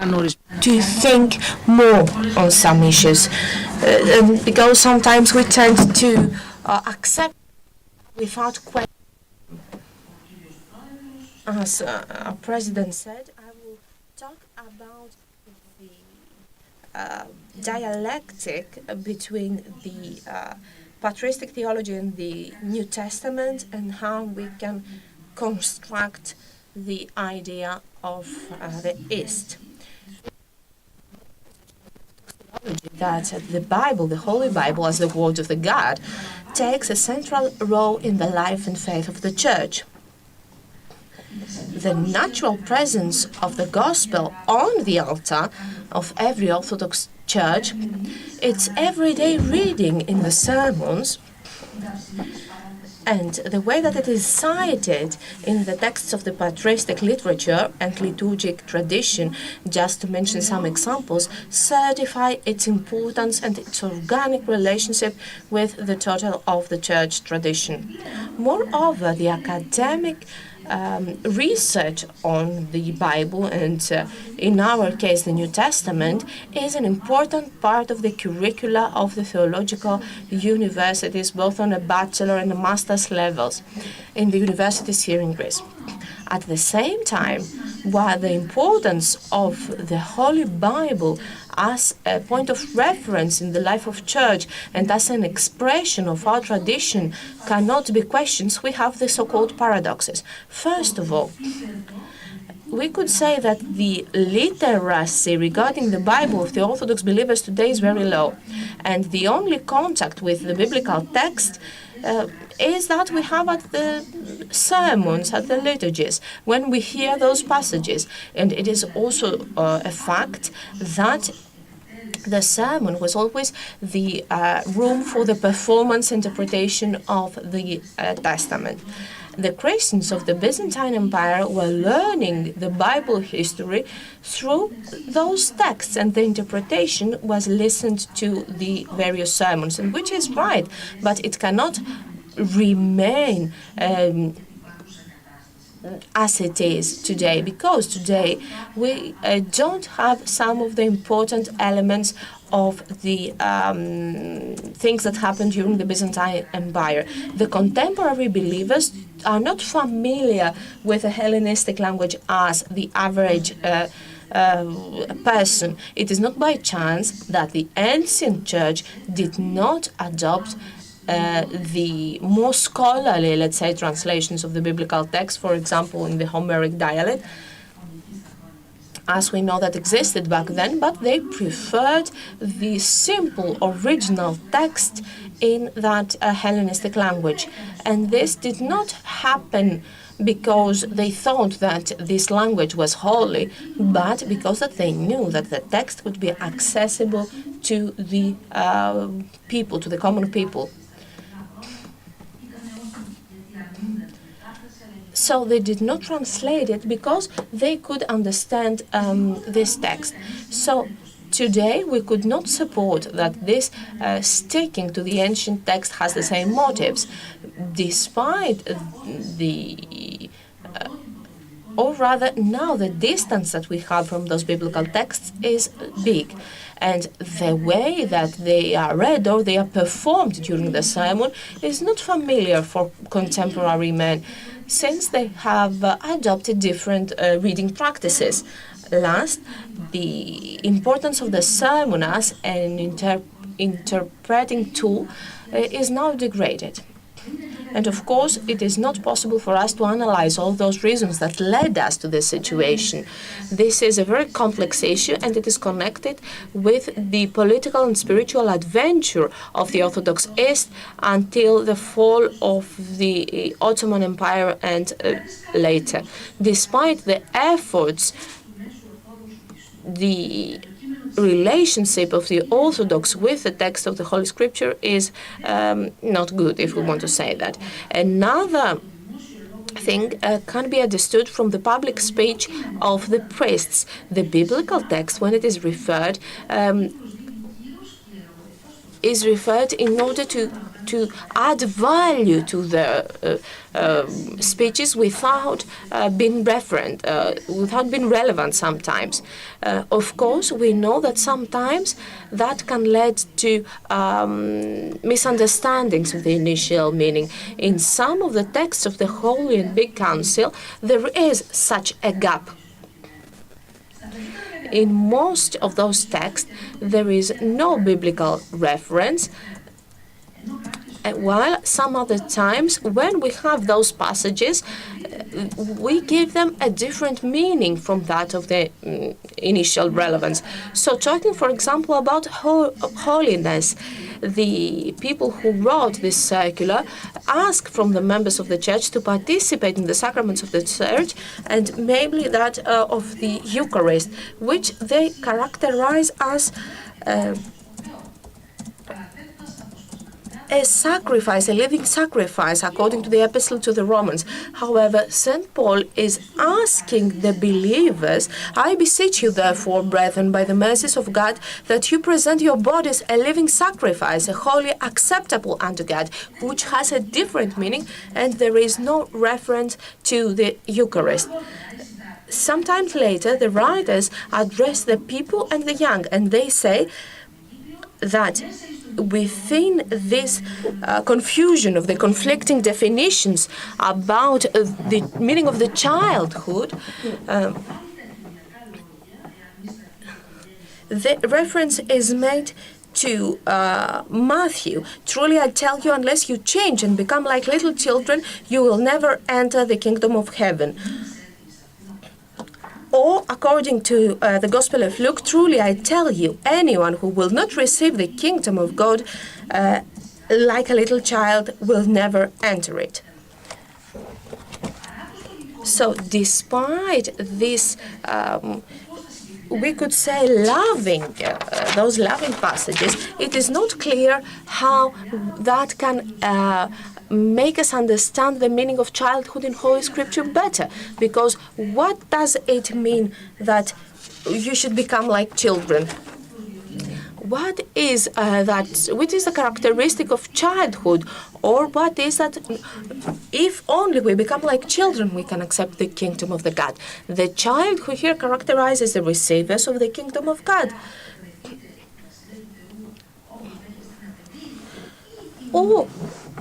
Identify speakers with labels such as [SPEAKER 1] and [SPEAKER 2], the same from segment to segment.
[SPEAKER 1] to think more on some issues, because sometimes we tend to accept without question. As our president said, I will talk about the dialectic between the patristic theology and the New Testament, and how we can construct the idea of the East. That the Bible, the Holy Bible, as the Word of the God, takes a central role in the life and faith of the Church. The natural presence of the Gospel on the altar of every Orthodox church, its everyday reading in the sermons, and the way that it is cited in the texts of the patristic literature and liturgic tradition, just to mention some examples, certify its importance and its organic relationship with the total of the church tradition. Moreover, the academic research on the Bible, and in our case the New Testament, is an important part of the curricula of the theological universities, both on a bachelor and a master's levels in the universities here in Greece. At the same time, while the importance of the Holy Bible as a point of reference in the life of church and as an expression of our tradition cannot be questioned, we have the so-called paradoxes. First of all, we could say that the literacy regarding the Bible of the Orthodox believers today is very low, and the only contact with the biblical text is that we have at the sermons, at the liturgies, when we hear those passages. And it is also a fact that the sermon was always the room for the performance interpretation of the Testament. The Christians of the Byzantine Empire were learning the Bible history through those texts, and the interpretation was listened to the various sermons, and which is right, but it cannot remain as it is today, because today we don't have some of the important elements of the things that happened during the Byzantine Empire. The contemporary believers are not familiar with the Hellenistic language as the average person. It is not by chance that the ancient church did not adopt the more scholarly, let's say, translations of the biblical text, for example, in the Homeric dialect, as we know that existed back then, but they preferred the simple original text in that Hellenistic language. And this did not happen because they thought that this language was holy, but because that they knew that the text would be accessible to the people, to the common people. So they did not translate it because they could understand this text. So today we could not support that this sticking to the ancient text has the same motives, despite the or rather now the distance that we have from those biblical texts is big. And the way that they are read or they are performed during the sermon is not familiar for contemporary men, since they have adopted different reading practices. Last, the importance of the sermon as an interpreting tool is now degraded. And of course, it is not possible for us to analyze all those reasons that led us to this situation. This is a very complex issue, and it is connected with the political and spiritual adventure of the Orthodox East until the fall of the Ottoman Empire and later. Despite the efforts, the relationship of the Orthodox with the text of the Holy Scripture is not good, if we want to say that. Another thing can be understood from the public speech of the priests. The biblical text, when it is referred, is referred in order to add value to the speeches without being referent, without being relevant sometimes. Of course, we know that sometimes that can lead to misunderstandings of the initial meaning. In some of the texts of the Holy and Big Council, there is such a gap. In most of those texts, there is no biblical reference, while some other times, when we have those passages, we give them a different meaning from that of the initial relevance. So talking, for example, about holiness, the people who wrote this circular asked from the members of the church to participate in the sacraments of the church, and mainly that of the Eucharist, which they characterize as a sacrifice, a living sacrifice, according to the Epistle to the Romans. However, St. Paul is asking the believers, I beseech you, therefore, brethren, by the mercies of God, that you present your bodies a living sacrifice, a holy, acceptable unto God, which has a different meaning, and there is no reference to the Eucharist. Sometimes later, the writers address the people and the young, and they say that within this confusion of the conflicting definitions about the meaning of the childhood, the reference is made to Matthew. Truly I tell you, unless you change and become like little children, you will never enter the kingdom of heaven. Or, according to the Gospel of Luke, truly I tell you, anyone who will not receive the kingdom of God like a little child will never enter it. So, despite this, we could say those loving passages, it is not clear how that can make us understand the meaning of childhood in Holy Scripture better. Because what does it mean that you should become like children? What is what is the characteristic of childhood? Or what is that if only we become like children, we can accept the kingdom of the God? The child who here characterizes the receivers of the kingdom of God. Or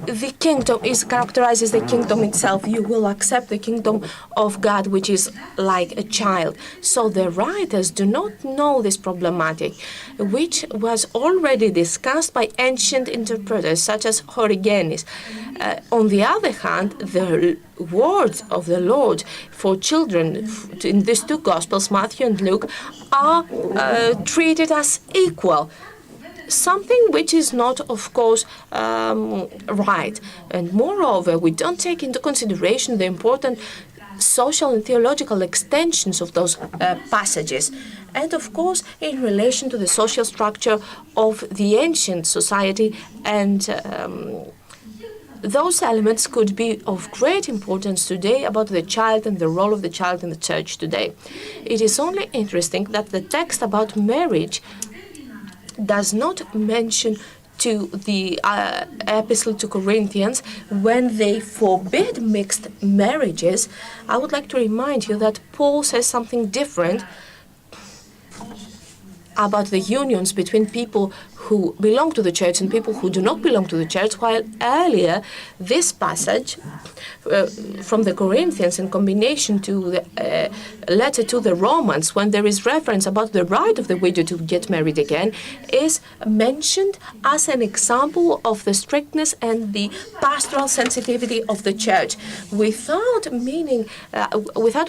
[SPEAKER 1] the kingdom characterizes the kingdom itself. You will accept the kingdom of God, which is like a child. So the writers do not know this problematic, which was already discussed by ancient interpreters such as Origenes. On the other hand, the words of the Lord for children in these two Gospels, Matthew and Luke, are treated as equal. Something which is not, of course, right. And moreover, we don't take into consideration the important social and theological extensions of those passages. And, of course, in relation to the social structure of the ancient society, and those elements could be of great importance today about the child and the role of the child in the church today. It is only interesting that the text about marriage does not mention to the Epistle to Corinthians when they forbid mixed marriages. I would like to remind you that Paul says something different about the unions between people who belong to the church and people who do not belong to the church, while earlier this passage from the Corinthians in combination to the letter to the Romans, when there is reference about the right of the widow to get married again, is mentioned as an example of the strictness and the pastoral sensitivity of the church, without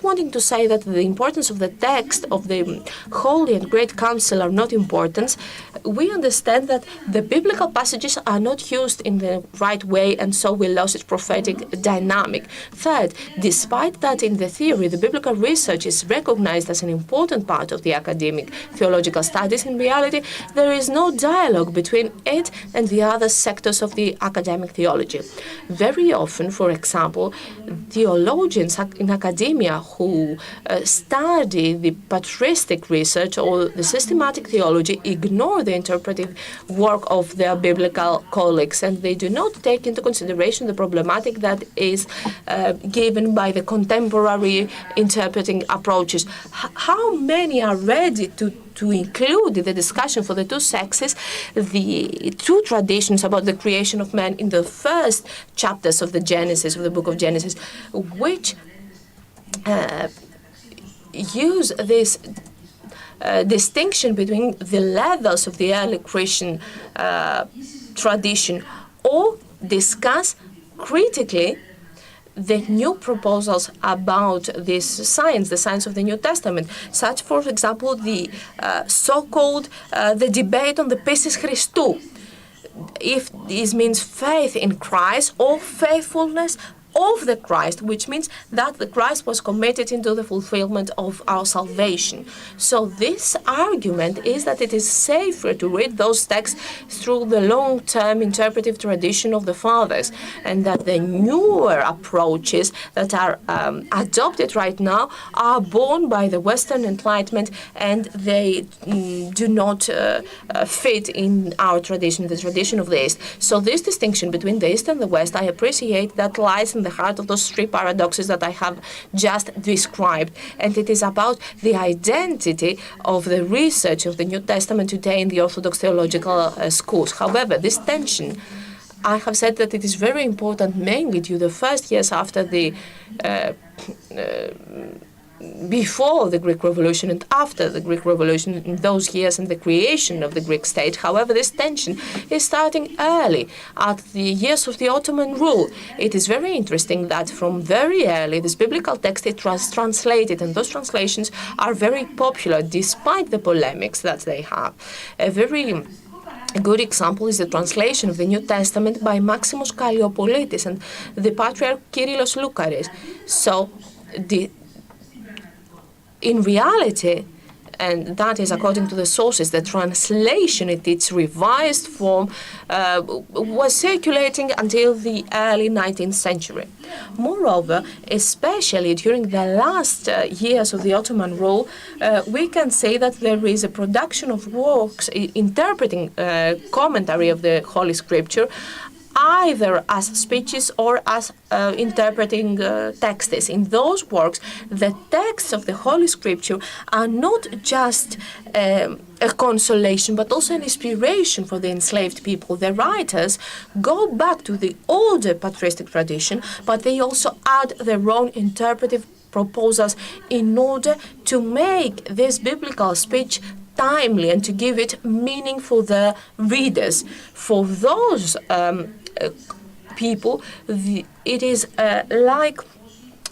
[SPEAKER 1] wanting to say that the importance of the text of the Holy and Great Council are not important. We understand that the biblical passages are not used in the right way, and so we lost its prophetic dynamic. Third, despite that in the theory the biblical research is recognized as an important part of the academic theological studies, in reality there is no dialogue between it and the other sectors of the academic theology. Very often, for example, theologians in academia who study the patristic research or the systematic theology ignore the interpretive work of their biblical colleagues, and they do not take into consideration the problematic that is given by the contemporary interpreting approaches. How many are ready to include in the discussion for the two sexes the two traditions about the creation of man in the first chapters of the Genesis, of the book of Genesis, which use this distinction between the levels of the early Christian tradition, or discuss critically the new proposals about this science, the science of the New Testament, such, for example, the so-called the debate on the pistis Christou, if this means faith in Christ or faithfulness of the Christ, which means that the Christ was committed into the fulfillment of our salvation. So this argument is that it is safer to read those texts through the long-term interpretive tradition of the fathers, and that the newer approaches that are adopted right now are born by the Western Enlightenment, and they do not fit in our tradition, the tradition of the East. So this distinction between the East and the West, I appreciate that lies in the heart of those three paradoxes that I have just described. And it is about the identity of the research of the New Testament today in the Orthodox theological schools. However, this tension, I have said that it is very important mainly to the first years after the before the Greek Revolution and after the Greek Revolution, in those years and the creation of the Greek state. However, this tension is starting early, at the years of the Ottoman rule. It is very interesting that from very early, this biblical text is translated, and those translations are very popular despite the polemics that they have. A very good example is the translation of the New Testament by Maximus Kalliopolitis and the Patriarch Kyrillos Loukaris. So, in reality, and that is according to the sources, the translation in its revised form was circulating until the early 19th century. Moreover, especially during the last years of the Ottoman rule, we can say that there is a production of works interpreting commentary of the Holy Scripture, either as speeches or as interpreting texts. In those works, the texts of the Holy Scripture are not just a consolation, but also an inspiration for the enslaved people. The writers go back to the older patristic tradition, but they also add their own interpretive proposals in order to make this biblical speech timely and to give it meaning for the readers. For those people, it is like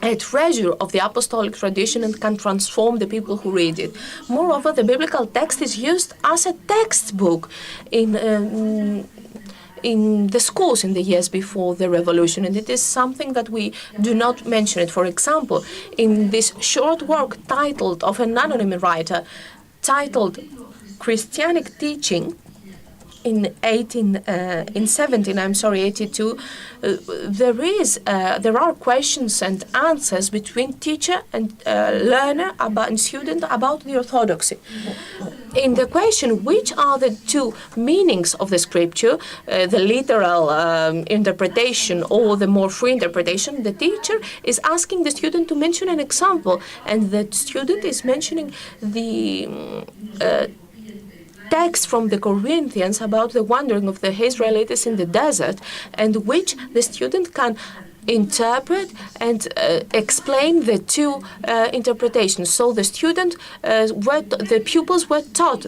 [SPEAKER 1] a treasure of the apostolic tradition and can transform the people who read it. Moreover, the biblical text is used as a textbook in the schools in the years before the revolution, and it is something that we do not mention it. For example, in this short work titled, of an anonymous writer, titled Christianic Teaching, in 1782, there are questions and answers between teacher and learner and student about the Orthodoxy. In the question, which are the two meanings of the scripture, the literal interpretation or the more free interpretation, the teacher is asking the student to mention an example, and the student is mentioning the text from the Corinthians about the wandering of the Israelites in the desert, and which the student can interpret and explain the two interpretations. So the the pupils were taught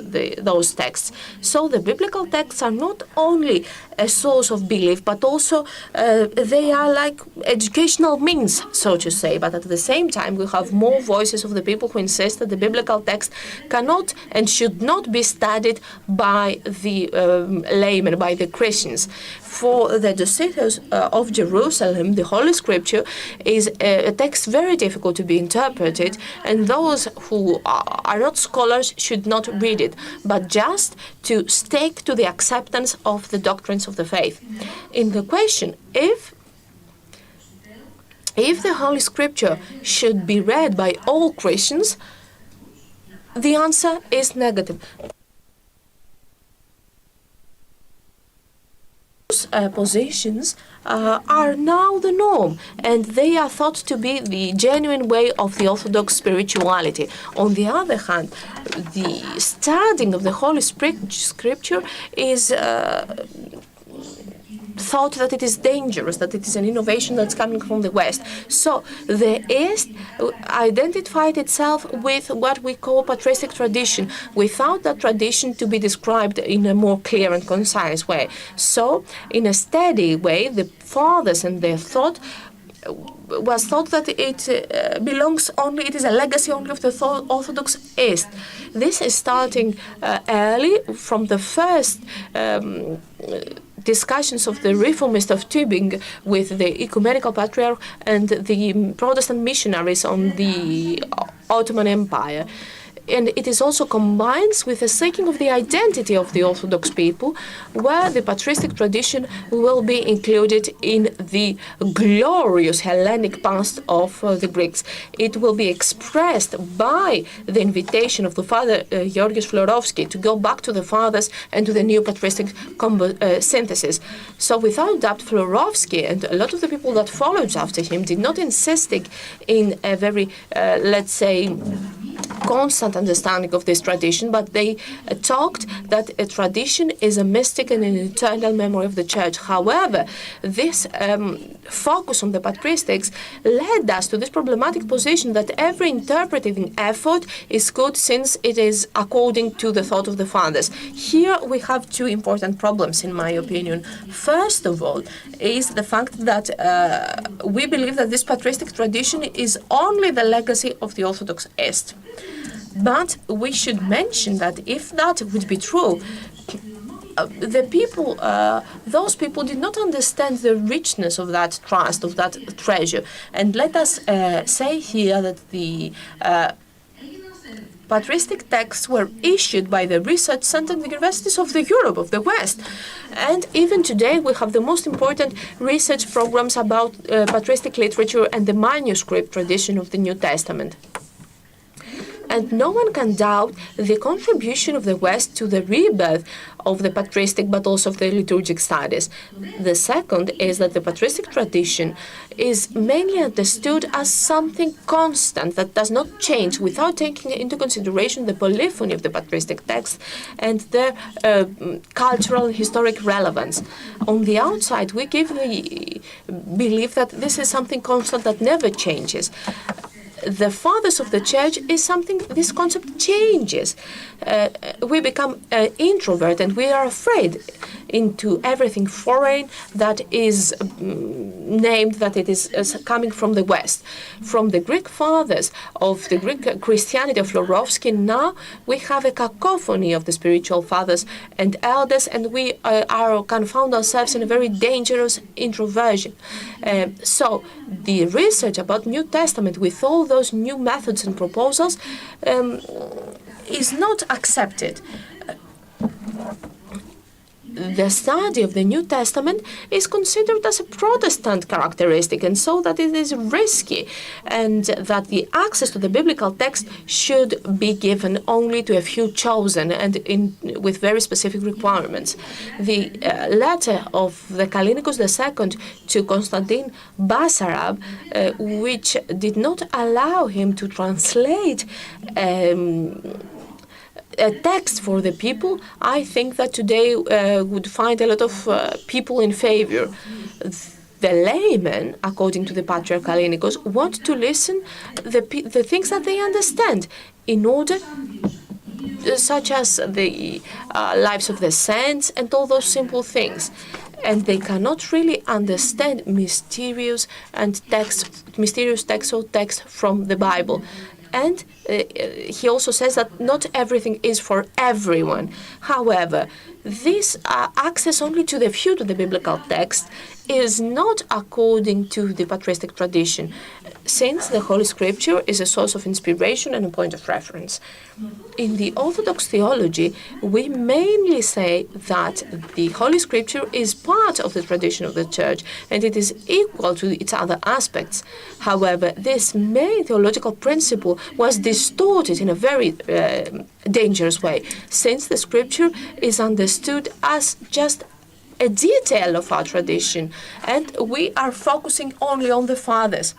[SPEAKER 1] those texts. So the biblical texts are not only a source of belief, but also they are like educational means, so to say. But at the same time, we have more voices of the people who insist that the biblical text cannot and should not be studied by the laymen, by the Christians. For the Josephus of Jerusalem, the Holy Scripture is a text very difficult to be interpreted, and those who are not scholars should not read it, but just to stick to the acceptance of the doctrines of the faith. In the question, if the Holy Scripture should be read by all Christians, the answer is negative. positions are now the norm, and they are thought to be the genuine way of the Orthodox spirituality. On the other hand, the studying of the Holy Scripture is thought that it is dangerous, that it is an innovation that's coming from the West. So the East identified itself with what we call patristic tradition, without that tradition to be described in a more clear and concise way. So, in a steady way, the fathers and their thought was thought that it belongs only, it is a legacy only of the Orthodox East. This is starting early from the first discussions of the reformist of Tübingen with the ecumenical patriarch and the Protestant missionaries on the Ottoman Empire. And it is also combines with the seeking of the identity of the Orthodox people, where the patristic tradition will be included in the glorious Hellenic past of the Greeks. It will be expressed by the invitation of the Father Georgios Florovsky to go back to the fathers and to the new patristic synthesis. So without doubt, Florovsky and a lot of the people that followed after him did not insist in a very, let's say, constant understanding of this tradition, but they talked that a tradition is a mystic and an eternal memory of the Church. However, this focus on the patristics led us to this problematic position that every interpreting effort is good since it is according to the thought of the fathers. Here we have two important problems, in my opinion. First of all, is the fact that we believe that this patristic tradition is only the legacy of the Orthodox East. But we should mention that if that would be true, the people, those people did not understand the richness of that trust, of that treasure. And let us say here that the patristic texts were issued by the research center in the universities of the Europe, of the West. And even today we have the most important research programs about patristic literature and the manuscript tradition of the New Testament. And no one can doubt the contribution of the West to the rebirth of the patristic, but also of the liturgic studies. The second is that the patristic tradition is mainly understood as something constant that does not change without taking into consideration the polyphony of the patristic text and their cultural and historic relevance. On the outside, we give the belief that this is something constant that never changes. The fathers of the Church is something, this concept changes. We become introvert and we are afraid into everything foreign that is named that it is coming from the West. From the Greek fathers of the Greek Christianity of Florovsky, now we have a cacophony of the spiritual fathers and elders, and we can found ourselves in a very dangerous introversion. So the research about New Testament with all those new methods and proposals is not accepted. The study of the New Testament is considered as a Protestant characteristic, and so that it is risky, and that the access to the biblical text should be given only to a few chosen and with very specific requirements. The letter of the Kallinikos II to Constantine Basarab, which did not allow him to translate a text for the people, I think that today would find a lot of people in favor. The laymen, according to the Patriarch Kallinikos, want to listen the things that they understand in order, such as the lives of the saints and all those simple things. And they cannot really understand mysterious texts or texts from the Bible. And he also says that not everything is for everyone. However, this access only to the few to the biblical text is not according to the patristic tradition, since the Holy Scripture is a source of inspiration and a point of reference. In the Orthodox theology, we mainly say that the Holy Scripture is part of the tradition of the Church and it is equal to its other aspects. However, this main theological principle was distorted in a very dangerous way, since the Scripture is understood as just a detail of our tradition, and we are focusing only on the fathers.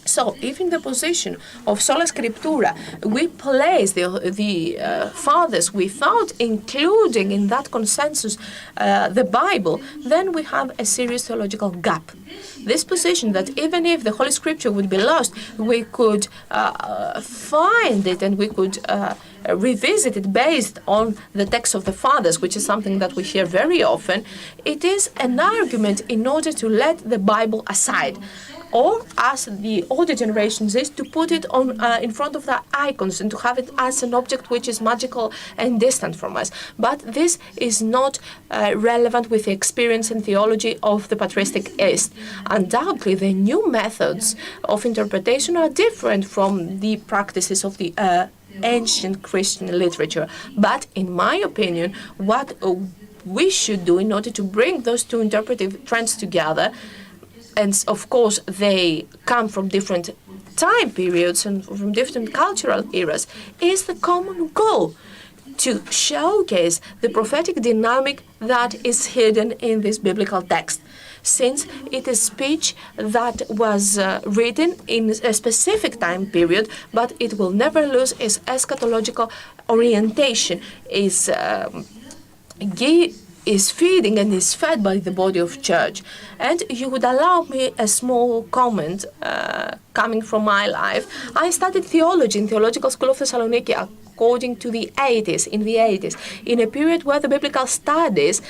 [SPEAKER 1] So, if in the position of sola scriptura we place the fathers without including in that consensus the Bible, then we have a serious theological gap. This position that even if the Holy Scripture would be lost, we could find it and we could revisit it based on the text of the fathers, which is something that we hear very often, it is an argument in order to let the Bible aside. Or, as the older generations is, to put it on in front of the icons and to have it as an object which is magical and distant from us. But this is not relevant with the experience and theology of the patristic East. Undoubtedly, the new methods of interpretation are different from the practices of the ancient Christian literature. But, in my opinion, what we should do in order to bring those two interpretive trends together, and of course they come from different time periods and from different cultural eras, is the common goal to showcase the prophetic dynamic that is hidden in this biblical text, since it is speech that was written in a specific time period, but it will never lose its eschatological orientation, is feeding and is fed by the body of church. And you would allow me a small comment coming from my life. I studied theology in Theological School of Thessaloniki according to the 80s, in a period where the biblical studies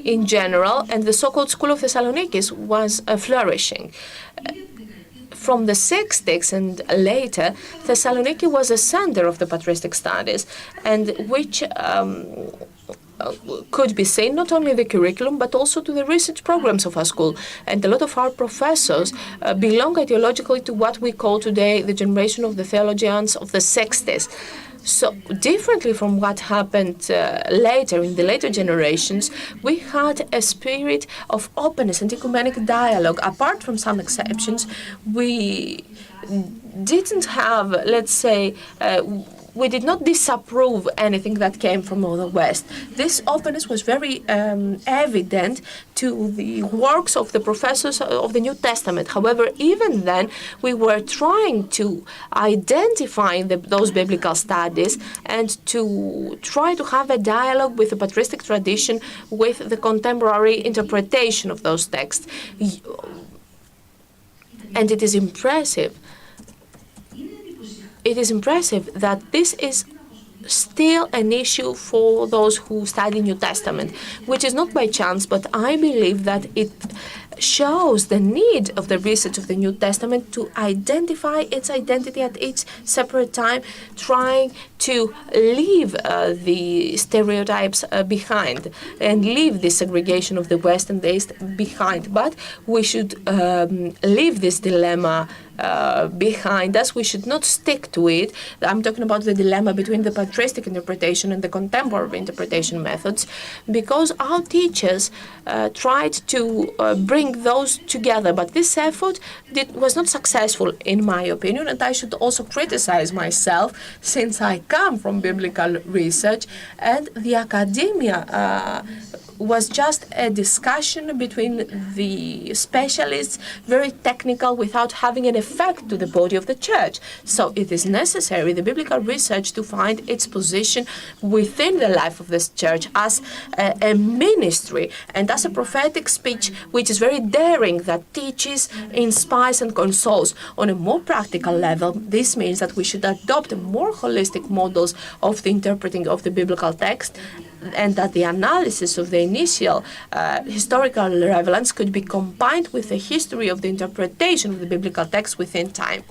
[SPEAKER 1] in general and the so-called School of Thessaloniki was flourishing. From the 60s and later, Thessaloniki was a center of the patristic studies, and which could be seen not only the curriculum but also to the research programs of our school. And a lot of our professors belong ideologically to what we call today the generation of the theologians of the 60s. So, differently from what happened later, in the later generations, we had a spirit of openness and ecumenic dialogue. Apart from some exceptions, we didn't have, let's say, we did not disapprove anything that came from the West. This openness was very evident to the works of the professors of the New Testament. However, even then, we were trying to identify those biblical studies and to try to have a dialogue with the patristic tradition, with the contemporary interpretation of those texts. And it is impressive. It is impressive that this is still an issue for those who study New Testament, which is not by chance, but I believe that it shows the need of the research of the New Testament to identify its identity at each separate time, trying to leave the stereotypes behind and leave the segregation of the West and the East behind. But we should leave this dilemma behind us. We should not stick to it. I'm talking about the dilemma between the patristic interpretation and the contemporary interpretation methods, because our teachers tried to bring those together, but this effort was not successful in my opinion, and I should also criticize myself since I come from biblical research and the academia was just a discussion between the specialists, very technical, without having an effect to the body of the church. So it is necessary, the biblical research, to find its position within the life of this church as a ministry and as a prophetic speech which is very daring, that teaches, inspires and consoles. On a more practical level, this means that we should adopt more holistic models of the interpreting of the biblical text, and that the analysis of the initial historical relevance could be combined with the history of the interpretation of the biblical text within time.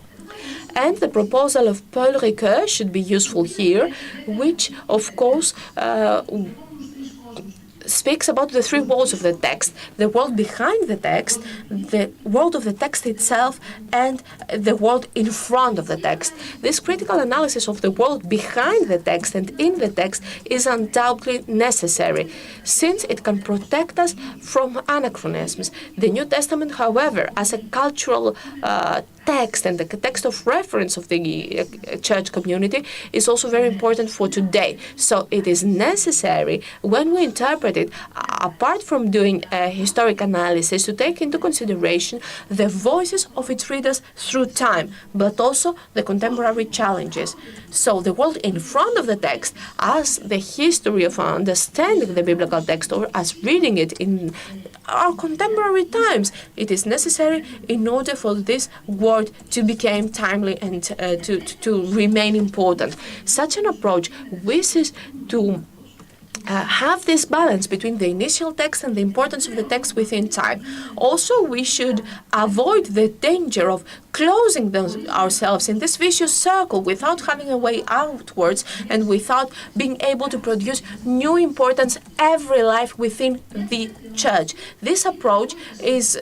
[SPEAKER 1] And the proposal of Paul Ricoeur should be useful here, which, of course, speaks about the three worlds of the text: the world behind the text, the world of the text itself, and the world in front of the text. This critical analysis of the world behind the text and in the text is undoubtedly necessary, since it can protect us from anachronisms. The New Testament, however, as a cultural text and the text of reference of the church community, is also very important for today. So it is necessary, when we interpret decided, apart from doing a historic analysis, to take into consideration the voices of its readers through time, but also the contemporary challenges. So the world in front of the text, as the history of understanding the biblical text or as reading it in our contemporary times, it is necessary in order for this word to become timely and to remain important. Such an approach wishes to have this balance between the initial text and the importance of the text within time. Also, we should avoid the danger of closing ourselves in this vicious circle without having a way outwards and without being able to produce new importance every life within the church. This approach is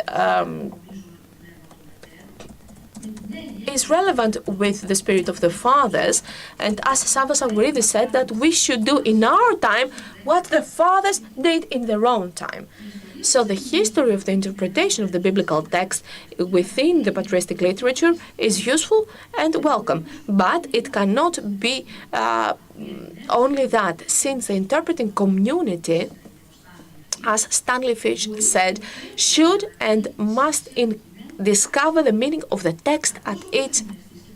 [SPEAKER 1] relevant with the spirit of the fathers, and as Savas Agoridi said, that we should do in our time what the fathers did in their own time. So the history of the interpretation of the biblical text within the patristic literature is useful and welcome, but it cannot be only that, since the interpreting community, as Stanley Fish said, should and must discover the meaning of the text at each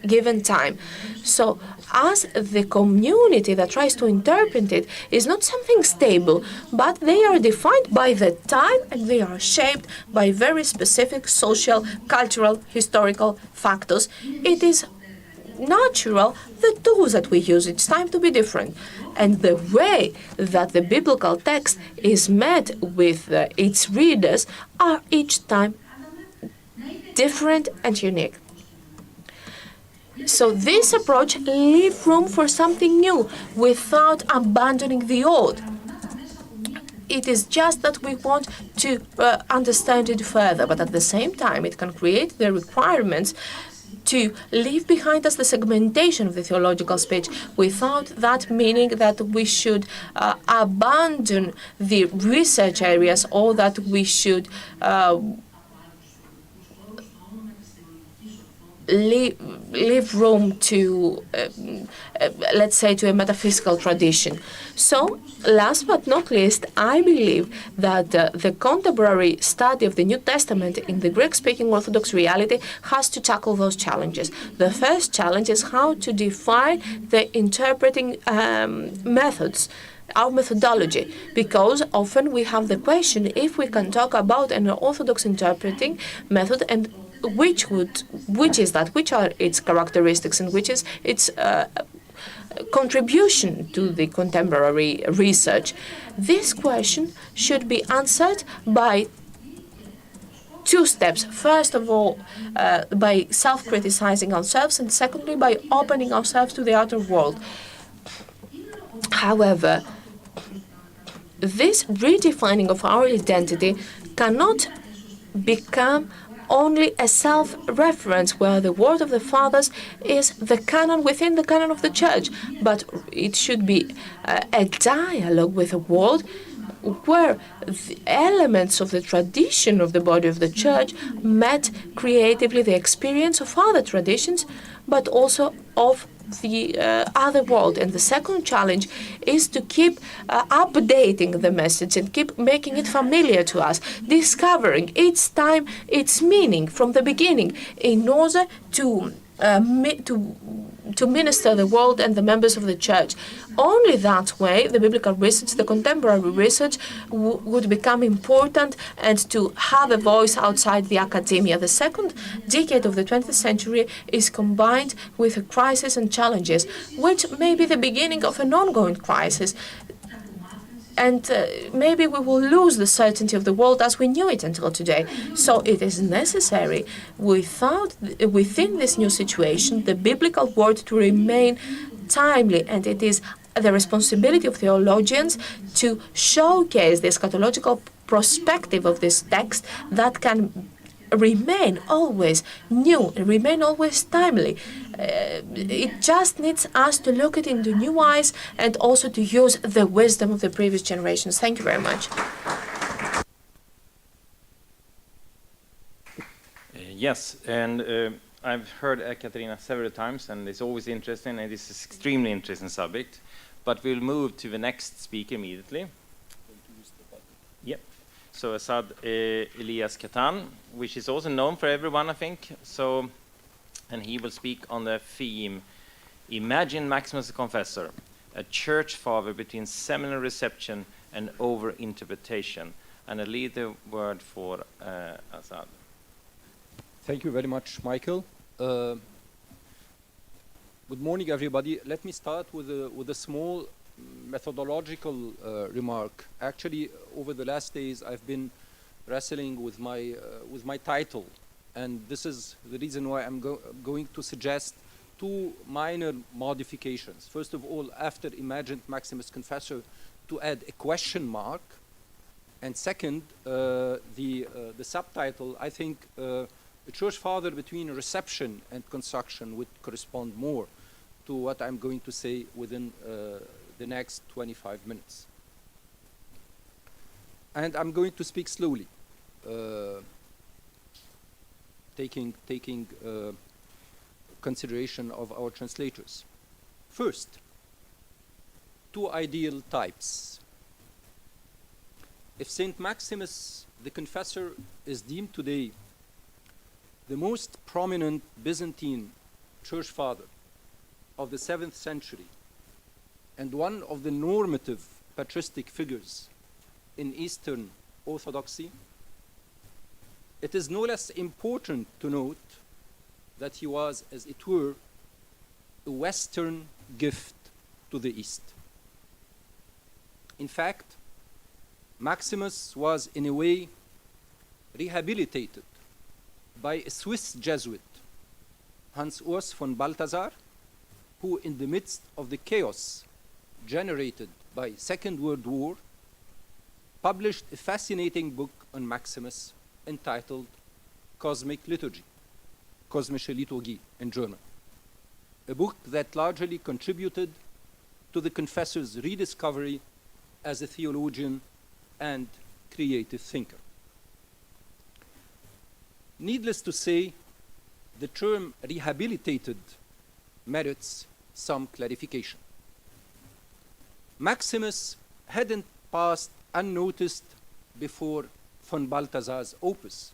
[SPEAKER 1] given time. So, as the community that tries to interpret it is not something stable, but they are defined by the time and they are shaped by very specific social, cultural, historical factors. It is natural, the tools that we use, it's time to be different. And the way that the biblical text is met with its readers are each time different and unique. So this approach leaves room for something new without abandoning the old. It is just that we want to understand it further, but at the same time it can create the requirements to leave behind us the segmentation of the theological speech, without that meaning that we should abandon the research areas or that we should leave room to, let's say, to a metaphysical tradition. So, last but not least, I believe that the contemporary study of the New Testament in the Greek-speaking Orthodox reality has to tackle those challenges. The first challenge is how to define the interpreting methods, our methodology, because often we have the question if we can talk about an Orthodox interpreting method and which is that, which are its characteristics and which is its contribution to the contemporary research. This question should be answered by two steps. First of all, by self-criticizing ourselves, and secondly, by opening ourselves to the outer world. However, this redefining of our identity cannot become only a self-reference where the word of the fathers is the canon within the canon of the church, but it should be a dialogue with the world where the elements of the tradition of the body of the church met creatively the experience of other traditions, but also of the other world. And the second challenge is to keep updating the message and keep making it familiar to us, discovering each time its meaning from the beginning in order to minister the world and the members of the church. Only that way the biblical research, the contemporary research, would become important and to have a voice outside the academia. The second decade of the 20th century is combined with a crisis and challenges, which may be the beginning of an ongoing crisis. And maybe we will lose the certainty of the world as we knew it until today. So it is necessary, within this new situation, the biblical word to remain timely. And it is the responsibility of theologians to showcase the eschatological perspective of this text that can remain always new, remain always timely. It just needs us to look at it into new eyes and also to use the wisdom of the previous generations. Thank you very much.
[SPEAKER 2] Yes, and I've heard Katarina several times, and it's always interesting, and this is extremely interesting subject. But we'll move to the next speaker immediately. So Asad Elias Katan, which is also known for everyone, I think. So, and he will speak on the theme, Imagine Maximus the Confessor, a church father between seminal reception and over-interpretation. And I leave the word for Asad.
[SPEAKER 3] Thank you very much, Michael. Good morning, everybody. Let me start with a small methodological remark. Actually, over the last days, I've been wrestling with my title, and this is the reason why I'm going to suggest two minor modifications. First of all, after Imagined Maximus Confessor, to add a question mark, and second, the subtitle. I think the Church Father between reception and construction would correspond more to what I'm going to say within the next 25 minutes. And I'm going to speak slowly, taking consideration of our translators. First, two ideal types. If Saint Maximus the Confessor is deemed today the most prominent Byzantine church father of the 7th century and one of the normative patristic figures in Eastern Orthodoxy, it is no less important to note that he was, as it were, a Western gift to the East. In fact, Maximus was in a way rehabilitated by a Swiss Jesuit, Hans Urs von Balthasar, who in the midst of the chaos generated by Second World War, published a fascinating book on Maximus entitled Cosmic Liturgy, Kosmische Liturgie in German, a book that largely contributed to the confessor's rediscovery as a theologian and creative thinker. Needless to say, the term rehabilitated merits some clarification. Maximus hadn't passed unnoticed before von Balthasar's opus.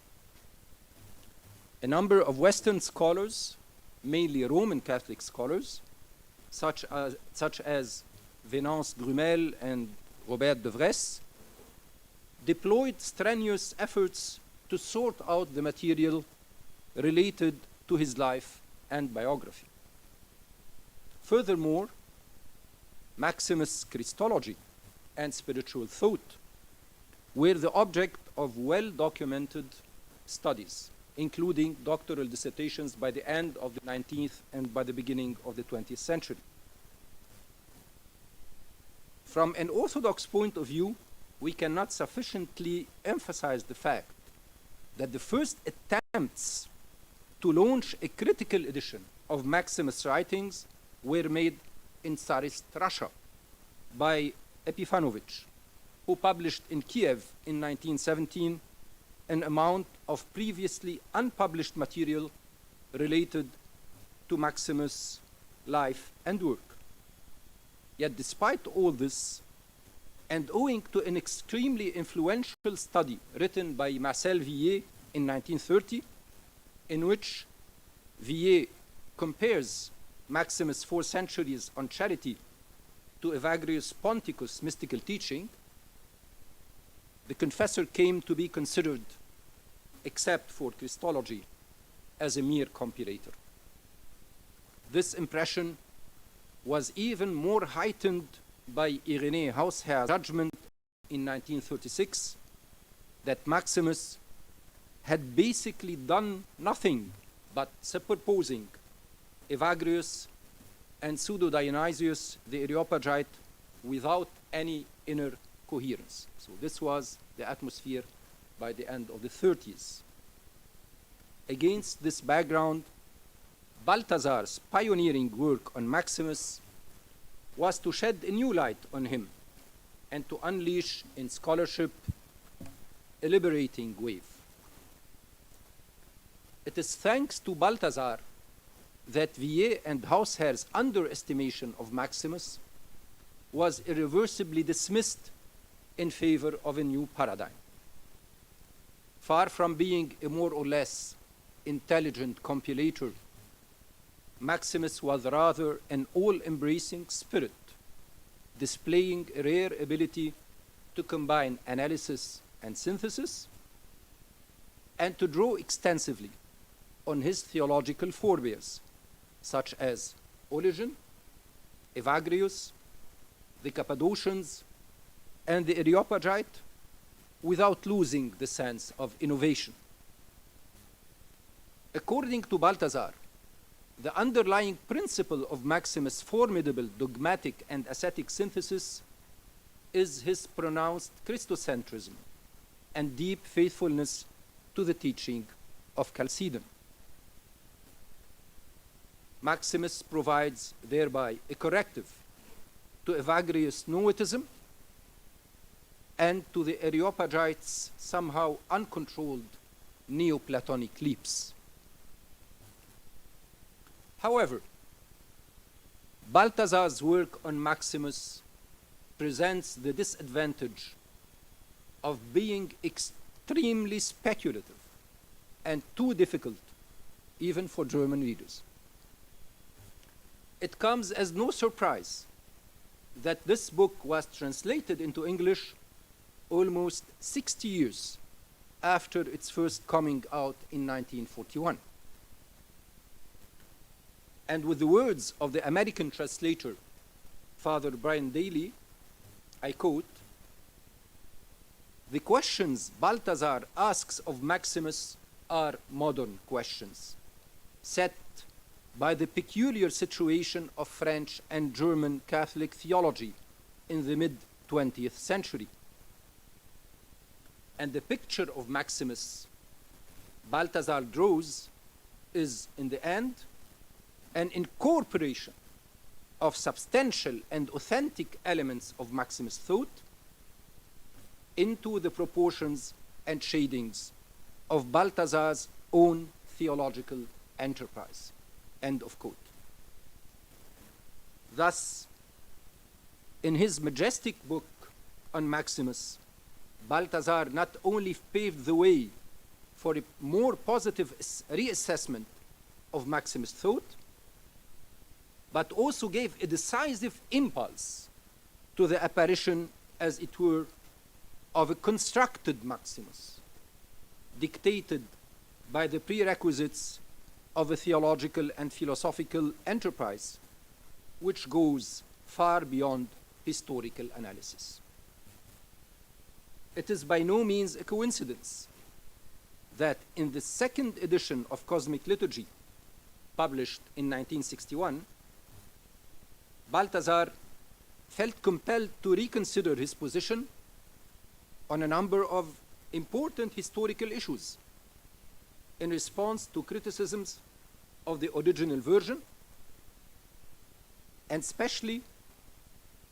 [SPEAKER 3] A number of Western scholars, mainly Roman Catholic scholars, such as Venance Grumel and Robert de Vres, deployed strenuous efforts to sort out the material related to his life and biography. Furthermore, Maximus' Christology and spiritual thought were the object of well-documented studies, including doctoral dissertations by the end of the 19th and by the beginning of the 20th century. From an Orthodox point of view, we cannot sufficiently emphasize the fact that the first attempts to launch a critical edition of Maximus' writings were made in Tsarist Russia by Epifanovich, who published in Kiev in 1917 an amount of previously unpublished material related to Maximus' life and work. Yet despite all this, and owing to an extremely influential study written by Marcel Villiers in 1930, in which Villiers compares Maximus' 4 centuries on charity to Evagrius Ponticus' mystical teaching, the confessor came to be considered, except for Christology, as a mere compilator. This impression was even more heightened by Irénée Hausherr's judgment in 1936 that Maximus had basically done nothing but superposing Evagrius and Pseudo-Dionysius the Areopagite without any inner coherence. So this was the atmosphere by the end of the 30s. Against this background, Balthasar's pioneering work on Maximus was to shed a new light on him and to unleash in scholarship a liberating wave. It is thanks to Balthasar that Villiers and Hausherr's underestimation of Maximus was irreversibly dismissed in favor of a new paradigm. Far from being a more or less intelligent compilator, Maximus was rather an all-embracing spirit, displaying a rare ability to combine analysis and synthesis, and to draw extensively on his theological forebears, such as Origen, Evagrius, the Cappadocians, and the Areopagite, without losing the sense of innovation. According to Balthasar, the underlying principle of Maximus' formidable dogmatic and ascetic synthesis is his pronounced Christocentrism and deep faithfulness to the teaching of Chalcedon. Maximus provides thereby a corrective to Evagrius' Noetism and to the Areopagites' somehow uncontrolled Neoplatonic leaps. However, Balthasar's work on Maximus presents the disadvantage of being extremely speculative and too difficult even for German readers. It comes as no surprise that this book was translated into English almost 60 years after its first coming out in 1941. And with the words of the American translator, Father Brian Daly, I quote, "The questions Balthasar asks of Maximus are modern questions, set by the peculiar situation of French and German Catholic theology in the mid-20th century. And the picture of Maximus Balthasar draws is, in the end, an incorporation of substantial and authentic elements of Maximus' thought into the proportions and shadings of Balthasar's own theological enterprise." End of quote. Thus, in his majestic book on Maximus, Balthasar not only paved the way for a more positive reassessment of Maximus' thought, but also gave a decisive impulse to the apparition, as it were, of a constructed Maximus, dictated by the prerequisites of a theological and philosophical enterprise, which goes far beyond historical analysis. It is by no means a coincidence that in the second edition of Cosmic Liturgy, published in 1961, Balthasar felt compelled to reconsider his position on a number of important historical issues in response to criticisms of the original version, and especially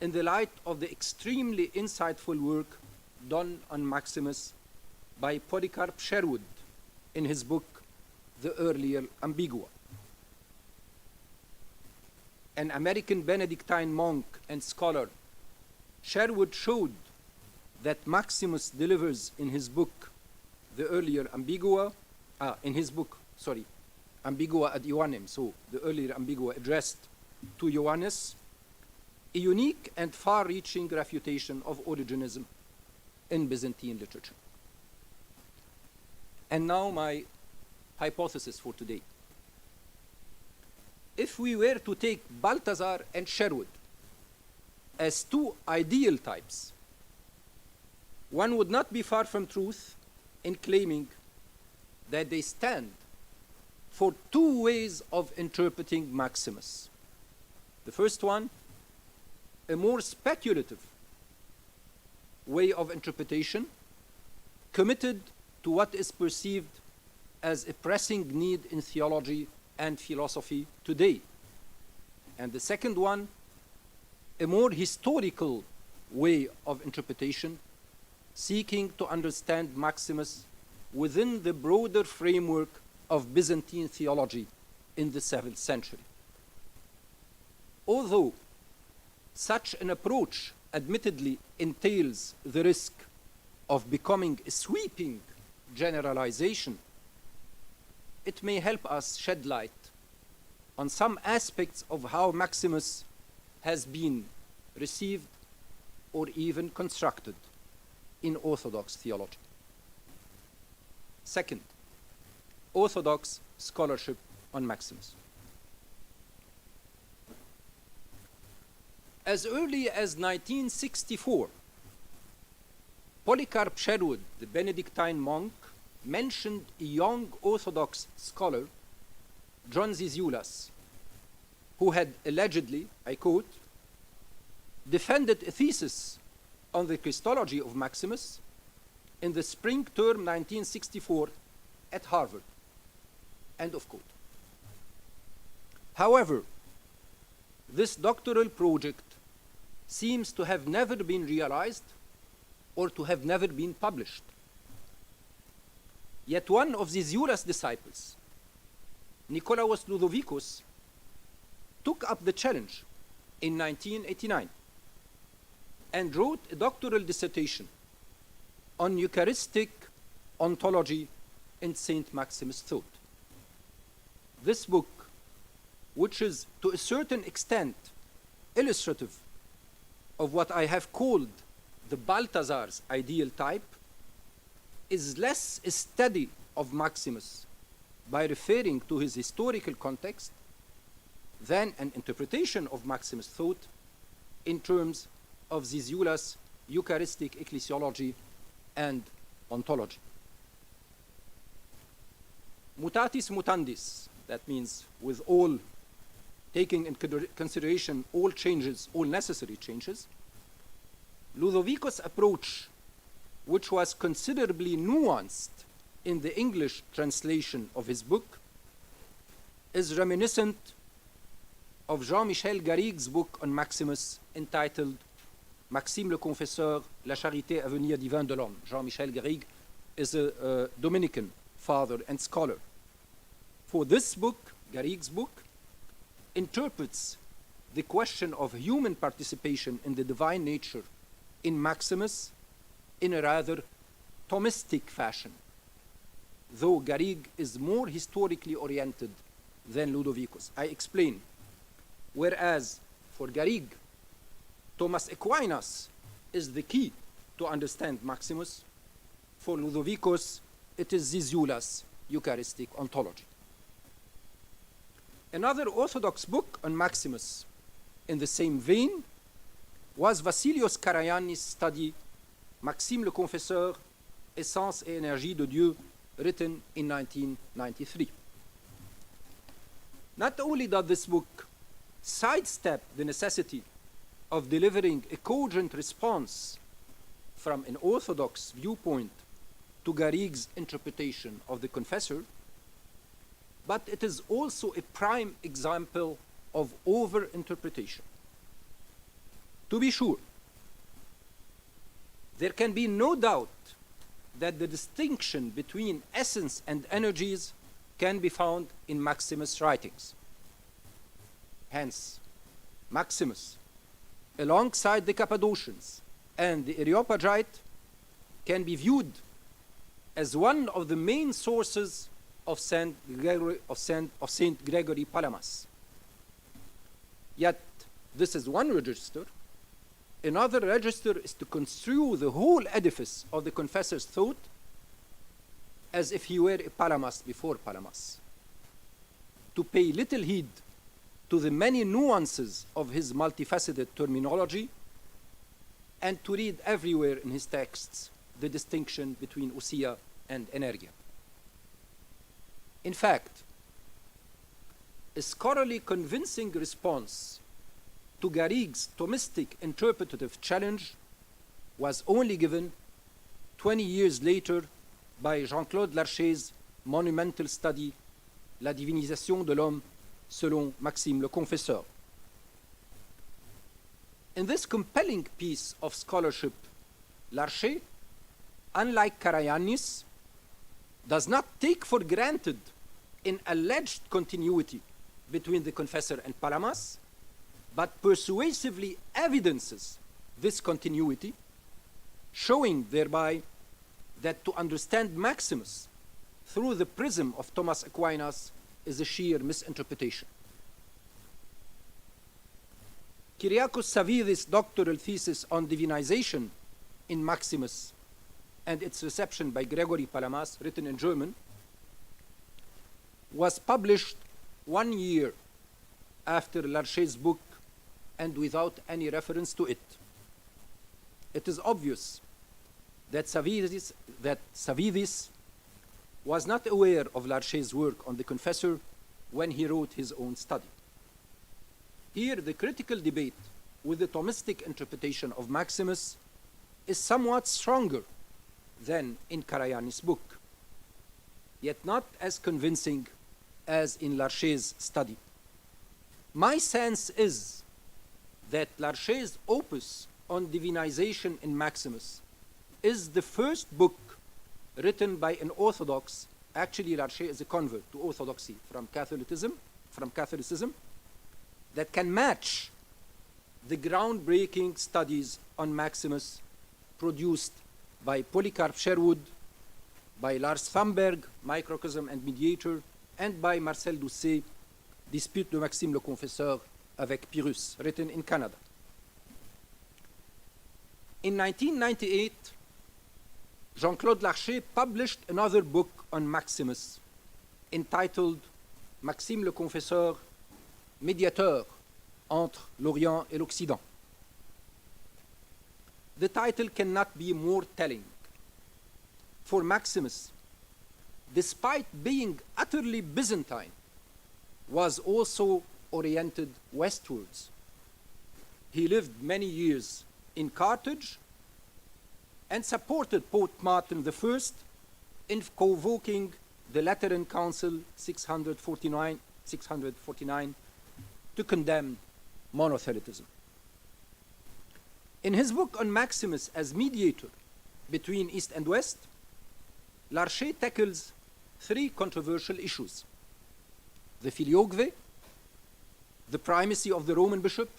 [SPEAKER 3] in the light of the extremely insightful work done on Maximus by Polycarp Sherwood in his book, The Earlier Ambigua. An American Benedictine monk and scholar, Sherwood showed that Maximus delivers in his book, The Earlier Ambigua, Ambigua ad Ioannem, so the earlier Ambigua addressed to Ioannes, a unique and far-reaching refutation of Origenism in Byzantine literature. And now my hypothesis for today. If we were to take Balthasar and Sherwood as two ideal types, one would not be far from truth in claiming that they stand for two ways of interpreting Maximus. The first one, a more speculative way of interpretation, committed to what is perceived as a pressing need in theology and philosophy today. And the second one, a more historical way of interpretation, seeking to understand Maximus within the broader framework of Byzantine theology in the 7th century. Although such an approach admittedly entails the risk of becoming a sweeping generalization, it may help us shed light on some aspects of how Maximus has been received or even constructed in Orthodox theology. Second, Orthodox scholarship on Maximus. As early as 1964, Polycarp Sherwood, the Benedictine monk, mentioned a young Orthodox scholar, John Zizioulas, who had allegedly, I quote, defended a thesis on the Christology of Maximus in the spring term 1964 at Harvard, end of quote. However, this doctoral project seems to have never been realized or to have never been published. Yet one of Zizioulas' disciples, Nikolaos Ludovicus, took up the challenge in 1989 and wrote a doctoral dissertation on Eucharistic ontology in St. Maximus' thought. This book, which is to a certain extent illustrative of what I have called the Balthazar's ideal type, is less a study of Maximus by referring to his historical context than an interpretation of Maximus' thought in terms of Zizioulas' Eucharistic ecclesiology and ontology. Mutatis mutandis, that means with all, taking in consideration all changes, all necessary changes, Ludovicus' approach, which was considerably nuanced in the English translation of his book, is reminiscent of Jean-Michel Garrigues' book on Maximus entitled Maxime le Confesseur, la charité à venir divin de l'homme. Jean-Michel Garrigues is a Dominican father and scholar. For this book, Garrigues' book, interprets the question of human participation in the divine nature in Maximus in a rather Thomistic fashion, though Garrigues is more historically oriented than Ludovicus. I explain. Whereas for Garrigues, Thomas Aquinas is the key to understand Maximus. For Ludovicus, it is Zizioulas' Eucharistic ontology. Another Orthodox book on Maximus in the same vein was Vassilios Karayannis' study Maxime le Confesseur, Essence et énergie de Dieu, written in 1993. Not only does this book sidestep the necessity of delivering a cogent response from an Orthodox viewpoint to Garrigues' interpretation of the Confessor, but it is also a prime example of over-interpretation. To be sure, there can be no doubt that the distinction between essence and energies can be found in Maximus' writings. Hence, Maximus, alongside the Cappadocians and the Areopagite, can be viewed as one of the main sources of Saint Gregory Palamas. Yet, this is one register. Another register is to construe the whole edifice of the confessor's thought as if he were a Palamas before Palamas, to pay little heed to the many nuances of his multifaceted terminology, and to read everywhere in his texts the distinction between ousia and energia. In fact, a scholarly convincing response to Garrigues' Thomistic interpretative challenge was only given 20 years later by Jean-Claude Larcher's monumental study La divinisation de l'homme selon Maxime le Confesseur. In this compelling piece of scholarship, Larcher, unlike Karayannis, does not take for granted an alleged continuity between the confessor and Palamas, but persuasively evidences this continuity, showing thereby that to understand Maximus through the prism of Thomas Aquinas is a sheer misinterpretation. Kyriakos Savidis' doctoral thesis on divinization in Maximus and its reception by Gregory Palamas, written in German, was published 1 year after Larcher's book and without any reference to it. It is obvious that Savidis was not aware of Larcher's work on the Confessor when he wrote his own study. Here, the critical debate with the Thomistic interpretation of Maximus is somewhat stronger than in Karayannis' book, yet not as convincing as in Larcher's study. My sense is that Larcher's opus on divinization in Maximus is the first book written by an Orthodox. Actually, Larcher is a convert to Orthodoxy from Catholicism, that can match the groundbreaking studies on Maximus produced by Polycarp Sherwood, by Lars Thunberg, Microcosm and Mediator, and by Marcel Doucet, Dispute de Maxime le Confesseur avec Pyrrhus, written in Canada. In 1998, Jean-Claude Larcher published another book on Maximus entitled Maxime le Confesseur, médiateur entre l'Orient et l'Occident. The title cannot be more telling. For Maximus, despite being utterly Byzantine, was also oriented westwards. He lived many years in Carthage and supported Pope Martin I in convoking the Lateran Council 649 to condemn monothelitism. In his book on Maximus as mediator between East and West, Larcher tackles 3 controversial issues: the filioque, the primacy of the Roman bishop,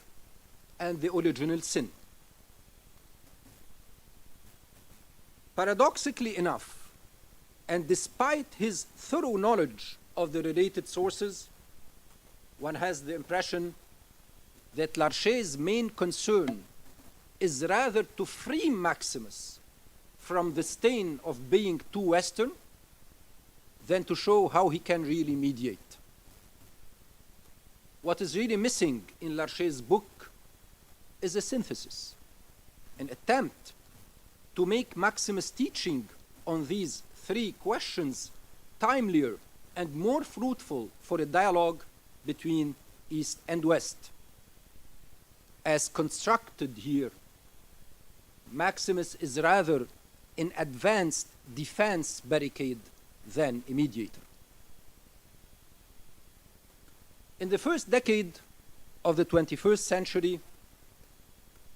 [SPEAKER 3] and the original sin. Paradoxically enough, and despite his thorough knowledge of the related sources, one has the impression that Larcher's main concern is rather to free Maximus from the stain of being too Western than to show how he can really mediate. What is really missing in Larcher's book is a synthesis, an attempt to make Maximus' teaching on these 3 questions timelier and more fruitful for a dialogue between East and West. As constructed here, Maximus is rather an advanced defense barricade than a mediator. In the first decade of the 21st century,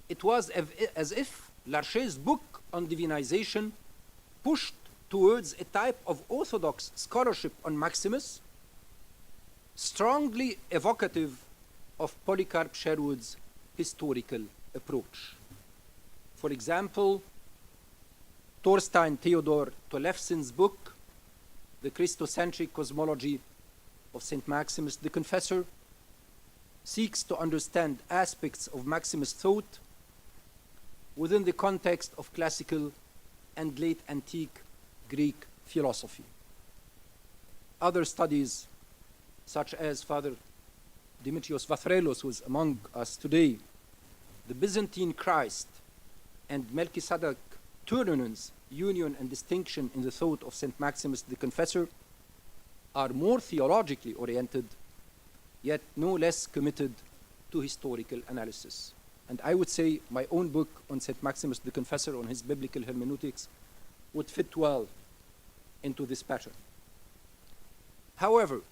[SPEAKER 3] it was as if Larcher's book on divinization pushed towards a type of Orthodox scholarship on Maximus strongly evocative of Polycarp Sherwood's historical approach. For example, Thorstein Theodor Tollefsen's book, The Christocentric Cosmology of St. Maximus the Confessor, seeks to understand aspects of Maximus' thought within the context of classical and late antique Greek philosophy. Other studies, such as Father Dimitrios Vathrelos, who is among us today, the Byzantine Christ, and Melchizedek Turnanen's union and distinction in the thought of St. Maximus the Confessor, are more theologically oriented, yet no less committed to historical analysis. And I would say my own book on St. Maximus the Confessor, on his biblical hermeneutics, would fit well into this pattern. However,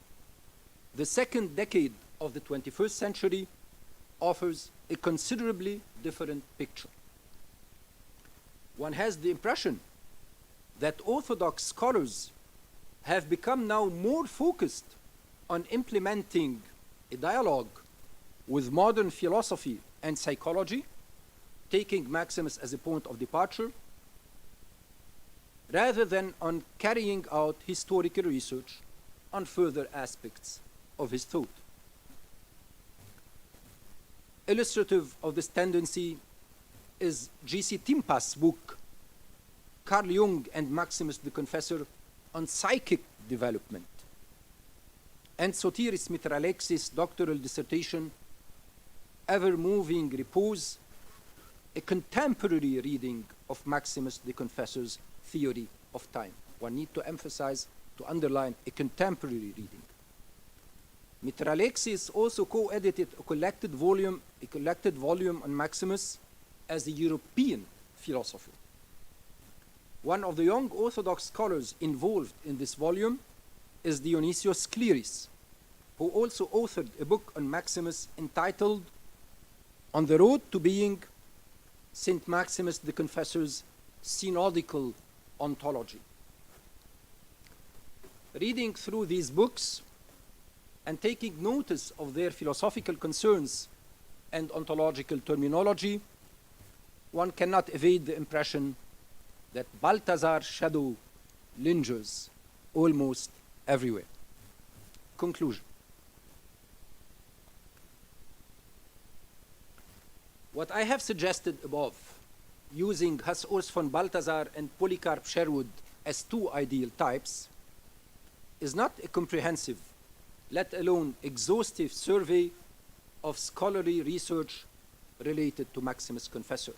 [SPEAKER 3] the second decade of the 21st century offers a considerably different picture. One has the impression that Orthodox scholars have become now more focused on implementing a dialogue with modern philosophy and psychology, taking Maximus as a point of departure, rather than on carrying out historical research on further aspects of his thought. Illustrative of this tendency is G.C. Timpas's book, Carl Jung and Maximus the Confessor on Psychic Development, and Sotiris Mitralexis' doctoral dissertation, Ever-Moving Repose, a contemporary reading of Maximus the Confessor's theory of time. One need to emphasize, to underline, a contemporary reading. Mitralexis also co-edited a collected volume on Maximus as a European philosopher. One of the young Orthodox scholars involved in this volume is Dionysios Cleris, who also authored a book on Maximus entitled On the Road to Being St. Maximus the Confessor's Synodical Ontology. Reading through these books and taking notice of their philosophical concerns and ontological terminology, one cannot evade the impression that Balthazar's shadow lingers almost everywhere. Conclusion. What I have suggested above, using Hans-Urs von Balthasar and Polycarp Sherwood as two ideal types, is not a comprehensive, let alone exhaustive survey of scholarly research related to Maximus Confessor,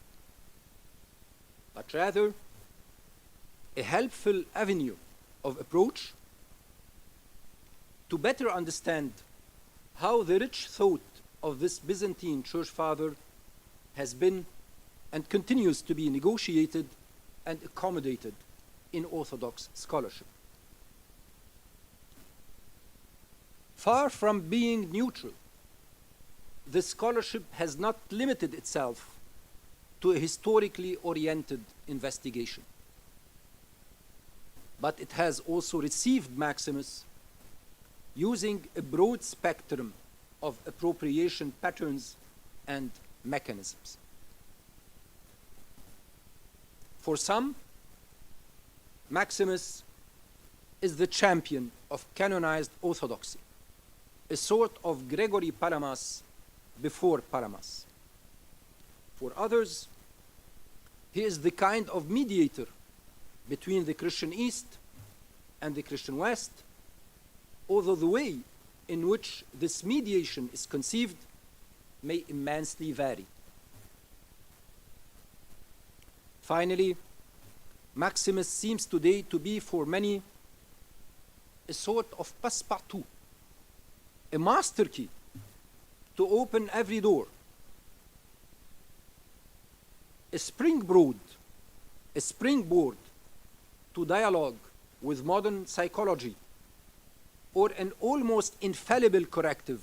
[SPEAKER 3] but rather a helpful avenue of approach to better understand how the rich thought of this Byzantine church father has been and continues to be negotiated and accommodated in Orthodox scholarship. Far from being neutral, this scholarship has not limited itself to a historically oriented investigation, but it has also received Maximus using a broad spectrum of appropriation patterns and mechanisms. For some, Maximus is the champion of canonized orthodoxy, a sort of Gregory Palamas before Palamas. For others, he is the kind of mediator between the Christian East and the Christian West, although the way in which this mediation is conceived may immensely vary. Finally, Maximus seems today to be for many a sort of passepartout, a master key to open every door, a springboard to dialogue with modern psychology, or an almost infallible corrective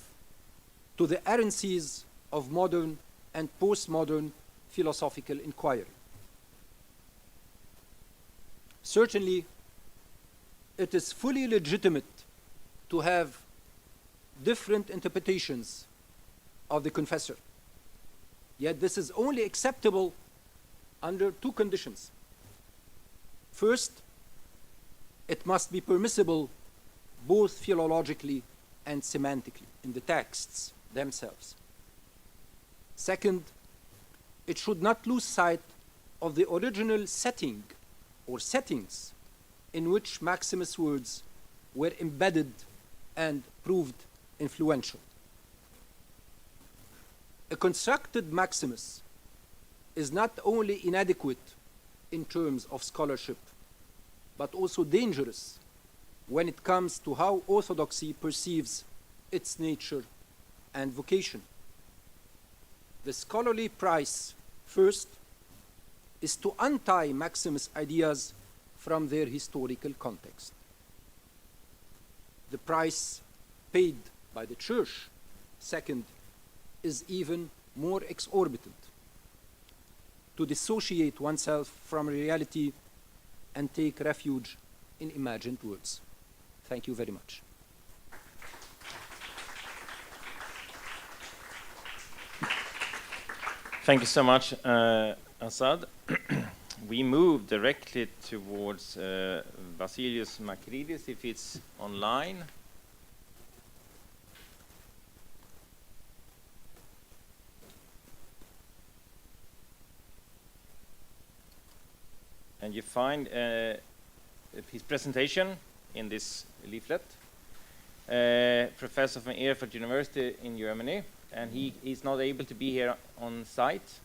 [SPEAKER 3] to the errancies of modern and postmodern philosophical inquiry. Certainly, it is fully legitimate to have different interpretations of the confessor. Yet this is only acceptable under two conditions. First, it must be permissible both philologically and semantically in the texts themselves. Second, it should not lose sight of the original setting or settings in which Maximus' words were embedded and proved influential. A constructed Maximus is not only inadequate in terms of scholarship, but also dangerous when it comes to how orthodoxy perceives its nature and vocation. The scholarly price, first, is to untie Maximus' ideas from their historical context. The price paid by the Church, second, is even more exorbitant: to dissociate oneself from reality and take refuge in imagined worlds. Thank you very much.
[SPEAKER 2] Thank you so much, Assad. we move directly towards Vasilios Makridis, if it's online. And you find his presentation in this leaflet. Professor from Erfurt University in Germany, and he is not able to be here on site,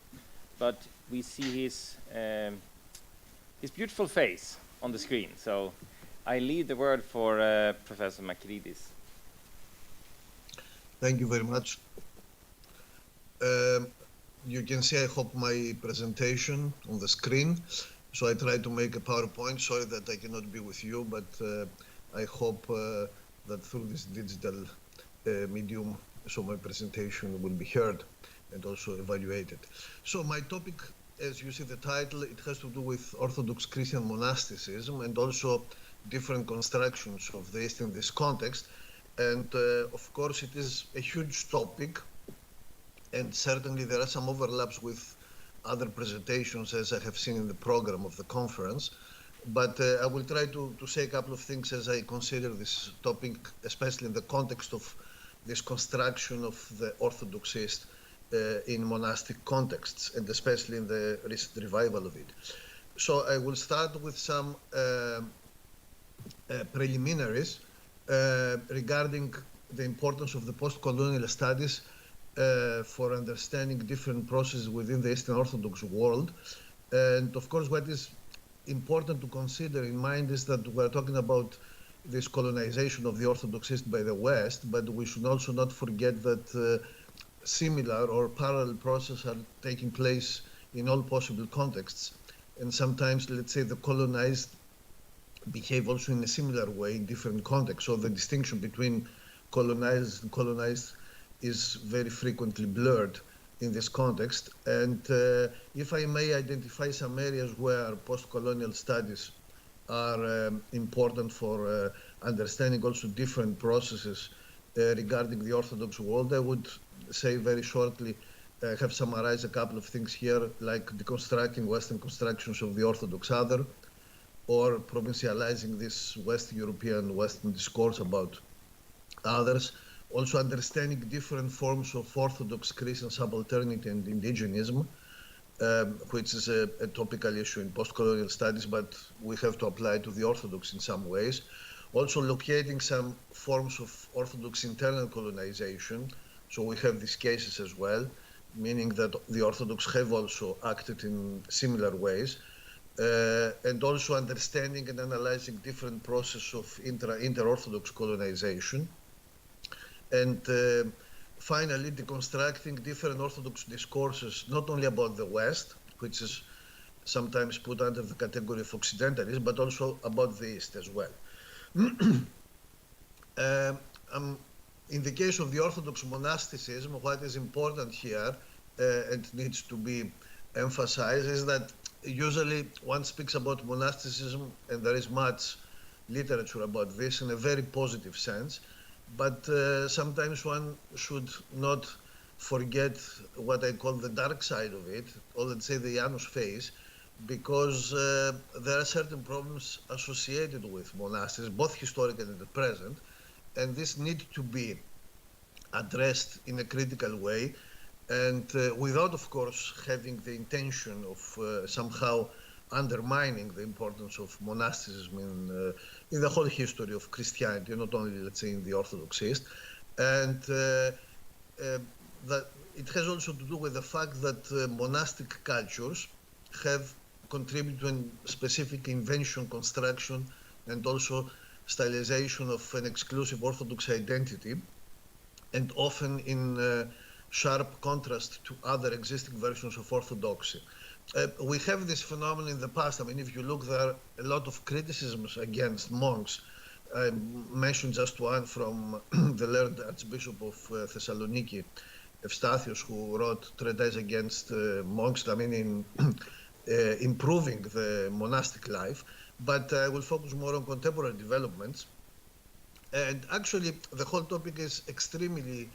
[SPEAKER 2] but we see his beautiful face on the screen. So I leave the word for Professor Makridis.
[SPEAKER 4] Thank you very much. You can see, I hope, my presentation on the screen. So I try to make a PowerPoint. Sorry that I cannot be with you, but I hope that through this digital medium, so my presentation will be heard and also evaluated. So my topic, as you see the title, it has to do with Orthodox Christian monasticism and also different constructions of the East in this context. And of course, it is a huge topic, and certainly there are some overlaps with other presentations, as I have seen in the program of the conference. But I will try to say a couple of things as I consider this topic, especially in the context of this construction of the Orthodoxist in monastic contexts, and especially in the recent revival of it. So I will start with some preliminaries regarding the importance of the post-colonial studies for understanding different processes within the Eastern Orthodox world. And of course, what is important to consider in mind is that we're talking about this colonization of the Orthodox East by the West, but we should also not forget that similar or parallel processes are taking place in all possible contexts. And sometimes, let's say, the colonized behave also in a similar way in different contexts. So the distinction between colonized and colonized is very frequently blurred in this context. And if I may identify some areas where post-colonial studies are important for understanding also different processes regarding the Orthodox world, I would say very shortly, I have summarized a couple of things here, like deconstructing Western constructions of the Orthodox other, or provincializing this West European Western discourse about others. Also understanding different forms of Orthodox Christian subalternity and indigenism, which is a topical issue in post-colonial studies, but we have to apply to the Orthodox in some ways. Also locating some forms of Orthodox internal colonization. So we have these cases as well, meaning that the Orthodox have also acted in similar ways. And also understanding and analyzing different processes of inter-Orthodox colonization. And finally, deconstructing different Orthodox discourses, not only about the West, which is sometimes put under the category of Occidentalism, but also about the East as well. In the case of the Orthodox monasticism, what is important here and needs to be emphasized is that usually one speaks about monasticism, and there is much literature about this in a very positive sense. But sometimes one should not forget what I call the dark side of it, or let's say the Janus phase, because there are certain problems associated with monasticism, both historical and at present, and this need to be addressed in a critical way, and without, of course, having the intention of somehow undermining the importance of monasticism in the whole history of Christianity, not only, let's say, in the Orthodox East. And that it has also to do with the fact that monastic cultures have contributed to a specific invention, construction, and also stylization of an exclusive Orthodox identity, and often in sharp contrast to other existing versions of Orthodoxy. We have this phenomenon in the past. I mean, if you look, there are a lot of criticisms against monks. I mentioned just one from the learned Archbishop of Thessaloniki, Evstathios, who wrote treatise against monks, I mean, in improving the monastic life. But I will focus more on contemporary developments. And actually, the whole topic is extremely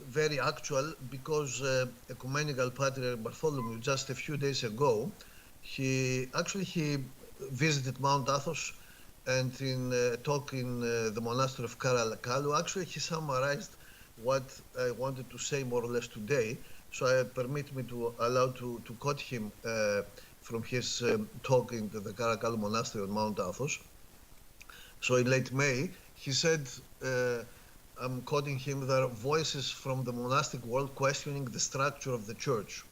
[SPEAKER 4] very actual, because Ecumenical Patriarch Bartholomew just a few days ago he visited Mount Athos, and in a talk in the monastery of Karalakalu, actually he summarized what I wanted to say more or less today. So I permit me to quote him from his talk in the Karakalu monastery on Mount Athos. So in late May, he said, I'm quoting him, there are voices from the monastic world questioning the structure of the church.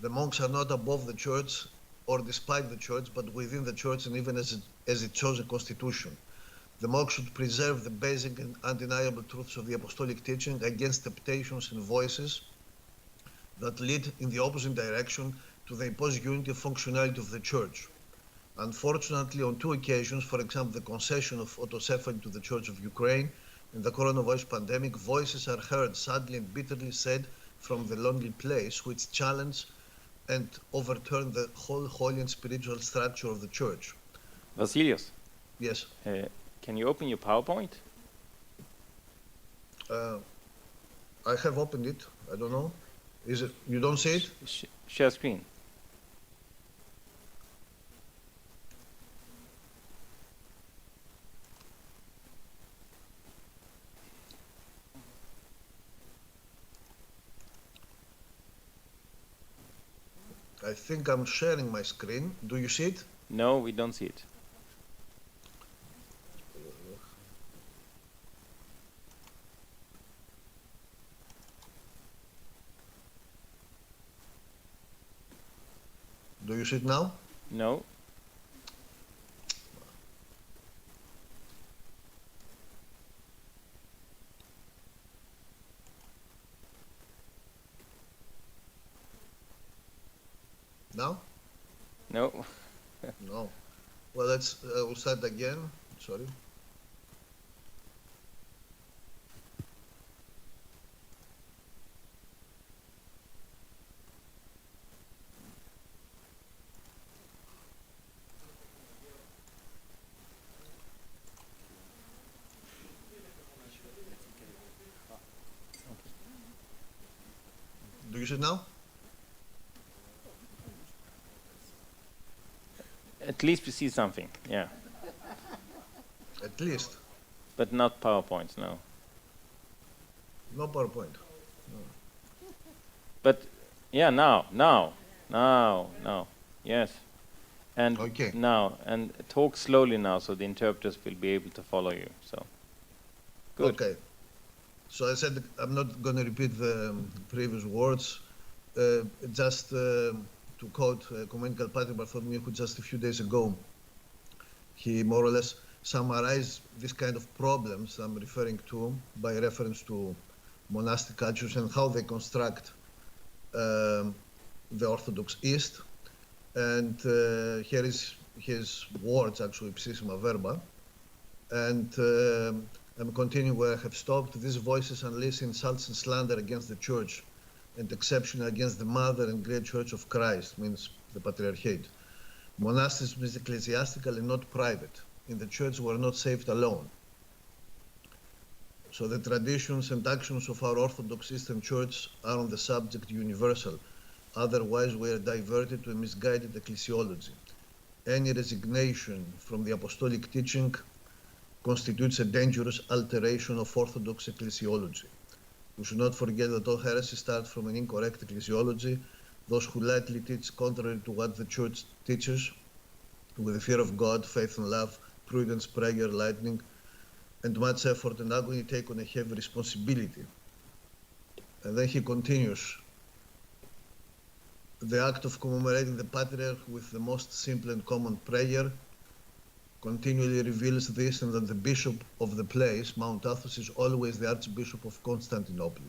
[SPEAKER 4] The monks are not above the church or despite the church, but within the church and even as it shows a constitution. The monks should preserve the basic and undeniable truths of the apostolic teaching against temptations and voices that lead in the opposite direction to the imposed unity and functionality of the church. Unfortunately, on 2 occasions, for example, the concession of autocephaly to the Church of Ukraine and the coronavirus pandemic, voices are heard sadly and bitterly said from the lonely place, which challenge and overturn the whole holy and spiritual structure of the church.
[SPEAKER 2] Vasilios,
[SPEAKER 4] Yes.
[SPEAKER 2] can you open your PowerPoint?
[SPEAKER 4] I have opened it. I don't know. Is it? You don't see it?
[SPEAKER 2] Share screen.
[SPEAKER 4] I think I'm sharing my screen. Do you see it?
[SPEAKER 2] No, we don't see it.
[SPEAKER 4] Do you see it now?
[SPEAKER 2] No.
[SPEAKER 4] Now?
[SPEAKER 2] No.
[SPEAKER 4] No. Well, we'll start again. Sorry. Do you see it now?
[SPEAKER 2] At least we see something, yeah.
[SPEAKER 4] At least.
[SPEAKER 2] But not PowerPoint, no.
[SPEAKER 4] No PowerPoint.
[SPEAKER 2] But yeah, now. Yes. And
[SPEAKER 4] Okay.
[SPEAKER 2] now, and talk slowly now so the interpreters will be able to follow you. So good.
[SPEAKER 4] Okay. So I said I'm not going to repeat the previous words. Just to quote Ecumenical Patriarch Bartholomew, who just a few days ago, he more or less summarized this kind of problems I'm referring to by reference to monastic cultures and how they construct the Orthodox East. And here is his words, actually, ipsissima verba. And I'm continuing where I have stopped. These voices unleash insults and slander against the Church, and exceptionally against the Mother and Great Church of Christ, means the Patriarchate. Monasticism is ecclesiastical and not private. In the Church, we are not saved alone. So the traditions and actions of our Orthodox Eastern Church are on the subject universal. Otherwise, we are diverted to a misguided ecclesiology. Any resignation from the apostolic teaching constitutes a dangerous alteration of Orthodox ecclesiology. We should not forget that all heresy starts from an incorrect ecclesiology. Those who lightly teach contrary to what the Church teaches, with the fear of God, faith and love, prudence, prayer, lightning, and much effort and agony, take on a heavy responsibility. And then he continues, the act of commemorating the Patriarch with the most simple and common prayer continually reveals this, and that the bishop of the place, Mount Athos, is always the Archbishop of Constantinople,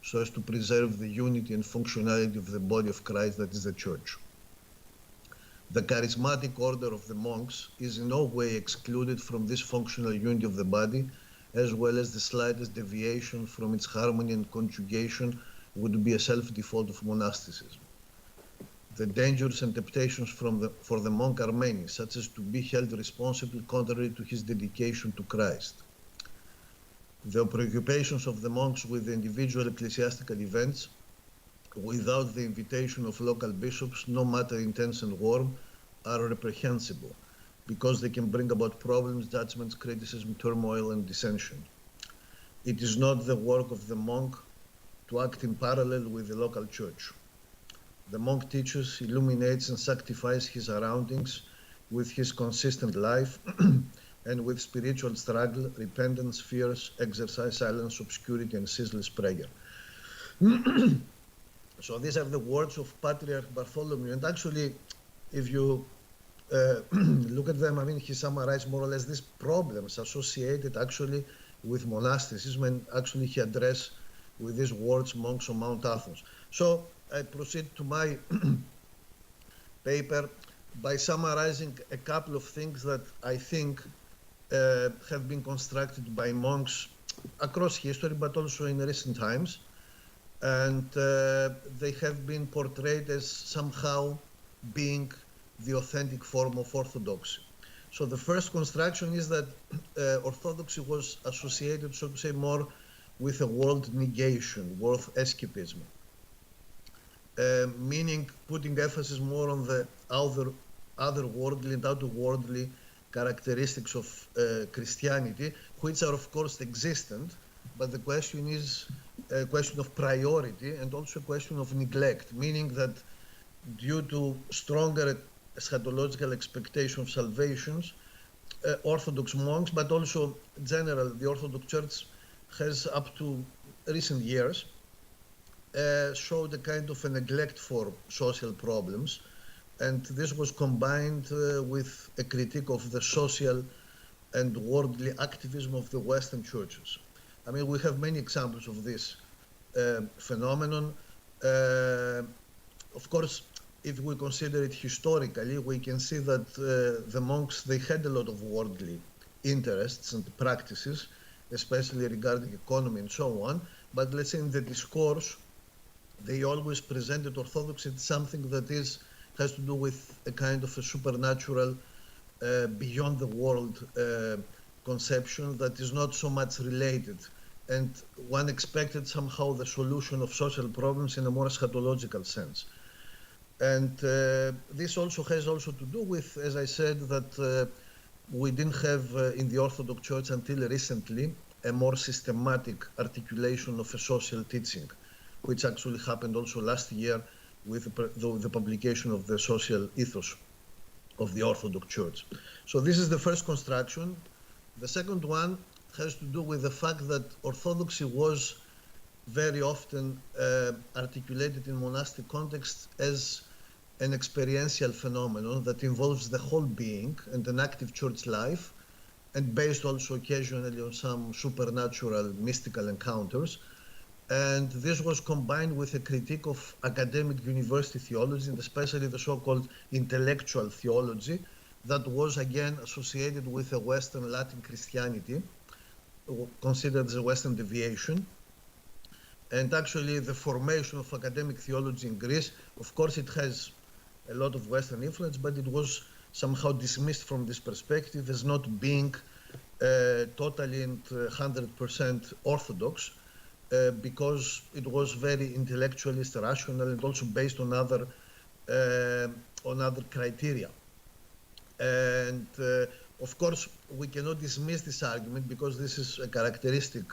[SPEAKER 4] so as to preserve the unity and functionality of the body of Christ, that is the Church. The charismatic order of the monks is in no way excluded from this functional unity of the body, as well as the slightest deviation from its harmony and conjugation would be a self-default of monasticism. The dangers and temptations for the monk are many, such as to be held responsible contrary to his dedication to Christ. The preoccupations of the monks with the individual ecclesiastical events without the invitation of local bishops, no matter intense and warm, are reprehensible because they can bring about problems, judgments, criticism, turmoil, and dissension. It is not the work of the monk to act in parallel with the local church. The monk teaches, illuminates, and sanctifies his surroundings with his consistent life and with spiritual struggle, repentance, fears, exercise, silence, obscurity, and ceaseless prayer. So these are the words of Patriarch Bartholomew. And actually, if you look at them, I mean, he summarized more or less these problems associated actually with monasticism, and actually he addressed with these words monks on Mount Athos. So I proceed to my paper by summarizing a couple of things that I think have been constructed by monks across history, but also in recent times. And they have been portrayed as somehow being the authentic form of orthodoxy. So the first construction is that orthodoxy was associated, so to say, more with a world negation, world escapism, meaning putting emphasis more on the otherworldly and outerworldly characteristics of Christianity, which are of course existent, but the question is a question of priority and also a question of neglect, meaning that due to stronger eschatological expectation of salvations, Orthodox monks, but also general, the Orthodox Church has up to recent years showed a kind of a neglect for social problems, and this was combined with a critique of the social and worldly activism of the Western churches. I mean, we have many examples of this phenomenon. Of course, if we consider it historically, we can see that the monks, they had a lot of worldly interests and practices, especially regarding economy and so on. But let's say in the discourse, they always presented Orthodoxy as something that has to do with a kind of a supernatural, beyond the world conception that is not so much related. And one expected somehow the solution of social problems in a more eschatological sense. And this also has to do with, as I said, that we didn't have in the Orthodox Church until recently a more systematic articulation of a social teaching, which actually happened also last year with the publication of the social ethos of the Orthodox Church. So this is the first construction. The second one has to do with the fact that Orthodoxy was very often articulated in monastic contexts as an experiential phenomenon that involves the whole being and an active church life, and based also occasionally on some supernatural mystical encounters. And this was combined with a critique of academic university theology, and especially the so-called intellectual theology that was again associated with a Western Latin Christianity, considered as a Western deviation. And actually the formation of academic theology in Greece, of course it has a lot of Western influence, but it was somehow dismissed from this perspective as not being totally and 100% Orthodox, because it was very intellectualist, rational, and also based on other criteria. And of course, we cannot dismiss this argument because this is a characteristic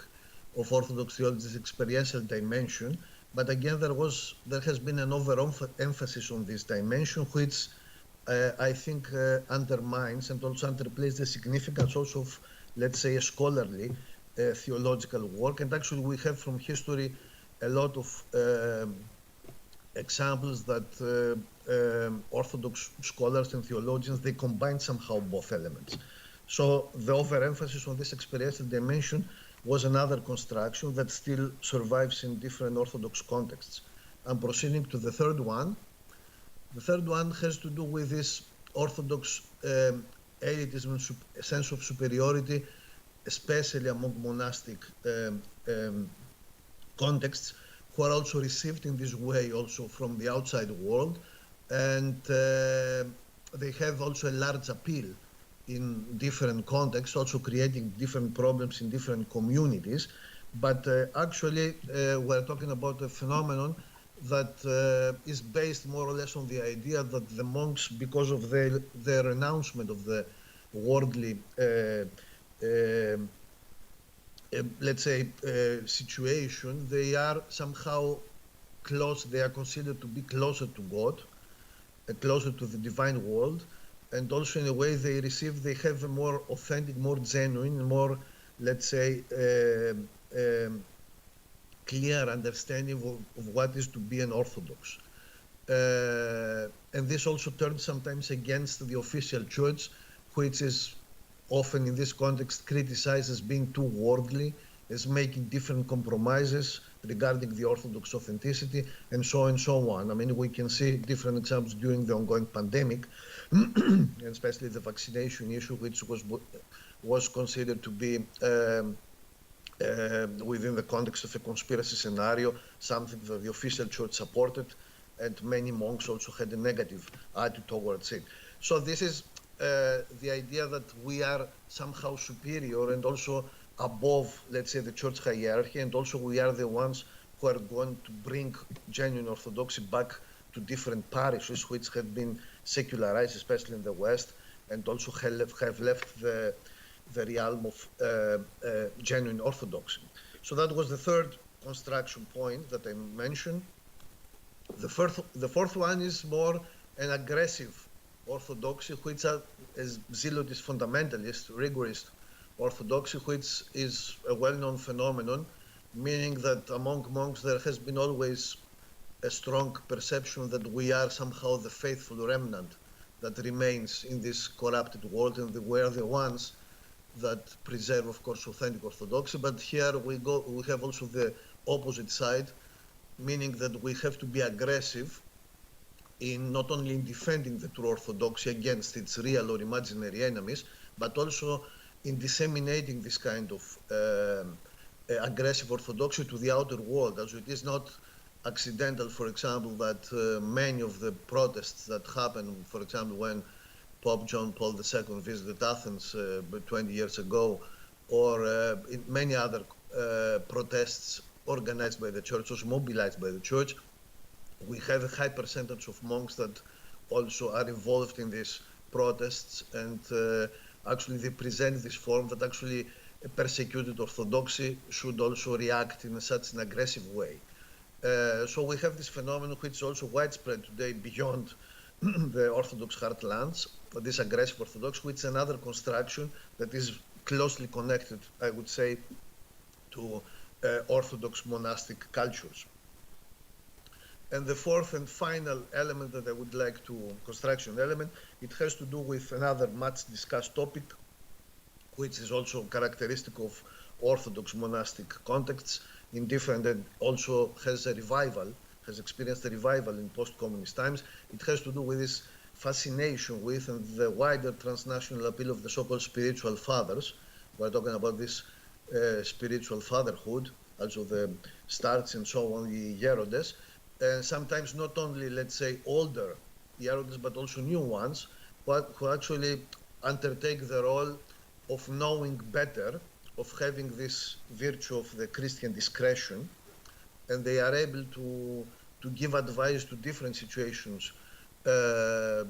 [SPEAKER 4] of Orthodox theology's experiential dimension. But again, there has been an overemphasis on this dimension, which I think undermines and also underplays the significance also of, let's say, a scholarly theological work. And actually, we have from history a lot of examples that Orthodox scholars and theologians, they combine somehow both elements. So the overemphasis on this experiential dimension was another construction that still survives in different Orthodox contexts. I'm proceeding to the third one. The third one has to do with this Orthodox elitism and sense of superiority, especially among monastic contexts, who are also received in this way also from the outside world. And they have also a large appeal in different contexts, also creating different problems in different communities. But actually, we're talking about a phenomenon that is based more or less on the idea that the monks, because of their renouncement of the worldly, let's say, situation, they are somehow close, they are considered to be closer to God, closer to the divine world, and also in a way they have a more authentic, more genuine, more, let's say, clear understanding of what is to be an Orthodox. And this also turns sometimes against the official church, which is often in this context criticized as being too worldly, as making different compromises regarding the Orthodox authenticity, and so on and so on. I mean, we can see different examples during the ongoing pandemic, and especially the vaccination issue, which was considered to be within the context of a conspiracy scenario, something that the official church supported, and many monks also had a negative attitude towards it. So this is the idea that we are somehow superior and also above, let's say, the church hierarchy, and also we are the ones who are going to bring genuine Orthodoxy back to different parishes which have been secularized, especially in the West, and also have left the realm of genuine Orthodoxy. So that was the third construction point that I mentioned. The fourth one is more an aggressive Orthodoxy, which is zealotist, fundamentalist, rigorist Orthodoxy, which is a well-known phenomenon, meaning that among monks there has been always a strong perception that we are somehow the faithful remnant that remains in this corrupted world, and we are the ones that preserve, of course, authentic Orthodoxy. But here we have also the opposite side, meaning that we have to be aggressive in not only in defending the true Orthodoxy against its real or imaginary enemies, but also in disseminating this kind of aggressive Orthodoxy to the outer world. As it is not accidental, for example, that many of the protests that happened, for example, when Pope John Paul II visited Athens 20 years ago, or in many other protests organized by the church, or mobilized by the church, we have a high percentage of monks that also are involved in these protests, and actually they present this form that actually a persecuted Orthodoxy should also react in such an aggressive way. So we have this phenomenon which is also widespread today beyond the Orthodox heartlands, this aggressive Orthodox, which is another construction that is closely connected, I would say, to Orthodox monastic cultures. And the fourth and final element that I would like to, construction element, it has to do with another much discussed topic, which is also characteristic of Orthodox monastic contexts in different, and also has experienced a revival in post-communist times. It has to do with this fascination with and the wider transnational appeal of the so-called spiritual fathers. We're talking about this spiritual fatherhood, also the starts and so on, the Hierodes, and sometimes not only, let's say, older Hierodes, but also new ones, who actually undertake the role of knowing better, of having this virtue of the Christian discretion, and they are able to give advice to different situations to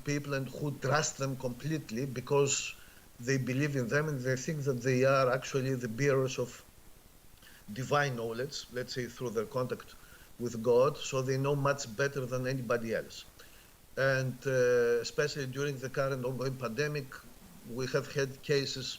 [SPEAKER 4] people, and who trust them completely because they believe in them and they think that they are actually the bearers of divine knowledge, let's say through their contact with God, so they know much better than anybody else. And especially during the current ongoing pandemic, we have had cases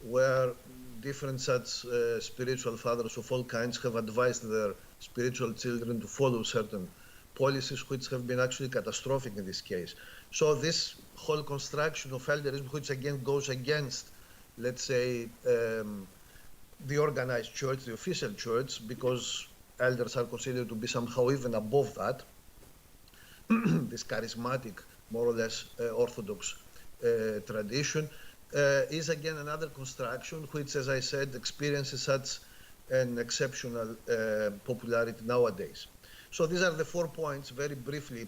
[SPEAKER 4] where different such spiritual fathers of all kinds have advised their spiritual children to follow certain policies which have been actually catastrophic in this case. So this whole construction of elderism, which again goes against, let's say, the organized church, the official church, because elders are considered to be somehow even above that, this charismatic, more or less Orthodox tradition, is again another construction which, as I said, experiences such an exceptional popularity nowadays. So these are the 4 points, very briefly,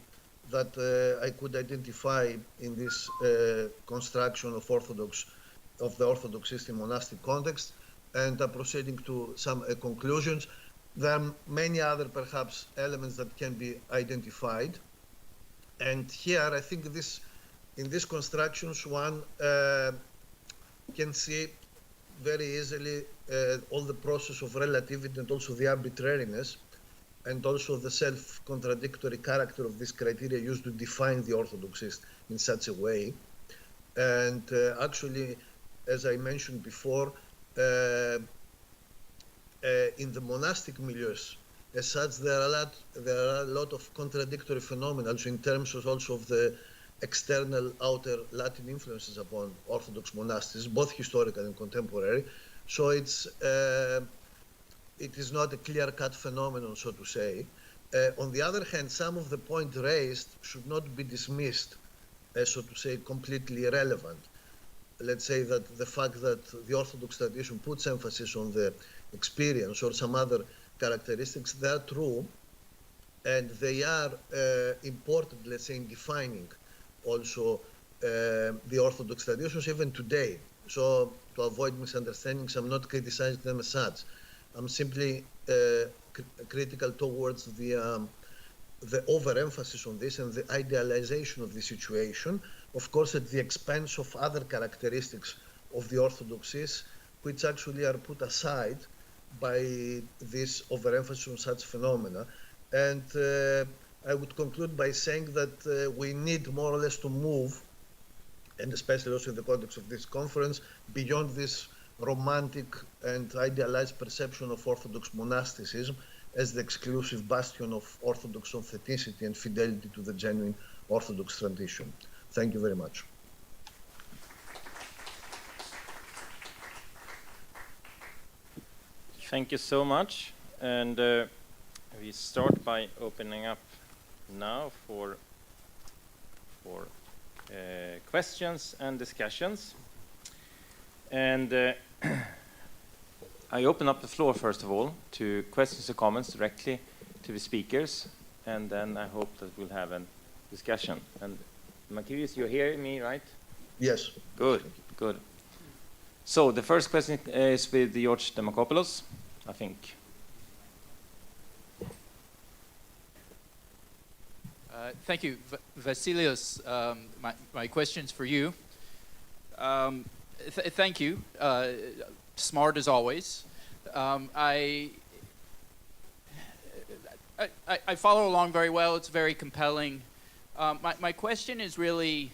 [SPEAKER 4] that I could identify in this construction of the Orthodox system monastic context, and proceeding to some conclusions. There are many other, perhaps, elements that can be identified. And here, I think in these constructions, one can see very easily all the process of relativity and also the arbitrariness and also the self-contradictory character of this criteria used to define the orthodoxist in such a way. And actually, as I mentioned before, in the monastic milieus, as such, there are a lot of contradictory phenomena also in terms of also of the external outer Latin influences upon Orthodox monastics, both historical and contemporary. So it is not a clear-cut phenomenon, so to say. On the other hand, some of the points raised should not be dismissed as, so to say, completely irrelevant. Let's say that the fact that the Orthodox tradition puts emphasis on the experience or some other characteristics, they are true, and they are important, let's say, in defining also the Orthodox traditions even today. So to avoid misunderstandings, I'm not criticizing them as such. I'm simply critical towards the overemphasis on this and the idealization of the situation, of course, at the expense of other characteristics of the orthodoxies, which actually are put aside by this overemphasis on such phenomena. And I would conclude by saying that we need more or less to move, and especially also in the context of this conference, beyond this romantic and idealized perception of Orthodox monasticism as the exclusive bastion of Orthodox authenticity and fidelity to the genuine Orthodox tradition. Thank you very much.
[SPEAKER 2] Thank you so much. And we start by opening up now for questions and discussions. And I open up the floor, first of all, to questions or comments directly to the speakers, and then I hope that we'll have a discussion. And Makirios, you're hearing me, right?
[SPEAKER 4] Yes.
[SPEAKER 2] Good, good. So the first question is with George Demakopoulos, I think.
[SPEAKER 5] Thank you. Vasilios, my question's for you. Thank you. Smart as always. I follow along very well. It's very compelling. My question is really,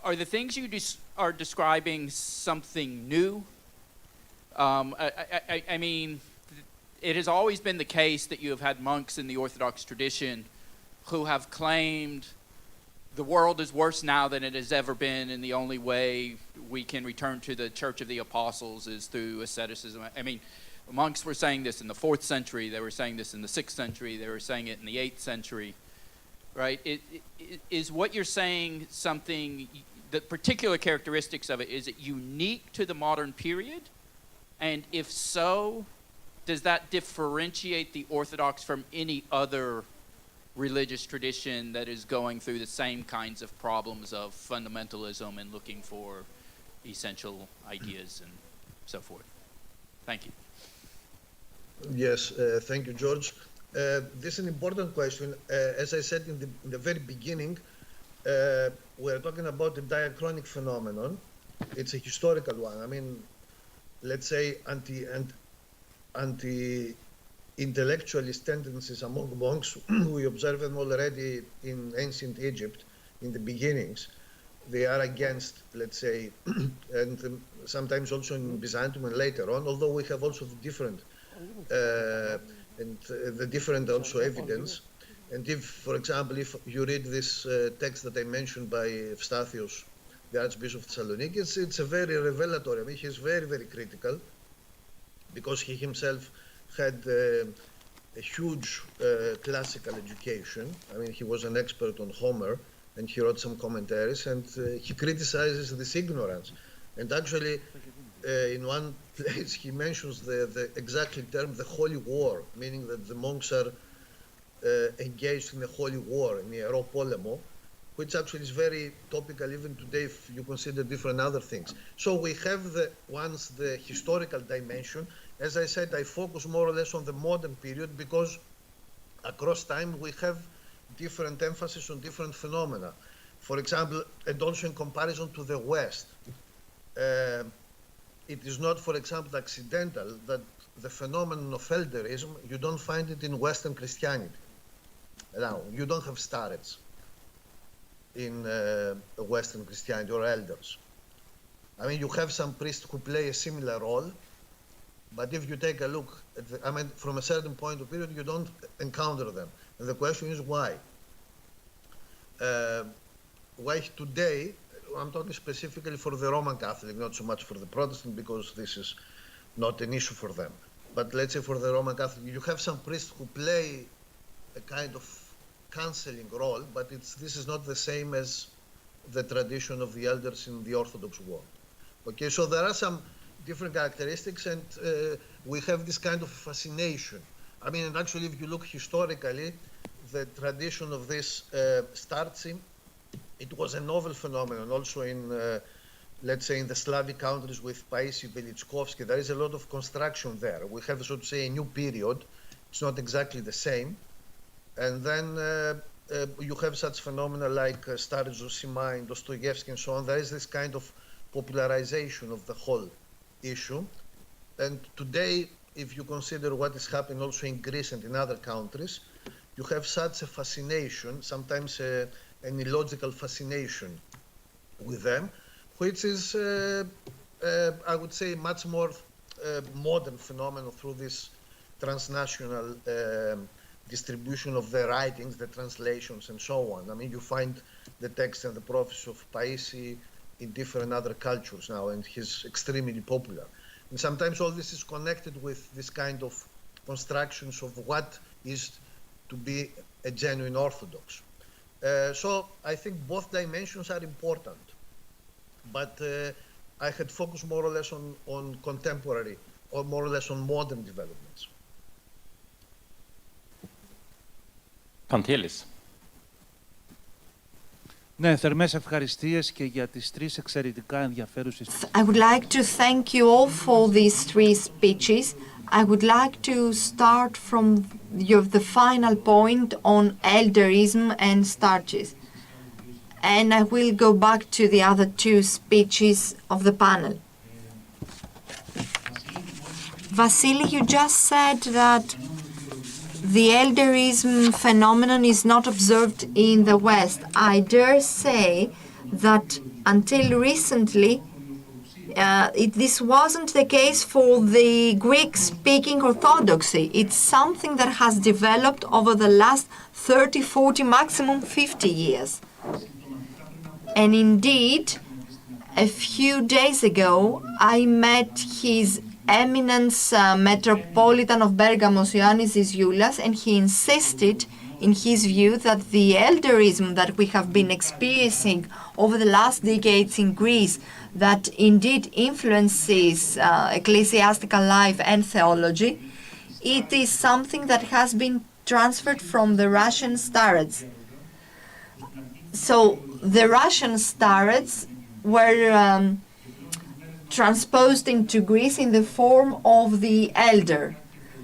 [SPEAKER 5] are the things you are describing something new? I mean, it has always been the case that you have had monks in the Orthodox tradition who have claimed the world is worse now than it has ever been, and the only way we can return to the Church of the Apostles is through asceticism. I mean, monks were saying this in the 4th century, they were saying this in the 6th century, they were saying it in the 8th century, right? Is what you're saying something, the particular characteristics of it, is it unique to the modern period? And if so, does that differentiate the Orthodox from any other religious tradition that is going through the same kinds of problems of fundamentalism and looking for essential ideas and so forth? Thank you.
[SPEAKER 4] Yes, thank you, George. This is an important question. As I said in the very beginning, we're talking about a diachronic phenomenon. It's a historical one. I mean, let's say anti-intellectualist tendencies among monks, we observe them already in ancient Egypt in the beginnings. They are against, let's say, and sometimes also in Byzantium and later on, although we have also the different also evidence. And if, for example, if you read this text that I mentioned by Evstathios, the Archbishop of Thessaloniki, it's a very revelatory. I mean, he's very, very critical because he himself had a huge classical education. I mean, he was an expert on Homer, and he wrote some commentaries, and he criticizes this ignorance. And actually, in one place, he mentions the exact term, the holy war, meaning that the monks are engaged in a holy war, in the Iero Polemo, which actually is very topical even today if you consider different other things. So we have the historical dimension, As I said, I focus more or less on the modern period because across time we have different emphasis on different phenomena. For example, and also in comparison to the West, it is not, for example, accidental that the phenomenon of elderism, you don't find it in Western Christianity. Now, you don't have starets in Western Christianity or elders. I mean, you have some priests who play a similar role, but if you take a look at from a certain point of view, you don't encounter them. And the question is why? Why today, I'm talking specifically for the Roman Catholic, not so much for the Protestant, because this is not an issue for them. But let's say for the Roman Catholic, you have some priests who play a kind of counseling role, but this is not the same as the tradition of the elders in the Orthodox world. Okay, so there are some different characteristics, and we have this kind of fascination. I mean, and actually, if you look historically, the tradition of this startsim, it was a novel phenomenon also in, let's say, in the Slavic countries with Paisi Velichkovsky. There is a lot of construction there. We have, so to say, a new period. It's not exactly the same. And then you have such phenomena like Starets Zosima and Dostoevsky and so on. There is this kind of popularization of the whole issue. And today, if you consider what is happening also in Greece and in other countries, you have such a fascination, sometimes an illogical fascination with them, which is, I would say, much more modern phenomenon through this transnational distribution of the writings, the translations, and so on. I mean, you find the text and the prophecies of Paisi in different other cultures now, and he's extremely popular. And sometimes all this is connected with this kind of constructions of what is to be a genuine Orthodox. So I think both dimensions are important, but I had focused more or less on contemporary, or more or less on modern developments.
[SPEAKER 2] Pantelis.
[SPEAKER 6] Ναι, θερμές ευχαριστίες και για τις τρεις εξαιρετικά ενδιαφέρουσες.
[SPEAKER 7] I would like to thank you all for these three speeches. I would like to start from the final point on elderism and starches. And I will go back to the other two speeches of the panel. Vasily, you just said that the elderism phenomenon is not observed in the West. I dare say that until recently, this wasn't the case for the Greek-speaking Orthodoxy. It's something that has developed over the last 30, 40, maximum 50 years. And indeed, a few days ago, I met His Eminence Metropolitan of Bergamo, Ioannis Zisioulas, and he insisted in his view that the elderism that we have been experiencing over the last decades in Greece, that indeed influences ecclesiastical life and theology, it is something that has been transferred from the Russian starets. So the Russian starets were transposed into Greece in the form of the elder.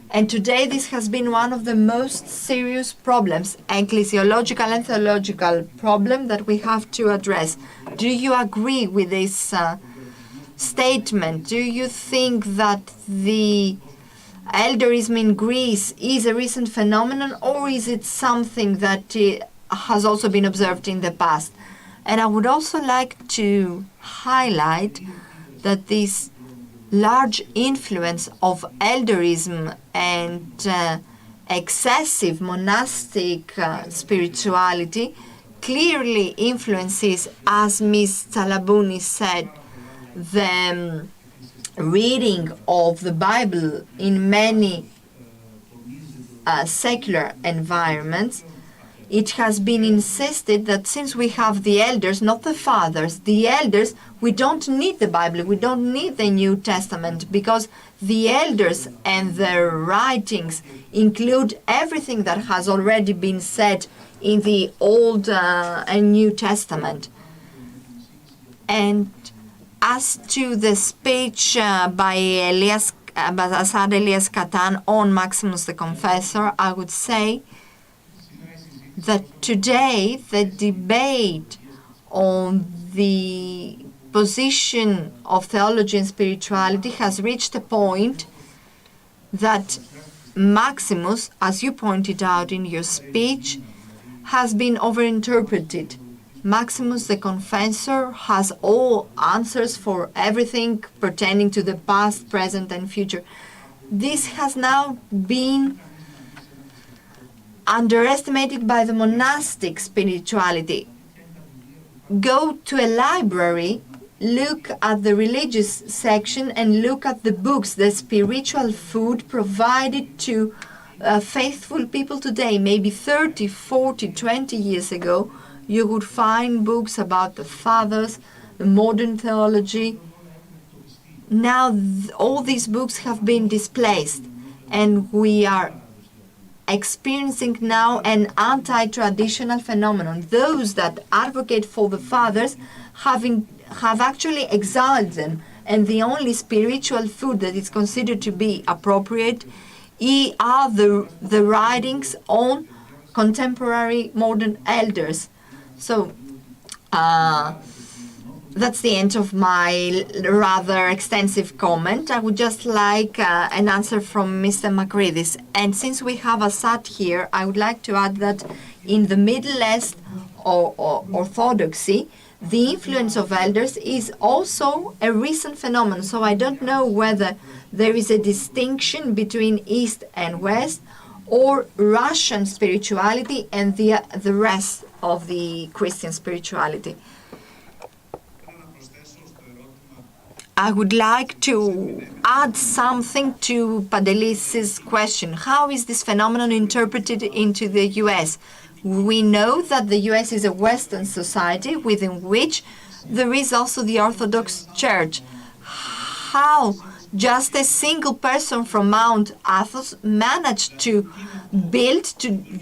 [SPEAKER 7] And today this has been one of the most serious problems, ecclesiological and theological problem that we have to address. Do you agree with this statement? Do you think that the elderism in Greece is a recent phenomenon, or is it something that has also been observed in the past? And I would also like to highlight that this large influence of elderism and excessive monastic spirituality clearly influences, as Ms. Tsalabouni said, the reading of the Bible in many secular environments. It has been insisted that since we have the elders, not the fathers, the elders, we don't need the Bible, we don't need the New Testament, because the elders and their writings include everything that has already been said in the Old and New Testament. And as to the speech by Elias Ambassador Elias Katan on Maximus the Confessor, I would say that today the debate on the position of theology and spirituality has reached a point that Maximus, as you pointed out in your speech, has been overinterpreted. Maximus the Confessor has all answers for everything pertaining to the past, present, and future. This has now been underestimated by the monastic spirituality. Go to a library, look at the religious section, and look at the books, the spiritual food provided to faithful people today. Maybe 30, 40, 20 years ago, you would find books about the fathers, the modern theology. Now all these books have been displaced, and we are experiencing now an anti-traditional phenomenon. Those that advocate for the fathers have actually exiled them, and the only spiritual food that is considered to be appropriate are the writings on contemporary modern elders. So that's the end of my rather extensive comment. I would just like an answer from Mr. Makridis. And since we have Assad here, I would like to add that in the Middle East or Orthodoxy, the influence of elders is also a recent phenomenon. So I don't know whether there is a distinction between East and West, or Russian spirituality and the rest of the Christian spirituality. I would like to add something to Pantelis's question. How is this phenomenon interpreted into the US? We know that the US is a Western society within which there is also the Orthodox Church. How just a single person from Mount Athos managed to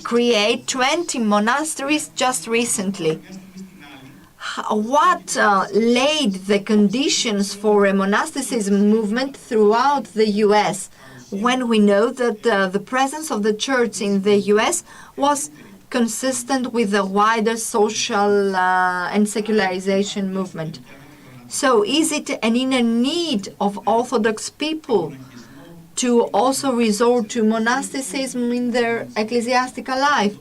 [SPEAKER 7] create 20 monasteries just recently? What laid the conditions for a monasticism movement throughout the US, when we know that the presence of the church in the US was consistent with the wider social and secularization movement? So is it an inner need of Orthodox people to also resort to monasticism in their ecclesiastical life?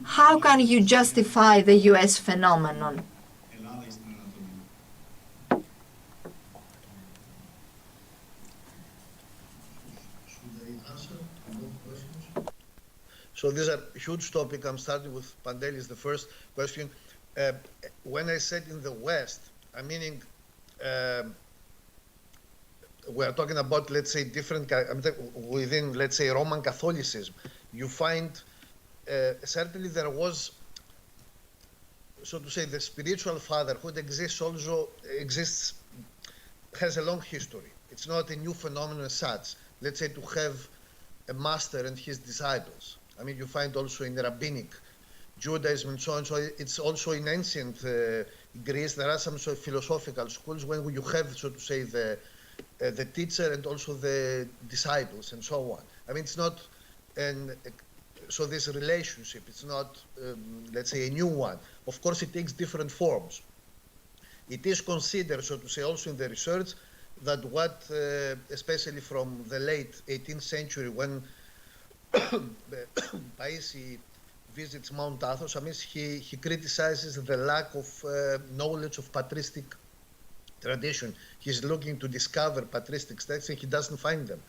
[SPEAKER 7] How can you justify the US phenomenon?
[SPEAKER 4] So these are huge topic. I'm starting with Pantelis, the first question. When I said in the West, I'm meaning we're talking about, let's say, different, within, let's say, Roman Catholicism. You find, certainly there was, so to say, the spiritual fatherhood exists, has a long history. It's not a new phenomenon as such. Let's say to have a master and his disciples. I mean, you find also in rabbinic Judaism and so on. So it's also in ancient Greece. There are some sort of philosophical schools when you have, so to say, the teacher and also the disciples and so on. I mean, it's not, so this relationship, it's not, let's say, a new one. Of course, it takes different forms. It is considered, so to say, also in the research, that what, especially from the late 18th century, when Paisi visits Mount Athos, I mean, he criticizes the lack of knowledge of patristic tradition. He's looking to discover patristic texts and he doesn't find them.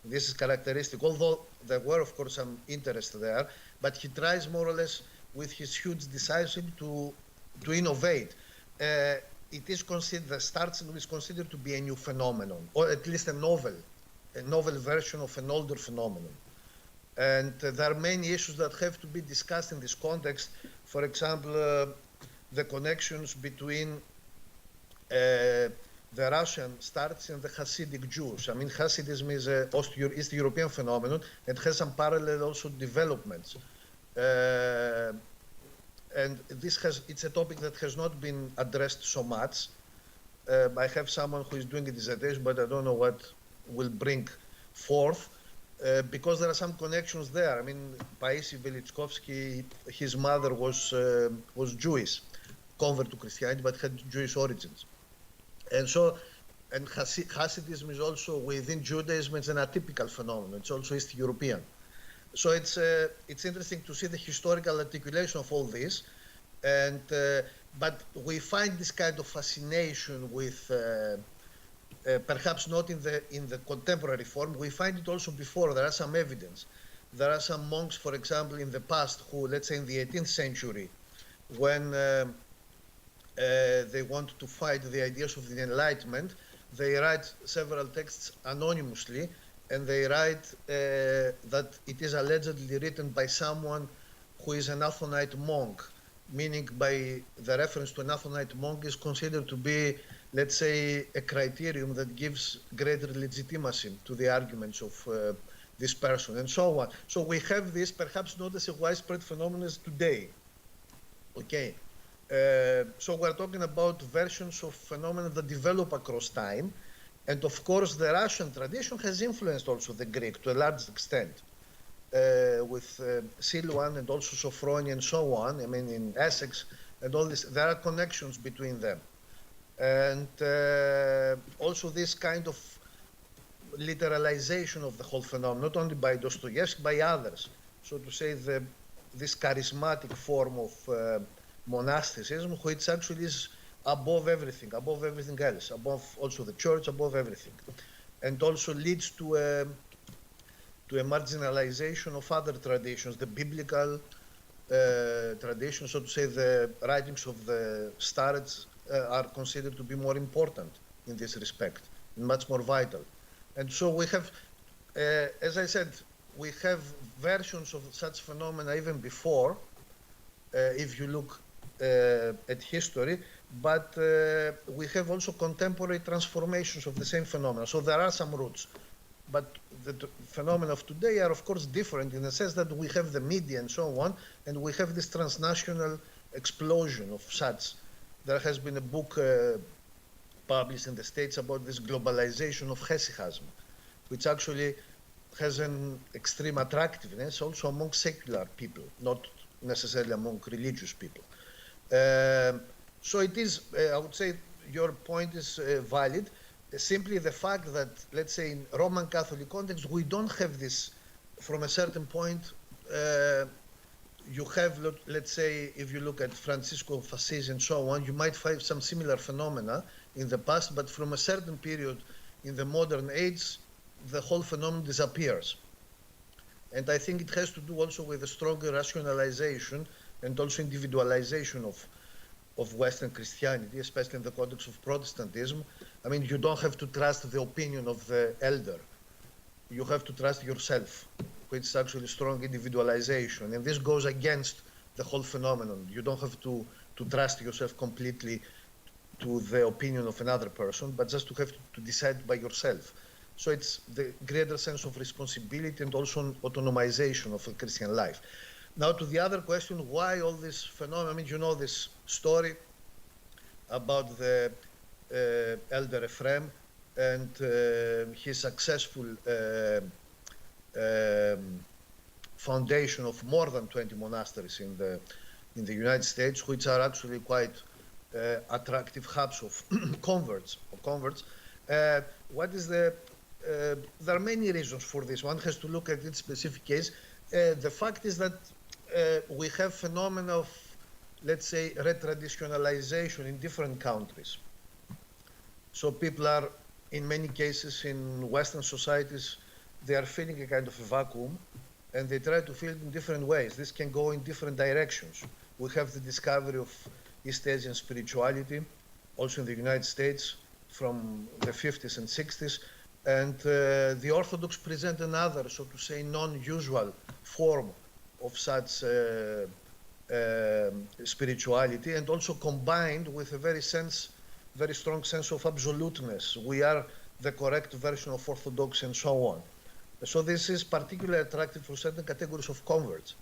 [SPEAKER 4] This is characteristic, although there were, of course, some interest there, but he tries more or less with his huge decisive to innovate. It is considered, the starts is considered to be a new phenomenon, or at least a novel version of an older phenomenon. And there are many issues that have to be discussed in this context. For example, the connections between the Russian starts and the Hasidic Jews. I mean, Hasidism is an East European phenomenon and has some parallel also developments. And it's a topic that has not been addressed so much. I have someone who is doing a dissertation, but I don't know what will bring Fourth, because there are some connections there. I mean, Paisi Velichkovsky, his mother was Jewish, convert to Christianity, but had Jewish origins. And so, and Hasidism is also within Judaism, it's an atypical phenomenon. It's also East European. So it's interesting to see the historical articulation of all this. And but we find this kind of fascination with perhaps not in the contemporary form. We find it also before. There are some evidence. There are some monks, for example, in the past who, let's say in the 18th century, when they want to fight the ideas of the Enlightenment, they write several texts anonymously, and they write that it is allegedly written by someone who is an Athonite monk, meaning by the reference to an Athonite monk is considered to be, let's say, a criterion that gives greater legitimacy to the arguments of this person, and so on. So we have this, perhaps not as a widespread phenomenon as today. Okay. So we're talking about versions of phenomena that develop across time. And of course, the Russian tradition has influenced also the Greek to a large extent, with Silvan and also Sophrony and so on. I mean, in Essex and all this, there are connections between them. And also this kind of literalization of the whole phenomenon, not only by Dostoevsky, by others. So to say, this charismatic form of monasticism, which actually is above everything else, above also the church, above everything, and also leads to a marginalization of other traditions, the biblical traditions, so to say, the writings of the starets are considered to be more important in this respect, and much more vital. And so we have, as I said, we have versions of such phenomena even before, if you look at history, but we have also contemporary transformations of the same phenomena. So there are some roots, but the phenomena of today are of course different in the sense that we have the media and so on, and we have this transnational explosion of such. There has been a book published in the States about this globalization of hesychasm, which actually has an extreme attractiveness also among secular people, not necessarily among religious people. So it is, I would say your point is valid. Simply the fact that, let's say, in Roman Catholic context, we don't have this from a certain point. You have, let's say, if you look at Francisco of Assisi and so on, you might find some similar phenomena in the past, but from a certain period in the modern age, the whole phenomenon disappears. And I think it has to do also with a stronger rationalization and also individualization of Western Christianity, especially in the context of Protestantism. I mean, you don't have to trust the opinion of the elder. You have to trust yourself, which is actually strong individualization. And this goes against the whole phenomenon. You don't have to trust yourself completely to the opinion of another person, but just to have to decide by yourself. So it's the greater sense of responsibility and also autonomization of a Christian life. Now to the other question, why all this phenomenon? I mean, you know this story about the elder Ephraim and his successful foundation of more than 20 monasteries in the United States, which are actually quite attractive hubs of converts. What is the? There are many reasons for this. One has to look at its specific case. The fact is that we have phenomena of, let's say, retraditionalization in different countries. So people are, in many cases in Western societies, they are feeling a kind of a vacuum, and they try to fill it in different ways. This can go in different directions. We have the discovery of East Asian spirituality, also in the United States, from the 50s and 60s. And the Orthodox present another, so to say, non-usual form of such spirituality, and also combined with a very strong sense of absoluteness. We are the correct version of Orthodoxy and so on. So this is particularly attractive for certain categories of converts,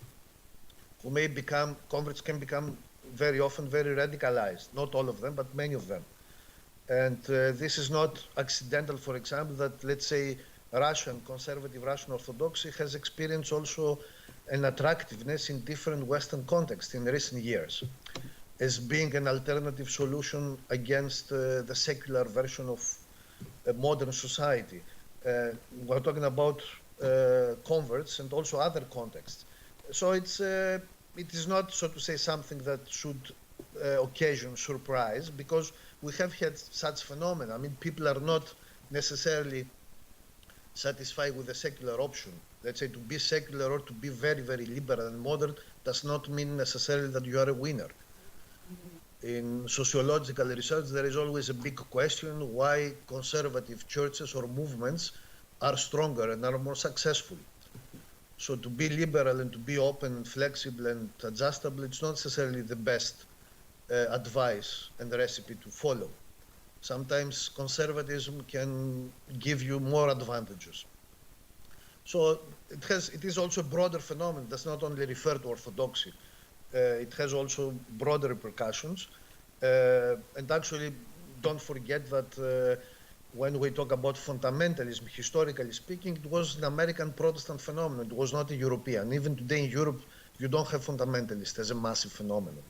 [SPEAKER 4] who may become, converts can become very often very radicalized. Not all of them, but many of them. And this is not accidental, for example, that, let's say, Russian, conservative Russian Orthodoxy has experienced also an attractiveness in different Western contexts in recent years as being an alternative solution against the secular version of a modern society. We're talking about converts and also other contexts. So it is not, so to say, something that should occasion surprise, because we have had such phenomena. I mean, people are not necessarily satisfied with the secular option. Let's say to be secular or to be very, very liberal and modern does not mean necessarily that you are a winner. In sociological research, there is always a big question why conservative churches or movements are stronger and are more successful. So to be liberal and to be open and flexible and adjustable, it's not necessarily the best advice and recipe to follow. Sometimes conservatism can give you more advantages. So it is also a broader phenomenon. It does not only refer to orthodoxy. It has also broader repercussions. And actually, don't forget that when we talk about fundamentalism, historically speaking, it was an American Protestant phenomenon. It was not a European. Even today in Europe, you don't have fundamentalists as a massive phenomenon.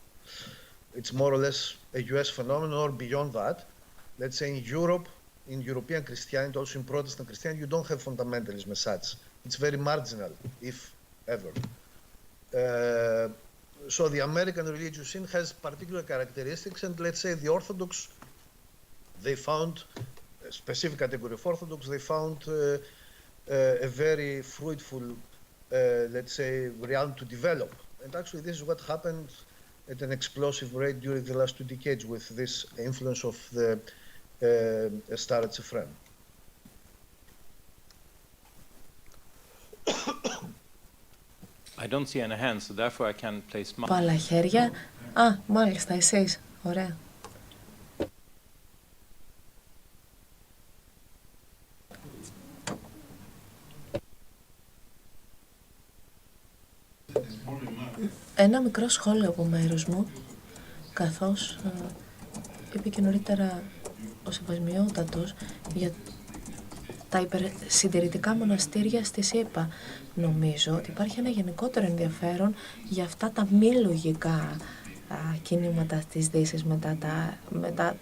[SPEAKER 4] It's more or less a US phenomenon or beyond that. Let's say in Europe, in European Christianity, also in Protestant Christianity, you don't have fundamentalism as such. It's very marginal, if ever. So the American religious scene has particular characteristics, and let's say the Orthodox, they found a specific category of Orthodox, they found a very fruitful, let's say, realm to develop. And actually this is what happened at an explosive rate during the last 2 decades with this influence of the Starets Ephraim.
[SPEAKER 2] I don't see any hands, so therefore I can place my...
[SPEAKER 1] Άλλα χέρια. Α, μάλιστα, εσείς. Ωραία. Ένα μικρό σχόλιο από μέρους μου, καθώς είπε και νωρίτερα ο Σεβασμιότατος για τα υπερσυντηρητικά μοναστήρια στη ΣΥΠΑ. Νομίζω ότι υπάρχει ένα γενικότερο ενδιαφέρον για αυτά τα μη λογικά κινήματα της Δύσης μετά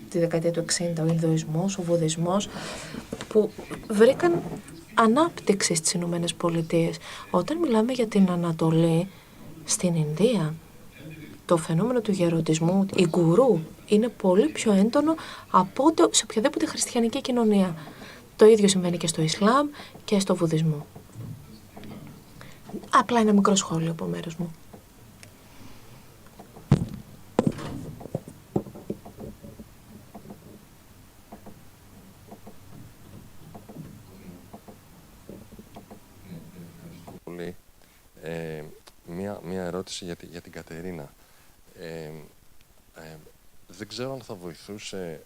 [SPEAKER 1] τη δεκαετία του 60, ο Ινδουισμός, ο Βουδισμός, που βρήκαν ανάπτυξη στις Ηνωμένες Πολιτείες. Όταν μιλάμε για την Ανατολή, στην Ινδία, το φαινόμενο του γεροντισμού, η γκουρού, είναι πολύ πιο έντονο από ό,τι σε οποιαδήποτε χριστιανική κοινωνία. Το ίδιο συμβαίνει και στο Ισλάμ και στο Βουδισμό. Απλά ένα μικρό σχόλιο από μέρος μου.
[SPEAKER 8] Πολύ. Μία ερώτηση για την Κατερίνα. Δεν ξέρω αν θα βοηθούσε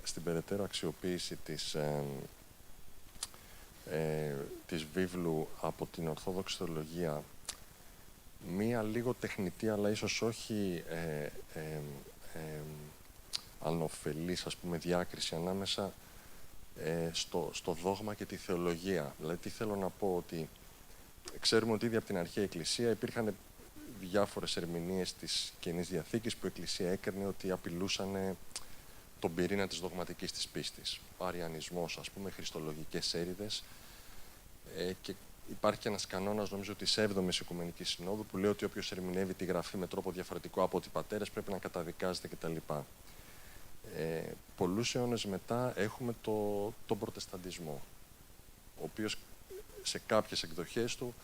[SPEAKER 8] στην περαιτέρω αξιοποίηση της βίβλου από την Ορθόδοξη Θεολογία μία λίγο τεχνητή, αλλά ίσως όχι ανωφελής, ας πούμε, διάκριση ανάμεσα στο δόγμα και τη θεολογία. Δηλαδή, τι θέλω να πω, ότι ξέρουμε ότι ήδη από την αρχαία Εκκλησία υπήρχαν διάφορες ερμηνείες της Καινής Διαθήκης που η Εκκλησία έκρινε ότι απειλούσαν τον πυρήνα της δογματικής της πίστης. Ο αριανισμός, ας πούμε, χριστολογικές έρηδες. Και υπάρχει και ένας κανόνας, νομίζω, της 7ης Οικουμενικής Συνόδου που λέει ότι όποιος ερμηνεύει τη Γραφή με τρόπο διαφορετικό από ότι οι πατέρες πρέπει να καταδικάζεται κτλ. Πολλούς αιώνες μετά έχουμε τον Προτεσταντισμό, ο οποίος σε κάποιες εκδοχές του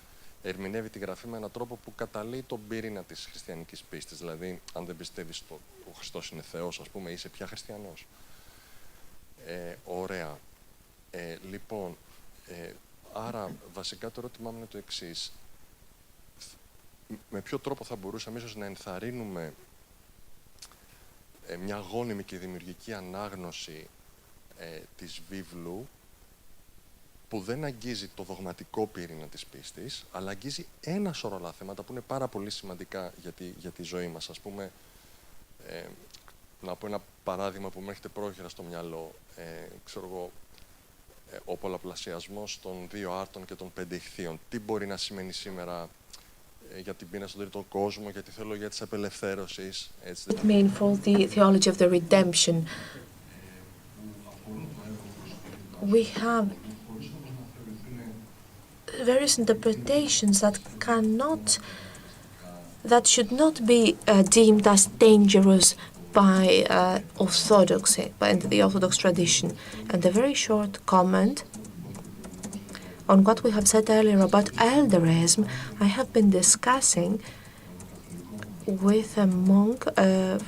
[SPEAKER 8] ερμηνεύει τη Γραφή με έναν τρόπο που καταλύει τον πυρήνα της χριστιανικής πίστης. Δηλαδή, αν δεν πιστεύεις ότι ο Χριστός είναι Θεός, ας πούμε, είσαι πια χριστιανός. Ωραία. Λοιπόν, άρα βασικά το ερώτημά μου είναι το εξής. Με ποιο τρόπο θα μπορούσαμε ίσως να ενθαρρύνουμε μια γόνιμη και δημιουργική ανάγνωση της βίβλου, που δεν αγγίζει το δογματικό πυρήνα της πίστης, αλλά αγγίζει ένα σωρό άλλα θέματα που είναι πάρα πολύ σημαντικά για τη ζωή μας. Ας πούμε, να πω ένα παράδειγμα που μου έρχεται πρόχειρα στο μυαλό. Ξέρω εγώ, ο πολλαπλασιασμός των 2 άρτων και των 5 ηχθείων. Τι μπορεί να σημαίνει σήμερα για την πείνα στον τρίτο κόσμο, για τη θεολογία της απελευθέρωσης.
[SPEAKER 1] It mean for the theology of the redemption. We have various interpretations that should not be deemed as dangerous by Orthodoxy, by the Orthodox tradition. And a very short comment on what we have said earlier about elderism. I have been discussing with a monk, a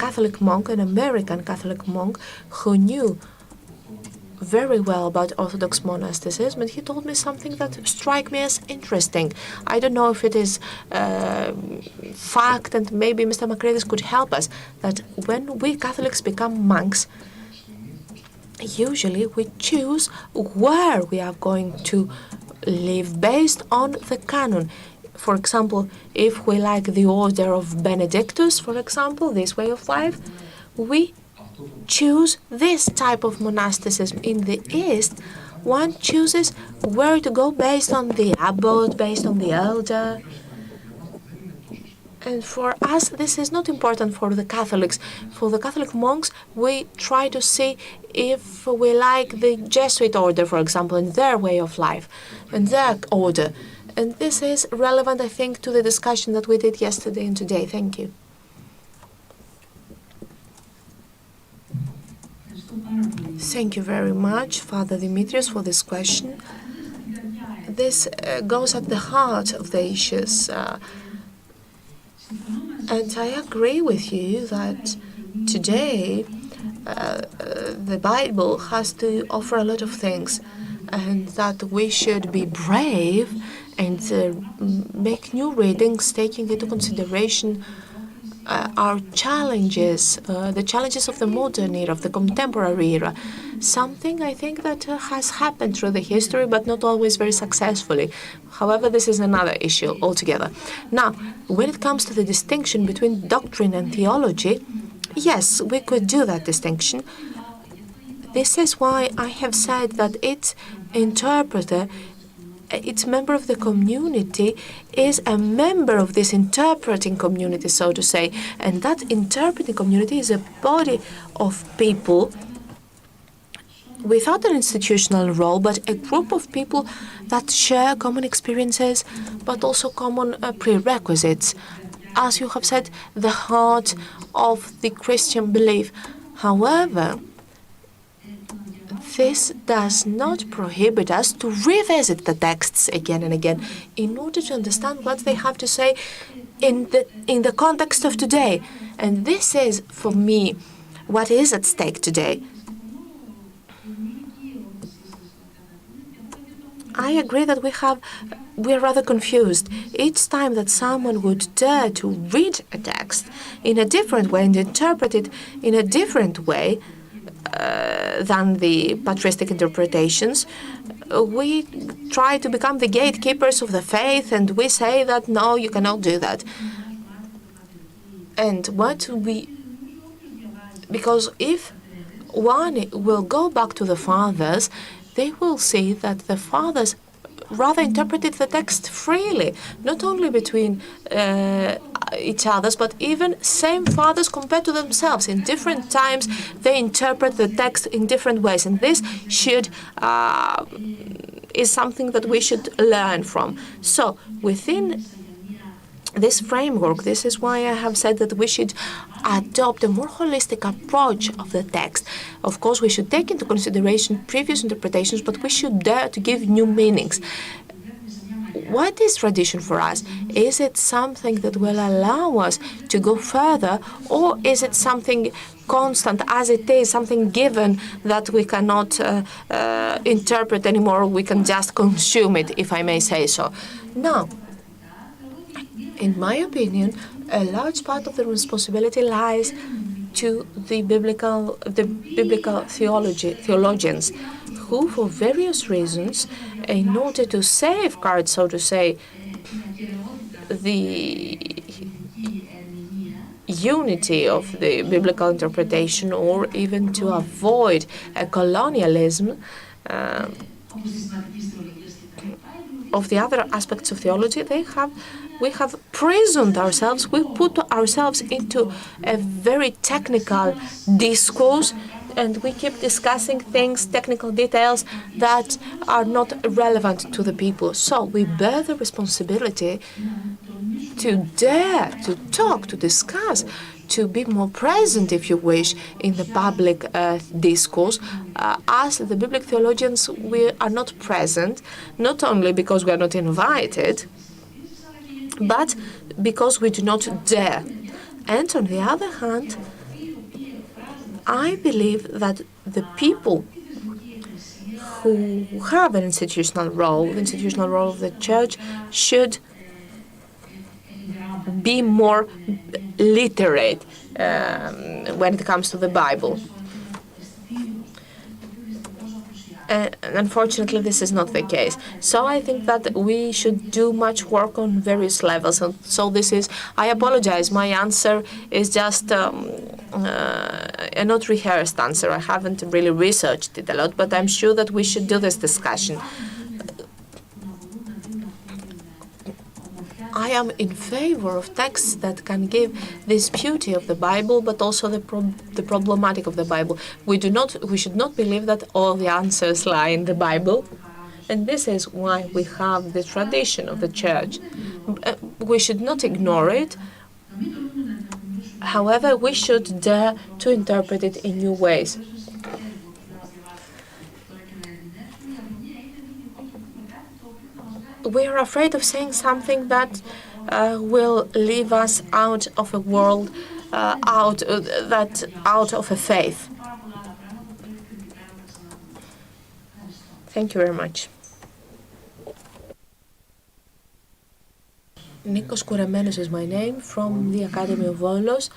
[SPEAKER 1] Catholic monk, an American Catholic monk, who knew very well about Orthodox monasticism, and he told me something that struck me as interesting. I don't know if it is fact, and maybe Mr. Makridis could help us, that when we Catholics become monks, usually we choose where we are going to live based on the canon. For example, if we like the order of Benedictus, for example, this way of life, we choose this type of monasticism. In the East, one chooses where to go based on the abbot, based on the elder. And for us, this is not important for the Catholics. For the Catholic monks, we try to see if we like the Jesuit order, for example, and their way of life, and their order. And this is relevant, I think, to the discussion that we did yesterday and today. Thank you. Thank you very much, Father Dimitrios, for this question. This goes at the heart of the issues. And I agree with you that today the Bible has to offer a lot of things, and that we should be brave and make new readings taking into consideration our challenges, the challenges of the modern era, of the contemporary era. Something I think that has happened through the history, but not always very successfully. However, this is another issue altogether. Now, when it comes to the distinction between doctrine and theology, yes, we could do that distinction. This is why I have said that its interpreter, its member of the community, is a member of this interpreting community, so to say. And that interpreting community is a body of people without an institutional role, but a group of people that share common experiences, but also common prerequisites. As you have said, the heart of the Christian belief. However, this does not prohibit us to revisit the texts again and again in order to understand what they have to say in the context of today. And this is, for me, what is at stake today. I agree that we're rather confused. Each time that someone would dare to read a text in a different way and interpret it in a different way than the patristic interpretations, we try to become the gatekeepers of the faith, and we say that no, you cannot do that. And because if one will go back to the fathers, they will see that the fathers rather interpreted the text freely, not only between each others, but even same fathers compared to themselves. In different times, they interpret the text in different ways, and this is something that we should learn from. So, within this framework, this is why I have said that we should adopt a more holistic approach of the text. Of course, we should take into consideration previous interpretations, but we should dare to give new meanings. What is tradition for us? Is it something that will allow us to go further, or is it something constant as it is, something given that we cannot interpret anymore, we can just consume it, if I may say so? Now, in my opinion, a large part of the responsibility lies to the biblical theologians, who, for various reasons, in order to safeguard, so to say, the unity of the biblical interpretation, or even to avoid a colonialism, of the other aspects of theology, we have prisoned ourselves, we put ourselves into a very technical discourse, and we keep discussing things, technical details that are not relevant to the people. So we bear the responsibility to dare to talk, to discuss, to be more present, if you wish, in the public discourse. As the biblical theologians, we are not present, not only because we are not invited, but because we do not dare. And on the other hand, I believe that the people who have an institutional role, the institutional role of the church, should be more literate when it comes to the Bible. Unfortunately, this is not the case. So I think that we should do much work on various levels. And so this is, I apologize, my answer is just a not rehearsed answer. I haven't really researched it a lot, but I'm sure that we should do this discussion. I am in favor of texts that can give this beauty of the Bible, but also the problematic of the Bible. We should not believe that all the answers lie in the Bible, and this is why we have the tradition of the church. We should not ignore it. However, we should dare to interpret it in new ways. We are afraid of saying something that will leave us out of a world, out of a faith. Thank you very much. Nikos Kouramenos is my name, from the Academy of Volos.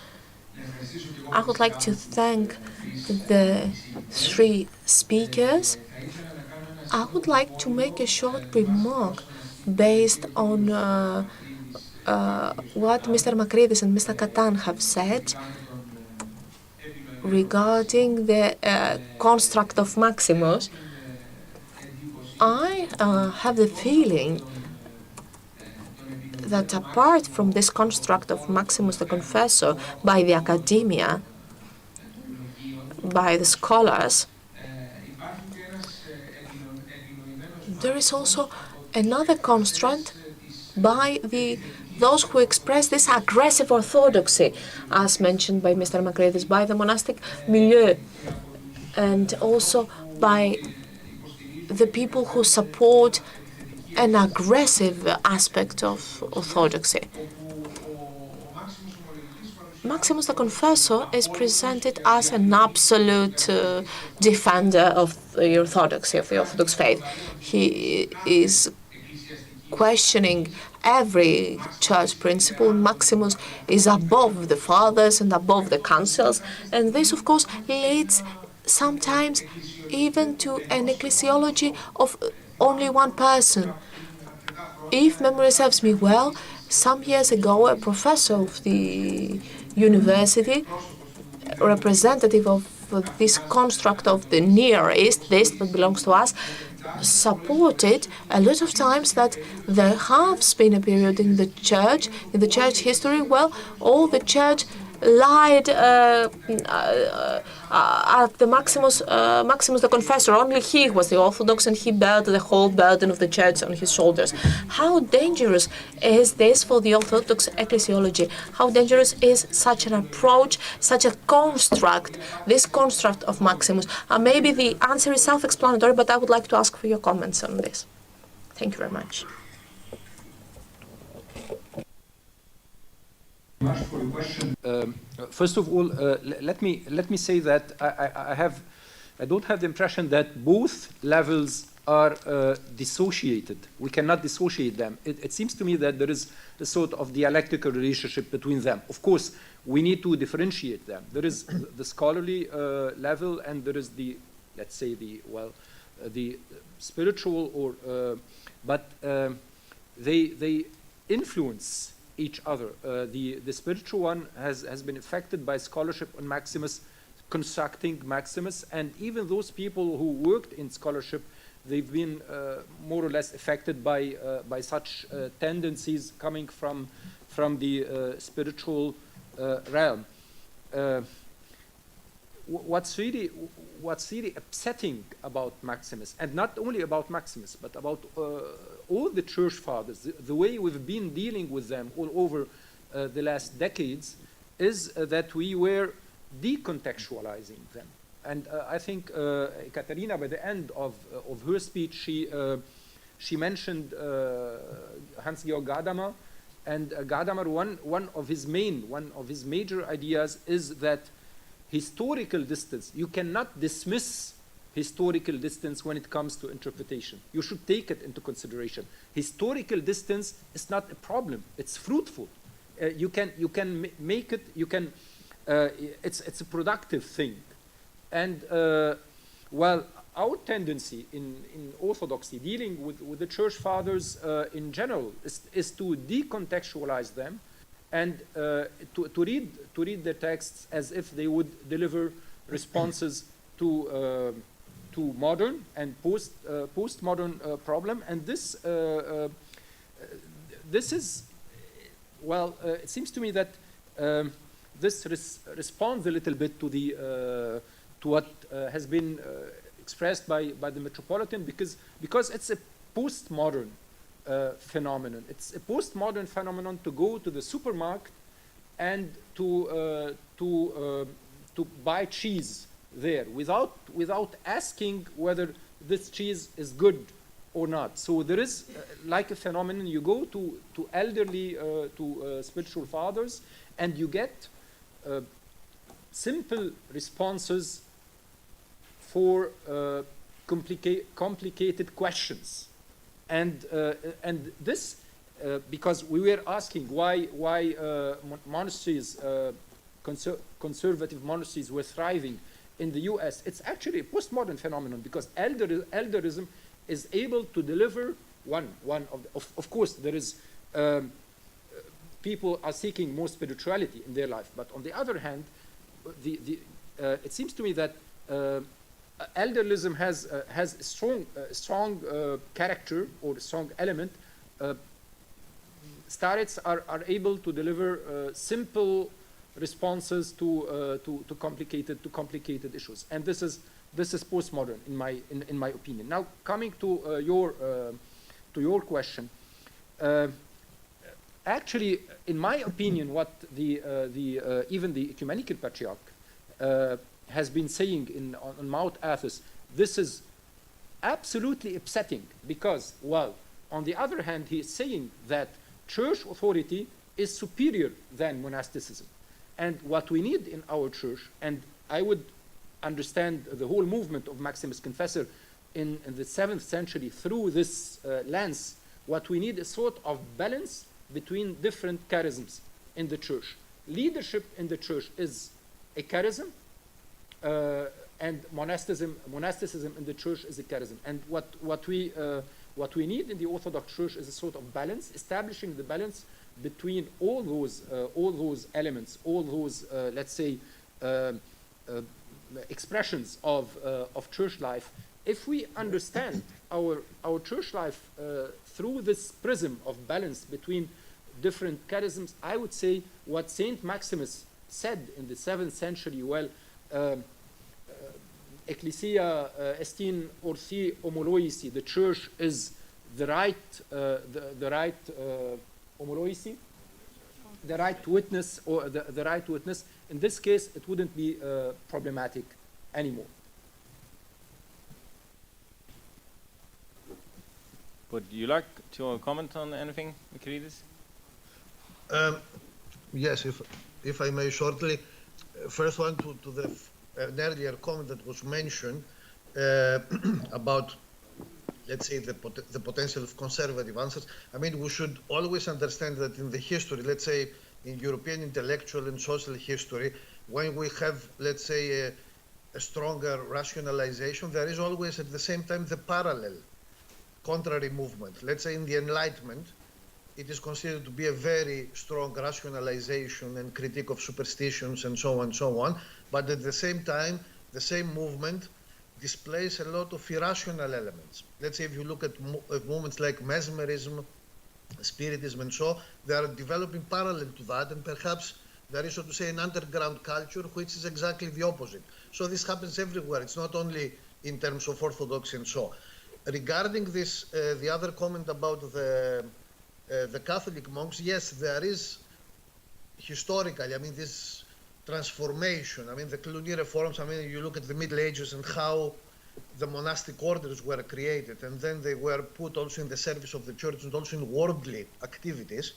[SPEAKER 1] I would like to thank the three speakers. I would like to make a short remark based on what Mr. Makridis and Mr. Katan have said regarding the construct of Maximus. I have the feeling that apart from this construct of Maximus the Confessor by the academia, by the scholars, there is also another construct by those who express this aggressive orthodoxy, as mentioned by Mr. Makridis, by the monastic milieu, and also by the people who support an aggressive aspect of orthodoxy. Maximus the Confessor is presented as an absolute defender of the orthodoxy, of the Orthodox faith. He is questioning every church principle. Maximus is above the fathers and above the councils, and this, of course, leads sometimes even to an ecclesiology of only one person. If memory serves me well, some years ago, a professor of the university, representative of this construct of the Near East, this that belongs to us, supported a lot of times that there has been a period in the church history, well, all the church lied at the Maximus the Confessor. Only he was the Orthodox, and he bear the whole burden of the church on his shoulders. How dangerous is this for the Orthodox ecclesiology? How dangerous is such an approach, such a construct, this construct of Maximus? Maybe the answer is self-explanatory, but I would like to ask for your comments on this. Thank you very much.
[SPEAKER 3] First of all, let me say that I don't have the impression that both levels are dissociated. We cannot dissociate them. It seems to me that there is a sort of dialectical relationship between them. Of course, we need to differentiate them. There is the scholarly level, and there is the, let's say, the spiritual, or but they influence each other. The spiritual one has been affected by scholarship on Maximus constructing Maximus, and even those people who worked in scholarship, they've been more or less affected by such tendencies coming from the spiritual realm. What's really upsetting about Maximus, and not only about Maximus, but about all the church fathers, the way we've been dealing with them all over the last decades, is that we were decontextualizing them. And I think Katarina, by the end of her speech, she mentioned Hans-Georg Gadamer, and Gadamer, one of his major ideas is that historical distance, you cannot dismiss historical distance when it comes to interpretation. You should take it into consideration. Historical distance is not a problem, it's fruitful. You can make it, it's a productive thing. And well, our tendency in Orthodoxy, dealing with the church fathers in general, is to decontextualize them and to read the texts as if they would deliver responses to modern and postmodern problem. And this is, well, it seems to me that this responds a little bit to the to what has been expressed by the Metropolitan, because it's a postmodern phenomenon. It's a postmodern phenomenon to go to the supermarket and to buy cheese there without asking whether this cheese is good or not. So there is like a phenomenon. You go to elderly spiritual fathers and you get simple responses for complicated questions. And this, because we were asking why monasteries, conservative monasteries were thriving in the US. It's actually a postmodern phenomenon, because elderism is able to deliver one of course there is people are seeking more spirituality in their life, but on the other hand, it seems to me that elderlism has a strong character or a strong element. Starets are able to deliver simple responses to complicated issues, and this is postmodern in my opinion. Now, coming to your question, actually, in my opinion, what even the ecumenical patriarch has been saying on Mount Athos, this is absolutely upsetting, because, well, on the other hand, he is saying that church authority is superior than monasticism. And what we need in our church, and I would understand the whole movement of Maximus Confessor in the 7th century through this lens, what we need is sort of balance between different charisms in the church. Leadership in the church is a charism, and monasticism in the church is a charism. And what we need in the Orthodox Church is a sort of balance, establishing the balance between all those elements, all those let's say expressions of church life. If we understand our church life through this prism of balance between different charisms, I would say what Saint Maximus said in the 7th century, well, Ecclesia estin orthi homoloisi, the church is the right homoloisi, the right witness, or the right witness. In this case, it wouldn't be problematic anymore.
[SPEAKER 2] Would you like to comment on anything, Michaelidis?
[SPEAKER 4] Yes, if I may shortly. First one to an earlier comment that was mentioned about, let's say, the potential of conservative answers. I mean, we should always understand that in the history, let's say, in European intellectual and social history, when we have, let's say, a stronger rationalization, there is always at the same time the parallel, contrary movement. Let's say in the Enlightenment, it is considered to be a very strong rationalization and critique of superstitions and so on and so on. But at the same time, the same movement displays a lot of irrational elements. Let's say if you look at movements like mesmerism, spiritism and so, they are developing parallel to that, and perhaps there is, so to say, an underground culture which is exactly the opposite. So this happens everywhere. It's not only in terms of Orthodoxy and so. Regarding this, the other comment about the Catholic monks, yes, there is historically, I mean, this transformation. I mean, the Cluny reforms, I mean, you look at the Middle Ages and how the monastic orders were created, and then they were put also in the service of the church and also in worldly activities.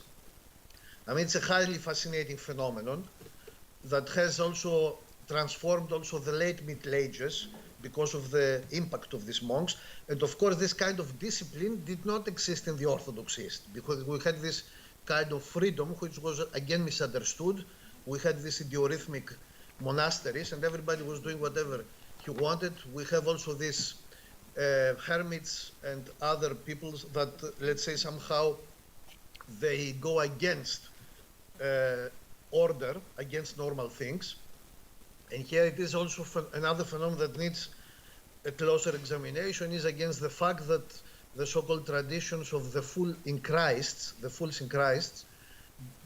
[SPEAKER 4] I mean, it's a highly fascinating phenomenon that has also transformed also the late Middle Ages because of the impact of these monks. And of course, this kind of discipline did not exist in the Orthodox East, because we had this kind of freedom, which was again misunderstood. We had these idiorhythmic monasteries, and everybody was doing whatever he wanted. We have also these hermits and other peoples that, let's say, somehow they go against order, against normal things. And here it is also another phenomenon that needs a closer examination, is against the fact that the so-called traditions of the full in Christ, the fools in Christ,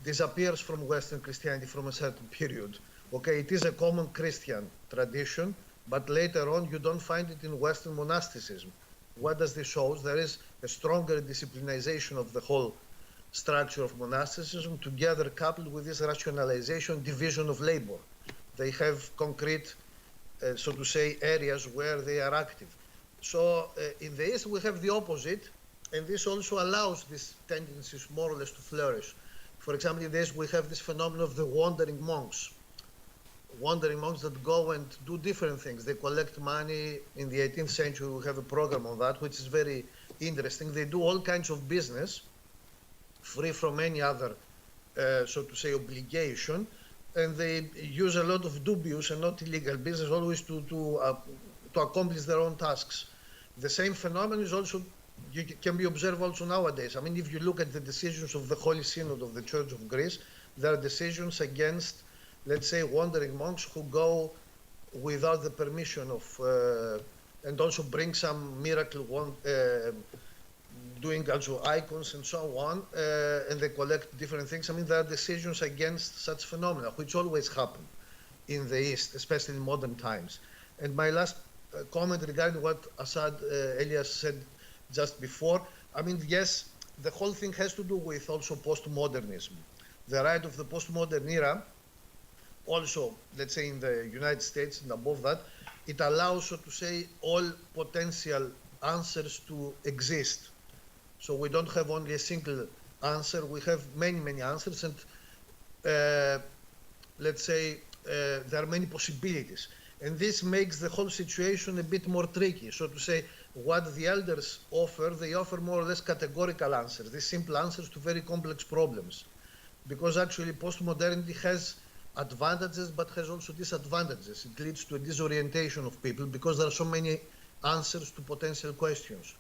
[SPEAKER 4] disappears from Western Christianity from a certain period. Okay, it is a common Christian tradition, but later on you don't find it in Western monasticism. What does this show? There is a stronger disciplinization of the whole structure of monasticism, together coupled with this rationalization, division of labor. They have concrete, so to say, areas where they are active. So in the East we have the opposite, and this also allows these tendencies more or less to flourish. For example, in the East we have this phenomenon of the wandering monks. Wandering monks that go and do different things. They collect money. In the 18th century we have a program on that, which is very interesting. They do all kinds of business, free from any other, so to say, obligation, and they use a lot of dubious and not illegal business always to accomplish their own tasks. The same phenomenon is also, can be observed also nowadays. I mean, if you look at the decisions of the Holy Synod of the Church of Greece, there are decisions against, let's say, wandering monks who go without the permission of, and also bring some miracle doing also icons and so on, and they collect different things. I mean, there are decisions against such phenomena, which always happen in the East, especially in modern times. And my last comment regarding what Elias said just before, I mean, yes, the whole thing has to do with also postmodernism. The rise of the postmodern era, also, let's say in the United States and above that, it allows, so to say, all potential answers to exist. So we don't have only a single answer, we have many, many answers, and let's say there are many possibilities. And this makes the whole situation a bit more tricky. So to say, what the elders offer, they offer more or less categorical answers, these simple answers to very complex problems. Because actually postmodernity has advantages, but has also disadvantages. It leads to a disorientation of people because there are so many answers to potential questions.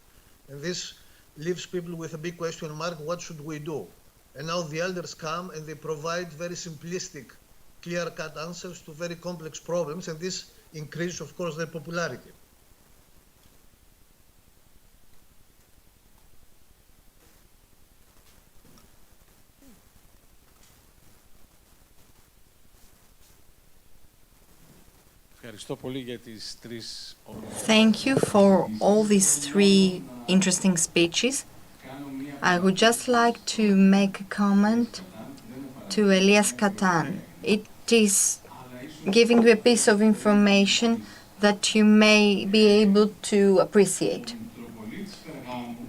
[SPEAKER 4] And this leaves people with a big question mark, what should we do? And now the elders come and they provide very simplistic, clear-cut answers to very complex problems, and this increases, of course, their popularity.
[SPEAKER 7] Thank you for all these three interesting speeches. I would just like to make a comment to Elias Katan. It is giving you a piece of information that you may be able to appreciate.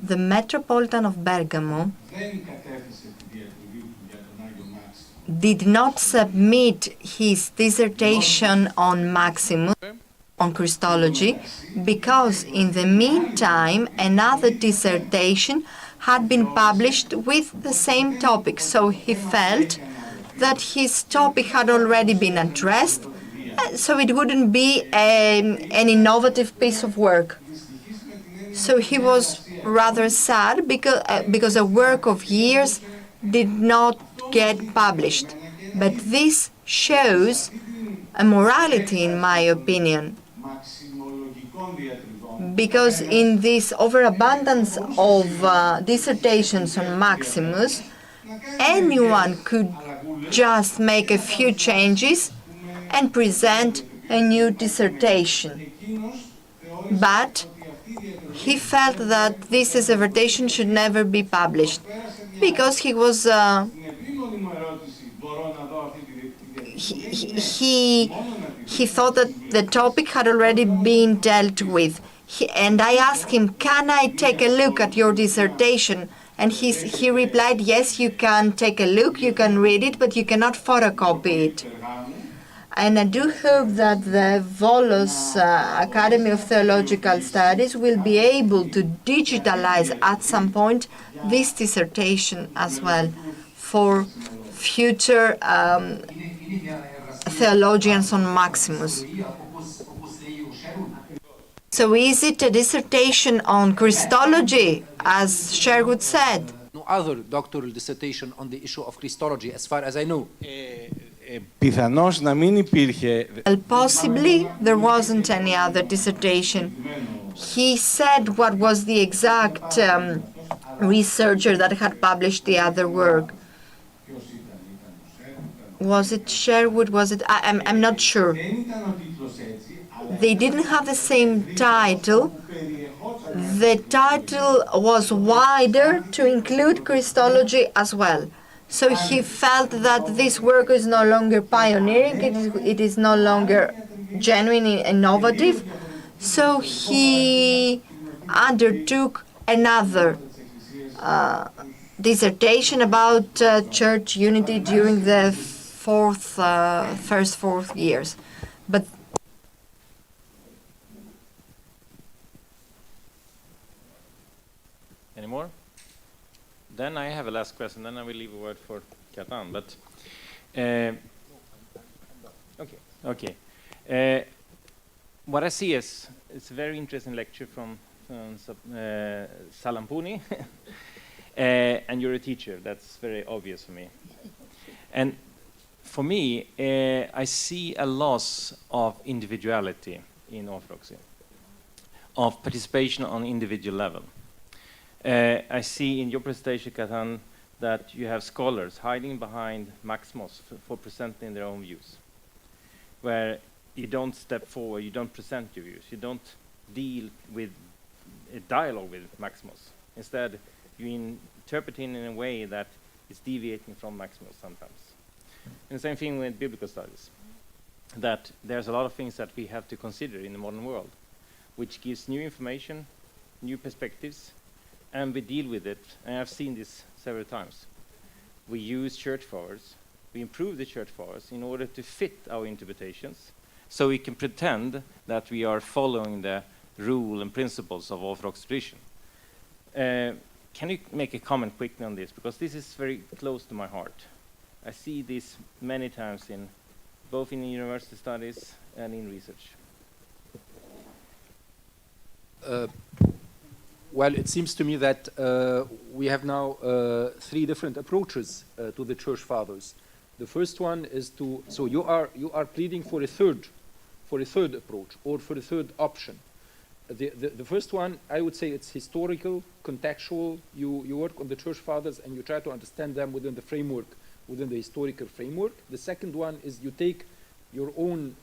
[SPEAKER 7] The Metropolitan of Bergamo did not submit his dissertation on Maximus, on Christology, because in the meantime another dissertation had been published with the same topic. So he felt that his topic had already been addressed, so it wouldn't be an innovative piece of work. So he was rather sad because a work of years did not get published. But this shows a morality, in my opinion, because in this overabundance of dissertations on Maximus, anyone could just make a few changes and present a new dissertation. But he felt that this dissertation should never be published because he was he thought that the topic had already been dealt with. And I asked him, "Can I take a look at your dissertation?" And he replied, "Yes, you can take a look, you can read it, but you cannot photocopy it." And I do hope that the Volos Academy of Theological Studies will be able to digitalize at some point this dissertation as well for future theologians on Maximus. So is it a dissertation on Christology, as Sherwood said?
[SPEAKER 3] No other doctoral dissertation on the issue of Christology, as far as I know.
[SPEAKER 9] Πιθανώς να μην υπήρχε.
[SPEAKER 7] Well, possibly there wasn't any other dissertation. He said what was the exact researcher that had published the other work. Was it Sherwood? Was it? I'm not sure. They didn't have the same title. The title was wider to include Christology as well. So he felt that this work is no longer pioneering, it is no longer genuinely innovative. So he undertook another dissertation about church unity during the first 4 years. But
[SPEAKER 2] any more? Then I have a last question, then I will leave a word for Katan. But okay. What I see is it's a very interesting lecture from Salampuni, and you're a teacher. That's very obvious for me. And for me, I see a loss of individuality in Orthodoxy, of participation on individual level. I see in your presentation, Katan, that you have scholars hiding behind Maximus for presenting their own views, where you don't step forward, you don't present your views, you don't deal with a dialogue with Maximus. Instead, you interpret it in a way that is deviating from Maximus sometimes. And the same thing with biblical studies, that there's a lot of things that we have to consider in the modern world, which gives new information, new perspectives, and we deal with it. And I've seen this several times. We use church fathers, we improve the church fathers in order to fit our interpretations, so we can pretend that we are following the rule and principles of Orthodox tradition. Can you make a comment quickly on this? Because this is very close to my heart. I see this many times in both in university studies and in research.
[SPEAKER 3] Well, it seems to me that we have now 3 different approaches to the church fathers. The first one is so you are pleading for a third approach, or for a third option. The first one, I would say, it's historical, contextual. You work on the church fathers and you try to understand them within the framework, within the historical framework. The second one is you take your own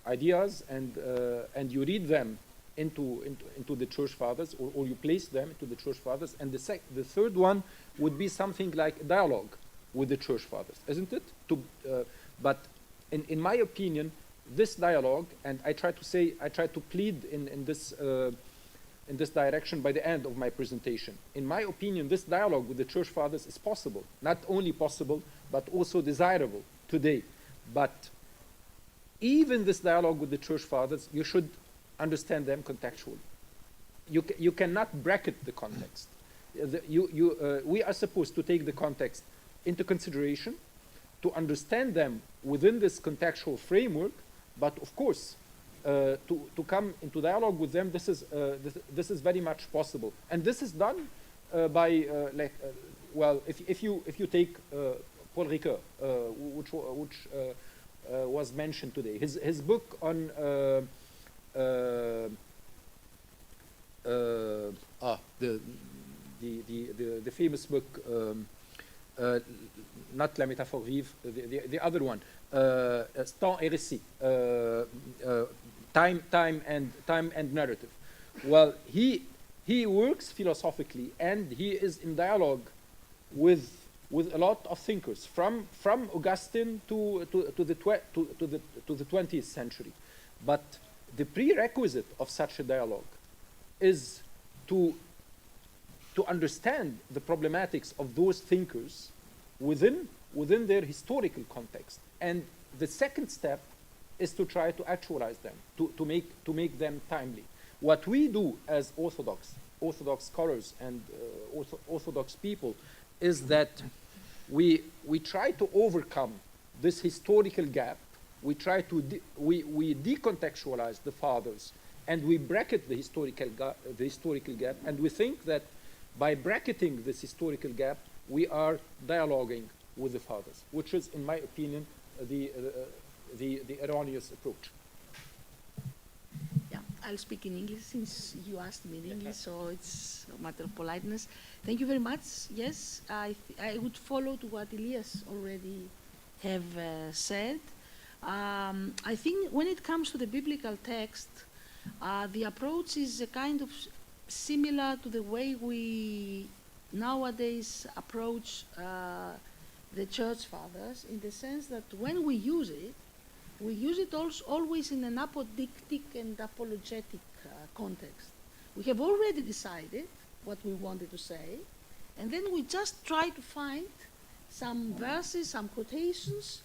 [SPEAKER 3] ideas and you read them into the church fathers, or you place them into the church fathers. And the third one would be something like dialogue with the church fathers, isn't it? But in my opinion, this dialogue, and I try to plead in this direction by the end of my presentation. In my opinion, this dialogue with the church fathers is possible, not only possible, but also desirable today. But even this dialogue with the church fathers, you should understand them contextually. You cannot bracket the context. We are supposed to take the context into consideration, to understand them within this contextual framework, but of course, to come into dialogue with them, this is very much possible. And this is done by well, if you take Paul Ricoeur, which was mentioned today, his book on the famous book, not La Métaphore Vive, the other one, Temps et Récit, time and narrative. Well, he works philosophically, and he is in dialogue with a lot of thinkers from Augustine to the 20th century. But the prerequisite of such a dialogue is to understand the problematics of those thinkers within their historical context. And the second step is to try to actualize them, to make them timely. What we do as Orthodox scholars and Orthodox people is that we try to overcome this historical gap. We try to we decontextualize the fathers, and we bracket the historical gap, and we think that by bracketing this historical gap, we are dialoguing with the fathers, which is, in my opinion, the erroneous approach.
[SPEAKER 10] Yeah, I'll speak in English since you asked me in English, so it's a matter of politeness. Thank you very much. Yes, I would follow to what Elias already have said. I think when it comes to the biblical text, the approach is a kind of similar to the way we nowadays approach the church fathers, in the sense that when we use it also always in an apodictic and apologetic context. We have already decided what we wanted to say, and then we just try to find some verses, some quotations,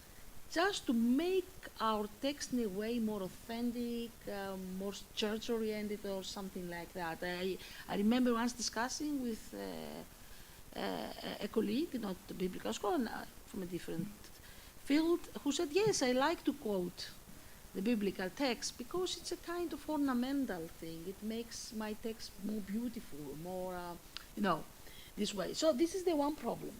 [SPEAKER 10] just to make our text in a way more authentic, more church-oriented, or something like that. I remember once discussing with a colleague, not a biblical scholar, from a different field, who said, yes, I like to quote the biblical text because it's a kind of ornamental thing. It makes my text more beautiful, more, this way. So this is the one problem.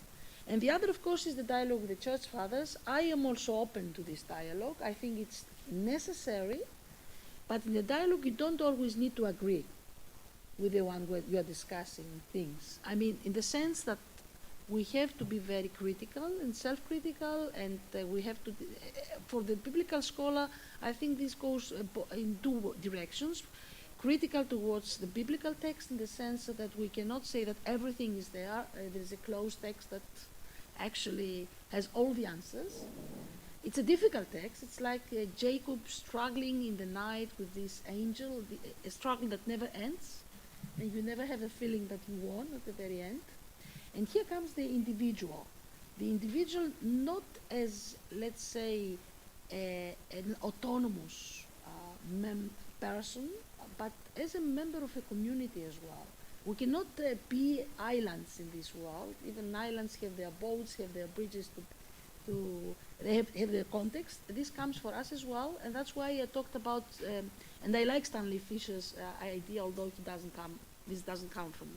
[SPEAKER 10] And the other, of course, is the dialogue with the church fathers. I am also open to this dialogue. I think it's necessary, but in the dialogue you don't always need to agree with the one where you are discussing things. I mean, in the sense that we have to be very critical and self-critical, and we have to, for the biblical scholar, I think this goes in two directions. Critical towards the biblical text, in the sense that we cannot say that everything is there. There's a closed text that actually has all the answers. It's a difficult text. It's like Jacob struggling in the night with this angel, a struggle that never ends, and you never have a feeling that you won at the very end. And here comes the individual not as, let's say, an autonomous person, but as a member of a community as well. We cannot be islands in this world. Even islands have their boats, have their bridges, they have their context. This comes for us as well, and that's why I talked about, and I like Stanley Fisher's idea, although this doesn't come from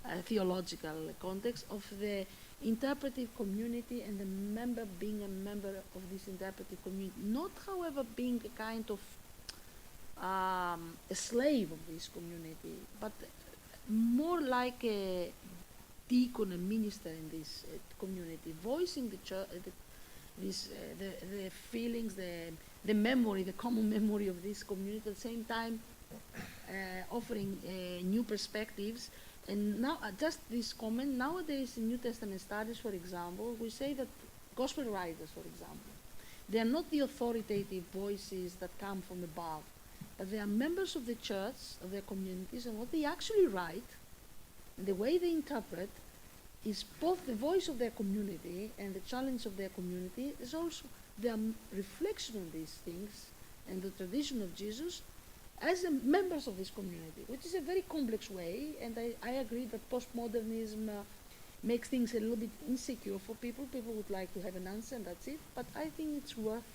[SPEAKER 10] a theological context, of the interpretive community and the member being a member of this interpretive community. Not, however, being a kind of a slave of this community, but more like a deacon, a minister in this community, voicing the church, the feelings, the memory, the common memory of this community, at the same time offering new perspectives. And now, just this comment, nowadays in New Testament studies, for example, we say that gospel writers, for example, they are not the authoritative voices that come from above, but they are members of the church, of their communities, and what they actually write, and the way they interpret, is both the voice of their community and the challenge of their community, is also their reflection on these things and the tradition of Jesus as members of this community, which is a very complex way, and I agree that postmodernism makes things a little bit insecure for people. People would like to have an answer and that's it, but I think it's worth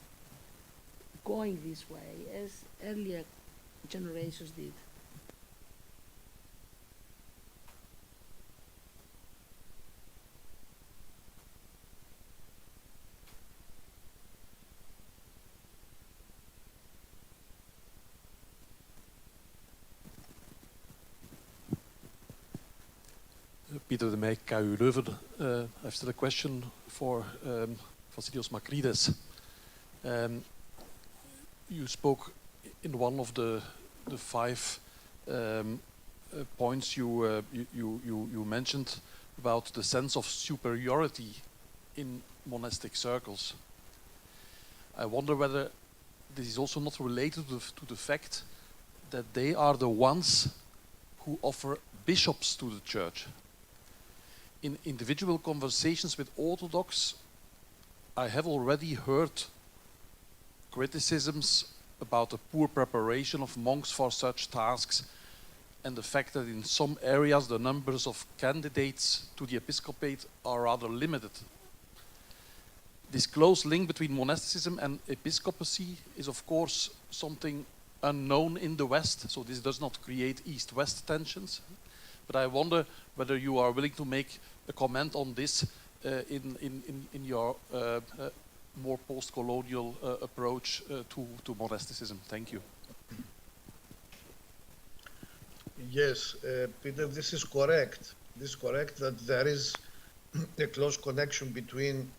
[SPEAKER 10] going this way, as earlier generations did.
[SPEAKER 11] Peter de Meij, KU Leuven. I've still a question for Vasilios Makrides. You spoke in one of the five points you mentioned about the sense of superiority in monastic circles. I wonder whether this is also not related to the fact that they are the ones who offer bishops to the church. In individual conversations with Orthodox, I have already heard criticisms about the poor preparation of monks for such tasks and the fact that in some areas the numbers of candidates to the episcopate are rather limited. This close link between monasticism and episcopacy is of course something unknown in the West, so this does not create East-West tensions. But I wonder whether you are willing to make a comment on this in your more post-colonial approach to monasticism. Thank you.
[SPEAKER 4] Yes, Peter, this is correct. This is correct that there is a close connection between,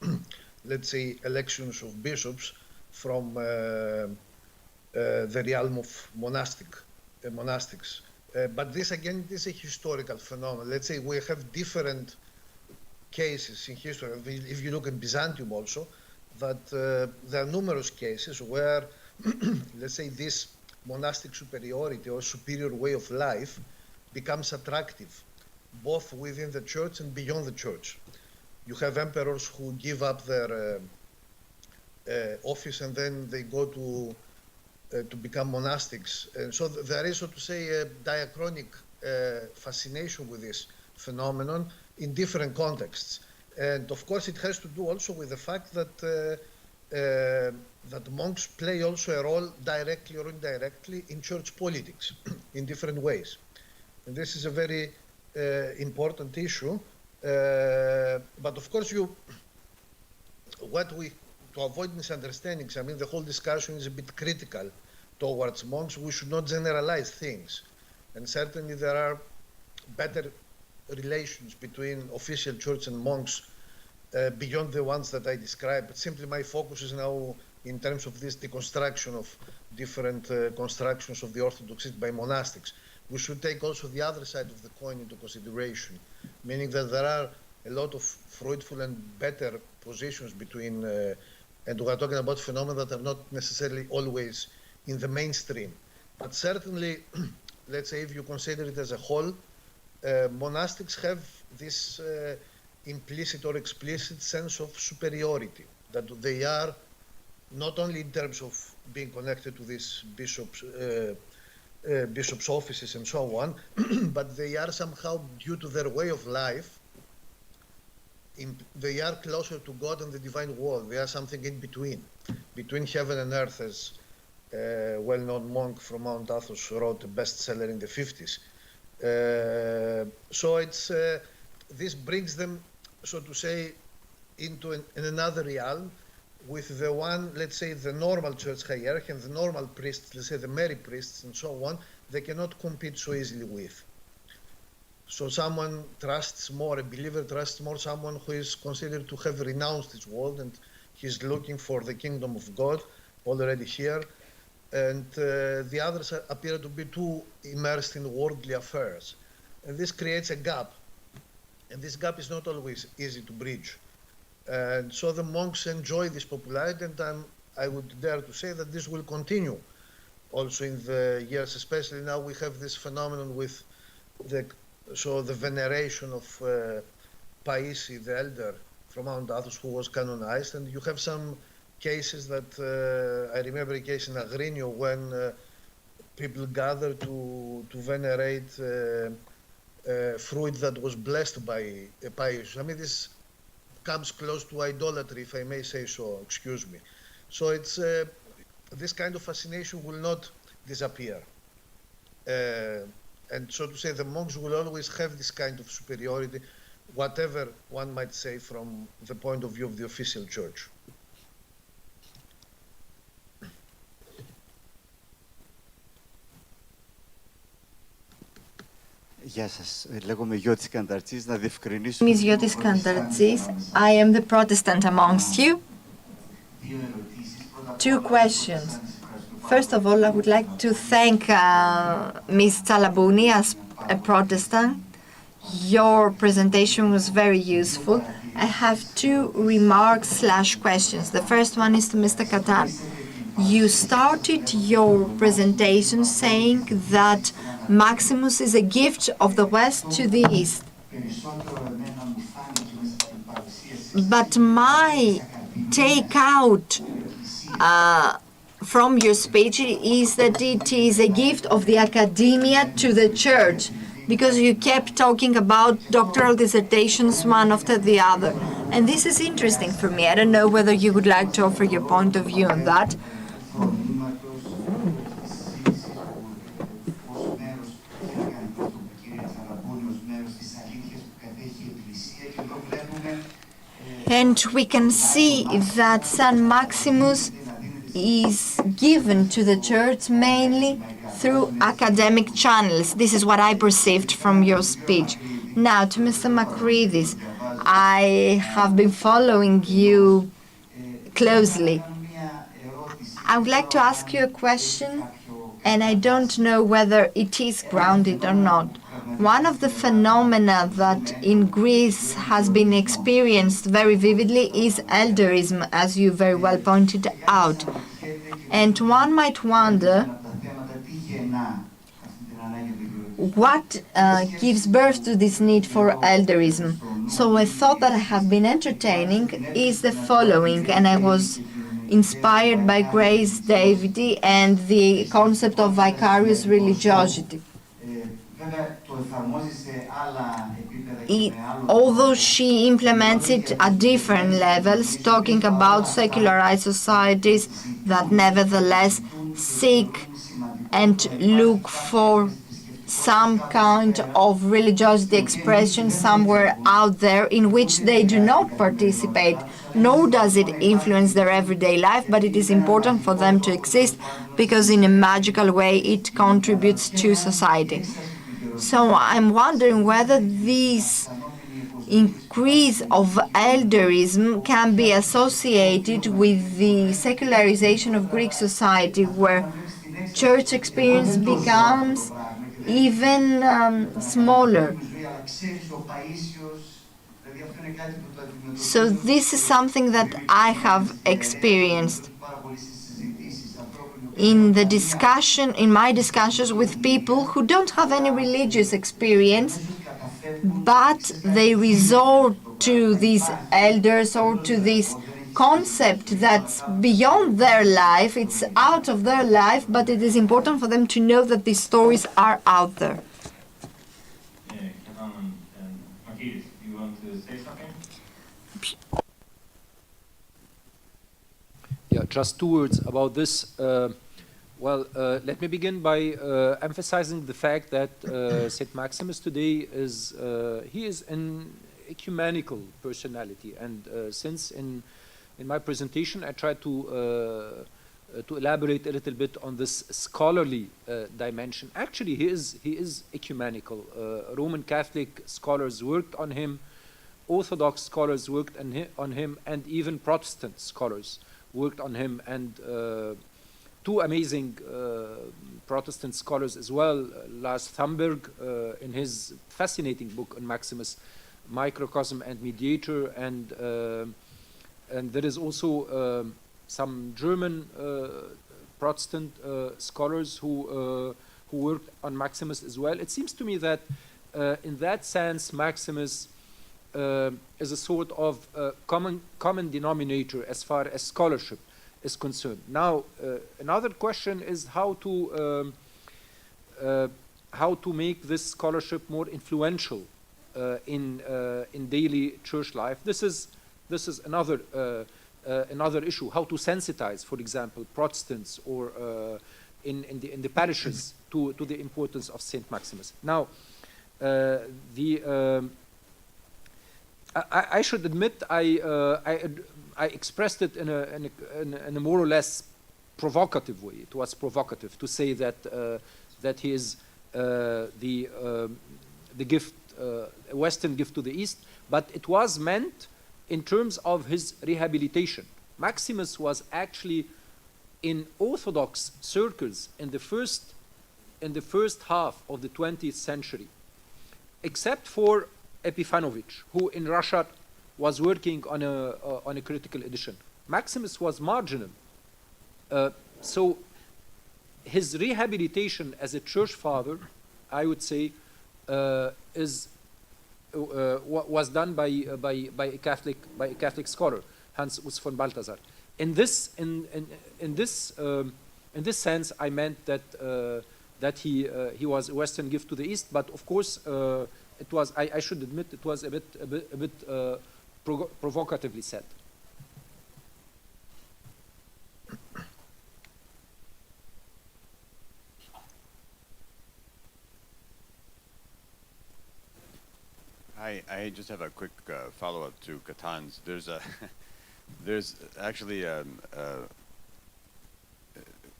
[SPEAKER 4] let's say, elections of bishops from the realm of monastics. But this again is a historical phenomenon. Let's say we have different cases in history. If you look at Byzantium also, that there are numerous cases where, let's say, this monastic superiority or superior way of life becomes attractive, both within the church and beyond the church. You have emperors who give up their office and then they go to become monastics. And so there is, so to say, a diachronic fascination with this phenomenon in different contexts. And of course, it has to do also with the fact that that monks play also a role directly or indirectly in church politics in different ways. And this is a very important issue. But of course, to avoid misunderstandings, I mean, the whole discussion is a bit critical towards monks. We should not generalize things. And certainly there are better relations between official church and monks beyond the ones that I described. But simply my focus is now in terms of this deconstruction of different constructions of the Orthodoxy by monastics. We should take also the other side of the coin into consideration, meaning that there are a lot of fruitful and better positions between, and we're talking about phenomena that are not necessarily always in the mainstream. But certainly, let's say if you consider it as a whole, monastics have this implicit or explicit sense of superiority, that they are not only in terms of being connected to these bishops' offices and so on, but they are somehow, due to their way of life, they are closer to God and the divine world. They are something in between heaven and earth, as a well-known monk from Mount Athos wrote a bestseller in the 50s. So it's this brings them, so to say, into in another realm with the one, let's say, the normal church hierarchy and the normal priests, let's say the Mary priests and so on, they cannot compete so easily with. So someone trusts more, a believer trusts more someone who is considered to have renounced this world and he's looking for the kingdom of God already here. And the others appear to be too immersed in worldly affairs. And this creates a gap. And this gap is not always easy to bridge. And so the monks enjoy this popularity, and I would dare to say that this will continue also in the years, especially now we have this phenomenon with the veneration of Paisi, the elder from Mount Athos, who was canonized, and you have some cases that I remember a case in Agrinio when people gathered to venerate fruit that was blessed by Pius. I mean, this comes close to idolatry, if I may say so, excuse me. So it's this kind of fascination will not disappear. And so to say, the monks will always have this kind of superiority, whatever one might say from the point of view of the official church.
[SPEAKER 12] Γεια σας. Λέγομαι Γιώτης Κανταρτσής. Να διευκρινίσω...
[SPEAKER 7] Ms. Yotis Kantartsis. I am the Protestant amongst you. Two questions. First of all, I would like to thank Ms. Tsalabouni as a Protestant. Your presentation was very useful. I have two remarks/questions. The first one is to Mr. Katan. You started your presentation saying that Maximus is a gift of the West to the East. But my takeout from your speech is that it is a gift of the academia to the church, because you kept talking about doctoral dissertations one after the other. And this is interesting for me. I don't know whether you would like to offer your point of view on that. And we can see that San Maximus is given to the church mainly through academic channels. This is what I perceived from your speech. Now, to Mr. Makridis, I have been following you closely. I would like to ask you a question, and I don't know whether it is grounded or not. One of the phenomena that in Greece has been experienced very vividly is elderism, as you very well pointed out. And one might wonder what gives birth to this need for elderism. So a thought that I have been entertaining is the following, and I was inspired by Grace Davidi and the concept of vicarious religiosity. Although she implements it at different levels, talking about secularized societies that nevertheless seek and look for some kind of religiosity expression somewhere out there in which they do not participate, nor does it influence their everyday life, but it is important for them to exist because in a magical way it contributes to society. So I'm wondering whether this increase of elderism can be associated with the secularization of Greek society, where church experience becomes even smaller. So this is something that I have experienced in my discussions with people who don't have any religious experience, but they resort to these elders or to this concept that's beyond their life, it's out of their life, but it is important for them to know that these stories are out there.
[SPEAKER 2] Makidis, do you want to say something?
[SPEAKER 3] Yeah, just two words about this. Let me begin by emphasizing the fact that Saint Maximus today he is an ecumenical personality, and since in my presentation I tried to elaborate a little bit on this scholarly dimension. Actually, he is ecumenical. Roman Catholic scholars worked on him, Orthodox scholars worked on him, and even Protestant scholars worked on him, and two amazing Protestant scholars as well, Lars Thunberg in his fascinating book on Maximus, Microcosm and Mediator, and there is also some German Protestant scholars who worked on Maximus as well. It seems to me that in that sense Maximus is a sort of common denominator as far as scholarship is concerned. Now, another question is how to make this scholarship more influential in daily church life. This is another issue. How to sensitize, for example, Protestants or in the parishes to the importance of Saint Maximus. Now, I should admit I expressed it in a more or less provocative way. It was provocative to say that he is the gift, a Western gift to the East, but it was meant in terms of his rehabilitation. Maximus was actually in Orthodox circles in the first half of the 20th century, except for Epiphanovich, who in Russia was working on a critical edition. Maximus was marginal. So his rehabilitation as a church father, I would say, was done by a Catholic scholar, Hans Us von Balthasar. In this sense, I meant that he was a Western gift to the East, but of course it was. I should admit it was a bit provocatively said.
[SPEAKER 13] I just have a quick follow-up to Katan's. There's actually a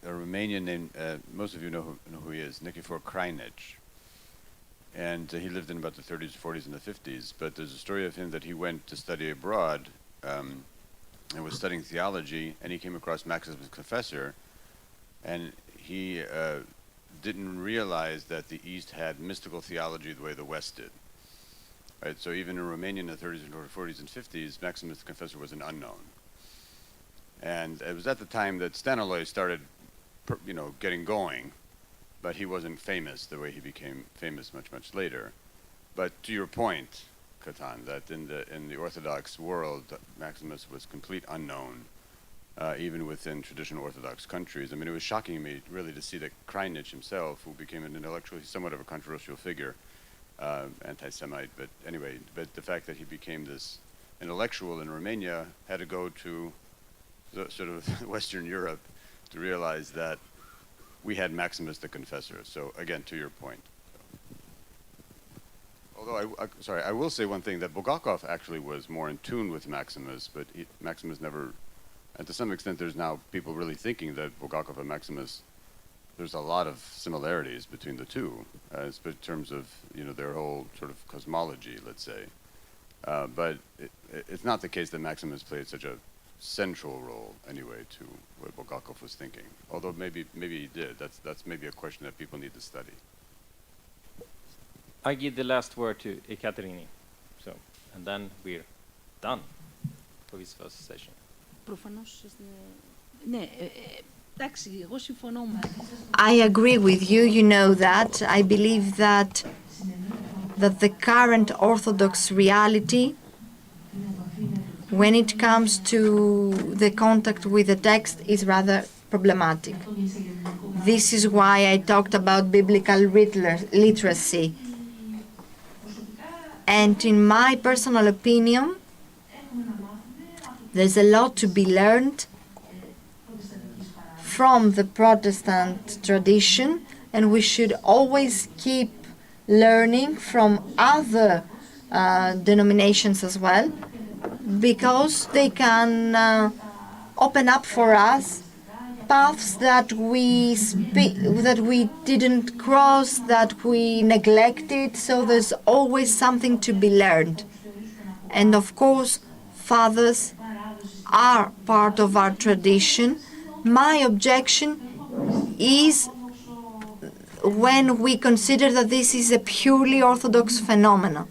[SPEAKER 13] Romanian named, most of you know who he is, Nikifor Krajnic. And he lived in about the 30s, 40s, and the 50s. But there's a story of him that he went to study abroad and was studying theology, and he came across Maximus Confessor, and he didn't realize that the East had mystical theology the way the West did. Right, so even in Romania in the 30s and 40s and 50s, Maximus the Confessor was an unknown. And it was at the time that Staniloae started, getting going, but he wasn't famous the way he became famous much later. But to your point, Katan, that in the Orthodox world, Maximus was complete unknown, even within traditional Orthodox countries. I mean, it was shocking me really to see that Krajnic himself, who became an intellectual, he's somewhat of a controversial figure, anti-Semite, but anyway, the fact that he became this intellectual in Romania had to go to sort of Western Europe to realize that we had Maximus the Confessor. So again, to your point. Although I will say one thing, that Bulgakov actually was more in tune with Maximus, but Maximus never, and to some extent there's now people really thinking that Bulgakov and Maximus, there's a lot of similarities between the two, in terms of their whole sort of cosmology, let's say. But it's not the case that Maximus played such a central role anyway to what Bulgakov was thinking. Although maybe he did. That's maybe a question that people need to study.
[SPEAKER 2] I give the last word to Ekaterini, and then we're done for this first session.
[SPEAKER 7] I agree with you. You know that. I believe that the current Orthodox reality, when it comes to the contact with the text, is rather problematic. This is why I talked about biblical literacy. And in my personal opinion, there's a lot to be learned from the Protestant tradition, and we should always keep learning from other denominations as well, because they can open up for us paths that we didn't cross, that we neglected. So there's always something to be learned. And of course, fathers are part of our tradition. My objection is when we consider that this is a purely Orthodox phenomenon.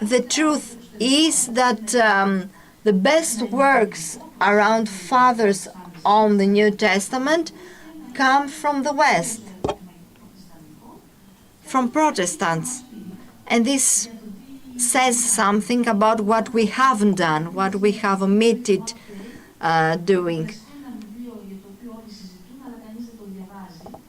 [SPEAKER 7] The truth is that the best works around fathers on the New Testament come from the West, from Protestants. And this says something about what we haven't done, what we have omitted doing.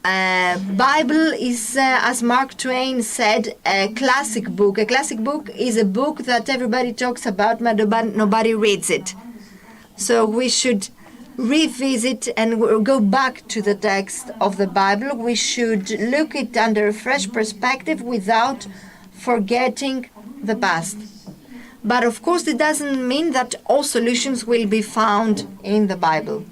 [SPEAKER 7] Bible is, as Mark Twain said, a classic book. A classic book is a book that everybody talks about, but nobody reads it. So we should revisit and go back to the text of the Bible. We should look at it under a fresh perspective without forgetting the past. But of course, it doesn't mean that all solutions will be found in the Bible.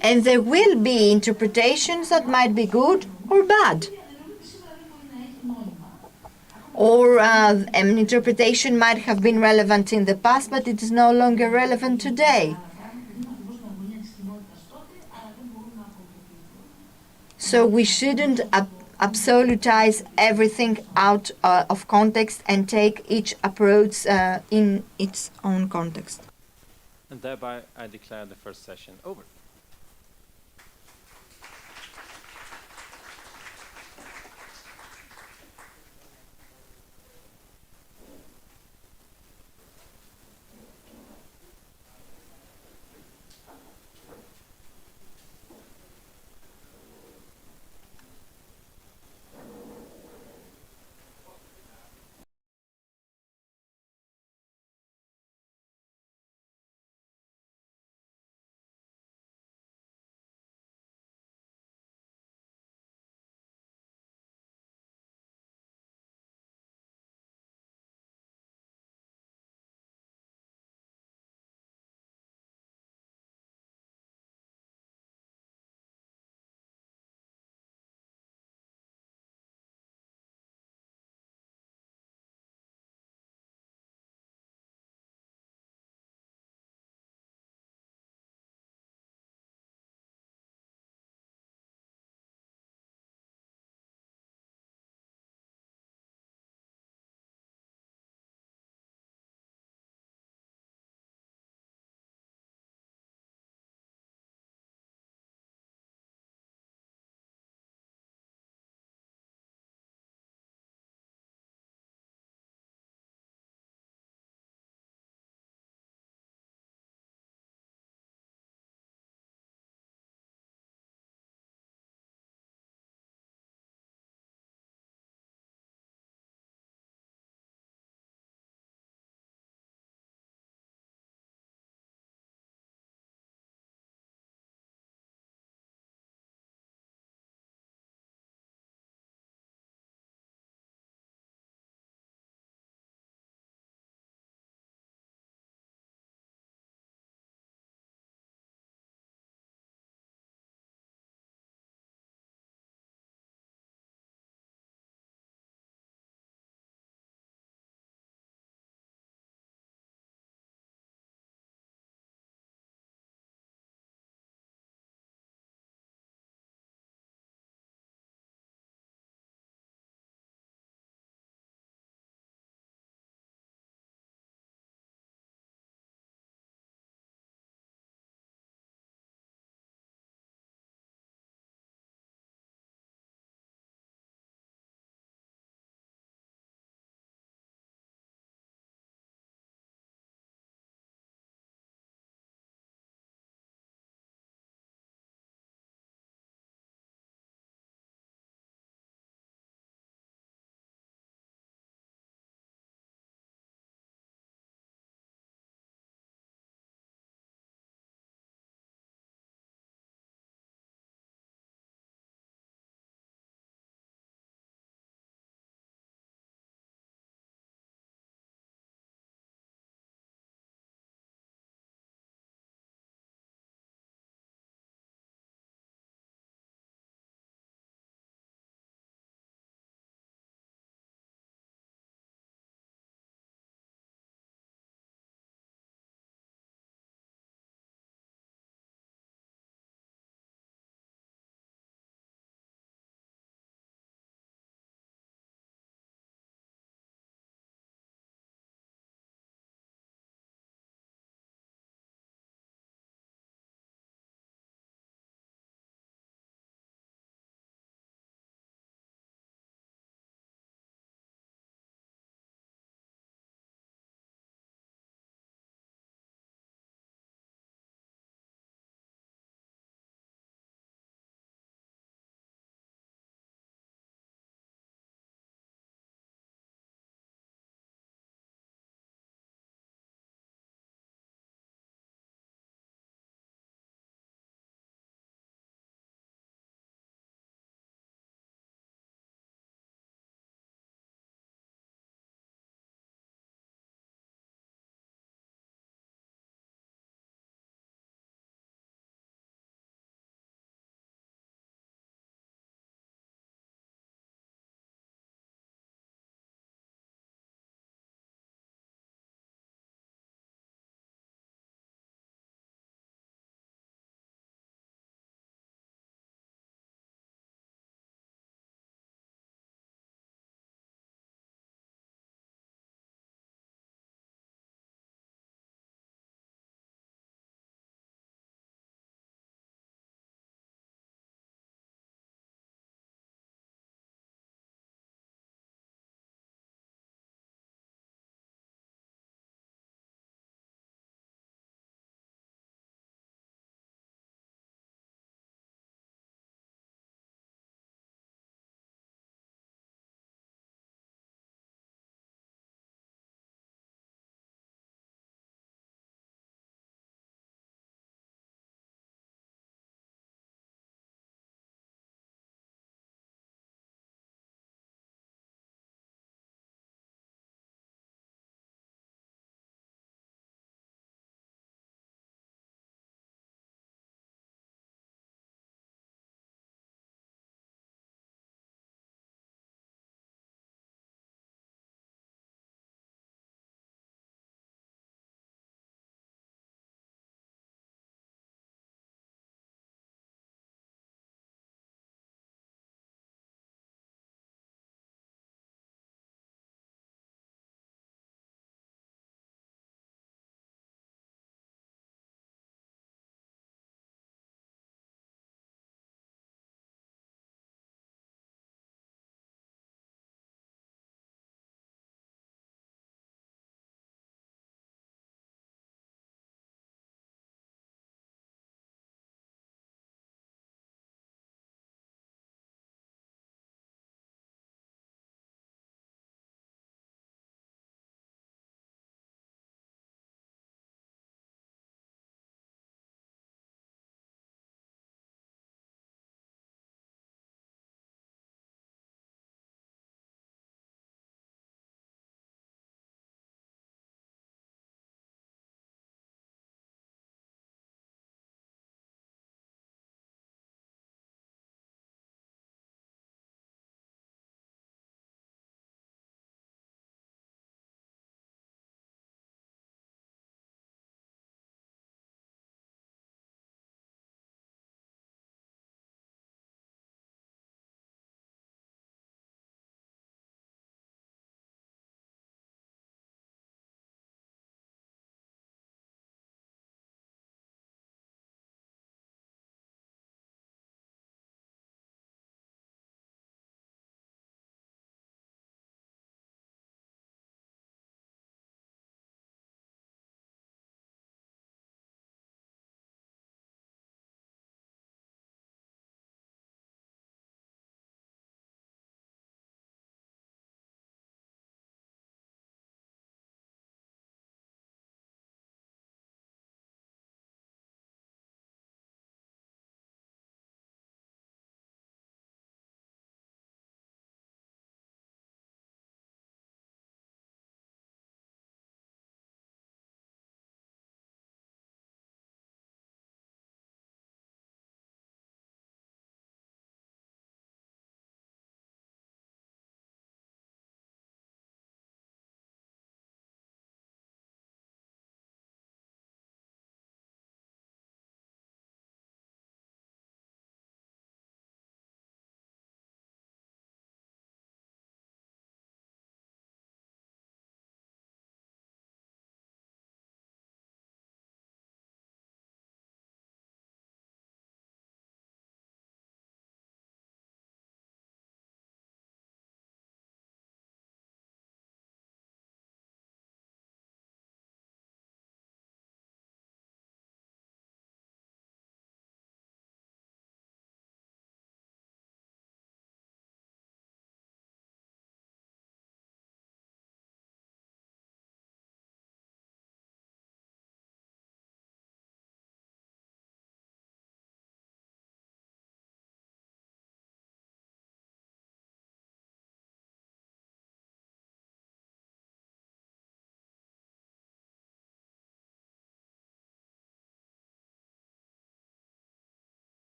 [SPEAKER 7] And there will be interpretations that might be good or bad. Or an interpretation might have been relevant in the past, but it is no longer relevant today. So we shouldn't absolutize everything out of context and take each approach in its own context.
[SPEAKER 2] And thereby I declare the first session over.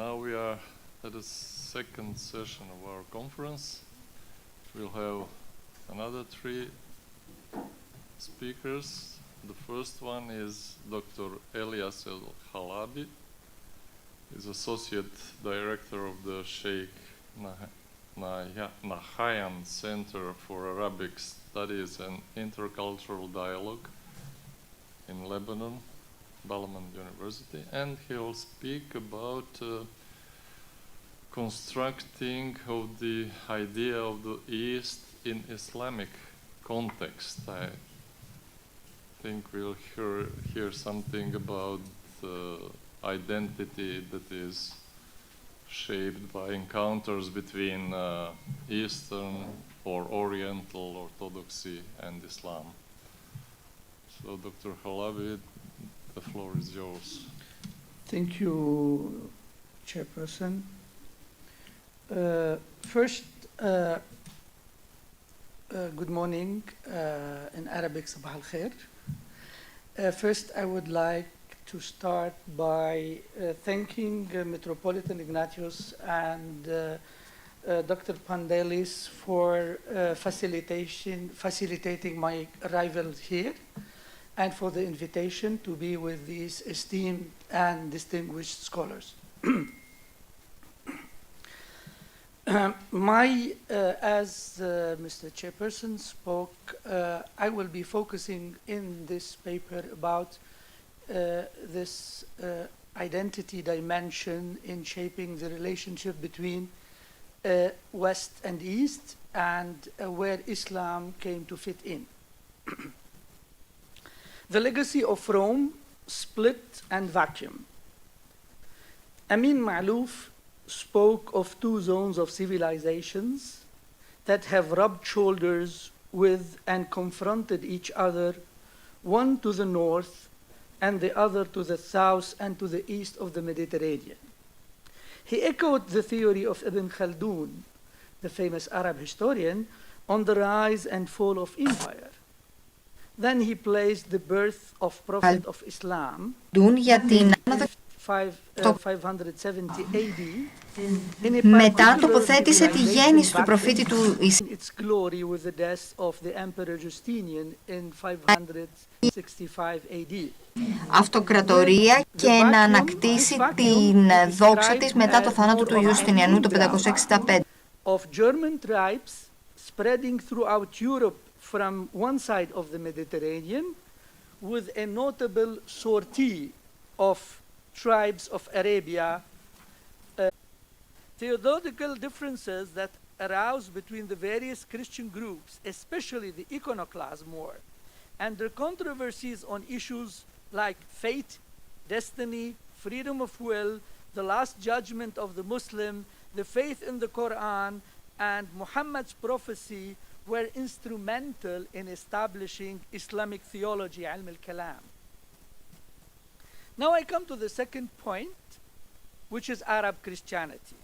[SPEAKER 14] Now we are at the second session of our conference. We'll have another 3 speakers. The first one is Dr. Elias El-Halabi. He's Associate Director of the Sheikh Nahyan Center for Arabic Studies and Intercultural Dialogue in Lebanon, Balmain University, and he will speak about constructing of the idea of the East in Islamic context. I think we'll hear something about identity that is shaped by encounters between Eastern or Oriental Orthodoxy and Islam. So, Dr. Halabi, the floor is yours.
[SPEAKER 15] Thank you, Chairperson. First, good morning. In Arabic, Sabah al-Khair. First, I would like to start by thanking Metropolitan Ignatius and Dr. Pandelis for facilitating my arrival here and for the invitation to be with these esteemed and distinguished scholars. As Mr. Chairperson spoke, I will be focusing in this paper about this identity dimension in shaping the relationship between West and East and where Islam came to fit in. The legacy of Rome, split and vacuum. Amin Ma'louf spoke of 2 zones of civilizations that have rubbed shoulders with and confronted each other, one to the north and the other to the south and to the east of the Mediterranean. He echoed the theory of Ibn Khaldun, the famous Arab historian, on the rise and fall of empire. Then he placed the birth of Prophet of Islam in 570 AD
[SPEAKER 7] Μετά τοποθέτησε τη γέννηση του προφήτη του Ισραήλ.
[SPEAKER 15] Its glory with the death of the Emperor Justinian in 565 AD.
[SPEAKER 7] Αυτοκρατορία και να ανακτήσει την δόξα της μετά το θάνατο του Ιουστινιανού το 565.
[SPEAKER 15] Of German tribes spreading throughout Europe from one side of the Mediterranean with a notable sortie of tribes of Arabia. Theological differences that arose between the various Christian groups, especially the iconoclasm war, and their controversies on issues like fate, destiny, freedom of will, the last judgment of the Muslim, the faith in the Quran, and Muhammad's prophecy were instrumental in establishing Islamic theology, Ilm al-Kalam. Now I come to the second point, which is Arab Christianity.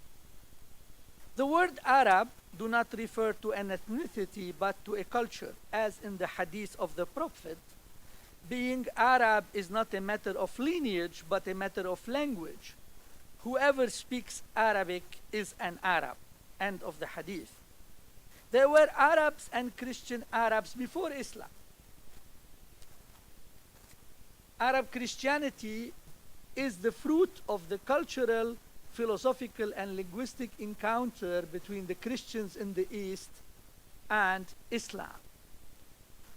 [SPEAKER 15] The word Arab do not refer to an ethnicity but to a culture, as in the hadith of the Prophet. Being Arab is not a matter of lineage but a matter of language. Whoever speaks Arabic is an Arab. End of the hadith. There were Arabs and Christian Arabs before Islam. Arab Christianity is the fruit of the cultural, philosophical, and linguistic encounter between the Christians in the East and Islam.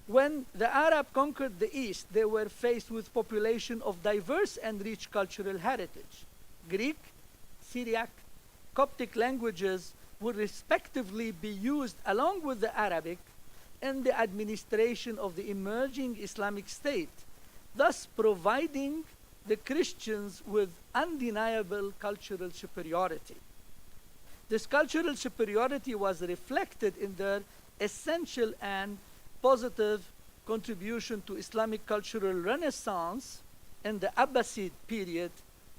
[SPEAKER 15] When the Arab conquered the East, they were faced with population of diverse and rich cultural heritage. Greek, Syriac, Coptic languages would respectively be used along with the Arabic in the administration of the emerging Islamic State, thus providing the Christians with undeniable cultural superiority. This cultural superiority was reflected in their essential and positive contribution to Islamic cultural renaissance in the Abbasid period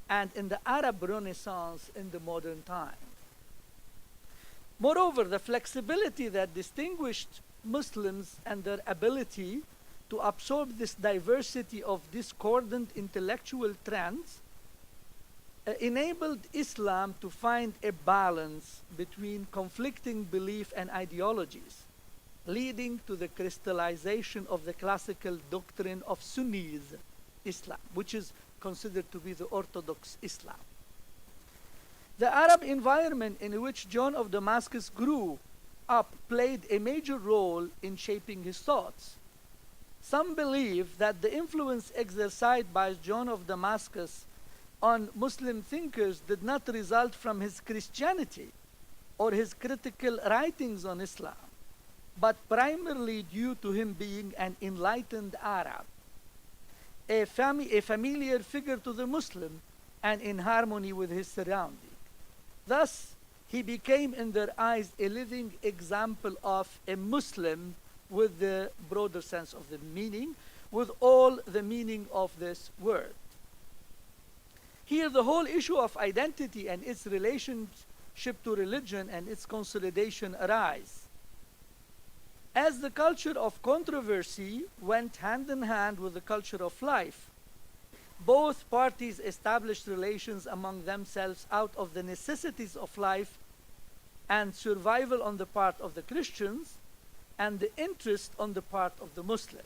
[SPEAKER 15] and in the Arab Renaissance in the modern time. Moreover, the flexibility that distinguished Muslims and their ability to absorb this diversity of discordant intellectual trends enabled Islam to find a balance between conflicting belief and ideologies, leading to the crystallization of the classical doctrine of Sunnis Islam, which is considered to be the Orthodox Islam. The Arab environment in which John of Damascus grew up played a major role in shaping his thoughts. Some believe that the influence exercised by John of Damascus on Muslim thinkers did not result from his Christianity or his critical writings on Islam, but primarily due to him being an enlightened Arab, a familiar figure to the Muslim and in harmony with his surroundings. Thus, he became in their eyes a living example of a Muslim with the broader sense of the meaning, with all the meaning of this word. Here, the whole issue of identity and its relationship to religion and its consolidation arise. As the culture of controversy went hand in hand with the culture of life, both parties established relations among themselves out of the necessities of life and survival on the part of the Christians and the interest on the part of the Muslims.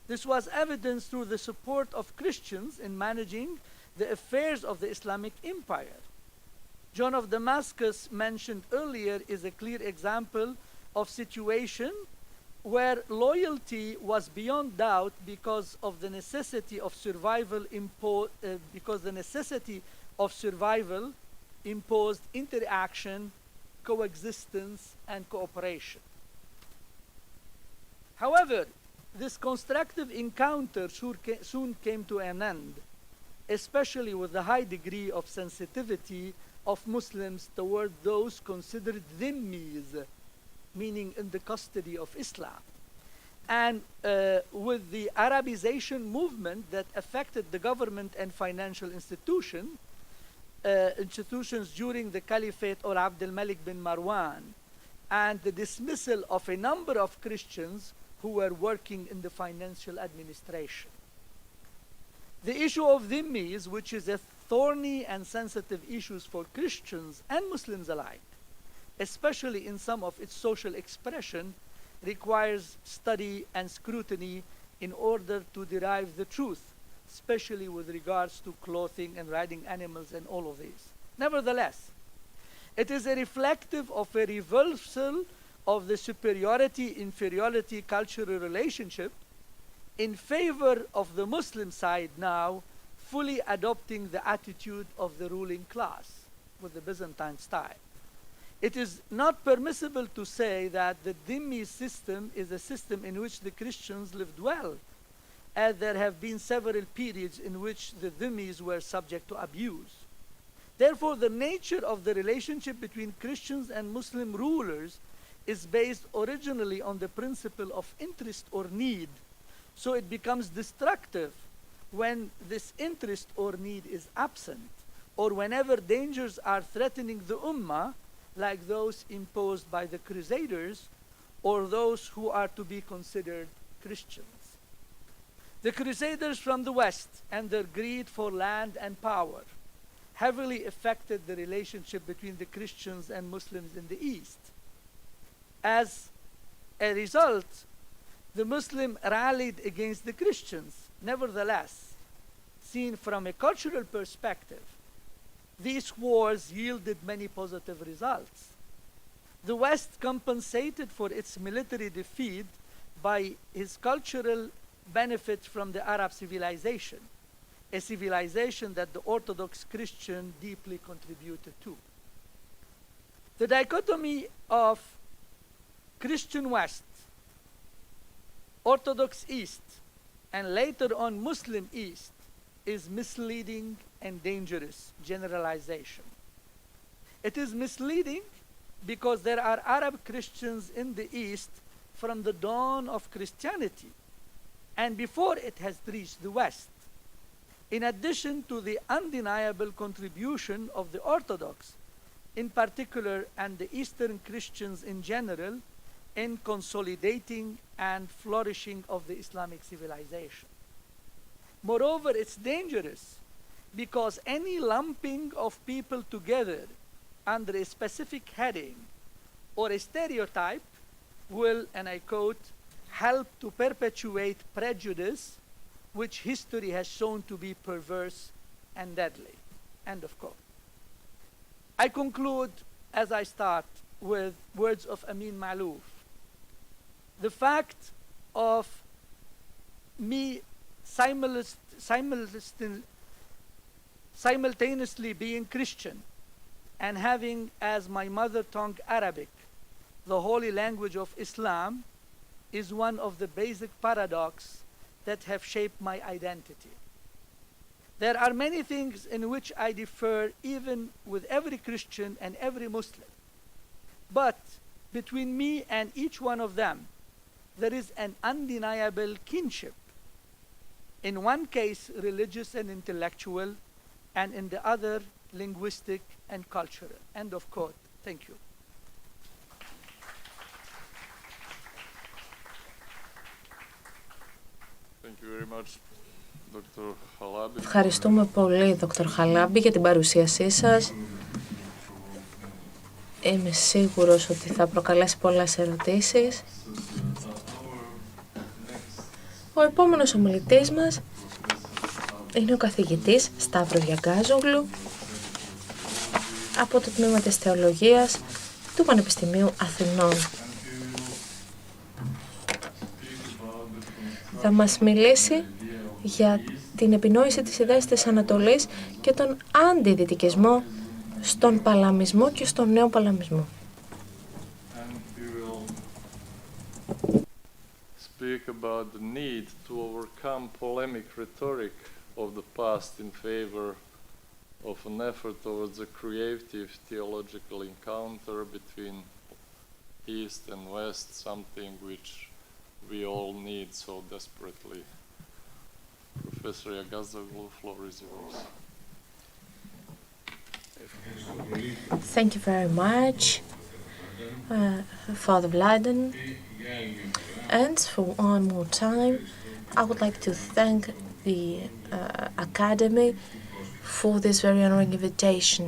[SPEAKER 15] This was evidenced through the support of Christians in managing the affairs of the Islamic Empire. John of Damascus, mentioned earlier, is a clear example of situation where loyalty was beyond doubt because of the necessity of survival imposed interaction, coexistence, and cooperation. However, this constructive encounter soon came to an end, especially with the high degree of sensitivity of Muslims toward those considered dhimmis, meaning in the custody of Islam, and with the Arabization movement that affected the government and financial institutions during the Caliphate or Abd al-Malik bin Marwan, and the dismissal of a number of Christians who were working in the financial administration. The issue of dhimmis, which is a thorny and sensitive issue for Christians and Muslims alike, especially in some of its social expression, requires study and scrutiny in order to derive the truth, especially with regards to clothing and riding animals and all of these. Nevertheless, it is a reflective of a reversal of the superiority-inferiority cultural relationship in favor of the Muslim side now fully adopting the attitude of the ruling class with the Byzantine style. It is not permissible to say that the dhimmi system is a system in which the Christians lived well, as there have been several periods in which the dhimmis were subject to abuse. Therefore, the nature of the relationship between Christians and Muslim rulers is based originally on the principle of interest or need, so it becomes destructive when this interest or need is absent, or whenever dangers are threatening the ummah, like those imposed by the Crusaders, or those who are to be considered Christians. The Crusaders from the West and their greed for land and power heavily affected the relationship between the Christians and Muslims in the East. As a result, the Muslim rallied against the Christians. Nevertheless, seen from a cultural perspective, these wars yielded many positive results. The West compensated for its military defeat by its cultural benefits from the Arab civilization, a civilization that the Orthodox Christian deeply contributed to. The dichotomy of Christian West, Orthodox East, and later on Muslim East is misleading and dangerous generalization. It is misleading because there are Arab Christians in the East from the dawn of Christianity and before it has reached the West, in addition to the undeniable contribution of the Orthodox in particular and the Eastern Christians in general in consolidating and flourishing of the Islamic civilization. Moreover, it's dangerous because any lumping of people together under a specific heading or a stereotype will, and I quote, help to perpetuate prejudice, which history has shown to be perverse and deadly. End of quote. I conclude, as I start, with words of Amin Malouf. The fact of me simultaneously being Christian and having as my mother tongue Arabic, the holy language of Islam, is one of the basic paradoxes that have shaped my identity. There are many things in which I differ even with every Christian and every Muslim. But between me and each one of them, there is an undeniable kinship. In one case, religious and intellectual, and in the other, linguistic and cultural. End of quote. Thank you.
[SPEAKER 14] Thank you very much, Dr. Halabi.
[SPEAKER 1] Ευχαριστούμε πολύ, Dr. Halabi, για την παρουσίασή σας. Είμαι σίγουρος ότι θα προκαλέσει πολλές ερωτήσεις. Ο επόμενος ομιλητής μας είναι ο καθηγητής Σταύρος Γιαγκάζογλου από το Τμήμα της Θεολογίας του Πανεπιστημίου Αθηνών. Θα μας μιλήσει για την επινόηση της ιδέας της Ανατολής και τον αντιδυτικισμό στον παλαμισμό και στον νέο παλαμισμό.
[SPEAKER 14] Speak about the need to overcome polemic rhetoric of the past in favor of an effort towards a creative theological encounter between East and West, something which we all need so desperately. Professor Yagazoglu, floor is yours.
[SPEAKER 1] Thank you very much, Father Vladen. And for one more time, I would like to thank the Academy for this very honoring invitation.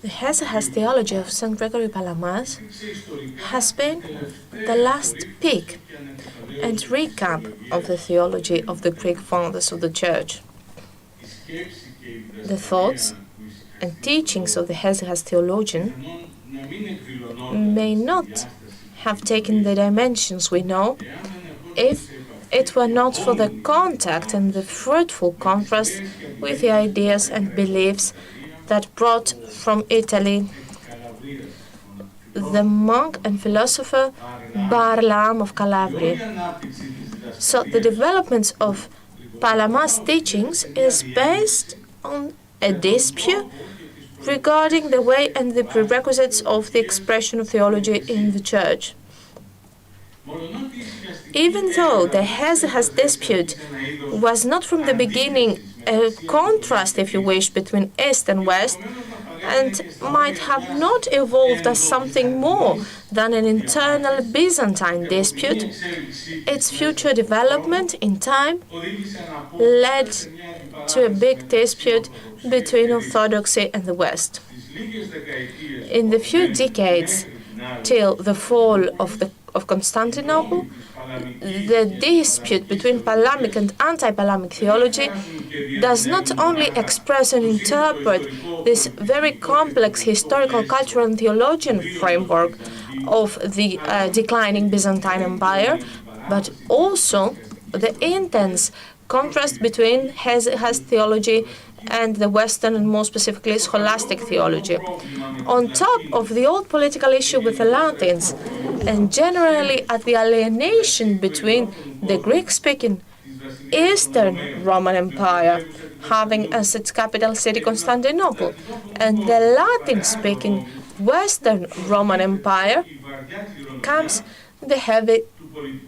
[SPEAKER 1] The Hesychast theology of St. Gregory Palamas has been the last peak and recap of the theology of the Greek fathers of the Church. The thoughts and teachings of the Hesychast theologian may not have taken the dimensions we know if it were not for the contact and the fruitful contrast with the ideas and beliefs that brought from Italy the monk and philosopher Barlaam of Calabria. So the development of Palamas' teachings is based on a dispute regarding the way and the prerequisites of the expression of theology in the Church. Even though the Hesychast dispute was not from the beginning a contrast, if you wish, between East and West, and might have not evolved as something more than an internal Byzantine dispute, its future development in time led to a big dispute between Orthodoxy and the West. In the few decades till the fall of Constantinople, the dispute between Palamic and anti-Palamic theology does not only express and interpret this very complex historical, cultural, and theologian framework of the declining Byzantine Empire, but also the intense contrast between Hesychast theology and the Western, and more specifically scholastic theology. On top of the old political issue with the Latins, and generally at the alienation between the Greek-speaking Eastern Roman Empire, having as its capital city Constantinople, and the Latin-speaking Western Roman Empire, comes the heavy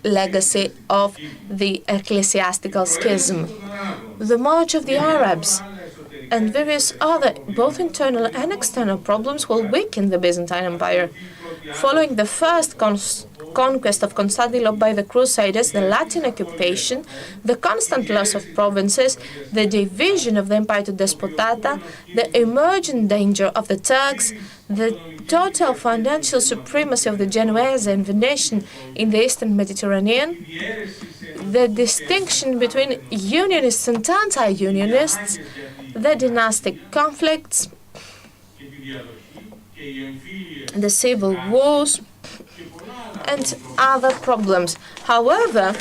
[SPEAKER 1] legacy of the ecclesiastical schism. The march of the Arabs and various other, both internal and external problems, will weaken the Byzantine Empire. Following the first conquest of Constantinople by the Crusaders, the Latin occupation, the constant loss of provinces, the division of the empire to despotata, the emergent danger of the Turks, the total financial supremacy of the Genoese and Venetian in the Eastern Mediterranean, the distinction between unionists and anti-unionists, the dynastic conflicts, the civil wars, and other problems. However,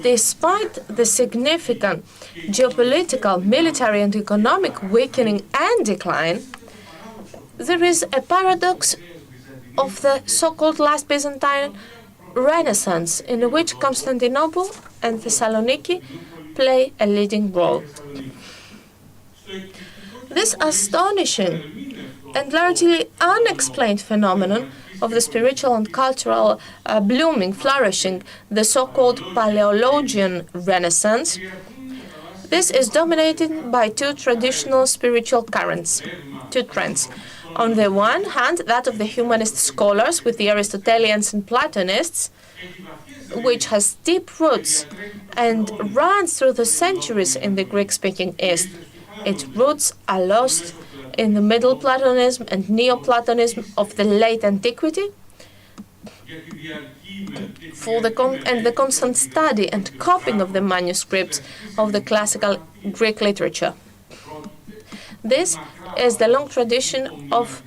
[SPEAKER 1] despite the significant geopolitical, military, and economic weakening and decline, there is a paradox of the so-called last Byzantine Renaissance, in which Constantinople and Thessaloniki play a leading role. This astonishing and largely unexplained phenomenon of the spiritual and cultural blooming, flourishing, the so-called Paleologian Renaissance, this is dominated by two traditional spiritual currents, two trends. On the one hand, that of the humanist scholars with the Aristotelians and Platonists, which has deep roots and runs through the centuries in the Greek-speaking East. Its roots are lost in the Middle Platonism and Neoplatonism of the late antiquity, and the constant study and copying of the manuscripts of the classical Greek literature. This is the long tradition of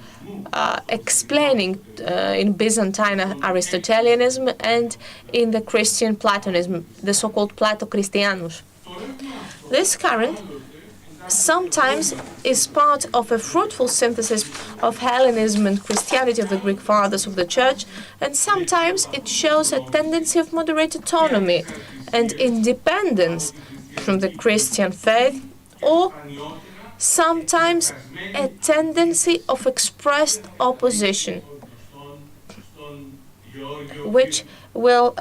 [SPEAKER 1] explaining in Byzantine Aristotelianism and in the Christian Platonism, the so-called Plato-Christianus. This current sometimes is part of a fruitful synthesis of Hellenism and Christianity of the Greek fathers of the Church, and sometimes it shows a tendency of moderate autonomy and independence from the Christian faith, or sometimes a tendency of expressed opposition, which will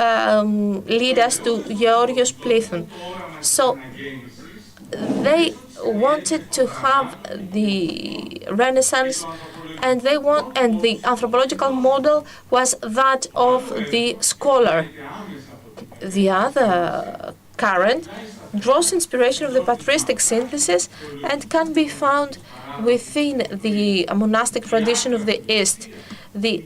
[SPEAKER 1] lead us to Georgios Plithon. So they wanted to have the Renaissance, and the anthropological model was that of the scholar. The other current draws inspiration of the patristic synthesis and can be found within the monastic tradition of the East. The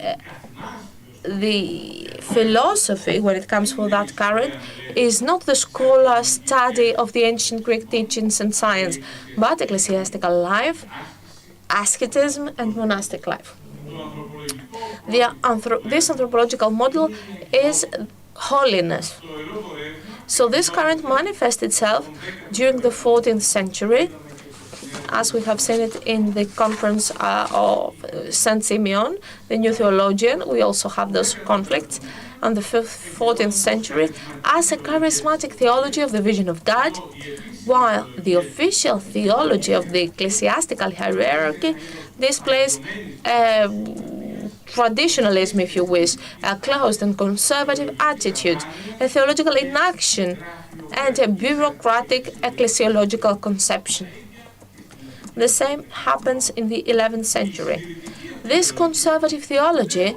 [SPEAKER 1] philosophy, when it comes for that current, is not the scholar study of the ancient Greek teachings and science, but ecclesiastical life, asceticism, and monastic life. This anthropological model is holiness. So this current manifests itself during the 14th century, as we have seen it in the conference of Saint Simeon, the new theologian. We also have those conflicts on the 14th century as a charismatic theology of the vision of God, while the official theology of the ecclesiastical hierarchy displays traditionalism, if you wish, a closed and conservative attitude, a theological inaction, and a bureaucratic ecclesiological conception. The same happens in the 11th century. This conservative theology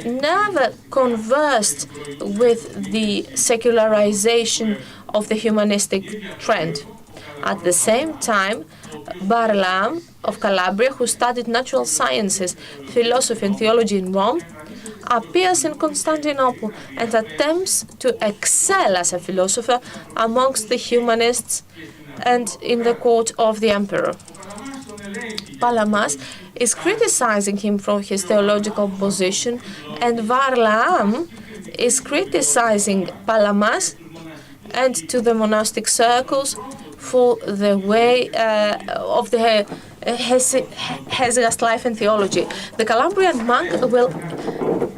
[SPEAKER 1] never conversed with the secularization of the humanistic trend. At the same time, Barlaam of Calabria, who studied natural sciences, philosophy, and theology in Rome, appears in Constantinople and attempts to excel as a philosopher amongst the humanists and in the court of the emperor. Palamas is criticizing him from his theological position, and Varlaam is criticizing Palamas and to the monastic circles for the way of the Hesychast life and theology. The Calabrian monk will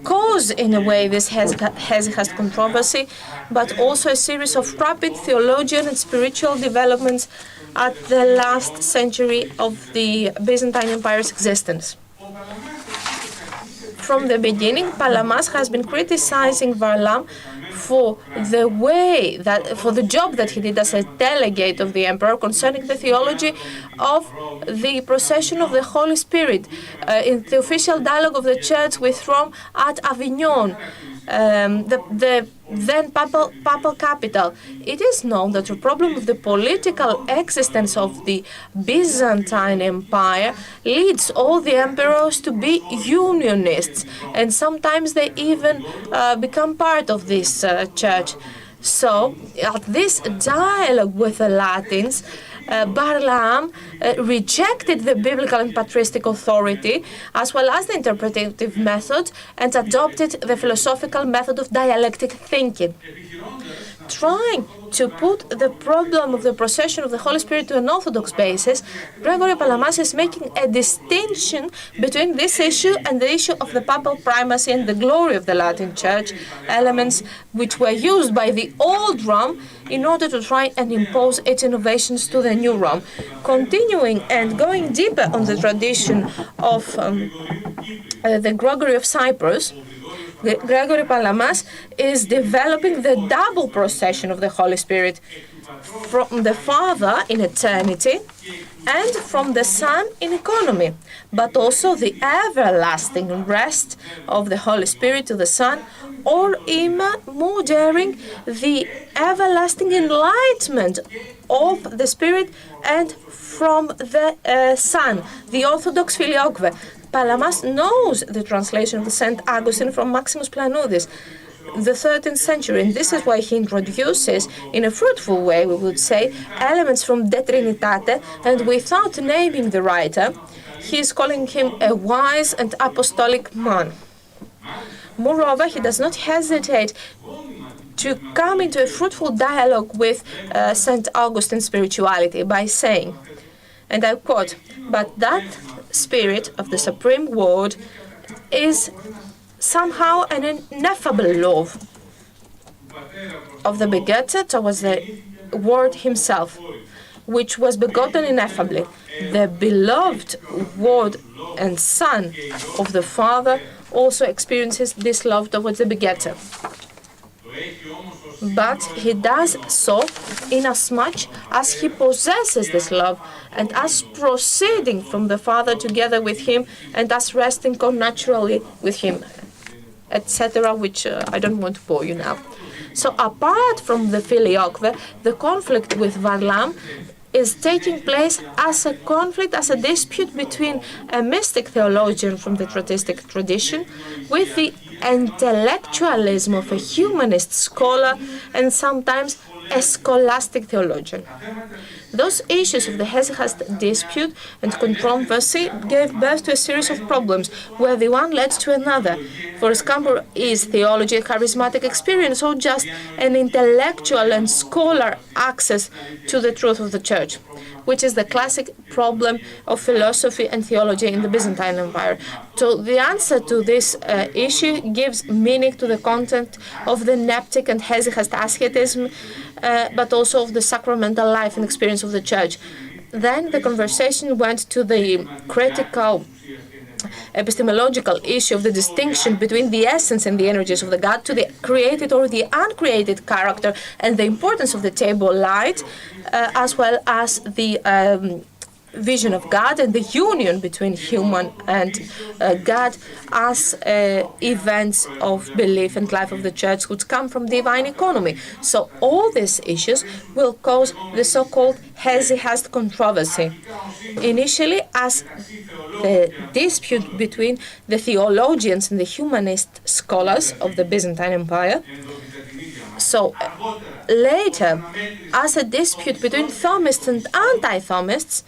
[SPEAKER 1] cause, in a way, this Hesychast controversy, but also a series of rapid theologian and spiritual developments at the last century of the Byzantine Empire's existence. From the beginning, Palamas has been criticizing Varlaam for the job that he did as a delegate of the emperor concerning the theology of the procession of the Holy Spirit in the official dialogue of the Church with Rome at Avignon. the then papal capital. It is known that the problem of the political existence of the Byzantine Empire leads all the emperors to be unionists, and sometimes they even become part of this church. So, at this dialogue with the Latins, Barlaam rejected the biblical and patristic authority as well as the interpretative method and adopted the philosophical method of dialectic thinking, trying to put the problem of the procession of the Holy Spirit to an Orthodox basis. Gregory Palamas is making a distinction between this issue and the issue of the papal primacy and the glory of the Latin Church, elements which were used by the old Rome in order to try and impose its innovations to the new Rome. Continuing and going deeper on the tradition of the Gregory of Cyprus, Gregory Palamas is developing the double procession of the Holy Spirit from the Father in eternity and from the Son in economy, but also the everlasting rest of the Holy Spirit to the Son, or even more daring, the everlasting enlightenment of the Spirit and from the Son, the Orthodox Filioque. Palamas knows the translation of St. Augustine from Maximus Planudes, the 13th century, and this is why he introduces, in a fruitful way, we would say, elements from De Trinitate, and without naming the writer, he is calling him a wise and apostolic man. Moreover, he does not hesitate to come into a fruitful dialogue with St. Augustine's spirituality by saying, and I quote, "But that spirit of the Supreme Word is somehow an ineffable love of the begetter towards the Word himself, which was begotten ineffably. The beloved Word and Son of the Father also experiences this love towards the begetter. But he does so inasmuch as he possesses this love, and as proceeding from the Father together with him, and as resting connaturally with him," etc., which I don't want to bore you now. So apart from the Filioque, the conflict with Varlam is taking place as a conflict, as a dispute between a mystic theologian from the Tratistic tradition with the intellectualism of a humanist scholar and sometimes a scholastic theologian. Those issues of the hesychast dispute and controversy gave birth to a series of problems, where the one led to another. For example, is theology a charismatic experience or just an intellectual and scholar access to the truth of the Church, which is the classic problem of philosophy and theology in the Byzantine Empire? So the answer to this issue gives meaning to the content of the Neptic and hesychast asceticism, but also of the sacramental life and experience of the Church. Then the conversation went to the critical epistemological issue of the distinction between the essence and the energies of the God, to the created or the uncreated character, and the importance of the table light, as well as the vision of God and the union between human and God as events of belief and life of the Church, which come from divine economy. So all these issues will cause the so-called hesychast controversy. Initially, as the dispute between the theologians and the humanist scholars of the Byzantine Empire. So later, as a dispute between Thomists and anti-Thomists,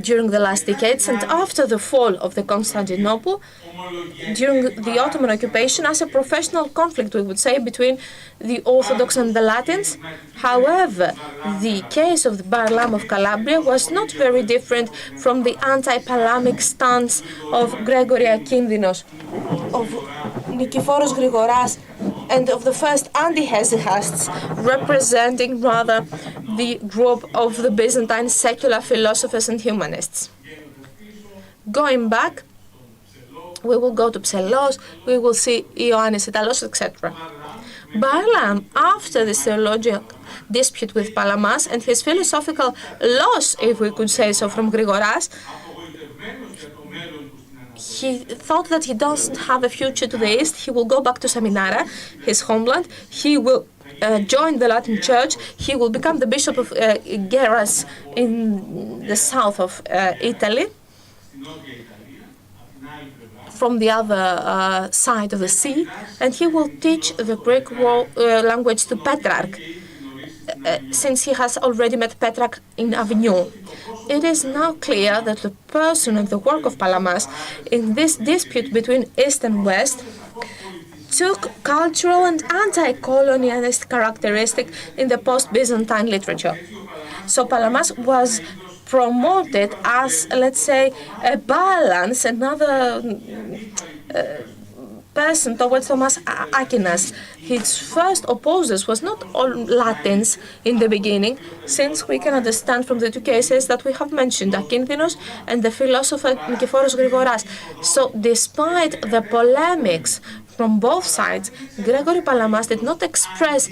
[SPEAKER 1] during the last decades and after the fall of the Constantinople, during the Ottoman occupation, as a professional conflict, we would say, between the Orthodox and the Latins. However, the case of the Barlaam of Calabria was not very different from the anti-Palamic stance of Gregory Akindinos, of Nikephoros Grigoras, and of the first anti-hesychasts, representing rather the group of the Byzantine secular philosophers and humanists. Going back, we will go to Psellos, we will see Ioannis Italos, etc. Barlaam, after this theological dispute with Palamas and his philosophical loss, if we could say so, from Grigoras, he thought that he doesn't have a future to the east. He will go back to Seminara, his homeland. He will join the Latin Church. He will become the bishop of Geras in the south of Italy, from the other side of the sea, and he will teach the Greek language to Petrarch, since he has already met Petrarch in Avignon. It is now clear that the person and the work of Palamas in this dispute between East and West took cultural and anti-colonialist characteristic in the post-Byzantine literature. So Palamas was promoted as, let's say, a balance, another person towards Thomas Aquinas. His first opposers was not all Latins in the beginning, since we can understand from the two cases that we have mentioned, Akintinos and the philosopher Nikephoros Grigoras. So despite the polemics from both sides, Gregory Palamas did not express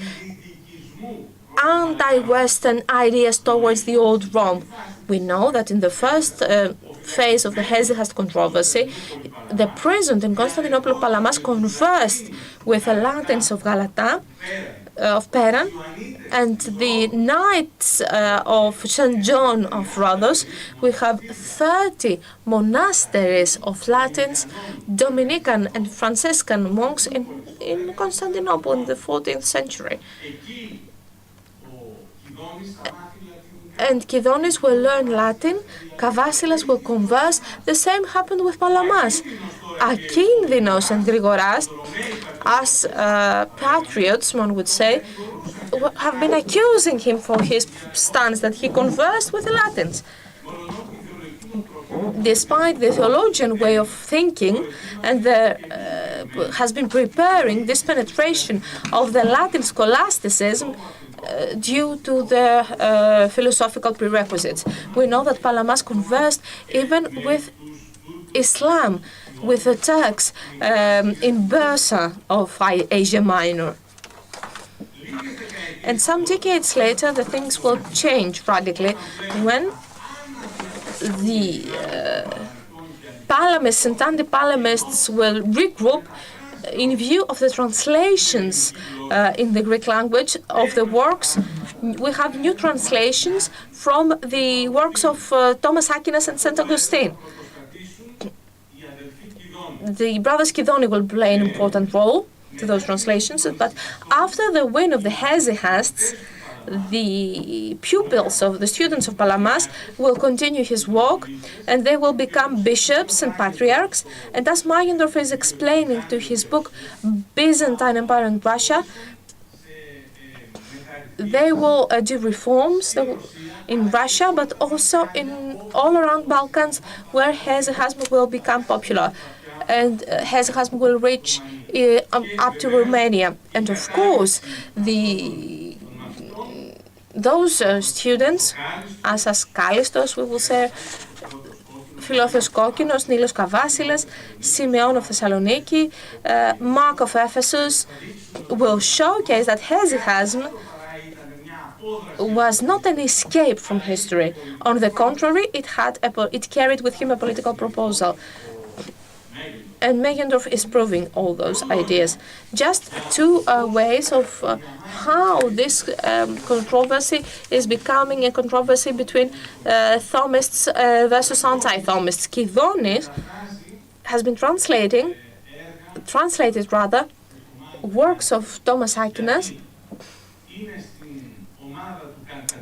[SPEAKER 1] anti-Western ideas towards the old Rome. We know that in the first phase of the Hesychast controversy, the president in Constantinople, Palamas, conversed with the Latins of Galata, of Peran, and the Knights of St. John of Rhodos. We have 30 monasteries of Latins, Dominican and Franciscan monks in Constantinople in the 14th century. And Kydonis will learn Latin, Kavasilas will converse. The same happened with Palamas. Akintinos and Grigoras, as patriots, one would say, have been accusing him for his stance that he conversed with the Latins. Despite the theologian way of thinking and has been preparing this penetration of the Latin scholasticism due to the philosophical prerequisites. We know that Palamas conversed even with Islam, with the Turks in Bursa of Asia Minor. And some decades later, the things will change radically when the Palamists and anti-Palamists will regroup in view of the translations in the Greek language of the works. We have new translations from the works of Thomas Aquinas and St. Augustine. The brothers Kidoni will play an important role to those translations, but after the win of the Hesychasts, the pupils of the students of Palamas will continue his work, and they will become bishops and patriarchs. And as Magendorf is explaining to his book Byzantine Empire and Russia, they will do reforms in Russia, but also in all around Balkans, where Hesychasm will become popular, and Hesychasm will reach up to Romania. And of course, those students, as Kalistos, we will say, Φιλόθεος Κόκκινος, Νίλος Καβάσιλας, Simeon of Thessaloniki, Mark of Ephesus, will showcase that Hesychasm was not an escape from history. On the contrary, it carried with him a political proposal. And Magendorf is proving all those ideas. Just two ways of how this controversy is becoming a controversy between Thomists versus anti-Thomists. Kydonis has been translated works of Thomas Aquinas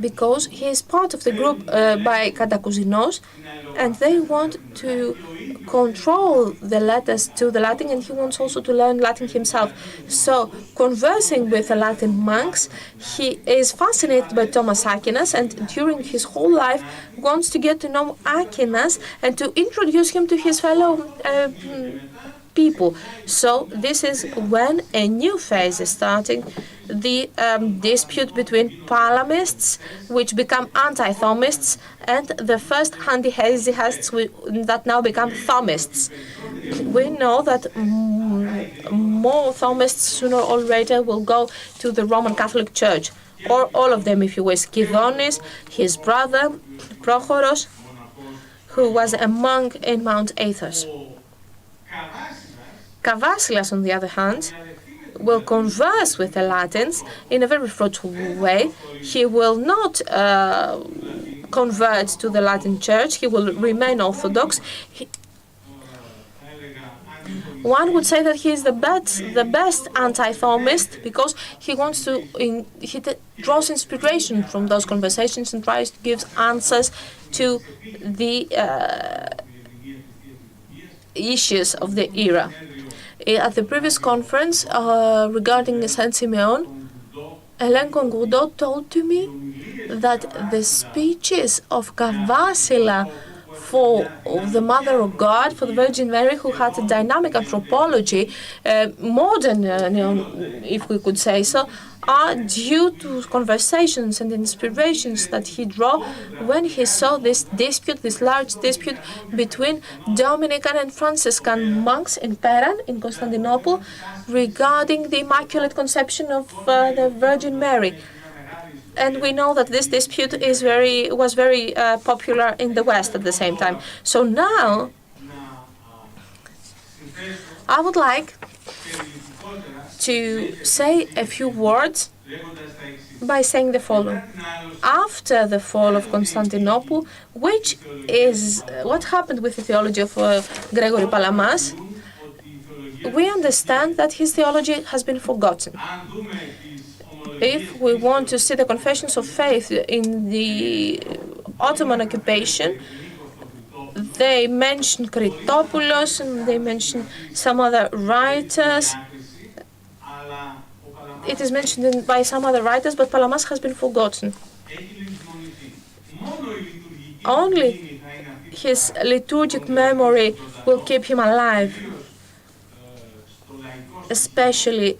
[SPEAKER 1] because he is part of the group by Kantakouzinos, and they want to control the letters to the Latin, and he wants also to learn Latin himself. So, conversing with the Latin monks, he is fascinated by Thomas Aquinas, and during his whole life wants to get to know Aquinas and to introduce him to his fellow people. So, this is when a new phase is starting, the dispute between Palamists, which become anti-Thomists, and the first anti-Hesychasts that now become Thomists. We know that more Thomists sooner or later will go to the Roman Catholic Church, or all of them if you wish. Kydonis, his brother, Prochoros, who was a monk in Mount Athos. Kavasilas, on the other hand, will converse with the Latins in a very fruitful way. He will not convert to the Latin Church. He will remain Orthodox. One would say that he is the best anti-Thomist because he wants to draws inspiration from those conversations and tries to give answers to the issues of the era. At the previous conference regarding Saint Simeon, Hélène Congourdot told to me that the speeches of Kavasila for the Mother of God, for the Virgin Mary, who had a dynamic anthropology, modern, if we could say so, are due to conversations and inspirations that he drew when he saw this dispute, this large dispute between Dominican and Franciscan monks in Peran, in Constantinople, regarding the Immaculate Conception of the Virgin Mary. And we know that this dispute was very popular in the West at the same time. So now, I would like to say a few words by saying the following. After the fall of Constantinople, which is what happened with the theology of Gregory Palamas, we understand that his theology has been forgotten. If we want to see the confessions of faith in the Ottoman occupation, they mention Christopoulos and they mention some other writers. It is mentioned by some other writers, but Palamas has been forgotten. Only his liturgic memory will keep him alive, especially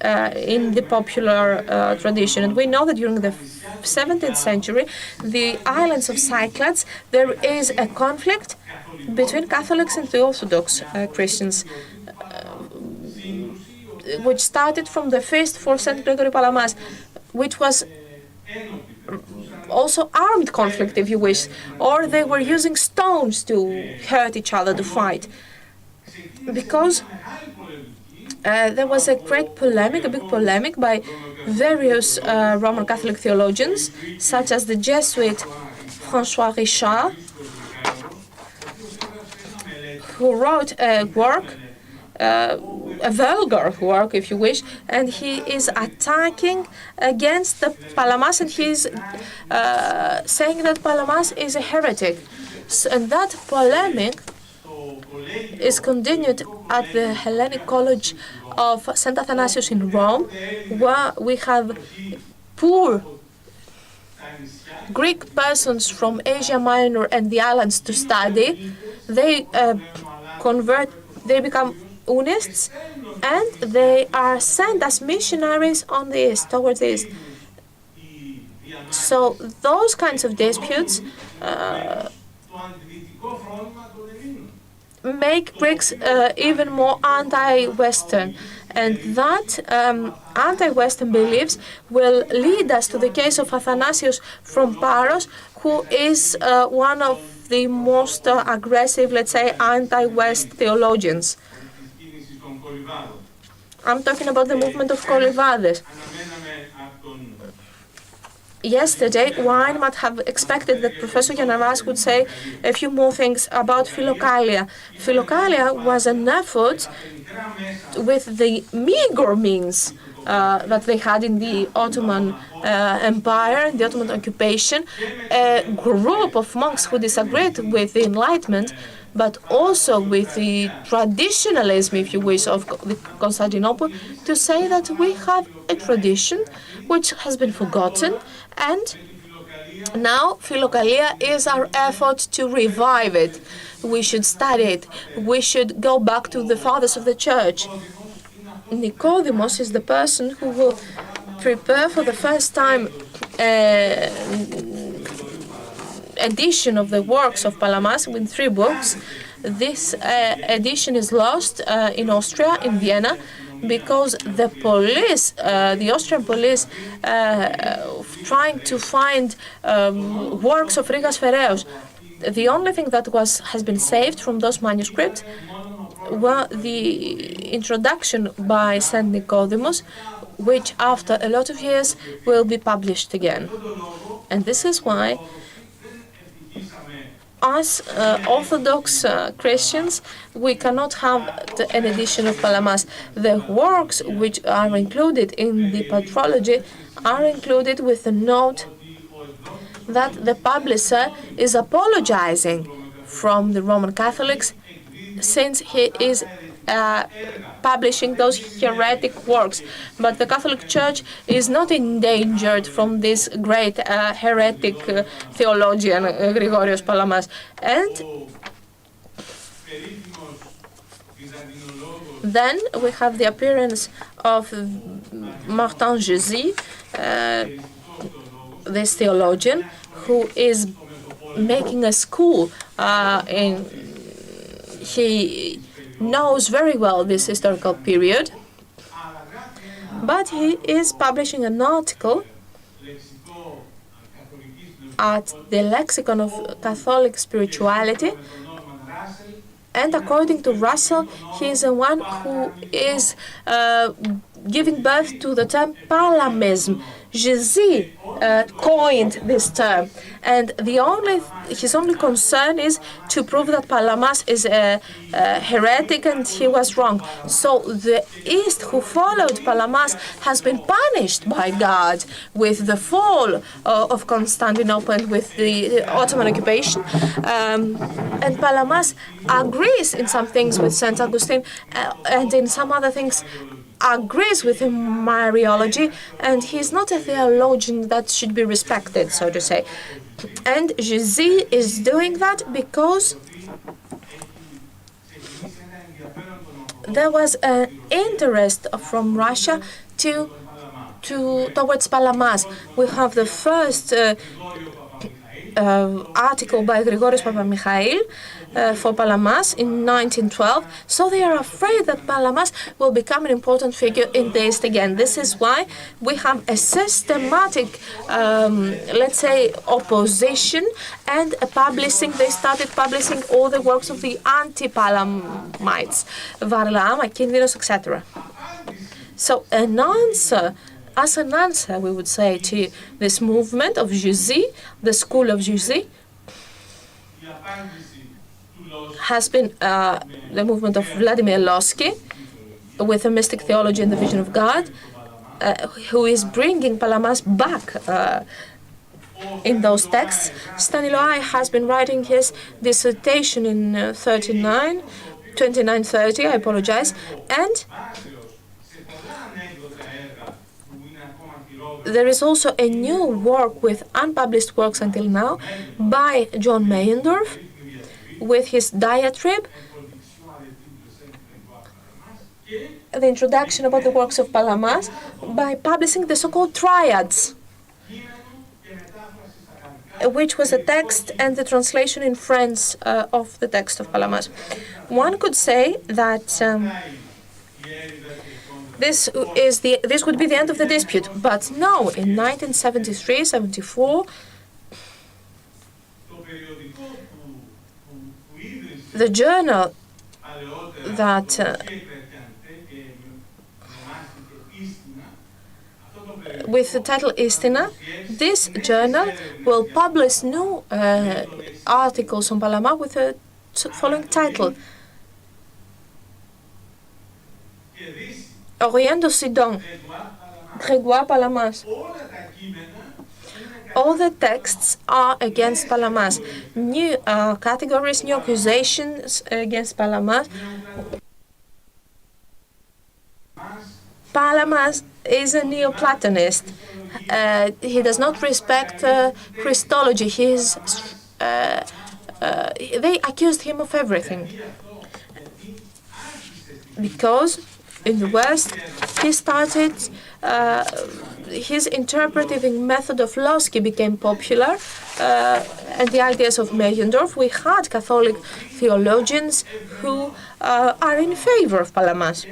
[SPEAKER 1] in the popular tradition. And we know that during the 17th century, the islands of Cyclades, there is a conflict between Catholics and the Orthodox Christians, which started from the feast for St. Gregory Palamas, which was also armed conflict, if you wish, or they were using stones to hurt each other, to fight. Because there was a great polemic, a big polemic by various Roman Catholic theologians, such as the Jesuit François Richard, who wrote a work, a vulgar work, if you wish, and he is attacking against the Palamas, and he is saying that Palamas is a heretic. And that polemic is continued at the Hellenic College of St. Athanasius in Rome, where we have poor Greek persons from Asia Minor and the islands to study. They they become unists, and they are sent as missionaries on the east, towards the east. So those kinds of disputes make Greeks even more anti-Western, and that anti-Western beliefs will lead us to the case of Athanasius from Paros, who is one of the most aggressive, let's say, anti-West theologians. I'm talking about the movement of Kolivades. Yesterday, one might have expected that Professor Giannaras would say a few more things about Philokalia. Philokalia was an effort with the meager means that they had in the Ottoman Empire, the Ottoman occupation, a group of monks who disagreed with the Enlightenment, but also with the traditionalism, if you wish, of Constantinople, to say that we have a tradition which has been forgotten, and now Philokalia is our effort to revive it. We should study it. We should go back to the fathers of the church. Nicodemus is the person who will prepare for the first time edition of the works of Palamas with 3 books. This edition is lost in Austria, in Vienna, because the police, the Austrian police, trying to find works of Rigas Ferreus. The only thing that has been saved from those manuscripts were the introduction by Saint Nicodemus, which after a lot of years will be published again. And this is why us Orthodox Christians, we cannot have an edition of Palamas. The works which are included in the patrology are included with a note that the publisher is apologizing from the Roman Catholics since he is publishing those heretic works. But the Catholic Church is not endangered from this great heretic theologian, Gregorios Palamas. And then we have the appearance of Martin Jésus, this theologian, who is making a school he knows very well this historical period, but he is publishing an article at the Lexicon of Catholic Spirituality, and according to Russell, he is the one who is giving birth to the term Palamism. Jésus coined this term, and his only concern is to prove that Palamas is a heretic and he was wrong. So the East, who followed Palamas, has been punished by God with the fall of Constantinople and with the Ottoman occupation. And Palamas agrees in some things with St. Augustine and in some other things agrees with Mariology, and he's not a theologian that should be respected, so to say. And Jésus is doing that because there was an interest from Russia towards Palamas. We have the first article by Grigorios Papamichail for Palamas in 1912, so they are afraid that Palamas will become an important figure in the East again. This is why we have a systematic, let's say, opposition and they started publishing all the works of the anti-Palamites, Varlaam, Akindinos, etc. So as an answer, we would say, to this movement of Jésus, the school of Jésus, has been the movement of Vladimir Lossky with a mystic theology and the vision of God, who is bringing Palamas back in those texts. Staniloai has been writing his dissertation in 2930, I apologize, and there is also a new work with unpublished works until now by John Meyendorff with his diatribe, the introduction about the works of Palamas, by publishing the so-called triads, which was a text and the translation in French of the text of Palamas. One could say that this would be the end of the dispute, but no, in 1973-74, the journal that with the title Istina, this journal will publish new articles on Palama with the following title: Orient d'Occident, Grégoire Palamas. All the texts are against Palamas. New categories, new accusations against Palamas. Palamas is a Neoplatonist. He does not respect Christology. They accused him of everything. Because in the West, he started his interpretive method of Lossky became popular, and the ideas of Meyendorff. We had Catholic theologians who are in favor of Palamas.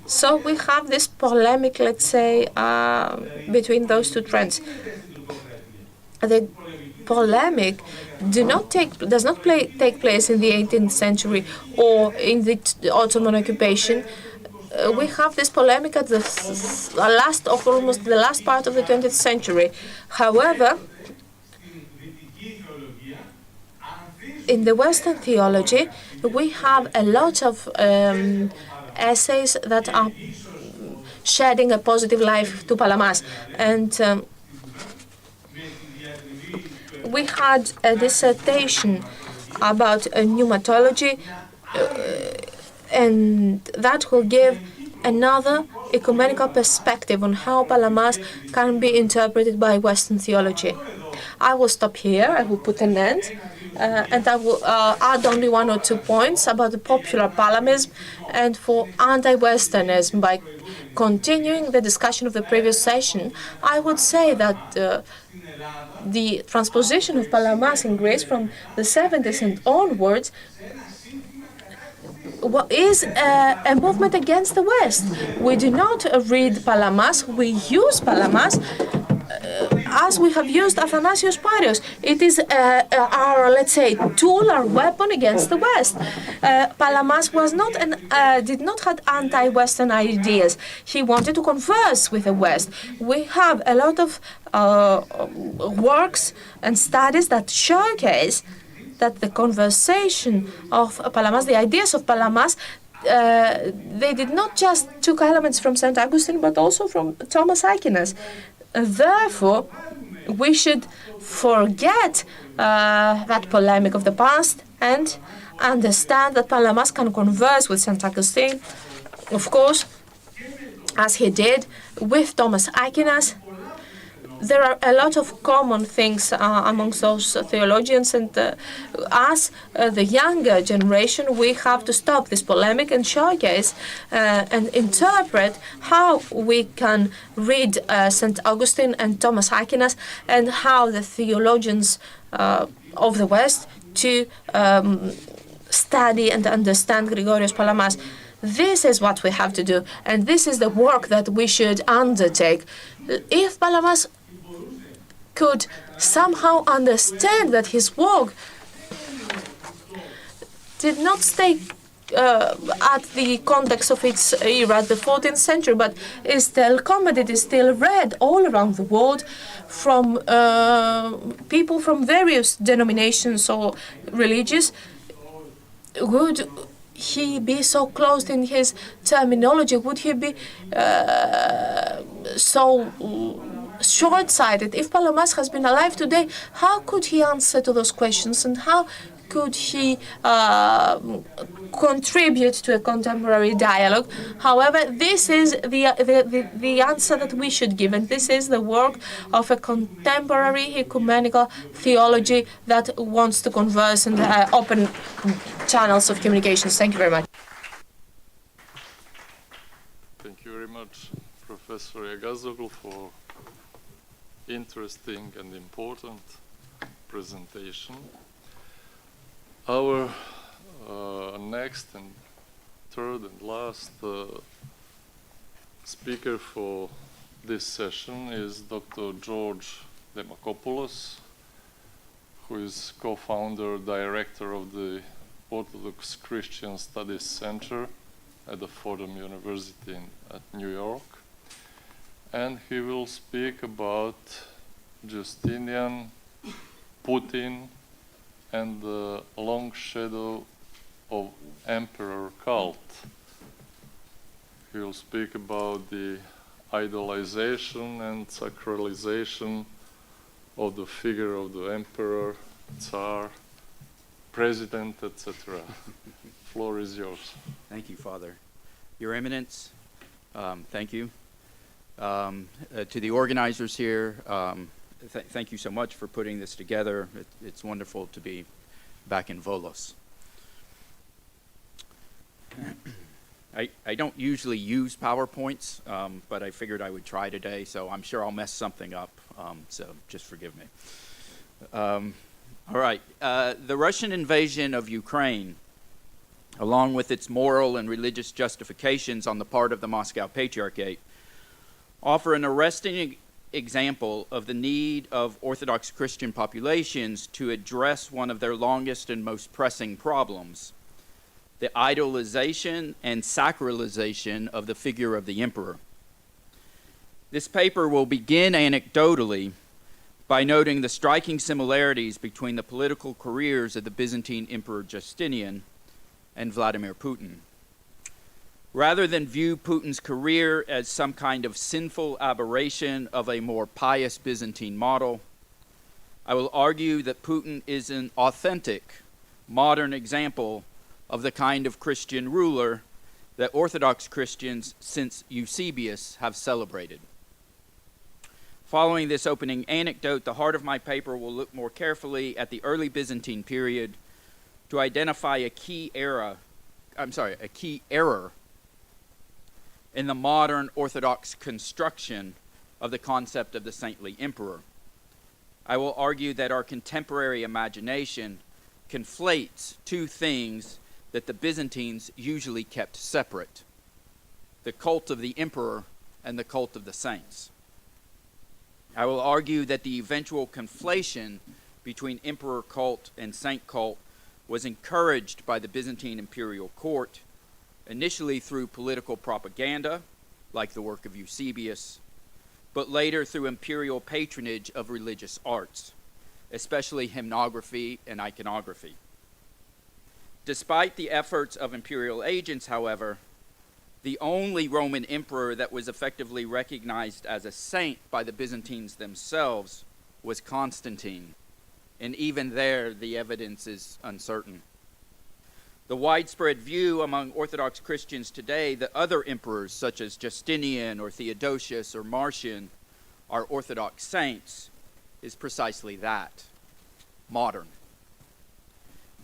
[SPEAKER 1] So we have this polemic, let's say, between those two trends. The polemic does not take place in the 18th century or in the Ottoman occupation. We have this polemic at the last of almost the last part of the 20th century. However, in the Western theology, we have a lot of essays that are shedding a positive life to Palamas. And we had a dissertation about a pneumatology, and that will give another ecumenical perspective on how Palamas can be interpreted by Western theology. I will stop here, I will put an end, and I will add only one or 2 points about the popular Palamism and for anti-Westernism. By continuing the discussion of the previous session, I would say that the transposition of Palamas in Greece from the 70s and onwards is a movement against the West. We do not read Palamas, we use Palamas as we have used Athanasios Parios. It is our, let's say, tool, our weapon against the West. Palamas was not did not have anti-Western ideas. He wanted to converse with the West. We have a lot of works and studies that showcase that the conversation of Palamas, the ideas of Palamas, they did not just took elements from St. Augustine, but also from Thomas Aquinas. Therefore, we should forget that polemic of the past and understand that Palamas can converse with St. Augustine, of course, as he did with Thomas Aquinas. There are a lot of common things amongst those theologians, and as the younger generation, we have to stop this polemic and showcase and interpret how we can read St. Augustine and Thomas Aquinas, and how the theologians of the West to study and understand Gregorios Palamas. This is what we have to do, and this is the work that we should undertake. If Palamas could somehow understand that his work did not stay at the context of its era, at the 14th century, but is still common, it is still read all around the world from people from various denominations or religions, would he be so closed in his terminology? Would he be so short-sighted? If Palamas has been alive today, how could he answer to those questions, and how could he contribute to a contemporary dialogue? However, this is the answer that we should give, and this is the work of a contemporary ecumenical theology that wants to converse and open channels of communications. Thank you very much.
[SPEAKER 14] Thank you very much, Professor Yagazoglu, for interesting and important presentation. Our next and third and last speaker for this session is Dr. George Demakopoulos, who is co-founder, director of the Orthodox Christian Studies Center at the Fordham University at New York. And he will speak about Justinian, Putin, and the long shadow of emperor cult. He will speak about the idolization and sacralization of the figure of the emperor, Tsar, president, etc. Floor is yours.
[SPEAKER 5] Thank you, Father. Your Eminence, thank you. To the organizers here, thank you so much for putting this together. It's wonderful to be back in Volos. I don't usually use PowerPoints, but I figured I would try today, so I'm sure I'll mess something up, so just forgive me. All right. The Russian invasion of Ukraine, along with its moral and religious justifications on the part of the Moscow Patriarchate, offer an arresting example of the need of Orthodox Christian populations to address one of their longest and most pressing problems: the idolization and sacralization of the figure of the emperor. This paper will begin anecdotally by noting the striking similarities between the political careers of the Byzantine Emperor Justinian and Vladimir Putin. Rather than view Putin's career as some kind of sinful aberration of a more pious Byzantine model, I will argue that Putin is an authentic, modern example of the kind of Christian ruler that Orthodox Christians since Eusebius have celebrated. Following this opening anecdote, the heart of my paper will look more carefully at the early Byzantine period to identify a key error in the modern Orthodox construction of the concept of the saintly emperor. I will argue that our contemporary imagination conflates two things that the Byzantines usually kept separate: the cult of the emperor and the cult of the saints. I will argue that the eventual conflation between emperor cult and saint cult was encouraged by the Byzantine imperial court, initially through political propaganda, like the work of Eusebius, but later through imperial patronage of religious arts, especially hymnography and iconography. Despite the efforts of imperial agents, however, the only Roman emperor that was effectively recognized as a saint by the Byzantines themselves was Constantine, and even there the evidence is uncertain. The widespread view among Orthodox Christians today that other emperors such as Justinian or Theodosius or Marcian are Orthodox saints is precisely that: modern.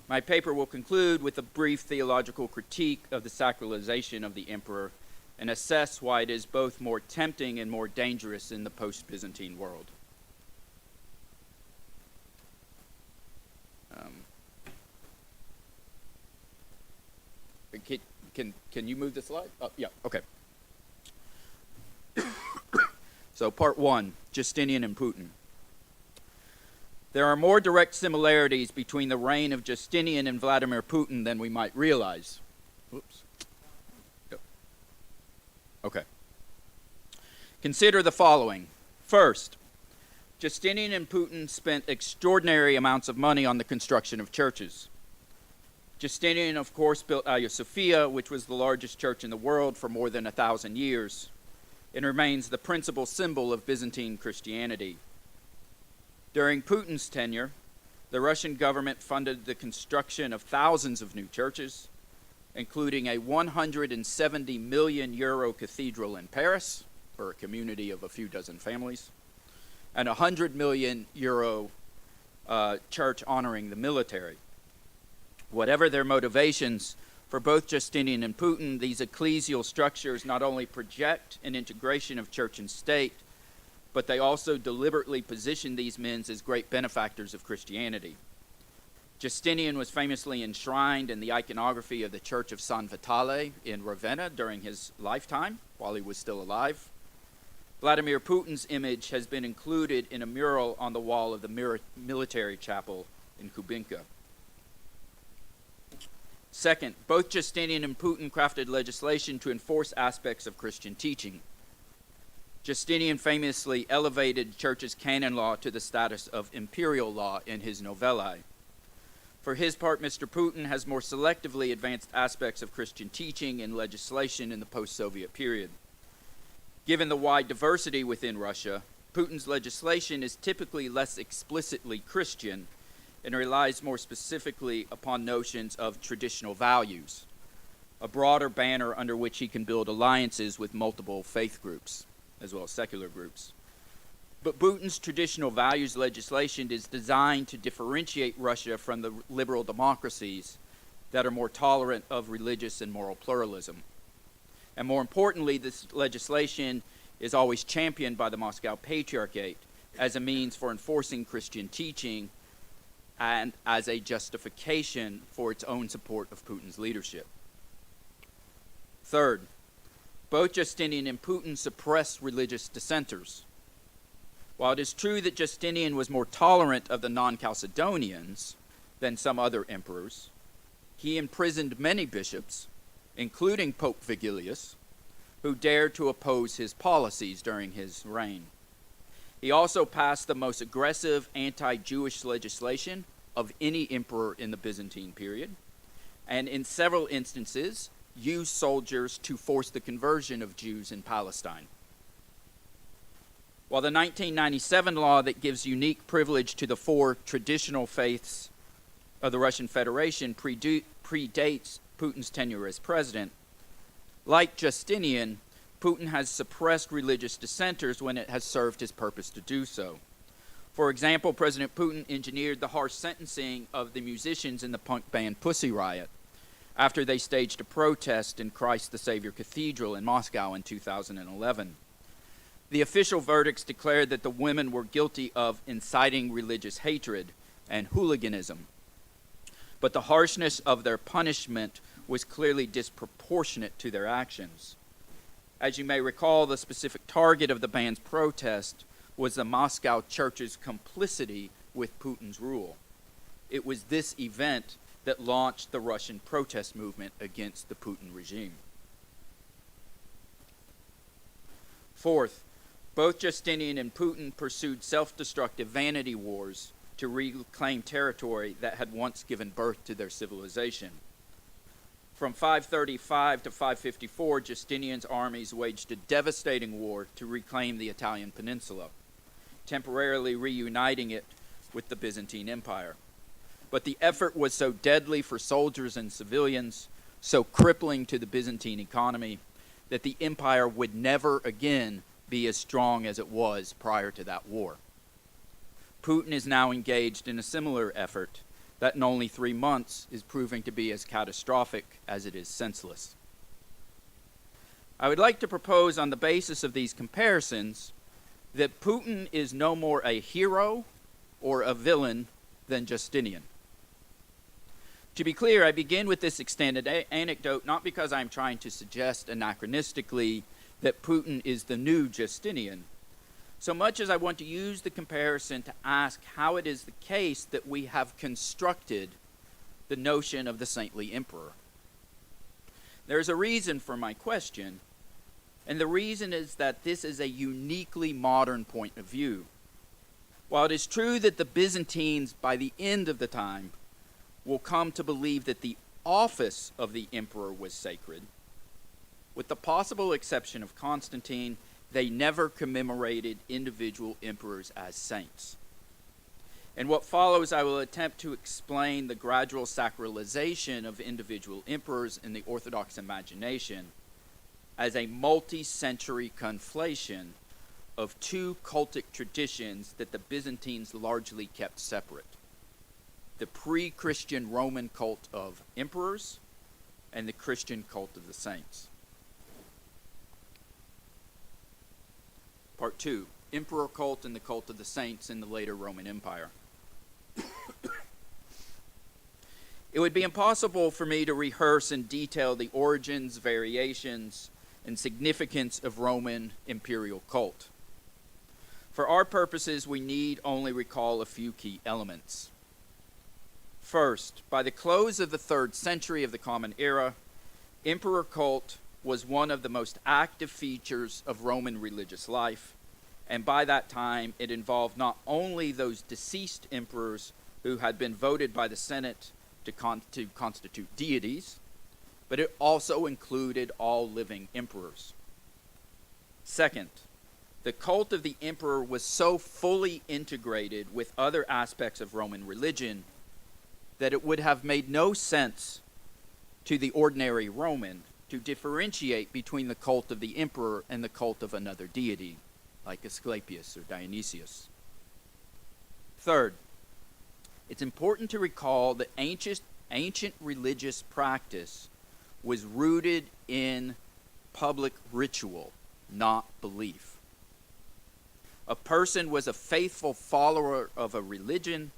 [SPEAKER 5] My paper will conclude with a brief theological critique of the sacralization of the emperor and assess why it is both more tempting and more dangerous in the post-Byzantine world. Can you move the slide? Oh, yeah, okay. So part one, Justinian and Putin. There are more direct similarities between the reign of Justinian and Vladimir Putin than we might realize. Whoops. Yep. Okay. Consider the following. First, Justinian and Putin spent extraordinary amounts of money on the construction of churches. Justinian, of course, built Hagia Sophia, which was the largest church in the world for more than 1,000 years, and remains the principal symbol of Byzantine Christianity. During Putin's tenure, the Russian government funded the construction of thousands of new churches, including a 170 million euro cathedral in Paris, for a community of a few dozen families, and a 100 million euro church honoring the military. Whatever their motivations, for both Justinian and Putin, these ecclesial structures not only project an integration of church and state, but they also deliberately position these men as great benefactors of Christianity. Justinian was famously enshrined in the iconography of the Church of San Vitale in Ravenna during his lifetime, while he was still alive. Vladimir Putin's image has been included in a mural on the wall of the military chapel in Kubinka. Second, both Justinian and Putin crafted legislation to enforce aspects of Christian teaching. Justinian famously elevated church's canon law to the status of imperial law in his novellae. For his part, Mr. Putin has more selectively advanced aspects of Christian teaching and legislation in the post-Soviet period. Given the wide diversity within Russia, Putin's legislation is typically less explicitly Christian and relies more specifically upon notions of traditional values, a broader banner under which he can build alliances with multiple faith groups, as well as secular groups. But Putin's traditional values legislation is designed to differentiate Russia from the liberal democracies that are more tolerant of religious and moral pluralism. And more importantly, this legislation is always championed by the Moscow Patriarchate as a means for enforcing Christian teaching and as a justification for its own support of Putin's leadership. Third, both Justinian and Putin suppressed religious dissenters. While it is true that Justinian was more tolerant of the non-Chalcedonians than some other emperors, he imprisoned many bishops, including Pope Vigilius, who dared to oppose his policies during his reign. He also passed the most aggressive anti-Jewish legislation of any emperor in the Byzantine period, and in several instances used soldiers to force the conversion of Jews in Palestine. While the 1997 law that gives unique privilege to the four traditional faiths of the Russian Federation predates Putin's tenure as president, like Justinian, Putin has suppressed religious dissenters when it has served his purpose to do so. For example, President Putin engineered the harsh sentencing of the musicians in the punk band Pussy Riot after they staged a protest in Christ the Savior Cathedral in Moscow in 2011. The official verdicts declared that the women were guilty of inciting religious hatred and hooliganism, but the harshness of their punishment was clearly disproportionate to their actions. As you may recall, the specific target of the band's protest was the Moscow church's complicity with Putin's rule. It was this event that launched the Russian protest movement against the Putin regime. Fourth, both Justinian and Putin pursued self-destructive vanity wars to reclaim territory that had once given birth to their civilization. From 535 to 554, Justinian's armies waged a devastating war to reclaim the Italian peninsula, temporarily reuniting it with the Byzantine Empire. But the effort was so deadly for soldiers and civilians, so crippling to the Byzantine economy, that the empire would never again be as strong as it was prior to that war. Putin is now engaged in a similar effort that in only 3 months is proving to be as catastrophic as it is senseless. I would like to propose on the basis of these comparisons that Putin is no more a hero or a villain than Justinian. To be clear, I begin with this extended anecdote not because I'm trying to suggest anachronistically that Putin is the new Justinian, so much as I want to use the comparison to ask how it is the case that we have constructed the notion of the saintly emperor. There is a reason for my question, and the reason is that this is a uniquely modern point of view. While it is true that the Byzantines, by the end of the time, will come to believe that the office of the emperor was sacred, with the possible exception of Constantine, they never commemorated individual emperors as saints. In what follows, I will attempt to explain the gradual sacralization of individual emperors in the Orthodox imagination as a multi-century conflation of two cultic traditions that the Byzantines largely kept separate: the pre-Christian Roman cult of emperors and the Christian cult of the saints. Part 2, Emperor cult and the cult of the saints in the later Roman Empire. It would be impossible for me to rehearse in detail the origins, variations, and significance of Roman imperial cult. For our purposes, we need only recall a few key elements. First, by the close of the 3rd century of the Common Era, emperor cult was one of the most active features of Roman religious life, and by that time it involved not only those deceased emperors who had been voted by the Senate to constitute deities, but it also included all living emperors. Second, the cult of the emperor was so fully integrated with other aspects of Roman religion that it would have made no sense to the ordinary Roman to differentiate between the cult of the emperor and the cult of another deity, like Asclepius or Dionysius. Third, it's important to recall that ancient religious practice was rooted in public ritual, not belief. A person was a faithful follower of a religion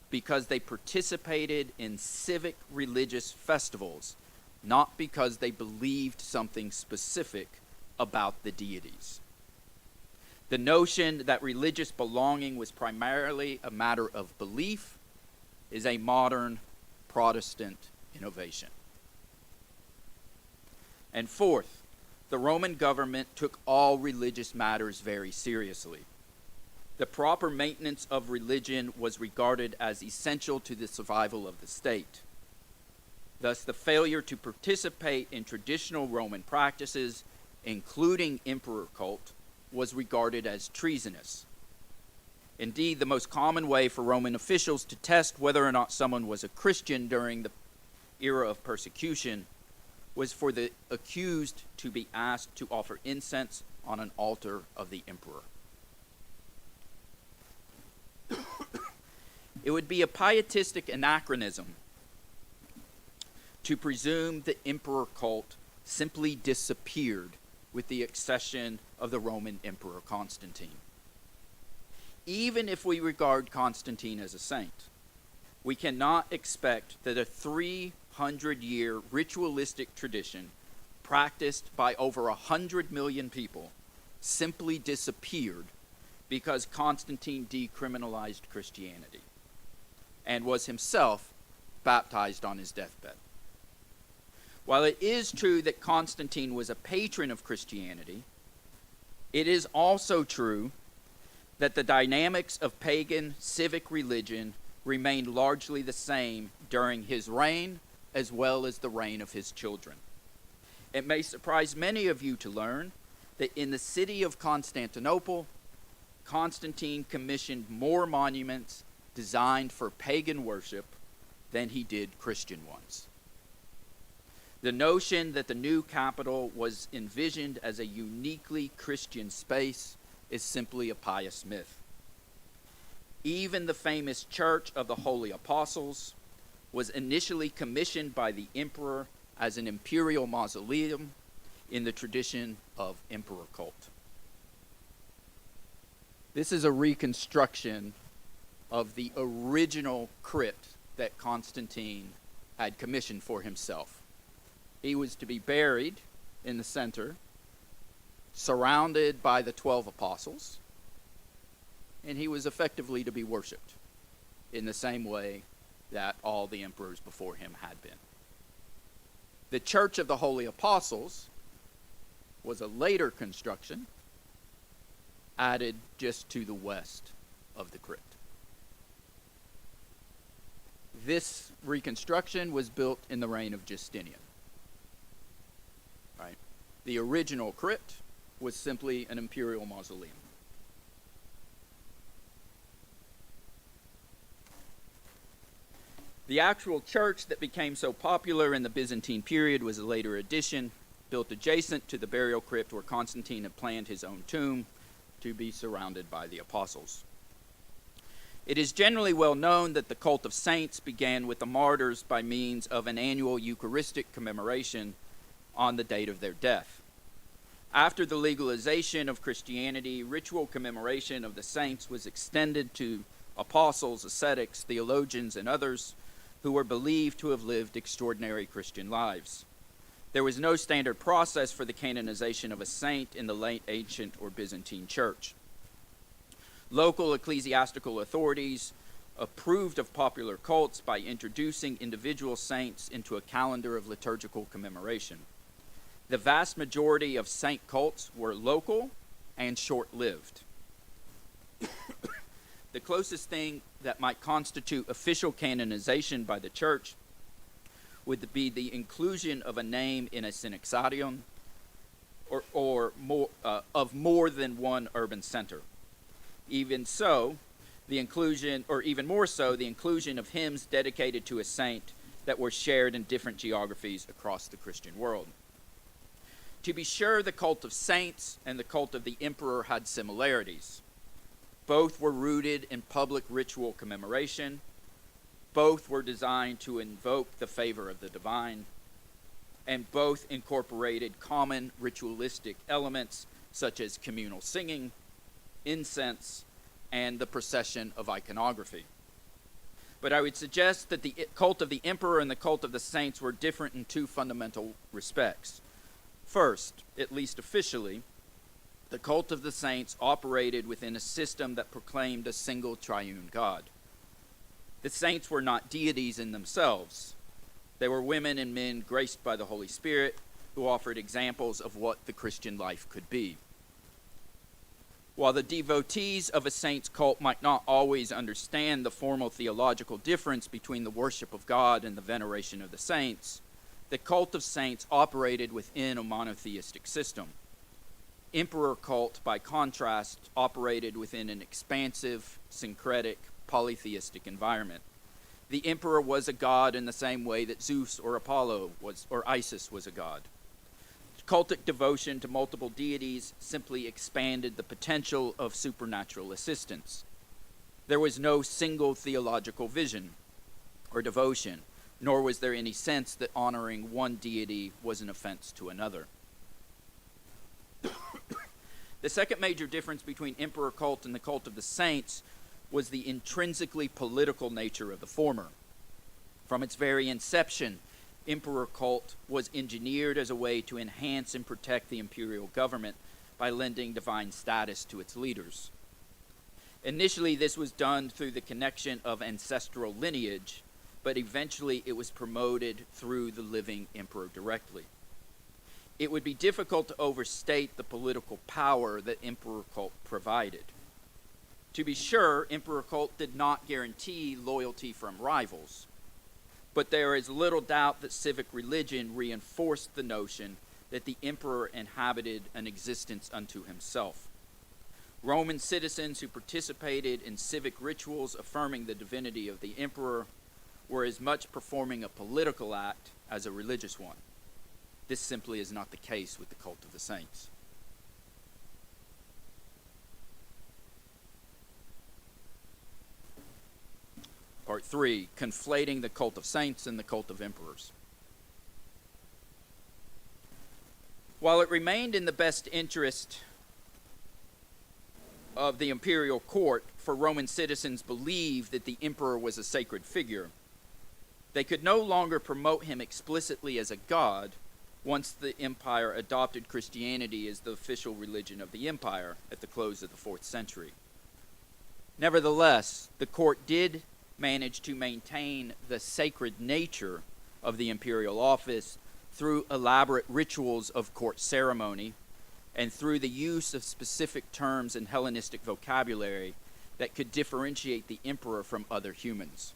[SPEAKER 5] because they participated in civic religious festivals, not because they believed something specific about the deities. The notion that religious belonging was primarily a matter of belief is a modern Protestant innovation. And fourth, the Roman government took all religious matters very seriously. The proper maintenance of religion was regarded as essential to the survival of the state. Thus, the failure to participate in traditional Roman practices, including emperor cult, was regarded as treasonous. Indeed, the most common way for Roman officials to test whether or not someone was a Christian during the era of persecution was for the accused to be asked to offer incense on an altar of the emperor. It would be a pietistic anachronism to presume the emperor cult simply disappeared with the accession of the Roman Emperor Constantine. Even if we regard Constantine as a saint, we cannot expect that a 300-year ritualistic tradition practiced by over 100 million people simply disappeared because Constantine decriminalized Christianity and was himself baptized on his deathbed. While it is true that Constantine was a patron of Christianity, it is also true that the dynamics of pagan civic religion remained largely the same during his reign as well as the reign of his children. It may surprise many of you to learn that in the city of Constantinople, Constantine commissioned more monuments designed for pagan worship than he did Christian ones. The notion that the new capital was envisioned as a uniquely Christian space is simply a pious myth. Even the famous Church of the Holy Apostles was initially commissioned by the emperor as an imperial mausoleum in the tradition of emperor cult. This is a reconstruction of the original crypt that Constantine had commissioned for himself. He was to be buried in the center, surrounded by the 12 apostles, and he was effectively to be worshipped in the same way that all the emperors before him had been. The Church of the Holy Apostles was a later construction added just to the west of the crypt. This reconstruction was built in the reign of Justinian. Right? The original crypt was simply an imperial mausoleum. The actual church that became so popular in the Byzantine period was a later addition, built adjacent to the burial crypt where Constantine had planned his own tomb to be surrounded by the apostles. It is generally well known that the cult of saints began with the martyrs by means of an annual Eucharistic commemoration on the date of their death. After the legalization of Christianity, ritual commemoration of the saints was extended to apostles, ascetics, theologians, and others who were believed to have lived extraordinary Christian lives. There was no standard process for the canonization of a saint in the late ancient or Byzantine church. Local ecclesiastical authorities approved of popular cults by introducing individual saints into a calendar of liturgical commemoration. The vast majority of saint cults were local and short-lived. The closest thing that might constitute official canonization by the church would be the inclusion of a name in a synaxarion or more, of more than one urban center. Even so, the inclusion, or even more so, the inclusion of hymns dedicated to a saint that were shared in different geographies across the Christian world. To be sure, the cult of saints and the cult of the emperor had similarities. Both were rooted in public ritual commemoration. Both were designed to invoke the favor of the divine. And both incorporated common ritualistic elements such as communal singing, incense, and the procession of iconography. But I would suggest that the cult of the emperor and the cult of the saints were different in two fundamental respects. First, at least officially, The cult of the saints operated within a system that proclaimed a single triune God. The saints were not deities in themselves. They were women and men graced by the Holy Spirit who offered examples of what the Christian life could be. While the devotees of a saint's cult might not always understand the formal theological difference between the worship of God and the veneration of the saints, the cult of saints operated within a monotheistic system. Emperor cult, by contrast, operated within an expansive, syncretic, polytheistic environment. The emperor was a god in the same way that Zeus or Apollo was, or Isis was a god. Cultic devotion to multiple deities simply expanded the potential of supernatural assistance. There was no single theological vision or devotion, nor was there any sense that honoring one deity was an offense to another. The second major difference between emperor cult and the cult of the saints was the intrinsically political nature of the former. From its very inception, emperor cult was engineered as a way to enhance and protect the imperial government by lending divine status to its leaders. Initially, this was done through the connection of ancestral lineage, but eventually it was promoted through the living emperor directly. It would be difficult to overstate the political power that emperor cult provided. To be sure, emperor cult did not guarantee loyalty from rivals, but there is little doubt that civic religion reinforced the notion that the emperor inhabited an existence unto himself. Roman citizens who participated in civic rituals affirming the divinity of the emperor were as much performing a political act as a religious one. This simply is not the case with the cult of the saints. Part 3, conflating the cult of saints and the cult of emperors. While it remained in the best interest of the imperial court for Roman citizens believe that the emperor was a sacred figure, they could no longer promote him explicitly as a god once the empire adopted Christianity as the official religion of the empire at the close of the 4th century. Nevertheless, the court did manage to maintain the sacred nature of the imperial office through elaborate rituals of court ceremony and through the use of specific terms and Hellenistic vocabulary that could differentiate the emperor from other humans.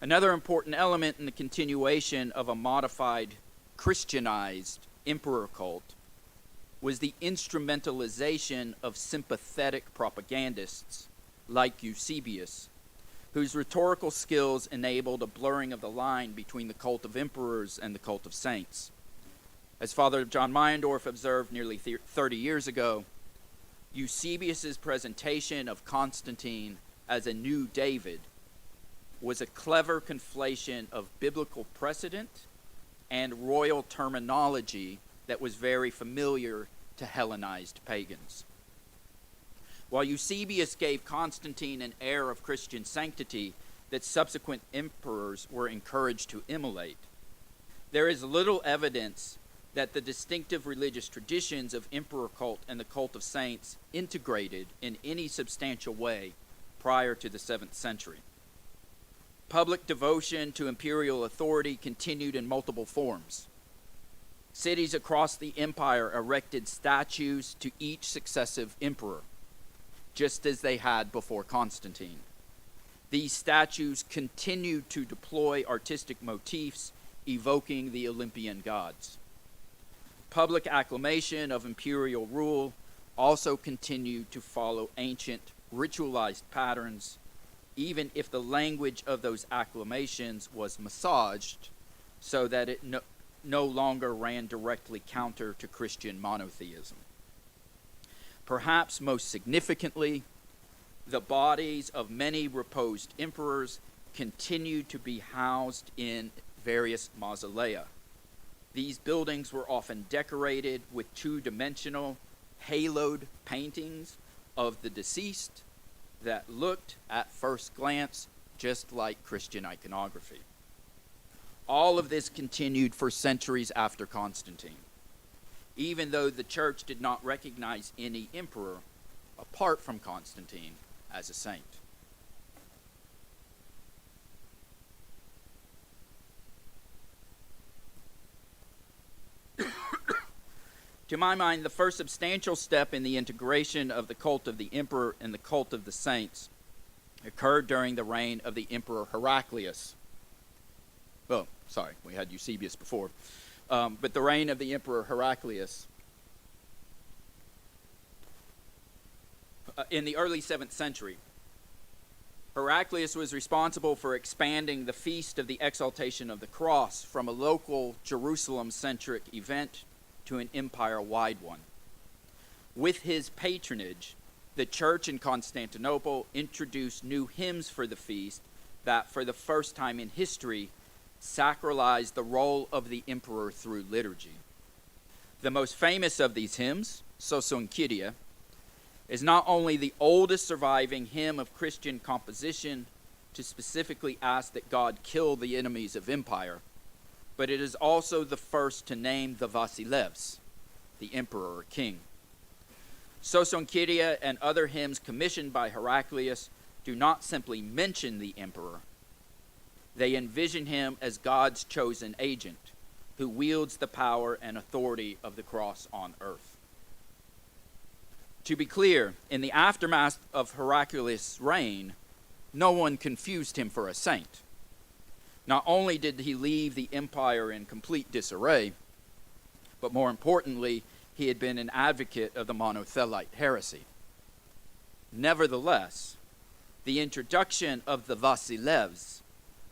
[SPEAKER 5] Another important element in the continuation of a modified, Christianized emperor cult was the instrumentalization of sympathetic propagandists like Eusebius, whose rhetorical skills enabled a blurring of the line between the cult of emperors and the cult of saints. As Father John Meyendorff observed nearly 30 years ago, Eusebius's presentation of Constantine as a new David was a clever conflation of biblical precedent and royal terminology that was very familiar to Hellenized pagans. While Eusebius gave Constantine an air of Christian sanctity that subsequent emperors were encouraged to emulate, there is little evidence that the distinctive religious traditions of emperor cult and the cult of saints integrated in any substantial way prior to the 7th century. Public devotion to imperial authority continued in multiple forms. Cities across the empire erected statues to each successive emperor, just as they had before Constantine. These statues continued to deploy artistic motifs evoking the Olympian gods. Public acclamation of imperial rule also continued to follow ancient ritualized patterns, even if the language of those acclamations was massaged so that it no longer ran directly counter to Christian monotheism. Perhaps most significantly, the bodies of many reposed emperors continued to be housed in various mausolea. These buildings were often decorated with two-dimensional, haloed paintings of the deceased that looked, at first glance, just like Christian iconography. All of this continued for centuries after Constantine. even though the church did not recognize any emperor apart from Constantine as a saint. To my mind, the first substantial step in the integration of the cult of the emperor and the cult of the saints occurred during the reign of the Emperor Heraclius. Oh, sorry, we had Eusebius before. But the reign of the Emperor Heraclius in the early 7th century. Heraclius was responsible for expanding the Feast of the Exaltation of the Cross from a local Jerusalem-centric event to an empire-wide one. With his patronage, the church in Constantinople introduced new hymns for the feast that, for the first time in history, sacralized the role of the emperor through liturgy. The most famous of these hymns, Soson Kyrie, is not only the oldest surviving hymn of Christian composition to specifically ask that God kill the enemies of empire, but it is also the first to name the Vasilevs, the emperor or king. Soson Kyrie and other hymns commissioned by Heraclius do not simply mention the emperor. They envision him as God's chosen agent who wields the power and authority of the cross on earth. To be clear, in the aftermath of Heraclius' reign, no one confused him for a saint. Not only did he leave the empire in complete disarray, but more importantly, he had been an advocate of the monothelite heresy. Nevertheless, the introduction of the Vasilevs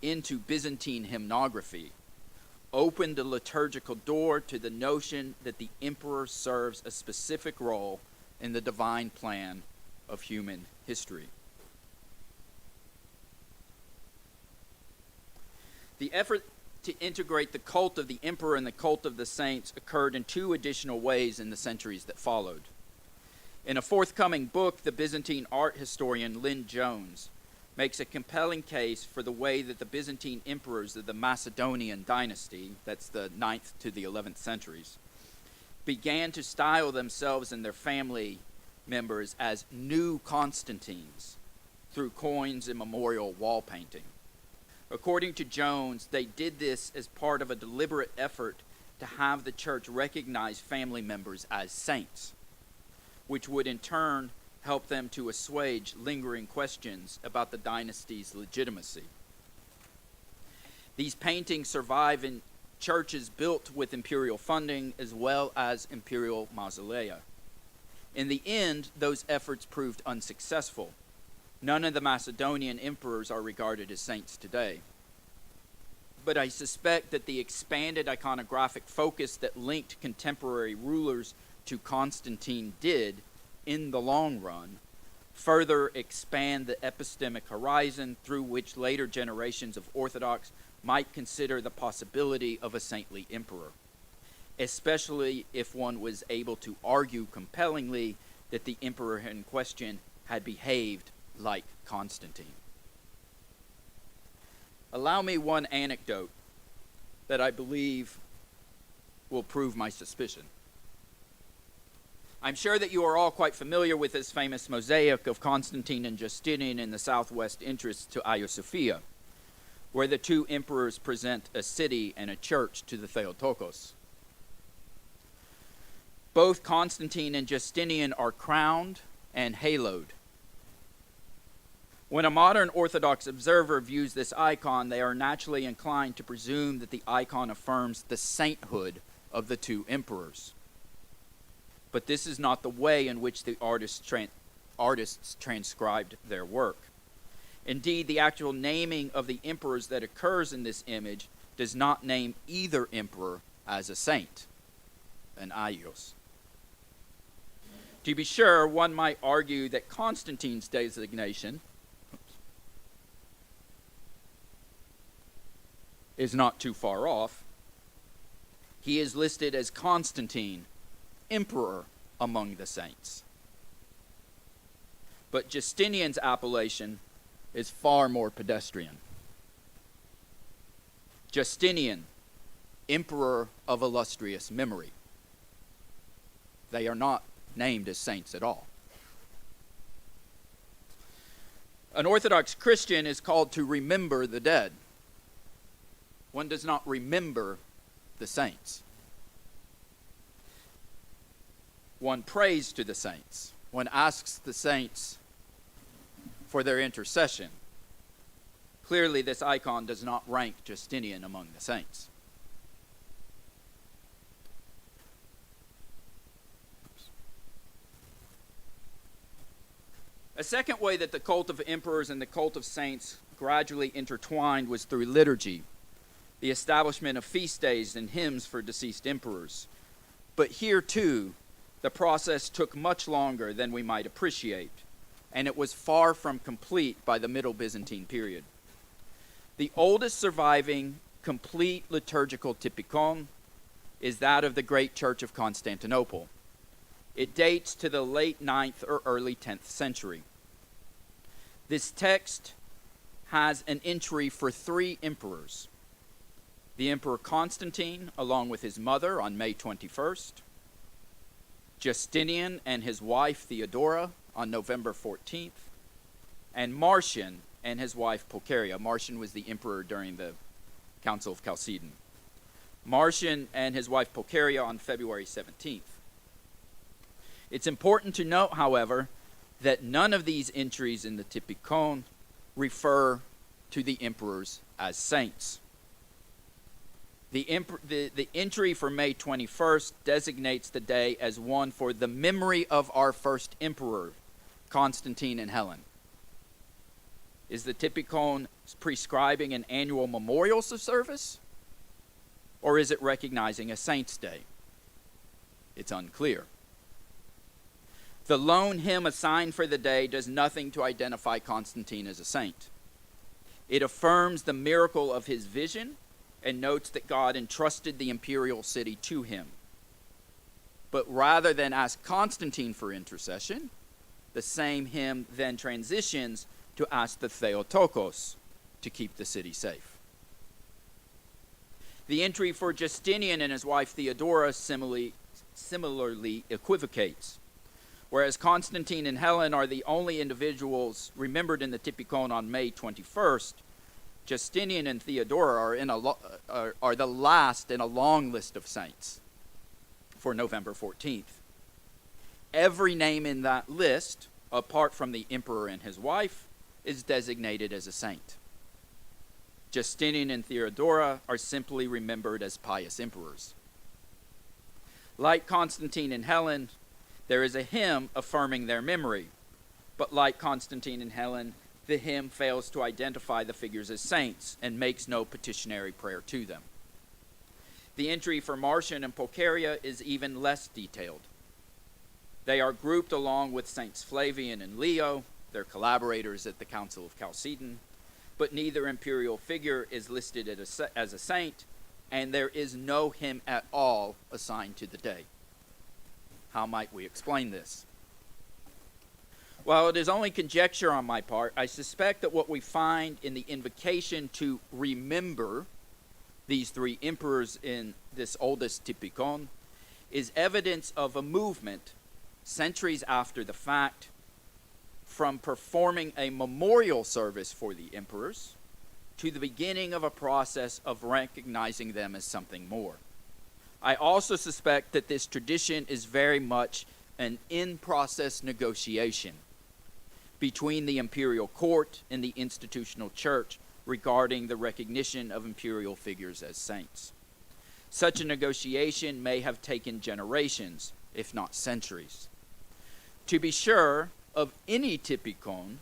[SPEAKER 5] into Byzantine hymnography opened a liturgical door to the notion that the emperor serves a specific role in the divine plan of human history. The effort to integrate the cult of the emperor and the cult of the saints occurred in two additional ways in the centuries that followed. In a forthcoming book, the Byzantine art historian Lynn Jones makes a compelling case for the way that the Byzantine emperors of the Macedonian dynasty, that's the 9th to the 11th centuries, began to style themselves and their family members as new Constantines through coins and memorial wall painting. According to Jones, they did this as part of a deliberate effort to have the church recognize family members as saints, which would in turn help them to assuage lingering questions about the dynasty's legitimacy. These paintings survive in churches built with imperial funding as well as imperial mausolea. In the end, those efforts proved unsuccessful. None of the Macedonian emperors are regarded as saints today. But I suspect that the expanded iconographic focus that linked contemporary rulers to Constantine did, in the long run, further expand the epistemic horizon through which later generations of Orthodox might consider the possibility of a saintly emperor, especially if one was able to argue compellingly that the emperor in question had behaved like Constantine. Allow me one anecdote that I believe will prove my suspicion. I'm sure that you are all quite familiar with this famous mosaic of Constantine and Justinian in the southwest entrance to Hagia Sophia, where the two emperors present a city and a church to the Theotokos. Both Constantine and Justinian are crowned and haloed. When a modern Orthodox observer views this icon, they are naturally inclined to presume that the icon affirms the sainthood of the two emperors. But this is not the way in which the artists transcribed their work. Indeed, the actual naming of the emperors that occurs in this image does not name either emperor as a saint, an aios. To be sure, one might argue that Constantine's designation is not too far off. He is listed as Constantine, emperor among the saints. But Justinian's appellation is far more pedestrian. Justinian, emperor of illustrious memory. They are not named as saints at all. An Orthodox Christian is called to remember the dead. One does not remember the saints. One prays to the saints. One asks the saints for their intercession. Clearly, this icon does not rank Justinian among the saints. A second way that the cult of emperors and the cult of saints gradually intertwined was through liturgy, the establishment of feast days and hymns for deceased emperors. But here, too, the process took much longer than we might appreciate, and it was far from complete by the Middle Byzantine period. The oldest surviving complete liturgical typikon is that of the great Church of Constantinople. It dates to the late 9th or early 10th century. This text has an entry for 3 emperors. The Emperor Constantine, along with his mother, on May 21st. Justinian and his wife Theodora on November 14th. And Marcian and his wife Pulcheria. Marcian was the emperor during the Council of Chalcedon. Marcian and his wife Pulcheria on February 17th. It's important to note, however, that none of these entries in the Typikon refer to the emperors as saints. The entry for May 21st designates the day as one for the memory of our first emperor, Constantine and Helen. Is the Typikon prescribing an annual memorial service? Or is it recognizing a saint's day? It's unclear. The lone hymn assigned for the day does nothing to identify Constantine as a saint. It affirms the miracle of his vision and notes that God entrusted the imperial city to him. But rather than ask Constantine for intercession, the same hymn then transitions to ask the Theotokos to keep the city safe. The entry for Justinian and his wife Theodora similarly equivocates. Whereas Constantine and Helen are the only individuals remembered in the Typikon on May 21st, Justinian and Theodora are the last in a long list of saints for November 14th. Every name in that list, apart from the emperor and his wife, is designated as a saint. Justinian and Theodora are simply remembered as pious emperors. Like Constantine and Helen, there is a hymn affirming their memory, but like Constantine and Helen, the hymn fails to identify the figures as saints and makes no petitionary prayer to them. The entry for Marcian and Pulcheria is even less detailed. They are grouped along with Saints Flavian and Leo, their collaborators at the Council of Chalcedon, but neither imperial figure is listed as a saint, and there is no hymn at all assigned to the day. How might we explain this? While it is only conjecture on my part, I suspect that what we find in the invocation to remember these 3 emperors in this oldest Typikon is evidence of a movement centuries after the fact from performing a memorial service for the emperors to the beginning of a process of recognizing them as something more. I also suspect that this tradition is very much an in-process negotiation between the imperial court and the institutional church regarding the recognition of imperial figures as saints. Such a negotiation may have taken generations, if not centuries. To be sure, of any Typikon,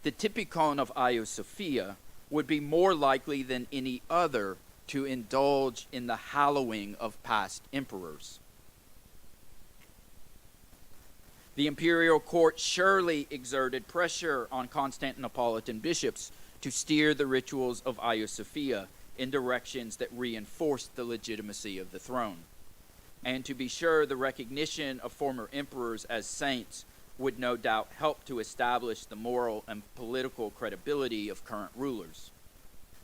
[SPEAKER 5] the Typikon of Hagia Sophia would be more likely than any other to indulge in the hallowing of past emperors. The imperial court surely exerted pressure on Constantinopolitan bishops to steer the rituals of Hagia Sophia in directions that reinforced the legitimacy of the throne. And to be sure, the recognition of former emperors as saints would no doubt help to establish the moral and political credibility of current rulers.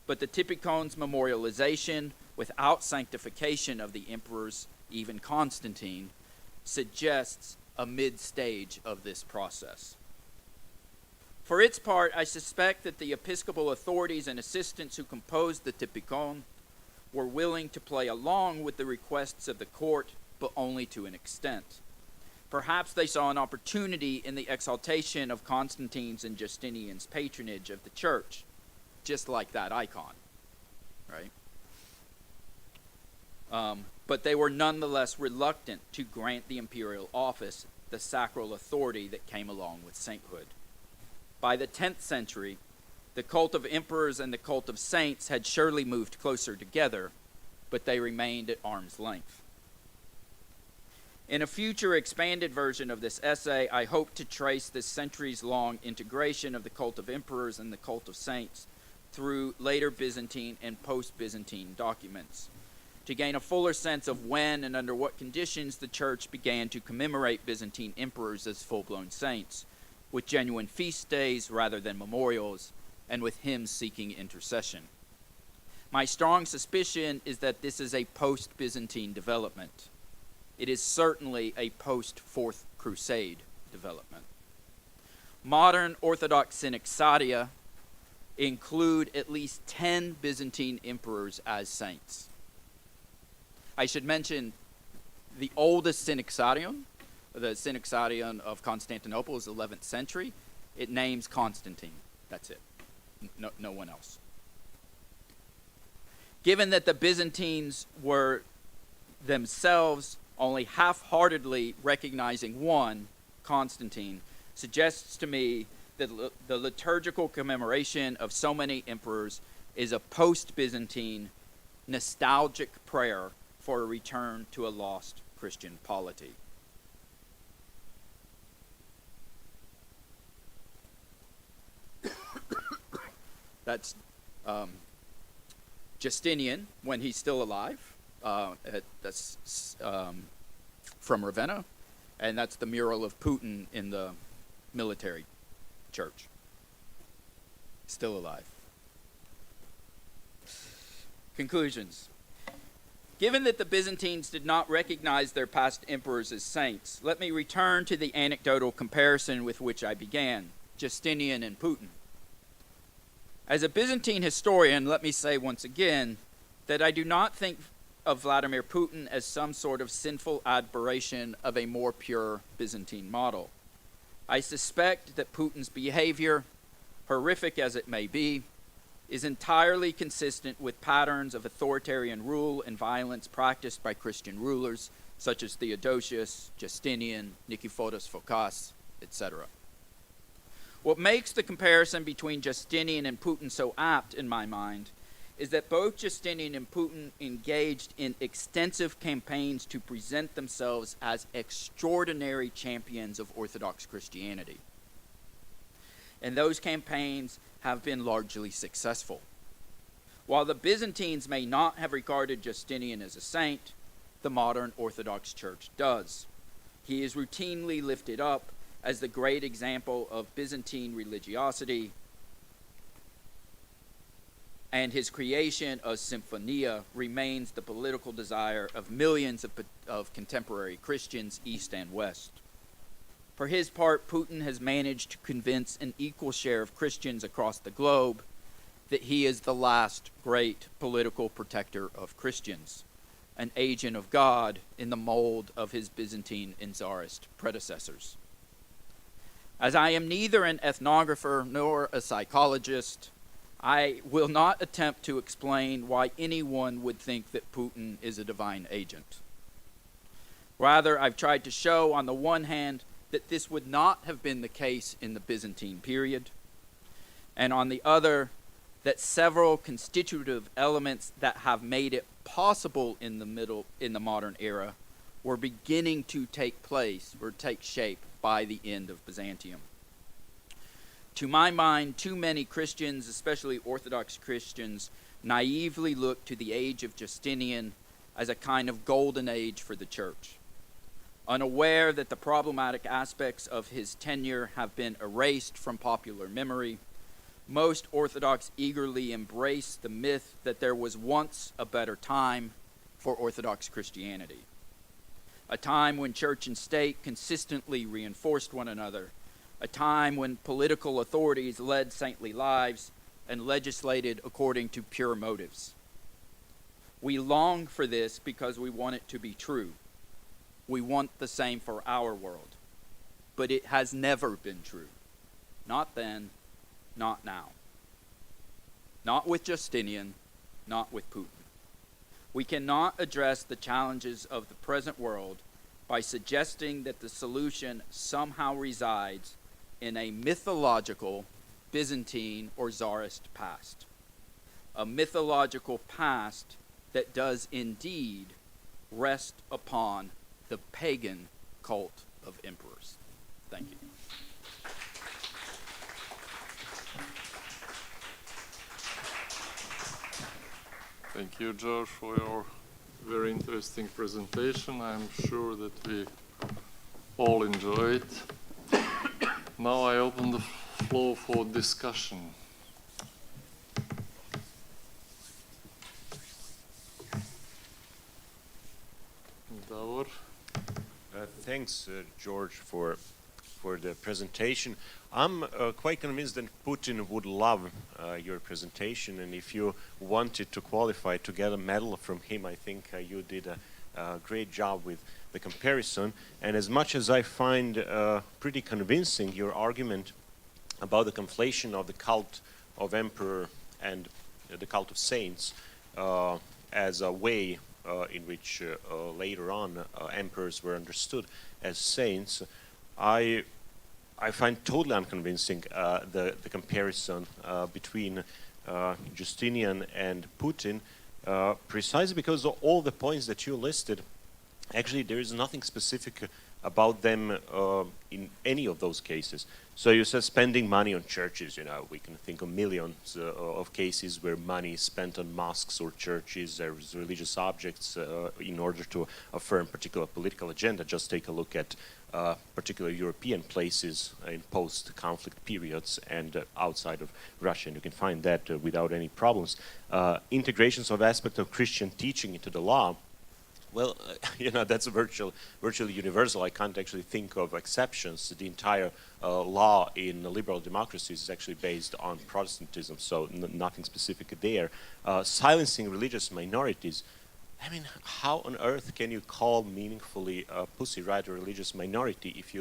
[SPEAKER 5] But the Typikon's memorialization without sanctification of the emperors, even Constantine, suggests a mid-stage of this process. For its part, I suspect that the episcopal authorities and assistants who composed the Typikon were willing to play along with the requests of the court, but only to an extent. Perhaps they saw an opportunity in the exaltation of Constantine's and Justinian's patronage of the church, just like that icon, right? But they were nonetheless reluctant to grant the imperial office the sacral authority that came along with sainthood. By the 10th century, the cult of emperors and the cult of saints had surely moved closer together, but they remained at arm's length. In a future expanded version of this essay, I hope to trace this centuries-long integration of the cult of emperors and the cult of saints through later Byzantine and post-Byzantine documents, to gain a fuller sense of when and under what conditions the church began to commemorate Byzantine emperors as full-blown saints, with genuine feast days rather than memorials, and with hymns seeking intercession. My strong suspicion is that this is a post-Byzantine development. It is certainly a post-Fourth Crusade development. Modern Orthodox Synexadia include at least 10 Byzantine emperors as saints. I should mention the oldest Synexadion, the Synexadion of Constantinople, is 11th century. It names Constantine. That's it. No one else. Given that the Byzantines were themselves only half-heartedly recognizing one, Constantine, suggests to me that the liturgical commemoration of so many emperors is a post-Byzantine nostalgic prayer for a return to a lost Christian polity. That's Justinian when he's still alive. That's from Ravenna, and that's the mural of Putin in the military church. Still alive. Conclusions. Given that the Byzantines did not recognize their past emperors as saints, let me return to the anecdotal comparison with which I began, Justinian and Putin. As a Byzantine historian, let me say once again that I do not think of Vladimir Putin as some sort of sinful aberration of a more pure Byzantine model. I suspect that Putin's behavior, horrific as it may be, is entirely consistent with patterns of authoritarian rule and violence practiced by Christian rulers such as Theodosius, Justinian, Nikephoros Phokas, etc. What makes the comparison between Justinian and Putin so apt in my mind is that both Justinian and Putin engaged in extensive campaigns to present themselves as extraordinary champions of Orthodox Christianity. And those campaigns have been largely successful. While the Byzantines may not have regarded Justinian as a saint, the modern Orthodox Church does. He is routinely lifted up as the great example of Byzantine religiosity, and his creation of Symphonia remains the political desire of millions of contemporary Christians, East and West. For his part, Putin has managed to convince an equal share of Christians across the globe that he is the last great political protector of Christians, an agent of God in the mold of his Byzantine and Tsarist predecessors. As I am neither an ethnographer nor a psychologist, I will not attempt to explain why anyone would think that Putin is a divine agent. Rather, I've tried to show, on the one hand, that this would not have been the case in the Byzantine period, and on the other, that several constitutive elements that have made it possible in the modern era were beginning to take place or take shape by the end of Byzantium. To my mind, too many Christians, especially Orthodox Christians, naively look to the age of Justinian as a kind of golden age for the church, unaware that the problematic aspects of his tenure have been erased from popular memory. Most Orthodox eagerly embrace the myth that there was once a better time for Orthodox Christianity. a time when church and state consistently reinforced one another, a time when political authorities led saintly lives and legislated according to pure motives. We long for this because we want it to be true. We want the same for our world. But it has never been true. Not then, not now. Not with Justinian, not with Putin. We cannot address the challenges of the present world by suggesting that the solution somehow resides in a mythological Byzantine or Tsarist past. A mythological past that does indeed rest upon the pagan cult of emperors. Thank you.
[SPEAKER 14] Thank you, George, for your very interesting presentation. I'm sure that we all enjoy it. Now I open the floor for discussion. Davor?
[SPEAKER 16] Thanks, George, for the presentation. I'm quite convinced that Putin would love your presentation, and if you wanted to qualify to get a medal from him, I think you did a great job with the comparison. And as much as I find pretty convincing your argument about the conflation of the cult of emperor and the cult of saints as a way in which later on emperors were understood as saints, I find totally unconvincing the comparison between Justinian and Putin, precisely because of all the points that you listed. Actually, there is nothing specific about them in any of those cases. So you said spending money on churches, you know, we can think of millions of cases where money is spent on mosques or churches as religious objects in order to affirm particular political agenda. Just take a look at particular European places in post-conflict periods and outside of Russia, and you can find that without any problems. Integrations of aspects of Christian teaching into the law, well, you know, that's virtually universal. I can't actually think of exceptions. The entire law in liberal democracies is actually based on Protestantism, so nothing specific there. Silencing religious minorities. I mean, how on earth can you call meaningfully a Pussy Riot a religious minority if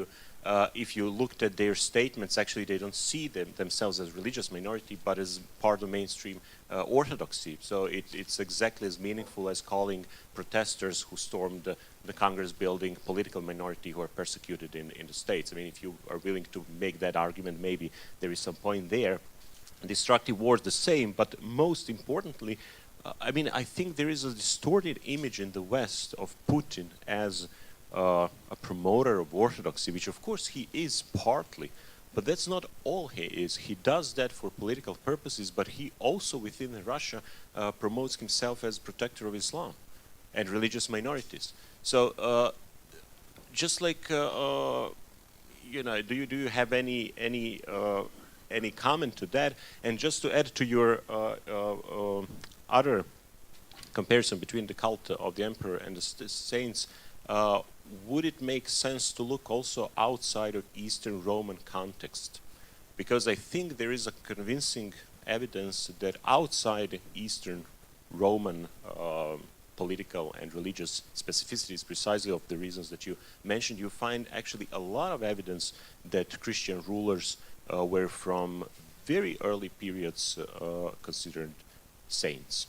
[SPEAKER 16] you looked at their statements? Actually, they don't see themselves as religious minority, but as part of mainstream orthodoxy. So it's exactly as meaningful as calling protesters who stormed the Congress building political minority who are persecuted in the States. I mean, if you are willing to make that argument, maybe there is some point there. Destructive wars the same, but most importantly, I mean, I think there is a distorted image in the West of Putin as a promoter of orthodoxy, which of course he is partly, but that's not all he is. He does that for political purposes, but he also within Russia promotes himself as protector of Islam and religious minorities. So just like, you know, do you have any comment to that? And just to add to your other comparison between the cult of the emperor and the saints, would it make sense to look also outside of Eastern Roman context? Because I think there is a convincing evidence that outside Eastern Roman political and religious specificities, precisely of the reasons that you mentioned, you find actually a lot of evidence that Christian rulers were from very early periods considered saints.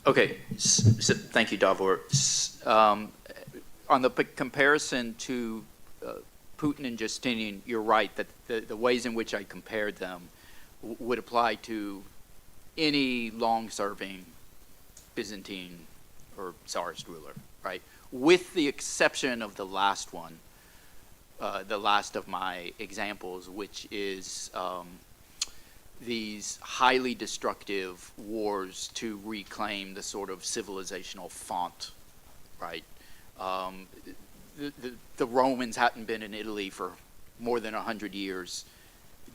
[SPEAKER 5] Okay, so thank you, Davor. On the comparison to Putin and Justinian, you're right that the ways in which I compared them would apply to any long-serving Byzantine or Tsarist ruler, right? With the exception of the last one, the last of my examples, which is these highly destructive wars to reclaim the sort of civilizational font, right? The Romans hadn't been in Italy for more than 100 years.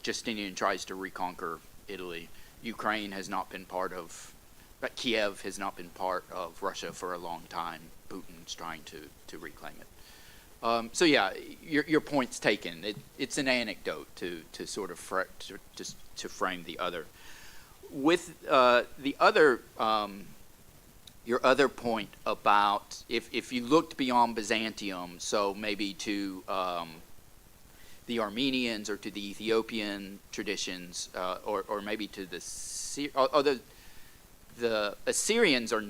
[SPEAKER 5] Justinian tries to reconquer Italy. Ukraine has not been part of but Kiev has not been part of Russia for a long time. Putin's trying to reclaim it. So yeah, your point's taken. It's an anecdote to sort of to frame the other. With the other, your other point about if you looked beyond Byzantium, so maybe to the Armenians or to the Ethiopian traditions, or maybe to the Assyrians are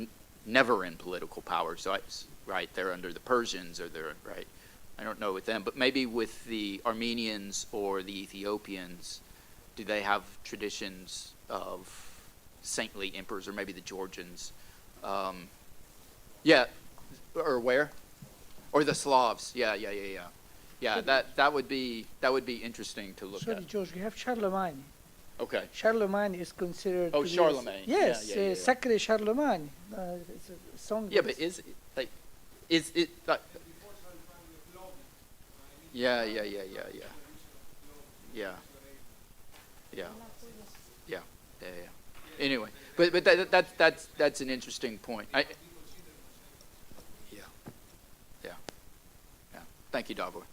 [SPEAKER 5] never in political power, so right, they're under the Persians, or they're right. I don't know with them, but maybe with the Armenians or the Ethiopians, do they have traditions of saintly emperors, or maybe the Georgians? Yeah, or where? Or the Slavs? Yeah. Yeah, that would be interesting to look
[SPEAKER 15] Sorry,
[SPEAKER 5] at.
[SPEAKER 15] George, we have Charlemagne.
[SPEAKER 5] Okay.
[SPEAKER 15] Charlemagne is considered.
[SPEAKER 5] Oh,
[SPEAKER 15] to be
[SPEAKER 5] Charlemagne.
[SPEAKER 15] Yes,
[SPEAKER 5] Yeah.
[SPEAKER 15] Sacré Charlemagne. It's a song.
[SPEAKER 5] Yeah, but is it like? Yeah. Anyway, but that's an interesting point. Yeah. Thank you, Davor.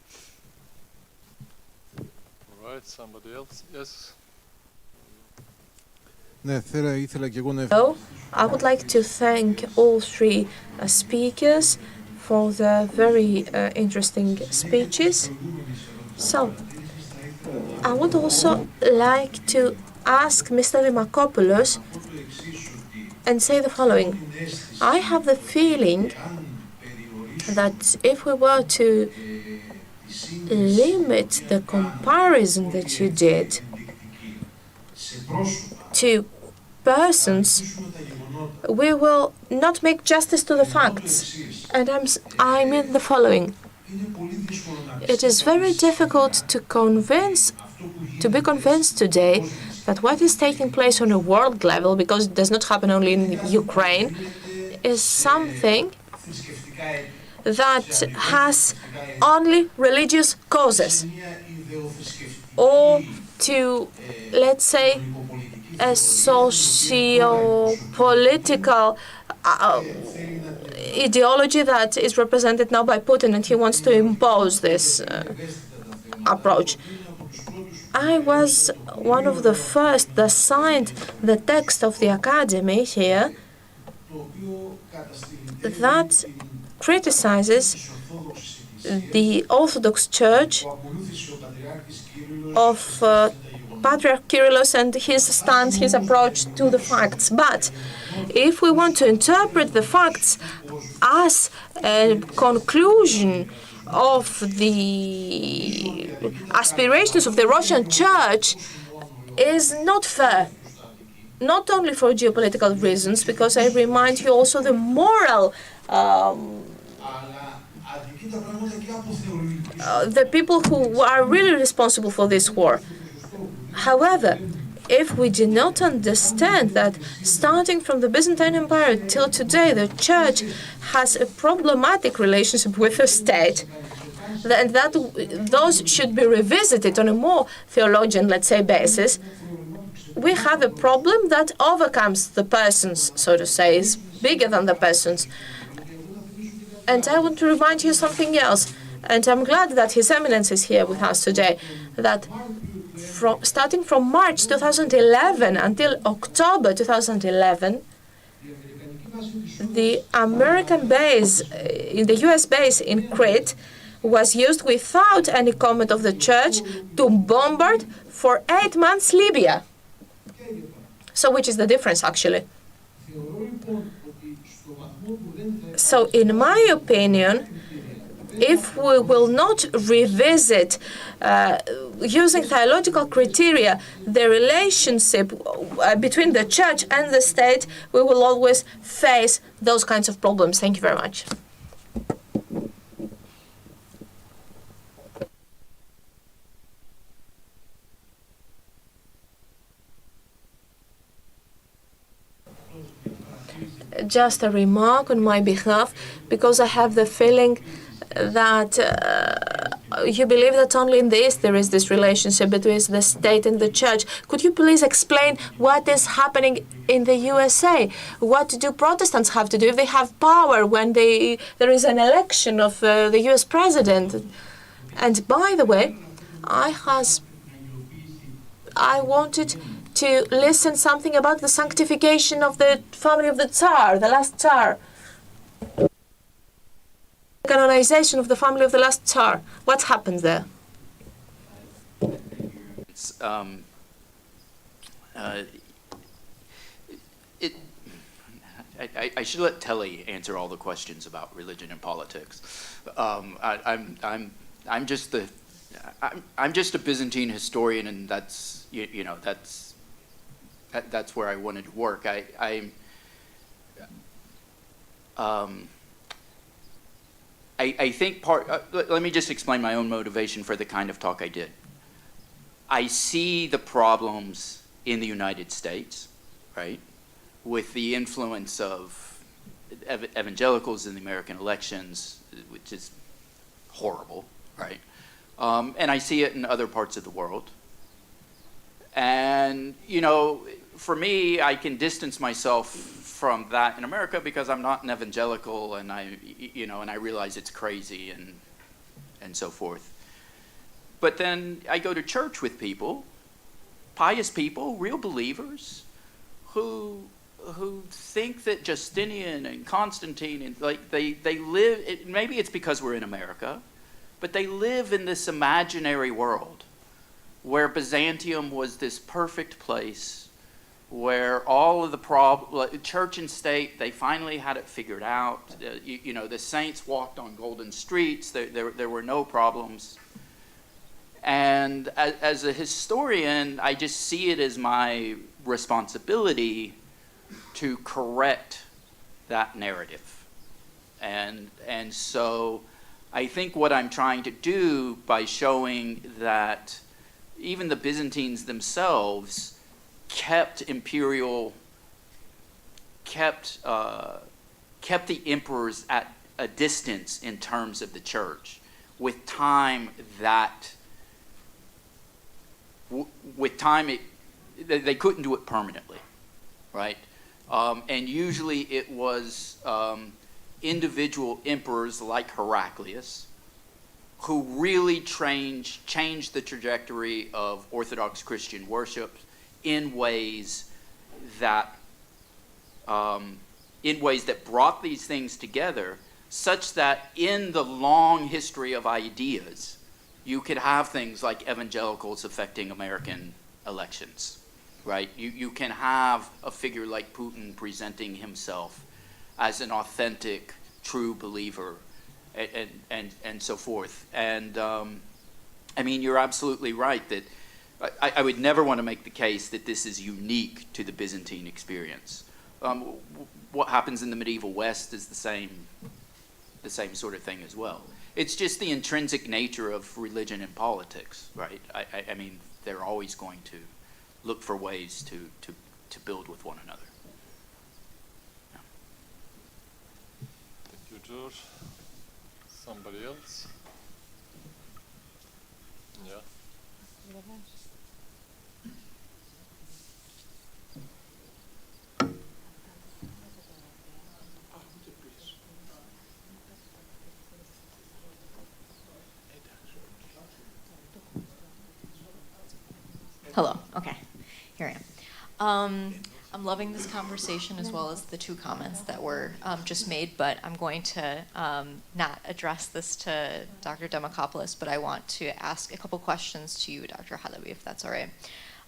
[SPEAKER 14] All right, somebody else? Yes.
[SPEAKER 1] So, I would like to thank all three speakers for the very interesting speeches. So, I would also like to ask Mr. Dimakopoulos and say the following. I have the feeling that if we were to limit the comparison that you did to persons, we will not make justice to the facts. And I mean the following. It is very difficult to be convinced today that what is taking place on a world level, because it does not happen only in Ukraine, is something that has only religious causes, or to, let's say, a socio-political ideology that is represented now by Putin, and he wants to impose this approach. I was one of the first that signed the text of the Academy here that criticizes the Orthodox Church of Patriarch Kyrillos and his stance, his approach to the facts. But if we want to interpret the facts as a conclusion of the aspirations of the Russian Church, is not fair. Not only for geopolitical reasons, because I remind you also the moral the people who are really responsible for this war. However, if we do not understand that starting from the Byzantine Empire till today, the Church has a problematic relationship with the state, and that those should be revisited on a more theologian, let's say, basis, we have a problem that overcomes the persons, so to say, is bigger than the persons. And I want to remind you something else, and I'm glad that His Eminence is here with us today, that starting from March 2011 until October 2011, the American base, in the US base in Crete, was used without any comment of the Church to bombard for 8 months Libya. So which is the difference, actually? So in my opinion, if we will not revisit, using theological criteria, the relationship between the Church and the state, we will always face those kinds of problems. Thank you very much. Just a remark on my behalf, because I have the feeling that you believe that only in the East there is this relationship between the state and the church. Could you please explain what is happening in the USA? What do Protestants have to do if they have power when there is an election of the US president? And by the way, I wanted to listen something about the sanctification of the family of the Tsar, the last Tsar. Canonization of the family of the last Tsar. What happened there?
[SPEAKER 5] It's, I should let Telly answer all the questions about religion and politics. I'm just a Byzantine historian, and that's that's where I wanted to work. I think let me just explain my own motivation for the kind of talk I did. I see the problems in the United States, right, with the influence of evangelicals in the American elections, which is horrible, right? And I see it in other parts of the world. And, for me, I can distance myself from that in America because I'm not an evangelical, and I realize it's crazy and so forth. But then I go to church with people, pious people, real believers, who think that Justinian and Constantine and they live. Maybe it's because we're in America, but they live in this imaginary world where Byzantium was this perfect place, where all of the church and state, they finally had it figured out. The saints walked on golden streets. There were no problems. And as a historian, I just see it as my responsibility to correct that narrative. And so I think what I'm trying to do by showing that even the Byzantines themselves kept the emperors at a distance in terms of the church. With time, they couldn't do it permanently, right? And usually it was individual emperors like Heraclius who really changed the trajectory of Orthodox Christian worship in ways that brought these things together, such that in the long history of ideas, you could have things like evangelicals affecting American elections, right? You can have a figure like Putin presenting himself as an authentic, true believer, and so forth. And you're absolutely right that I would never want to make the case that this is unique to the Byzantine experience. What happens in the medieval West is the same sort of thing as well. It's just the intrinsic nature of religion and politics, right? They're always going to look for ways to build with one another. Yeah.
[SPEAKER 14] Thank you, George. Somebody else? Yeah.
[SPEAKER 17] Hello. Okay. Here I am. I'm loving this conversation as well as the two comments that were just made, but I'm going to not address this to Dr. Demokopoulos, but I want to ask a couple questions to you, Dr. Halabi, if that's all right.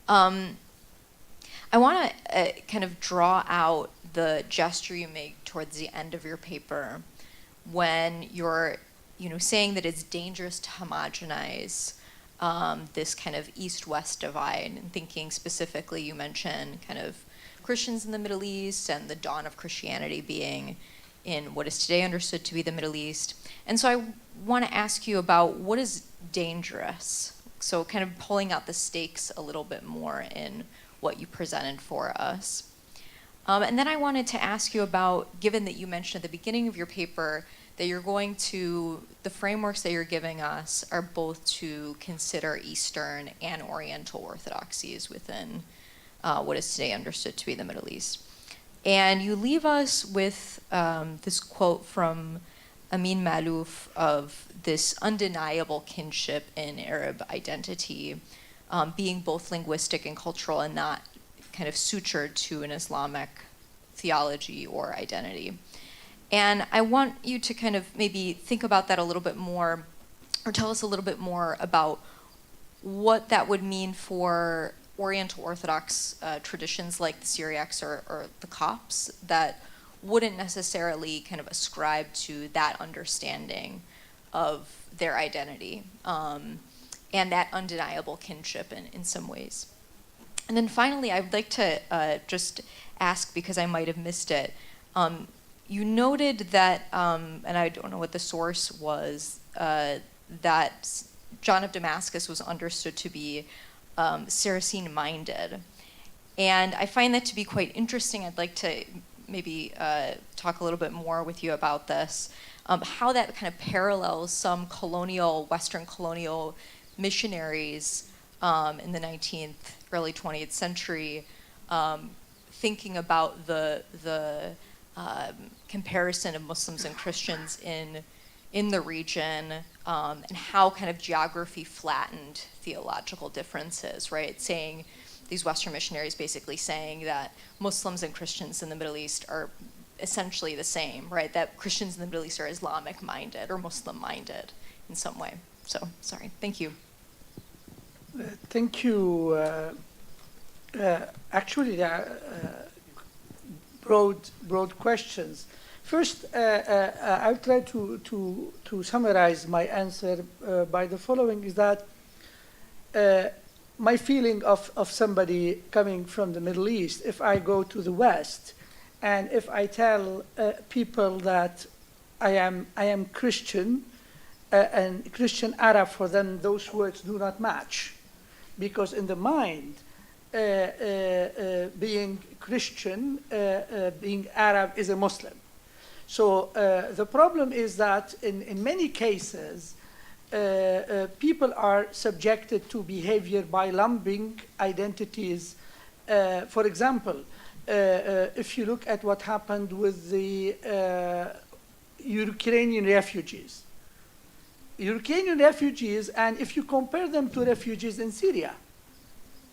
[SPEAKER 17] I want to kind of draw out the gesture you make towards the end of your paper when you're saying that it's dangerous to homogenize this kind of East-West divide, and thinking specifically, you mentioned kind of Christians in the Middle East and the dawn of Christianity being in what is today understood to be the Middle East. And so I want to ask you about what is dangerous. So kind of pulling out the stakes a little bit more in what you presented for us. And then I wanted to ask you about, given that you mentioned at the beginning of your paper that you're going to, the frameworks that you're giving us are both to consider Eastern and Oriental orthodoxies within what is today understood to be the Middle East. And you leave us with this quote from Amin Malouf of this undeniable kinship in Arab identity, being both linguistic and cultural and not kind of sutured to an Islamic theology or identity. And I want you to kind of maybe think about that a little bit more, or tell us a little bit more about what that would mean for Oriental Orthodox traditions like the Syriacs or the Copts that wouldn't necessarily kind of ascribe to that understanding of their identity and that undeniable kinship in some ways. And then finally, I'd like to just ask, because I might have missed it, you noted that, and I don't know what the source was, that John of Damascus was understood to be Saracen-minded. And I find that to be quite interesting. I'd like to maybe talk a little bit more with you about this, how that kind of parallels some Western colonial missionaries in the 19th, early 20th century, thinking about the comparison of Muslims and Christians in the region, and how kind of geography flattened theological differences, right? Saying, these Western missionaries basically saying that Muslims and Christians in the Middle East are essentially the same, right? That Christians in the Middle East are Islamic-minded or Muslim-minded in some way. So, sorry, thank you.
[SPEAKER 15] Thank you. Actually, there are broad questions. First, I'll try to summarize my answer by the following: is that my feeling of somebody coming from the Middle East, if I go to the West, and if I tell people that I am Christian and Christian Arab, for them those words do not match, because in the mind, being Christian, being Arab is a Muslim. So the problem is that in many cases, people are subjected to behavior by lumping identities. For example, if you look at what happened with the Ukrainian refugees. Ukrainian refugees, and if you compare them to refugees in Syria,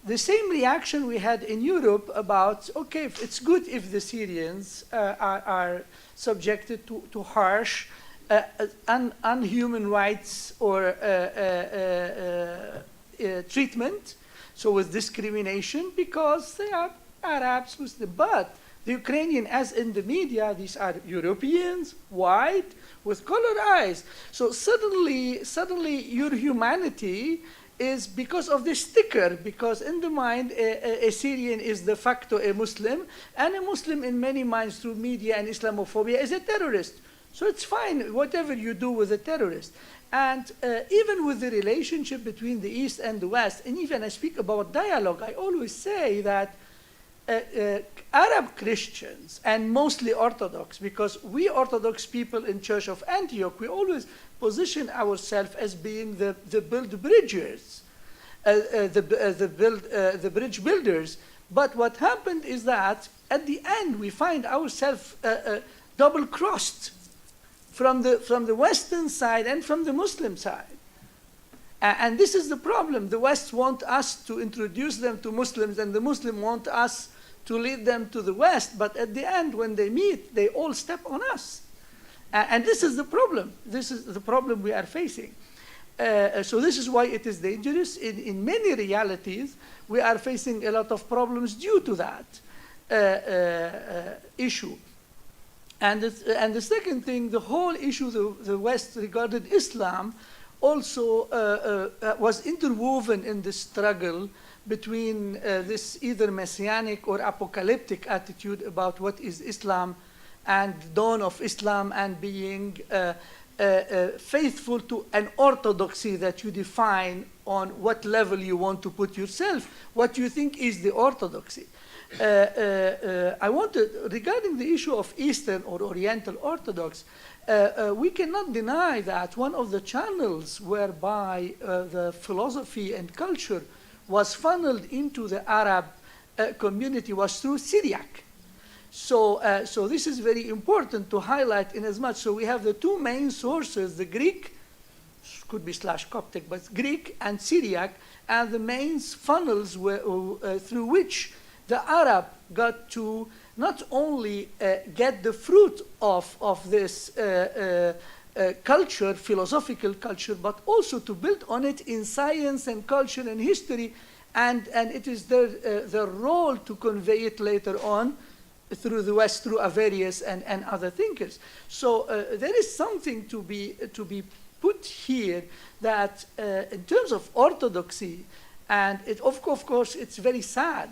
[SPEAKER 15] the same reaction we had in Europe about, okay, it's good if the Syrians are subjected to harsh, unhuman rights or treatment, so with discrimination, because they are Arabs, Muslim. But the Ukrainian, as in the media, these are Europeans, white, with colored eyes. So suddenly your humanity is because of the sticker, because in the mind, a Syrian is de facto a Muslim, and a Muslim in many minds through media and Islamophobia is a terrorist. So it's fine, whatever you do with a terrorist. And even with the relationship between the East and the West, and even I speak about dialogue, I always say that Arab Christians, and mostly Orthodox, because we Orthodox people in Church of Antioch, we always position ourselves as being the build bridgers, the bridge builders. But what happened is that at the end we find ourselves double-crossed from the Western side and from the Muslim side. And this is the problem. The West want us to introduce them to Muslims, and the Muslims want us to lead them to the West. But at the end, when they meet, they all step on us. And this is the problem. This is the problem we are facing. So this is why it is dangerous. In many realities, we are facing a lot of problems due to that issue. And the second thing, the whole issue the West regarded Islam also was interwoven in the struggle between this either messianic or apocalyptic attitude about what is Islam and the dawn of Islam, and being faithful to an orthodoxy that you define on what level you want to put yourself, what you think is the orthodoxy. I wanted, regarding the issue of Eastern or Oriental Orthodox, we cannot deny that one of the channels whereby the philosophy and culture was funneled into the Arab community was through Syriac. So this is very important to highlight in as much. So we have the two main sources, the Greek, could be /Coptic, but Greek and Syriac, and the main funnels were, through which the Arab got to not only get the fruit of this culture, philosophical culture, but also to build on it in science and culture and history, and it is their role to convey it later on through the West, through Avarius and other thinkers. So there is something to be put here that in terms of orthodoxy, and of course it's very sad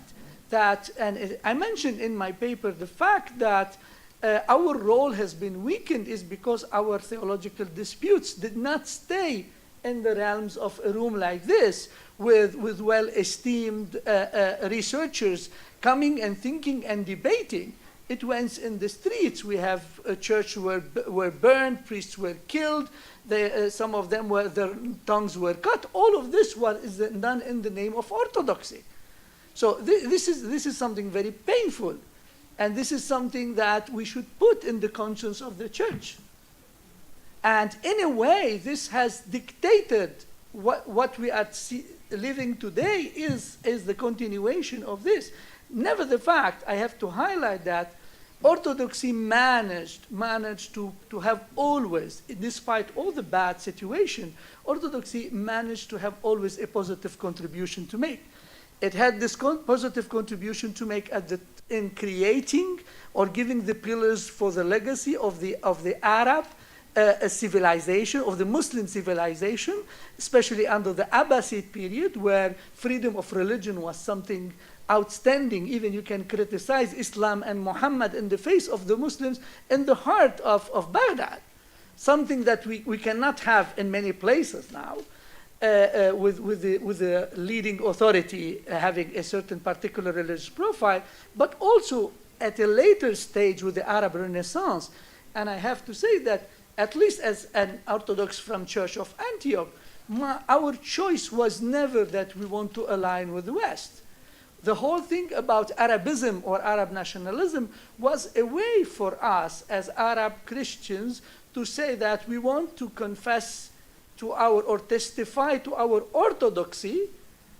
[SPEAKER 15] that, and I mentioned in my paper the fact that our role has been weakened is because our theological disputes did not stay in the realms of a room like this with well-esteemed researchers coming and thinking and debating. It went in the streets. We have churches were burned, priests were killed, some of them their tongues were cut. All of this is done in the name of orthodoxy. So this is something very painful, and this is something that we should put in the conscience of the church. And in a way, this has dictated what we are living today is the continuation of this. Never the fact, I have to highlight that orthodoxy managed to have always, despite all the bad situation, orthodoxy managed to have always a positive contribution to make. It had this positive contribution to make in creating or giving the pillars for the legacy of the Arab civilization, of the Muslim civilization, especially under the Abbasid period, where freedom of religion was something outstanding. Even you can criticize Islam and Muhammad in the face of the Muslims in the heart of Baghdad, something that we cannot have in many places now. With the leading authority having a certain particular religious profile, but also at a later stage with the Arab Renaissance. And I have to say that, at least as an Orthodox from Church of Antioch, our choice was never that we want to align with the West. The whole thing about Arabism or Arab nationalism was a way for us as Arab Christians to say that we want to confess to or testify to our orthodoxy,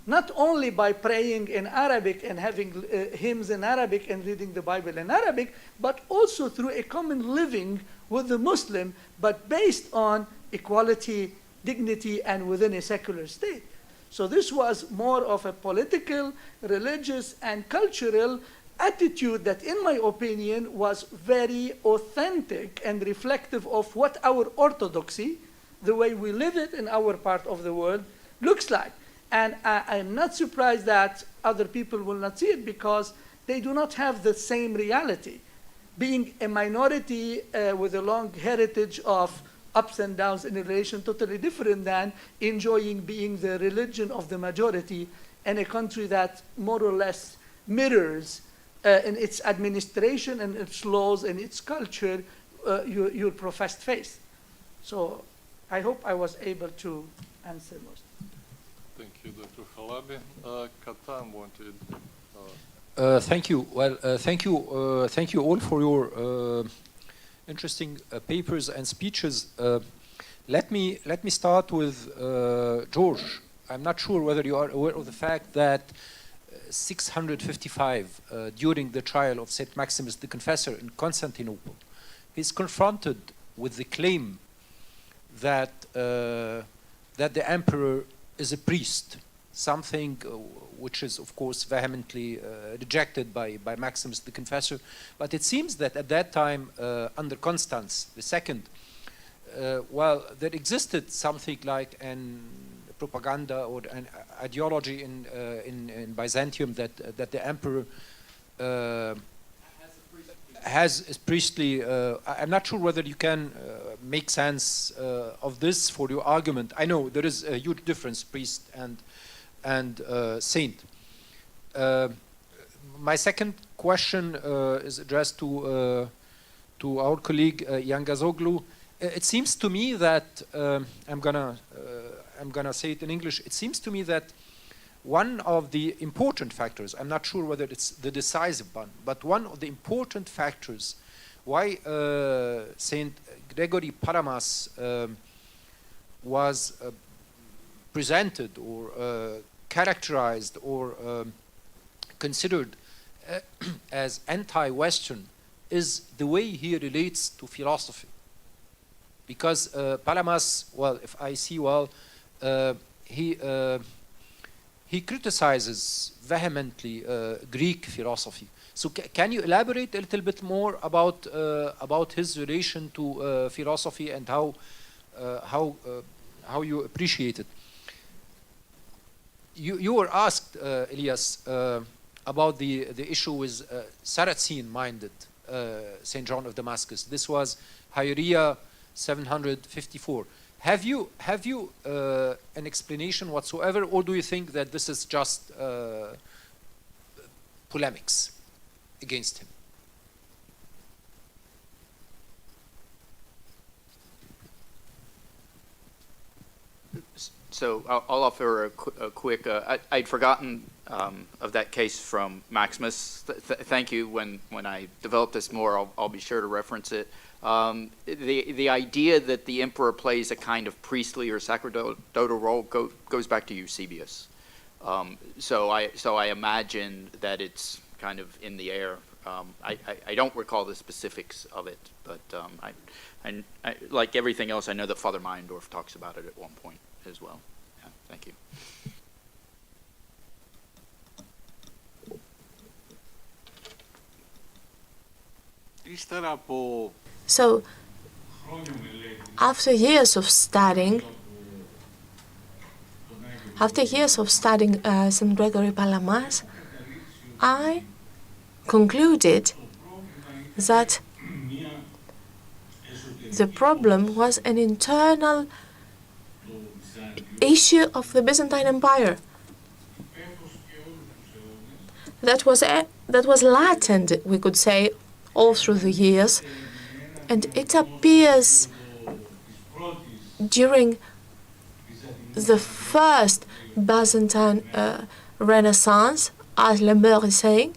[SPEAKER 15] not only by praying in Arabic and having hymns in Arabic and reading the Bible in Arabic, but also through a common living with the Muslim, but based on equality, dignity, and within a secular state. So this was more of a political, religious, and cultural attitude that, in my opinion, was very authentic and reflective of what our orthodoxy, the way we live it in our part of the world, looks like. And I'm not surprised that other people will not see it because they do not have the same reality. Being a minority with a long heritage of ups and downs in a relation totally different than enjoying being the religion of the majority in a country that more or less mirrors in its administration and its laws and its culture your professed faith. So I hope I was able to answer most.
[SPEAKER 14] Thank you, Dr. Halabi. Katan wanted.
[SPEAKER 18] Thank you. Well, thank you all for your interesting papers and speeches. Let me start with George. I'm not sure whether you are aware of the fact that 655, during the trial of Saint Maximus the Confessor in Constantinople, he's confronted with the claim that the emperor is a priest, something which is, of course, vehemently rejected by Maximus the Confessor. But it seems that at that time, under Constans II, well, there existed something like an propaganda or an ideology in Byzantium that the emperor has a priestly. I'm not sure whether you can make sense of this for your argument. I know there is a huge difference, priest and saint. My second question is addressed to our colleague Jan Gazoglu. It seems to me that I'm gonna say it in English. It seems to me that one of the important factors, I'm not sure whether it's the decisive one, but one of the important factors why Saint Gregory Palamas was presented or characterized or considered as anti-Western is the way he relates to philosophy. Because Palamas, well, if I see well, he criticizes vehemently Greek philosophy. So can you elaborate a little bit more about his relation to philosophy and how you appreciate it? You were asked, Elias, about the issue with Saracen-minded Saint John of Damascus. This was Hieria 754. Have you an explanation whatsoever, or do you think that this is just polemics against him?
[SPEAKER 5] So I'll offer a quick. I'd forgotten of that case from Maximus. Thank you. When I develop this more, I'll be sure to reference it. The idea that the emperor plays a kind of priestly or sacerdotal role goes back to Eusebius. So I imagine that it's kind of in the air. I don't recall the specifics of it, but I like everything else, I know that Father Meyendorff talks about it at one point as well. Yeah, thank you.
[SPEAKER 1] So, after years of studying St. Gregory Palamas, I concluded that the problem was an internal issue of the Byzantine Empire that was latent, we could say, all through the years, and it appears during the first Byzantine Renaissance, as Lambert is saying.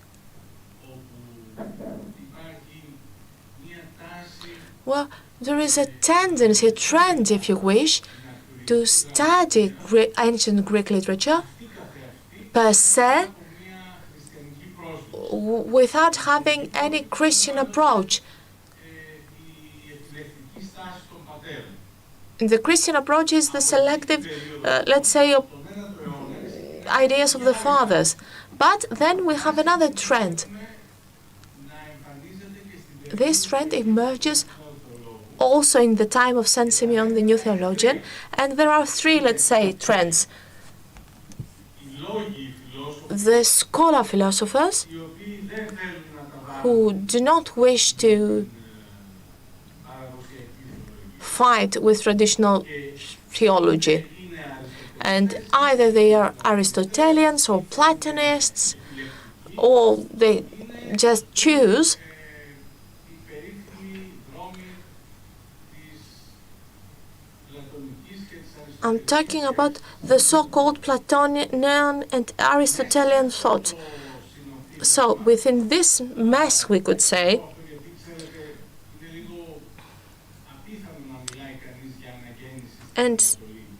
[SPEAKER 1] Well, there is a tendency, a trend, if you wish, to study ancient Greek literature per se without having any Christian approach. And the Christian approach is the selective, let's say, ideas of the fathers. But then we have another trend. This trend emerges also in the time of Saint Simeon, the new theologian, and there are three, let's say, trends. The scholar philosophers, who do not wish to fight with traditional theology, and either they are Aristotelians or Platonists, or they just choose I'm talking about the so-called Platonian and Aristotelian thought. So within this mess, we could say, and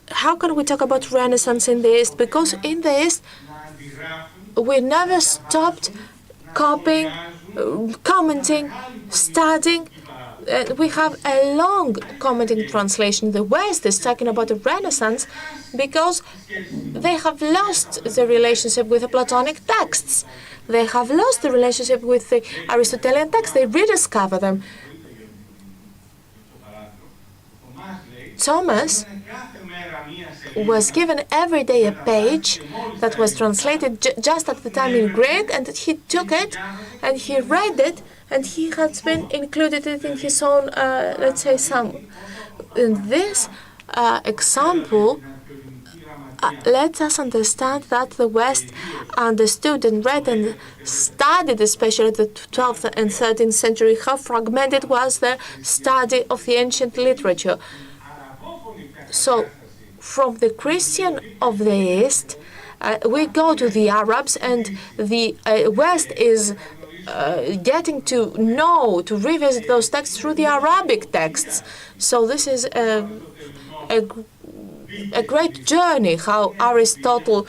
[SPEAKER 1] how can we talk about Renaissance in the East? Because in the East, we never stopped copying, commenting, studying. We have a long commenting translation. The West is talking about the Renaissance because they have lost the relationship with the Platonic texts. They have lost the relationship with the Aristotelian texts. They rediscover them. Thomas was given every day a page that was translated just at the time in Greek, and he took it and he read it and he has been included it in his own, let's say, some. In this example, lets us understand that the West understood and read and studied, especially the 12th and 13th century, how fragmented was the study of the ancient literature. So, from the Christian of the East, we go to the Arabs, and the West is getting to know, to revisit those texts through the Arabic texts. So this is a great journey, how Aristotle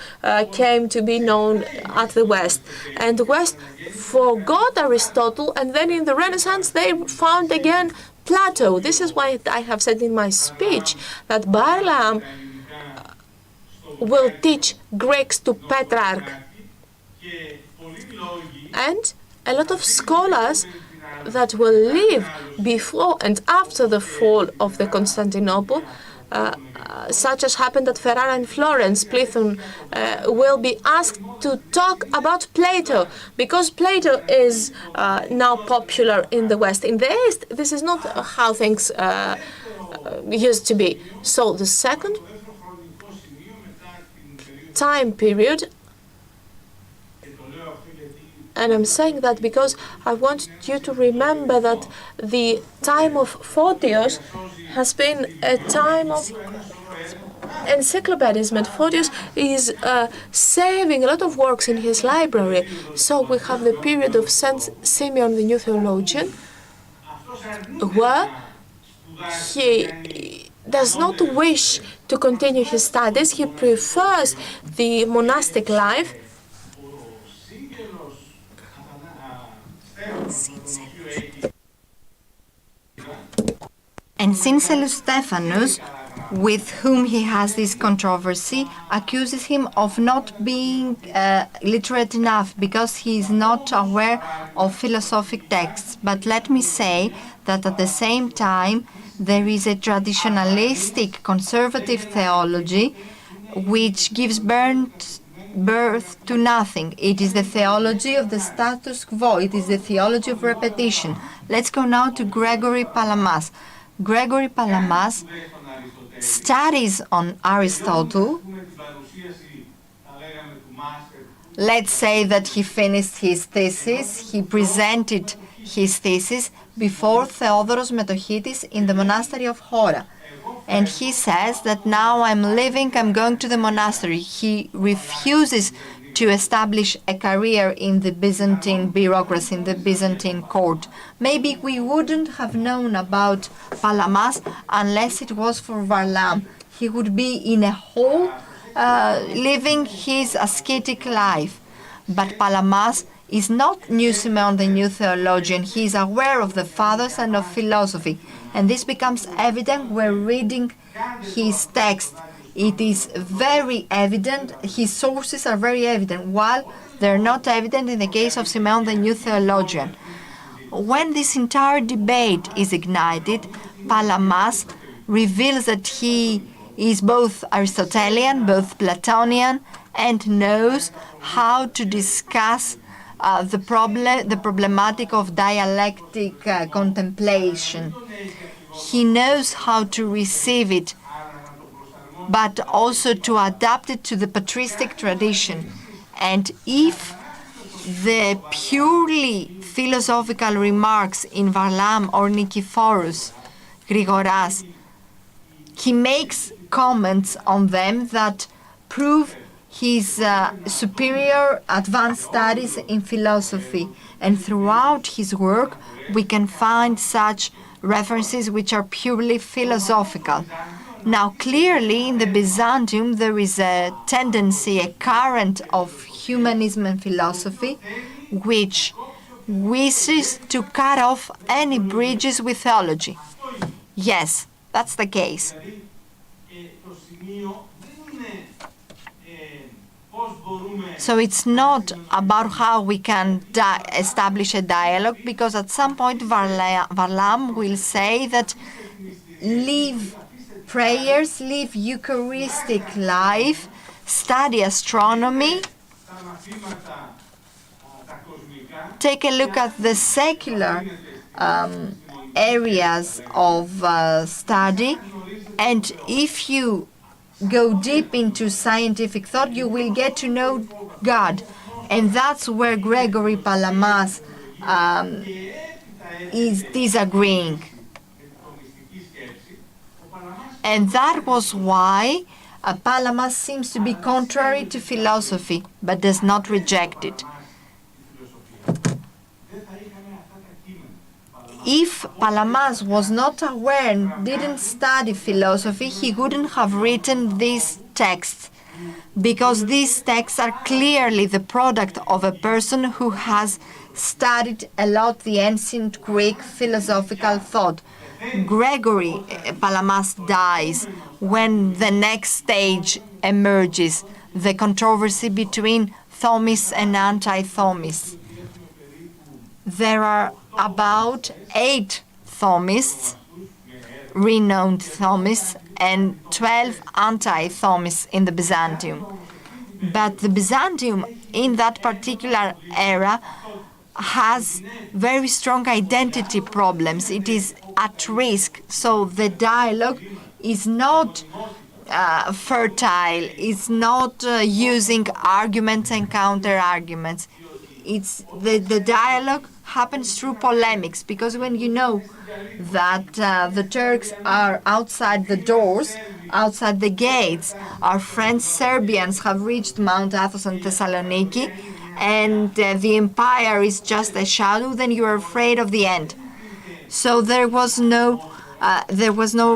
[SPEAKER 1] came to be known at the West. And the West forgot Aristotle, and then in the Renaissance they found again Plato. This is why I have said in my speech that Balaam will teach Greeks to Petrarch. And a lot of scholars that will live before and after the fall of the Constantinople, such as happened at Ferrara and Florence, Plethon, will be asked to talk about Plato, because Plato is now popular in the West. In the East, this is not how things used to be. So the second time period, and I'm saying that because I want you to remember that the time of Photios has been a time of encyclopedism, and Photios is saving a lot of works in his library. So we have the period of Saint Simeon, the new theologian, where he does not wish to continue his studies. He prefers the monastic life.
[SPEAKER 7] And Syncelus Stephanus, with whom he has this controversy, accuses him of not being literate enough because he is not aware of philosophic texts. But let me say that at the same time there is a traditionalistic conservative theology which gives birth to nothing. It is the theology of the status quo. It is the theology of repetition. Let's go now to Gregory Palamas. Gregory Palamas studies on Aristotle. Let's say that he finished his thesis, he presented his thesis before Theodoros Metochitis in the monastery of Hora. And he says that now I'm leaving, I'm going to the monastery. He refuses to establish a career in the Byzantine bureaucracy, in the Byzantine court. Maybe we wouldn't have known about Palamas unless it was for Varlam. He would be in a hole living his ascetic life. But Palamas is not New Simeon, the new theologian. He is aware of the fathers and of philosophy. And this becomes evident when reading his text. It is very evident, his sources are very evident, while they're not evident in the case of Simeon, the new theologian. When this entire debate is ignited, Palamas reveals that he is both Aristotelian, both Platonian, and knows how to discuss the problematic of dialectic contemplation. He knows how to receive it, but also to adapt it to the patristic tradition. And if the purely philosophical remarks in Varlam or Nikiphorus, Grigoras, he makes comments on them that prove his superior advanced studies in philosophy. And throughout his work, we can find such references which are purely philosophical. Now, clearly, in the Byzantium, there is a tendency, a current of humanism and philosophy, which wishes to cut off any bridges with theology. Yes, that's the case. So it's not about how we can establish a dialogue, because at some point Varlam will say that leave prayers, live Eucharistic life, study astronomy, take a look at the secular areas of study, and if you go deep into scientific thought, you will get to know God. And that's where Gregory Palamas is disagreeing. And that was why Palamas seems to be contrary to philosophy, but does not reject it. If Palamas was not aware and didn't study philosophy, he wouldn't have written these texts, because these texts are clearly the product of a person who has studied a lot the ancient Greek philosophical thought. Gregory Palamas dies when the next stage emerges, the controversy between Thomists and anti-Thomists. There are about 8 Thomists, renowned Thomists, and 12 anti-Thomists in the Byzantium. But the Byzantium in that particular era has very strong identity problems. It is at risk, so the dialogue is not fertile, it's not using arguments and counter-arguments. It's the dialogue happens through polemics, because when you know that the Turks are outside the doors, outside the gates, our friends Serbians have reached Mount Athos and Thessaloniki, and the empire is just a shadow, then you are afraid of the end. So there was no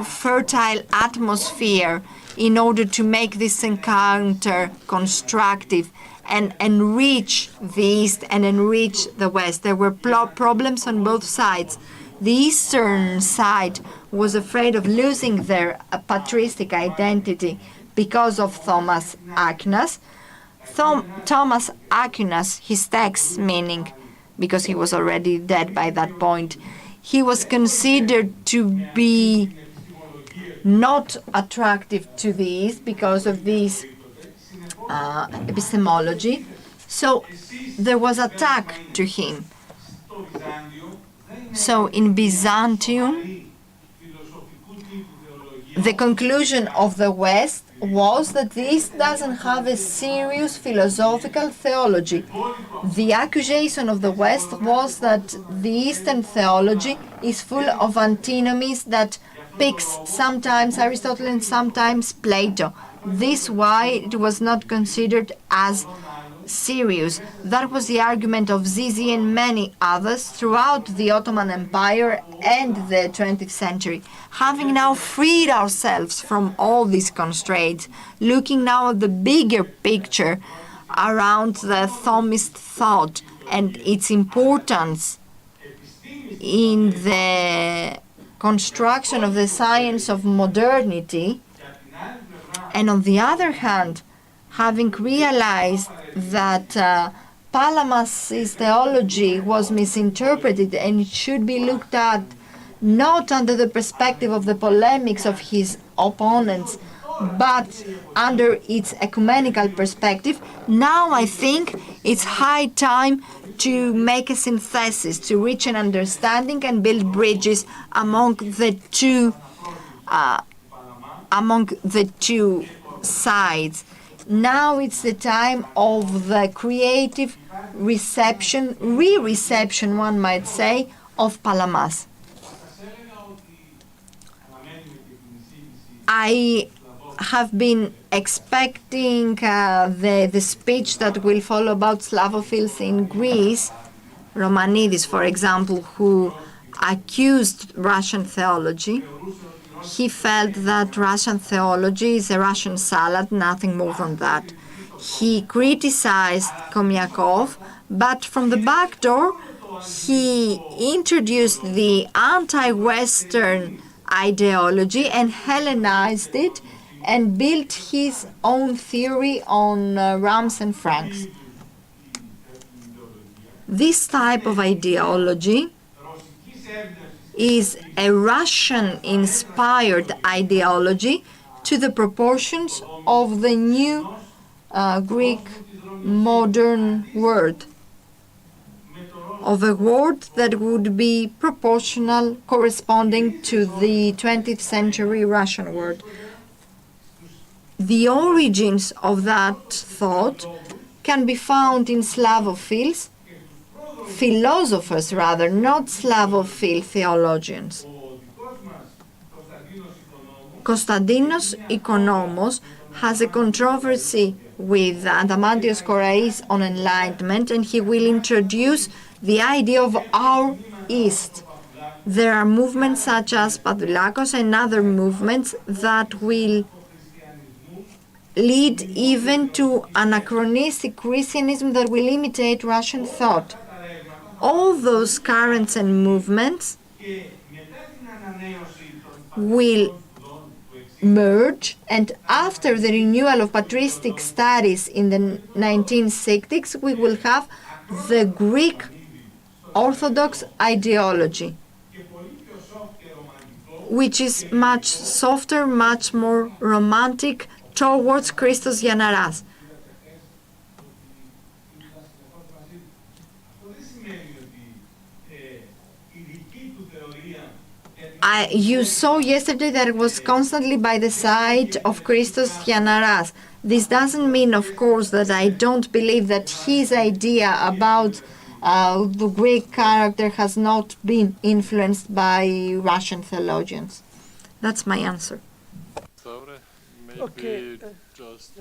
[SPEAKER 7] fertile atmosphere in order to make this encounter constructive and enrich the East and enrich the West. There were problems on both sides. The Eastern side was afraid of losing their patristic identity because of Thomas Aquinas. Thomas Aquinas, his texts, meaning, because he was already dead by that point, he was considered to be not attractive to the East because of this epistemology. So there was attack to him. So in Byzantium, the conclusion of the West was that the East doesn't have a serious philosophical theology. The accusation of the West was that the Eastern theology is full of antinomies that picks sometimes Aristotle and sometimes Plato. This why it was not considered as serious. That was the argument of Zizi and many others throughout the Ottoman Empire and the 20th century. Having now freed ourselves from all these constraints, looking now at the bigger picture around the Thomist thought and its importance in the construction of the science of modernity, and on the other hand, having realized that Palamas' theology was misinterpreted and it should be looked at not under the perspective of the polemics of his opponents, but under its ecumenical perspective, now I think it's high time to make a synthesis, to reach an understanding and build bridges among the two sides. Now it's the time of the creative reception, re-reception, one might say, of Palamas. I have been expecting the speech that will follow about Slavophiles in Greece, Romanidis, for example, who accused Russian theology. He felt that Russian theology is a Russian salad, nothing more than that. He criticized Komyakov, but from the back door, he introduced the anti-Western ideology and Hellenized it and built his own theory on Rams and Franks. This type of ideology is a Russian-inspired ideology to the proportions of the new Greek modern word. of a word that would be proportional, corresponding to the 20th century Russian word. The origins of that thought can be found in Slavophiles, philosophers rather, not Slavophile theologians. Konstantinos Ikonomos has a controversy with Adamantios Korais on enlightenment, and he will introduce the idea of our East. There are movements such as Padoulakos and other movements that will lead even to anachronistic Christianism that will imitate Russian thought. All those currents and movements will merge, and after the renewal of patristic studies in the 1960s, we will have the Greek Orthodox ideology, which is much softer, much more romantic towards Christos Giannaras. You saw yesterday that it was constantly by the side of Christos Giannaras. This doesn't mean, of course, that I don't believe that his idea about the Greek character has not been influenced by Russian theologians. That's my answer.
[SPEAKER 15] Okay,
[SPEAKER 14] just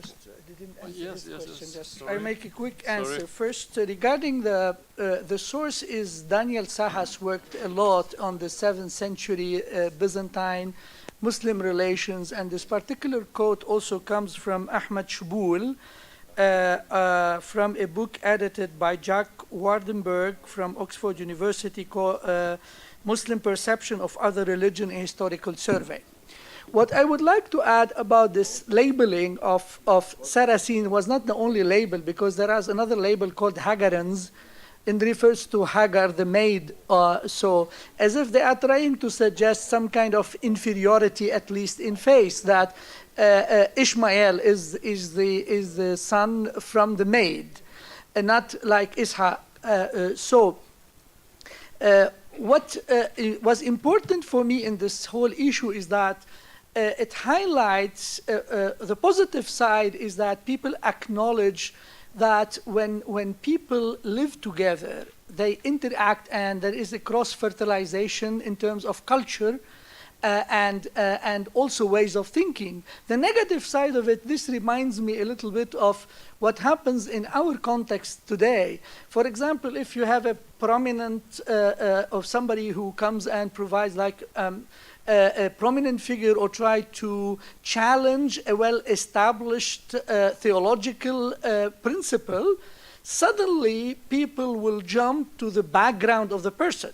[SPEAKER 15] didn't answer
[SPEAKER 14] yes,
[SPEAKER 15] this
[SPEAKER 14] yes,
[SPEAKER 15] question.
[SPEAKER 14] yes.
[SPEAKER 15] Just
[SPEAKER 14] Sorry.
[SPEAKER 15] I make a quick
[SPEAKER 14] Sorry.
[SPEAKER 15] answer. First, regarding the source is Daniel Sahas worked a lot on the 7th century Byzantine Muslim relations, and this particular quote also comes from Ahmad Shubul, from a book edited by Jack Wardenberg from Oxford University called Muslim Perception of Other Religion, a Historical Survey. What I would like to add about this labeling of Saracen was not the only label, because there is another label called Hagarans, and refers to Hagar, the maid. So as if they are trying to suggest some kind of inferiority, at least in face, that Ishmael is the son from the maid, and not like Ishaq. What was important for me in this whole issue is that it highlights the positive side is that people acknowledge that when people live together, they interact, and there is a cross-fertilization in terms of culture and also ways of thinking. The negative side of it, this reminds me a little bit of what happens in our context today. For example, if you have a prominent of somebody who comes and provides like a prominent figure or try to challenge a well-established theological principle, suddenly people will jump to the background of the person.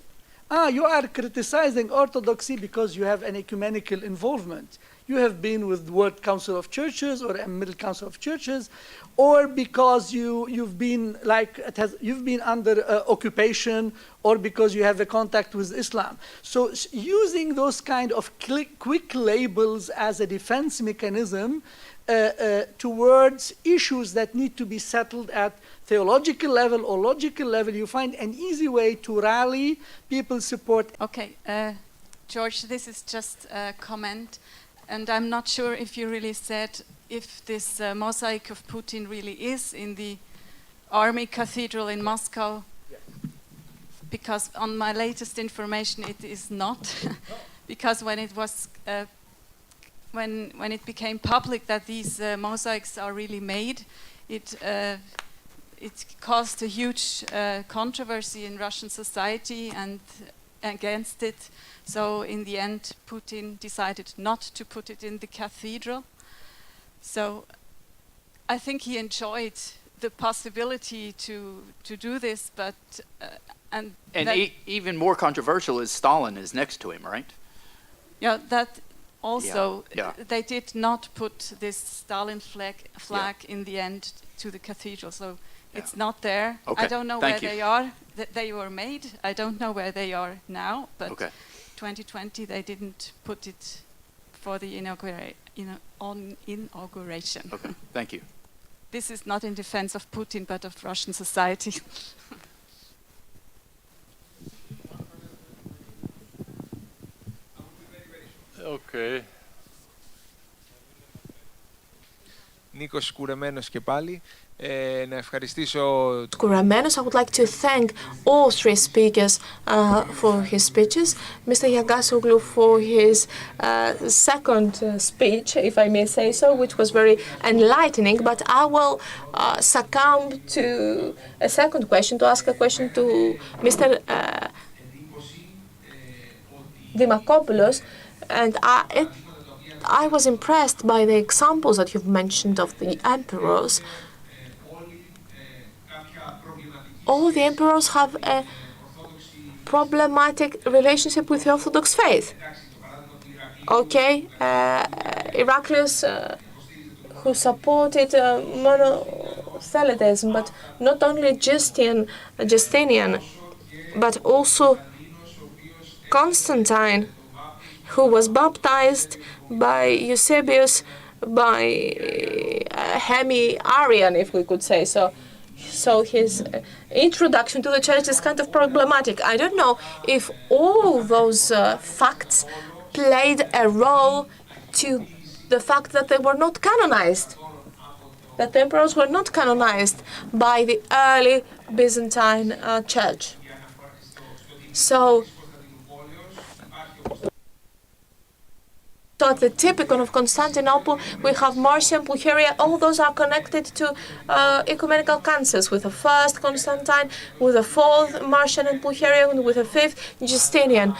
[SPEAKER 15] You are criticizing Orthodoxy because you have an ecumenical involvement. You have been with the World Council of Churches or a Middle Council of Churches, or because you've been under occupation, or because you have a contact with Islam. So using those kind of quick labels as a defense mechanism towards issues that need to be settled at theological level or logical level, you find an easy way to rally people's support.
[SPEAKER 19] Okay, George, this is just a comment, and I'm not sure if you really said if this mosaic of Putin really is in the Army Cathedral in Moscow, because on my latest information it is not, because when it was when it became public that these mosaics are really made, it caused a huge controversy in Russian society and against it. So in the end, Putin decided not to put it in the cathedral. So I think he enjoyed the possibility to do this, but
[SPEAKER 5] even more controversial is Stalin is next to him, right?
[SPEAKER 19] Yeah, that also
[SPEAKER 5] Yeah.
[SPEAKER 19] they did not put this Stalin flag in the end to the cathedral, so it's not there.
[SPEAKER 5] Okay,
[SPEAKER 19] I don't know
[SPEAKER 5] thank
[SPEAKER 19] where
[SPEAKER 5] you.
[SPEAKER 19] they are. They were made. I don't know where they are now, but
[SPEAKER 5] Okay.
[SPEAKER 19] 2020 they didn't put it for the inauguration.
[SPEAKER 5] Okay, thank you.
[SPEAKER 19] This is not in defense of Putin, but of Russian society.
[SPEAKER 14] Okay.
[SPEAKER 20] Νίκος Κουρεμένος και πάλι. Να ευχαριστήσω...
[SPEAKER 1] Kouramenos. I would like to thank all three speakers for his speeches. Mr. Yagasoglu for his second speech, if I may say so, which was very enlightening. But I will succumb to a second question, to ask a question to Mr. Dimakopoulos. And I was impressed by the examples that you've mentioned of the emperors. All the emperors have a problematic relationship with the Orthodox faith. Okay, Heraclius, who supported monothelitism, but not only Justinian, but also Constantine, who was baptized by Eusebius, by Hemi-Arian, if we could say so. So his introduction to the church is kind of problematic. I don't know if all those facts played a role to the fact that they were not canonized, that the emperors were not canonized by the early Byzantine church. So at the Typicon of Constantinople, we have Marcion, Pulcheria. All those are connected to ecumenical councils, with the first Constantine, with the fourth Marcion and Pulcheria, and with the fifth Justinian.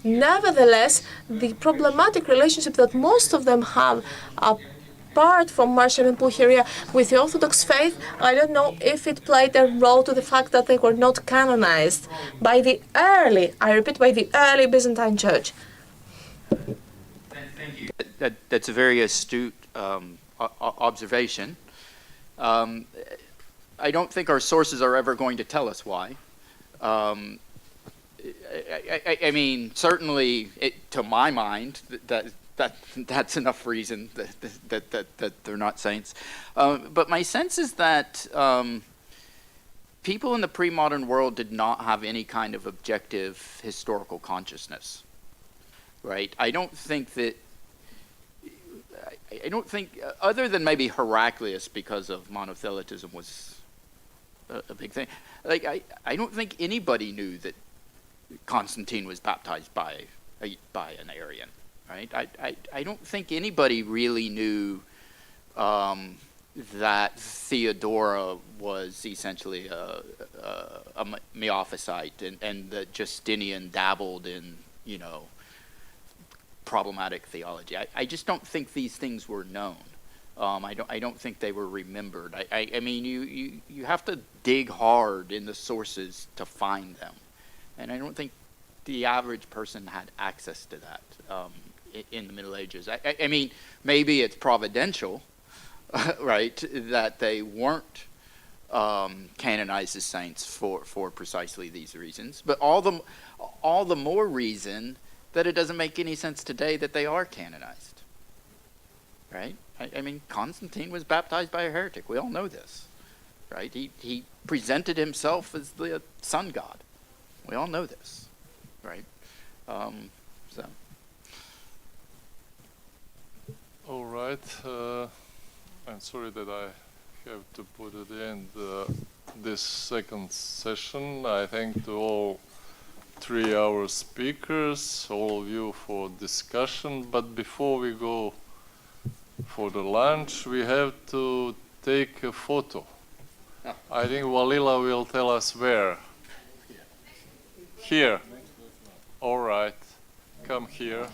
[SPEAKER 1] Nevertheless, the problematic relationship that most of them have, apart from Marcion and Pulcheria, with the Orthodox faith, I don't know if it played a role to the fact that they were not canonized by the early, I repeat, by the early Byzantine Church.
[SPEAKER 5] That's a very astute observation. I don't think our sources are ever going to tell us why. I mean, certainly, to my mind, that's enough reason that they're not saints. But my sense is that people in the pre-modern world did not have any kind of objective historical consciousness, right? I don't think, other than maybe Heraclius, because of monothelitism was a big thing, like I don't think anybody knew that Constantine was baptized by an Arian, right? I don't think anybody really knew that Theodora was essentially a Miaphysite, and that Justinian dabbled in, problematic theology. I just don't think these things were known. I don't think they were remembered. I mean, you have to dig hard in the sources to find them. And I don't think the average person had access to that in the Middle Ages. I mean, maybe it's providential, right, that they weren't canonized as saints for precisely these reasons. But all the more reason that it doesn't make any sense today that they are canonized, right? I mean, Constantine was baptized by a heretic. We all know this, right? He presented himself as the sun god. We all know this, right? So.
[SPEAKER 14] All right. I'm sorry that I have to put at the end this second session. I thank to all 3 hour speakers, all of you for discussion. But before we go for the lunch, we have to take a photo. I think Walila will tell us where. Here. All right. Come here.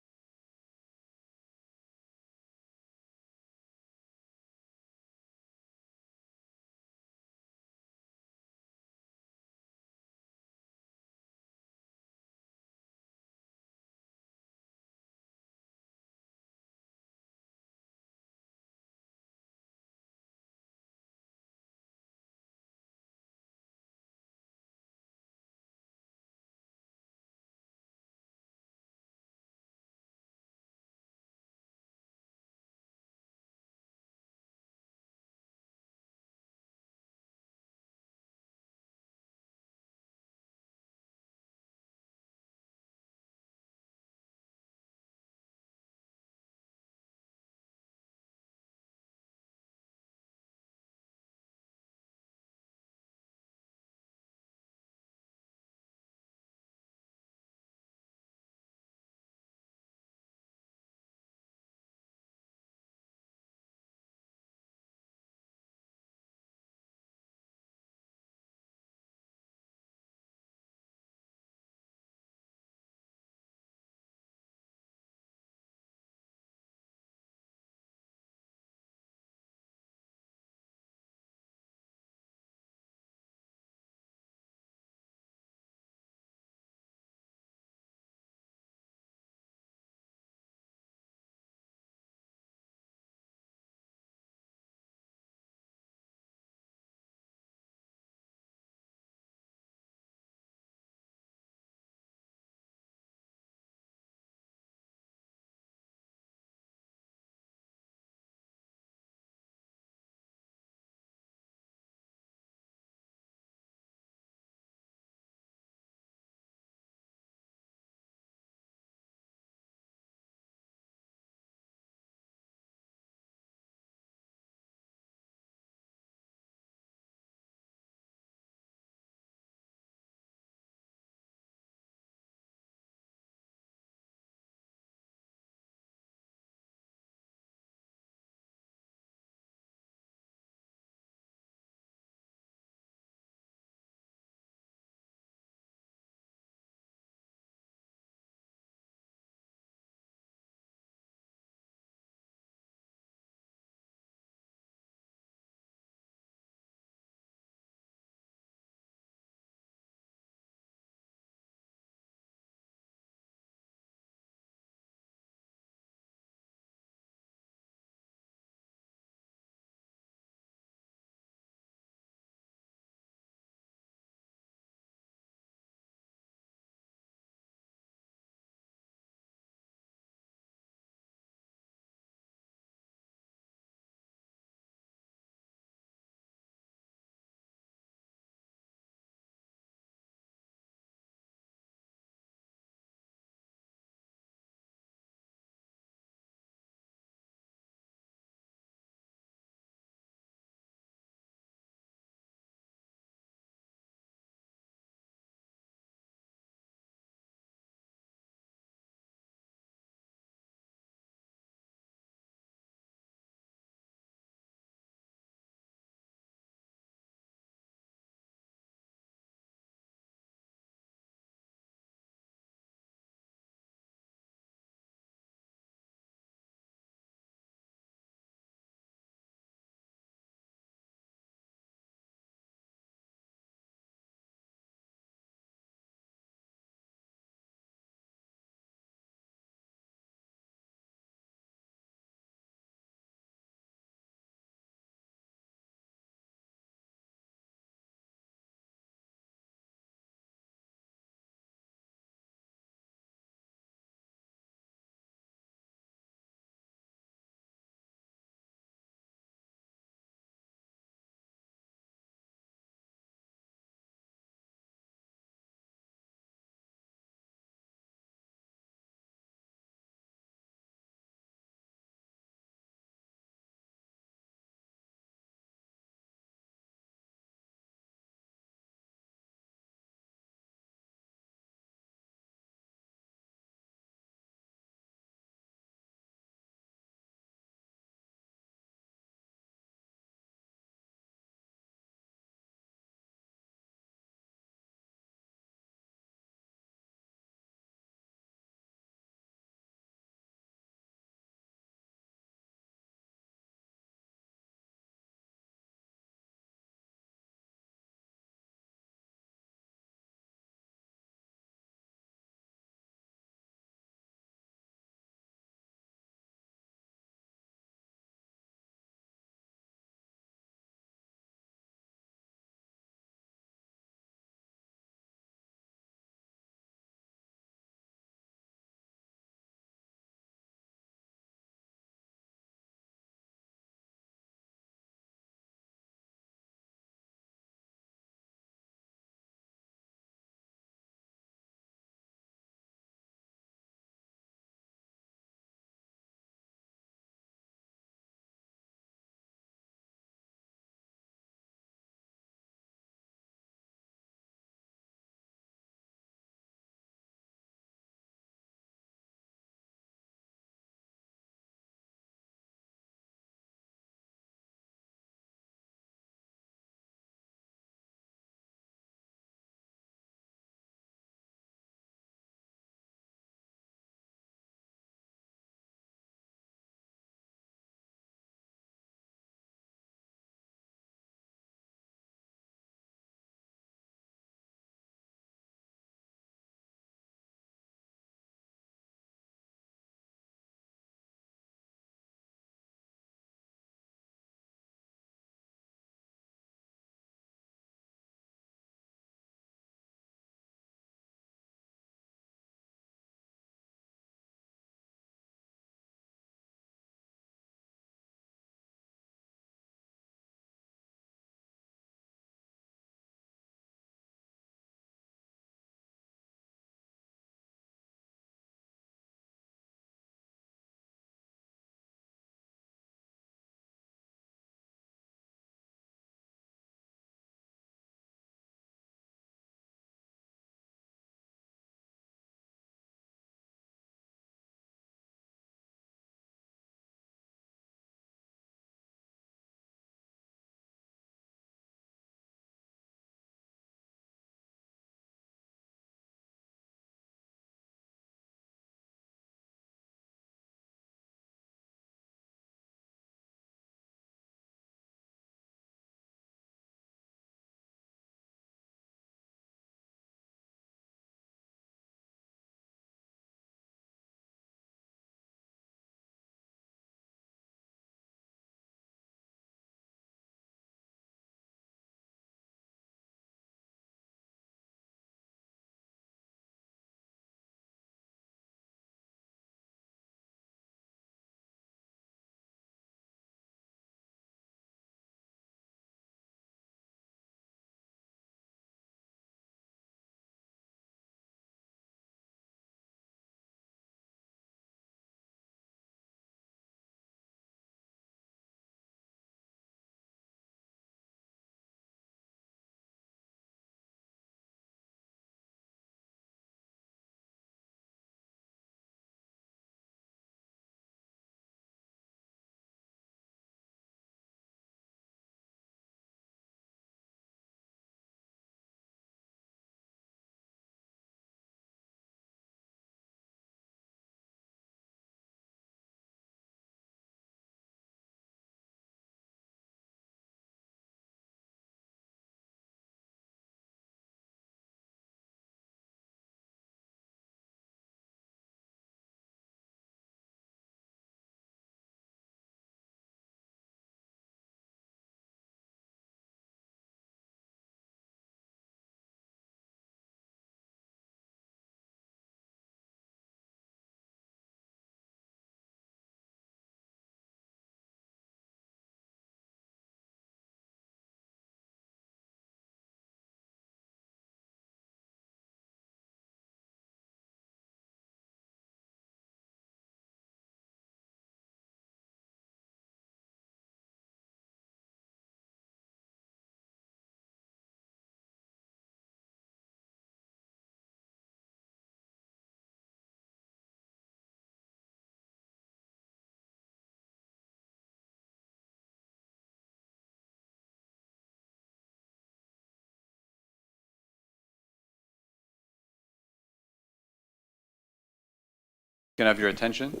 [SPEAKER 13] Can I have your attention?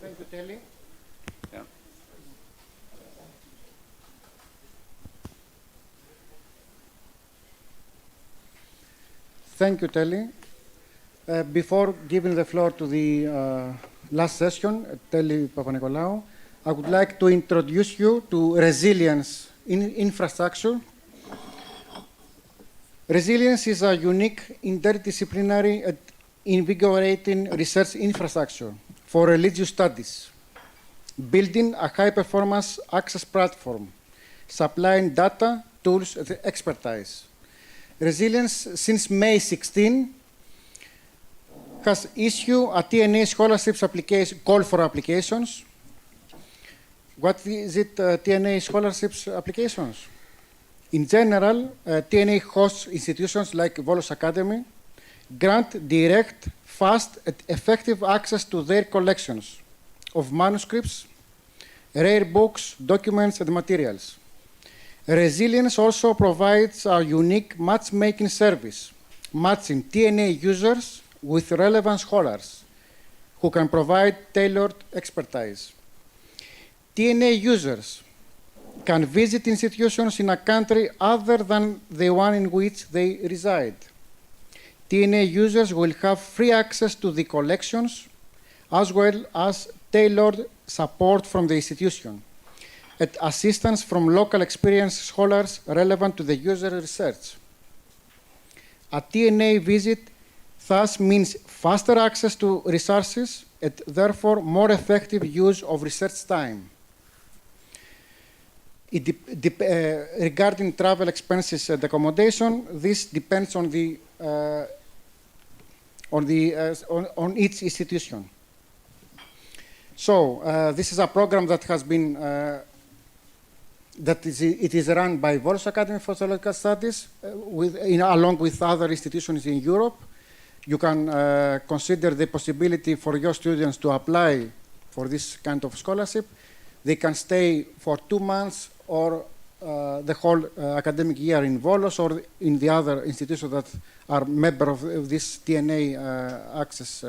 [SPEAKER 21] Thank you, Telly.
[SPEAKER 13] Yeah.
[SPEAKER 21] Thank you, Telly. Before giving the floor to the last session, Telly Papanikolaou, I would like to introduce you to resilience in infrastructure. Resilience is a unique interdisciplinary and invigorating research infrastructure for religious studies, building a high-performance access platform, supplying data, tools, and expertise. Resilience, since May 16, has issued a TNA scholarships application, call for applications. What is it, TNA scholarships applications? In general, TNA hosts institutions like Volos Academy, grant direct, fast, and effective access to their collections of manuscripts, rare books, documents, and materials. Resilience also provides a unique matchmaking service, matching TNA users with relevant scholars who can provide tailored expertise. TNA users can visit institutions in a country other than the one in which they reside. TNA users will have free access to the collections as well as tailored support from the institution and assistance from local experienced scholars relevant to the user research. A TNA visit thus means faster access to resources and therefore more effective use of research time. Regarding travel expenses and accommodation, this depends on each institution. So this is a program that has been it is run by Volos Academy for Theological Studies along with other institutions in Europe. You can consider the possibility for your students to apply for this kind of scholarship. They can stay for 2 months or the whole academic year in Volos or in the other institutions that are member of this TNA access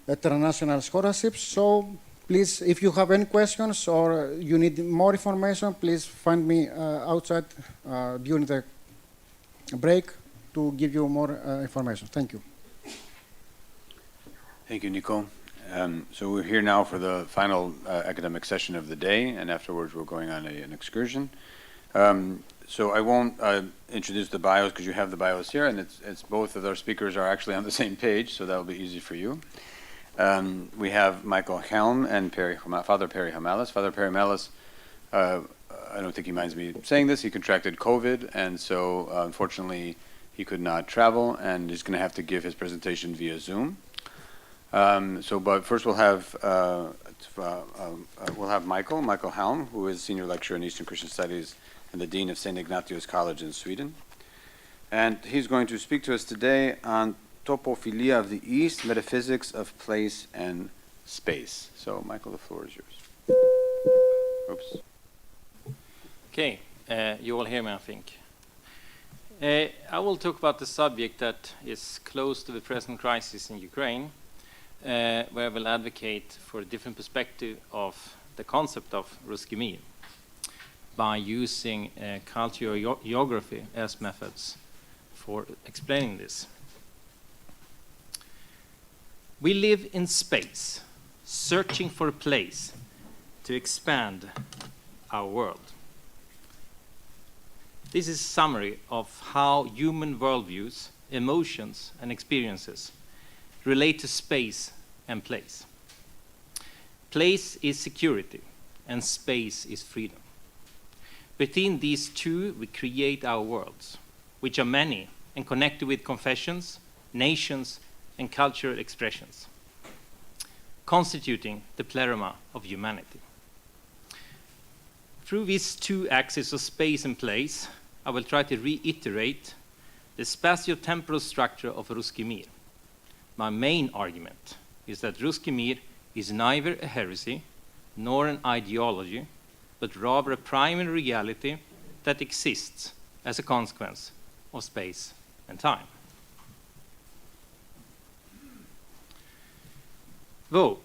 [SPEAKER 21] international scholarships. So please, if you have any questions or you need more information, please find me outside during the break to give you more information. Thank you.
[SPEAKER 13] Thank you, Nico. So we're here now for the final academic session of the day, and afterwards we're going on an excursion. So I won't introduce the bios because you have the bios here, and it's both of our speakers are actually on the same page, so that will be easy for you. We have Michael Helm and Father Perry Hamalis. Father Perry Hamalis, I don't think he minds me saying this, he contracted COVID, and so unfortunately he could not travel, and he's going to have to give his presentation via Zoom. But first we'll have Michael Helm, who is Senior Lecturer in Eastern Christian Studies and the Dean of St. Ignatius College in Sweden. And he's going to speak to us today on Topophilia of the East, Metaphysics of Place and Space. So, Michael, the floor is yours. Oops.
[SPEAKER 2] Okay, you all hear me, I think. I will talk about the subject that is close to the present crisis in Ukraine, where I will advocate for a different perspective of the concept of Ruski Mir by using cultural geography as methods for explaining this. We live in space, searching for a place to expand our world. This is a summary of how human worldviews, emotions, and experiences relate to space and place. Place is security, and space is freedom. Between these two, we create our worlds, which are many and connected with confessions, nations, and cultural expressions, constituting the pleroma of humanity. Through these two axes of space and place, I will try to reiterate the spatio-temporal structure of Ruski Mir. My main argument is that Ruski Mir is neither a heresy nor an ideology, but rather a primary reality that exists as a consequence of space and time. Though,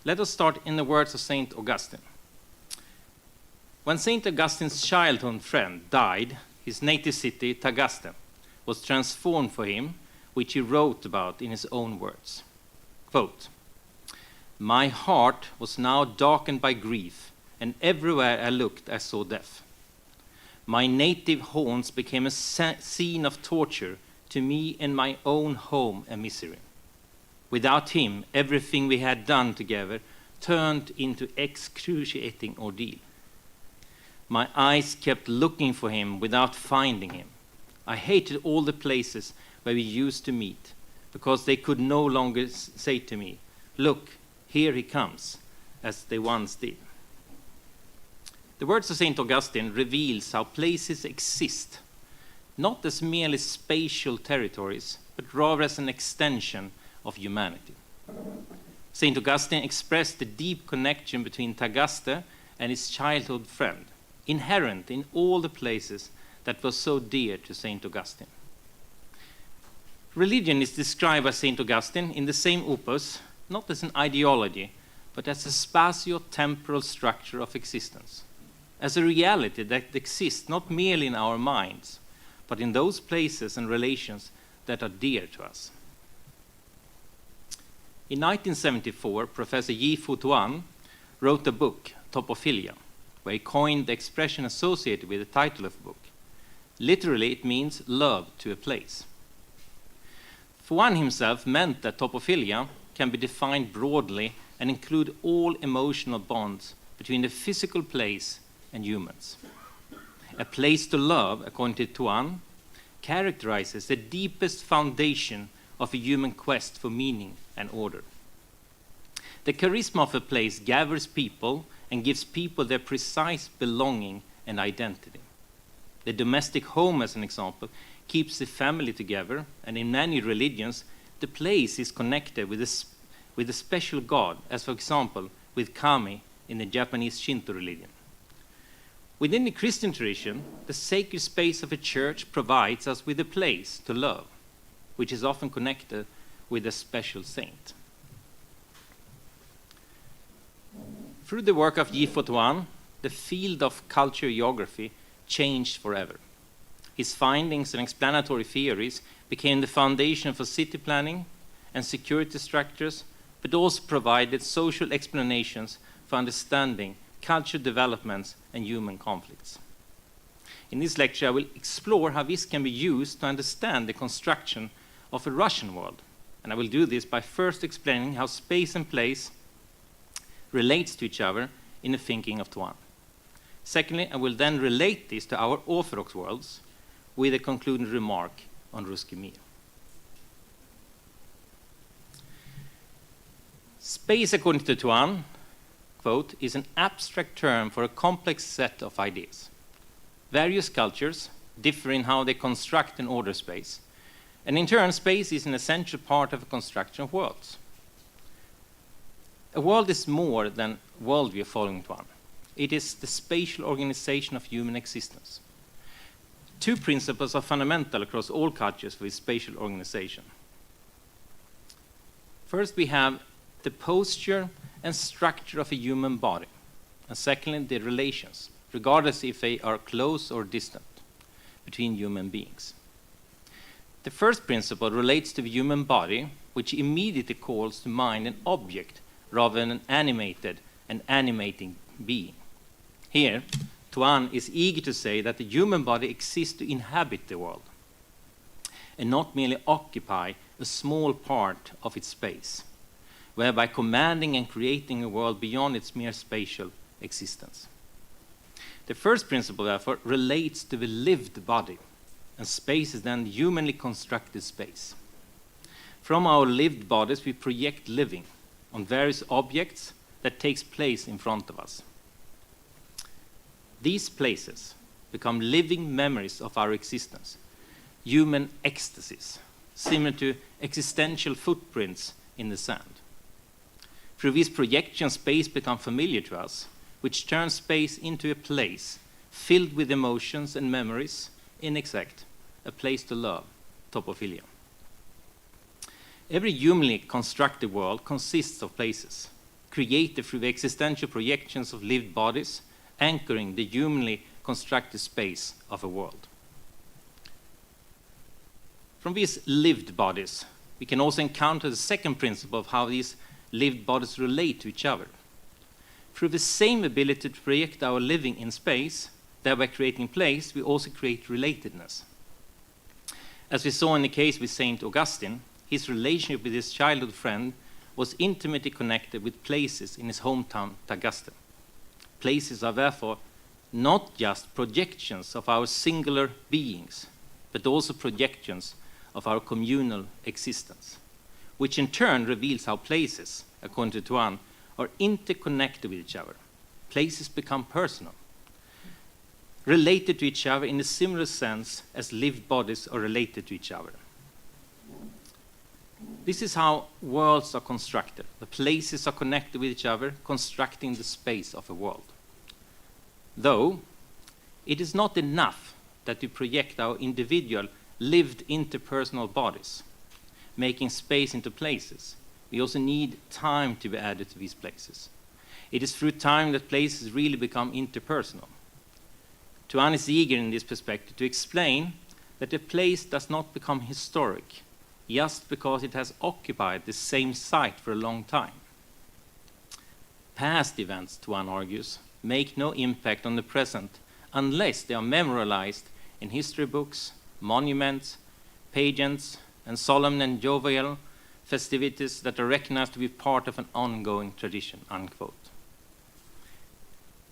[SPEAKER 2] let us start in the words of St. Augustine. When St. Augustine's childhood friend died, his native city, Tagaste, was transformed for him, which he wrote about in his own words. Quote, "My heart was now darkened by grief, and everywhere I looked I saw death. My native haunts became a scene of torture to me and my own home a misery. Without him, everything we had done together turned into excruciating ordeal. My eyes kept looking for him without finding him. I hated all the places where we used to meet, because they could no longer say to me, 'Look, here he comes,' as they once did." The words of St. Augustine reveals how places exist, not as merely spatial territories, but rather as an extension of humanity. St. Augustine expressed the deep connection between Tagaste and his childhood friend, inherent in all the places that were so dear to St. Augustine. Religion is described by St. Augustine in the same opus, not as an ideology, but as a spatio-temporal structure of existence, as a reality that exists not merely in our minds, but in those places and relations that are dear to us. In 1974, Professor Yi-Fu Tuan wrote a book, Topophilia, where he coined the expression associated with the title of the book. Literally, it means love to a place. Tuan himself meant that topophilia can be defined broadly and include all emotional bonds between the physical place and humans. A place to love, according to Tuan, characterizes the deepest foundation of a human quest for meaning and order. The charisma of a place gathers people and gives people their precise belonging and identity. The domestic home, as an example, keeps the family together, and in many religions, the place is connected with a special god, as for example, with Kami in the Japanese Shinto religion. Within the Christian tradition, the sacred space of a church provides us with a place to love, which is often connected with a special saint. Through the work of Yi-Fu Tuan, the field of culture geography changed forever. His findings and explanatory theories became the foundation for city planning and security structures, but also provided social explanations for understanding cultural developments and human conflicts. In this lecture, I will explore how this can be used to understand the construction of a Russian world. And I will do this by first explaining how space and place relates to each other in the thinking of Tuan. Secondly, I will then relate this to our Orthodox worlds with a concluding remark on Ruski Mir. Space, according to Tuan, quote, is an abstract term for a complex set of ideas. Various cultures differ in how they construct and order space, and in turn, space is an essential part of a construction of worlds. A world is more than worldview following Tuan. It is the spatial organization of human existence. Two principles are fundamental across all cultures with spatial organization. First, we have the posture and structure of a human body, and secondly, the relations, regardless if they are close or distant, between human beings. The first principle relates to the human body, which immediately calls to mind an object rather than an animated and animating being. Here, Tuan is eager to say that the human body exists to inhabit the world and not merely occupy a small part of its space, whereby commanding and creating a world beyond its mere spatial existence. The first principle, therefore, relates to the lived body, and space is then humanly constructed space. From our lived bodies, we project living on various objects that takes place in front of us. These places become living memories of our existence, human ecstasies, similar to existential footprints in the sand. Through this projection, space becomes familiar to us, which turns space into a place filled with emotions and memories, in exact, a place to love, topophilia. Every humanly constructed world consists of places, created through the existential projections of lived bodies, anchoring the humanly constructed space of a world. From these lived bodies, we can also encounter the second principle of how these lived bodies relate to each other. Through the same ability to project our living in space, thereby creating place, we also create relatedness. As we saw in the case with Saint Augustine, his relationship with his childhood friend was intimately connected with places in his hometown, Tagaste. Places are therefore not just projections of our singular beings, but also projections of our communal existence, which in turn reveals how places, according to Tuan, are interconnected with each other. Places become personal, related to each other in a similar sense as lived bodies are related to each other. This is how worlds are constructed. The places are connected with each other, constructing the space of a world. Though, it is not enough that we project our individual lived interpersonal bodies, making space into places. We also need time to be added to these places. It is through time that places really become interpersonal. Tuan is eager in this perspective to explain that a place does not become historic just because it has occupied the same site for a long time. Past events, Tuan argues, make no impact on the present unless they are memorialized in history books, monuments, pageants, and solemn and jovial festivities that are recognized to be part of an ongoing tradition, unquote.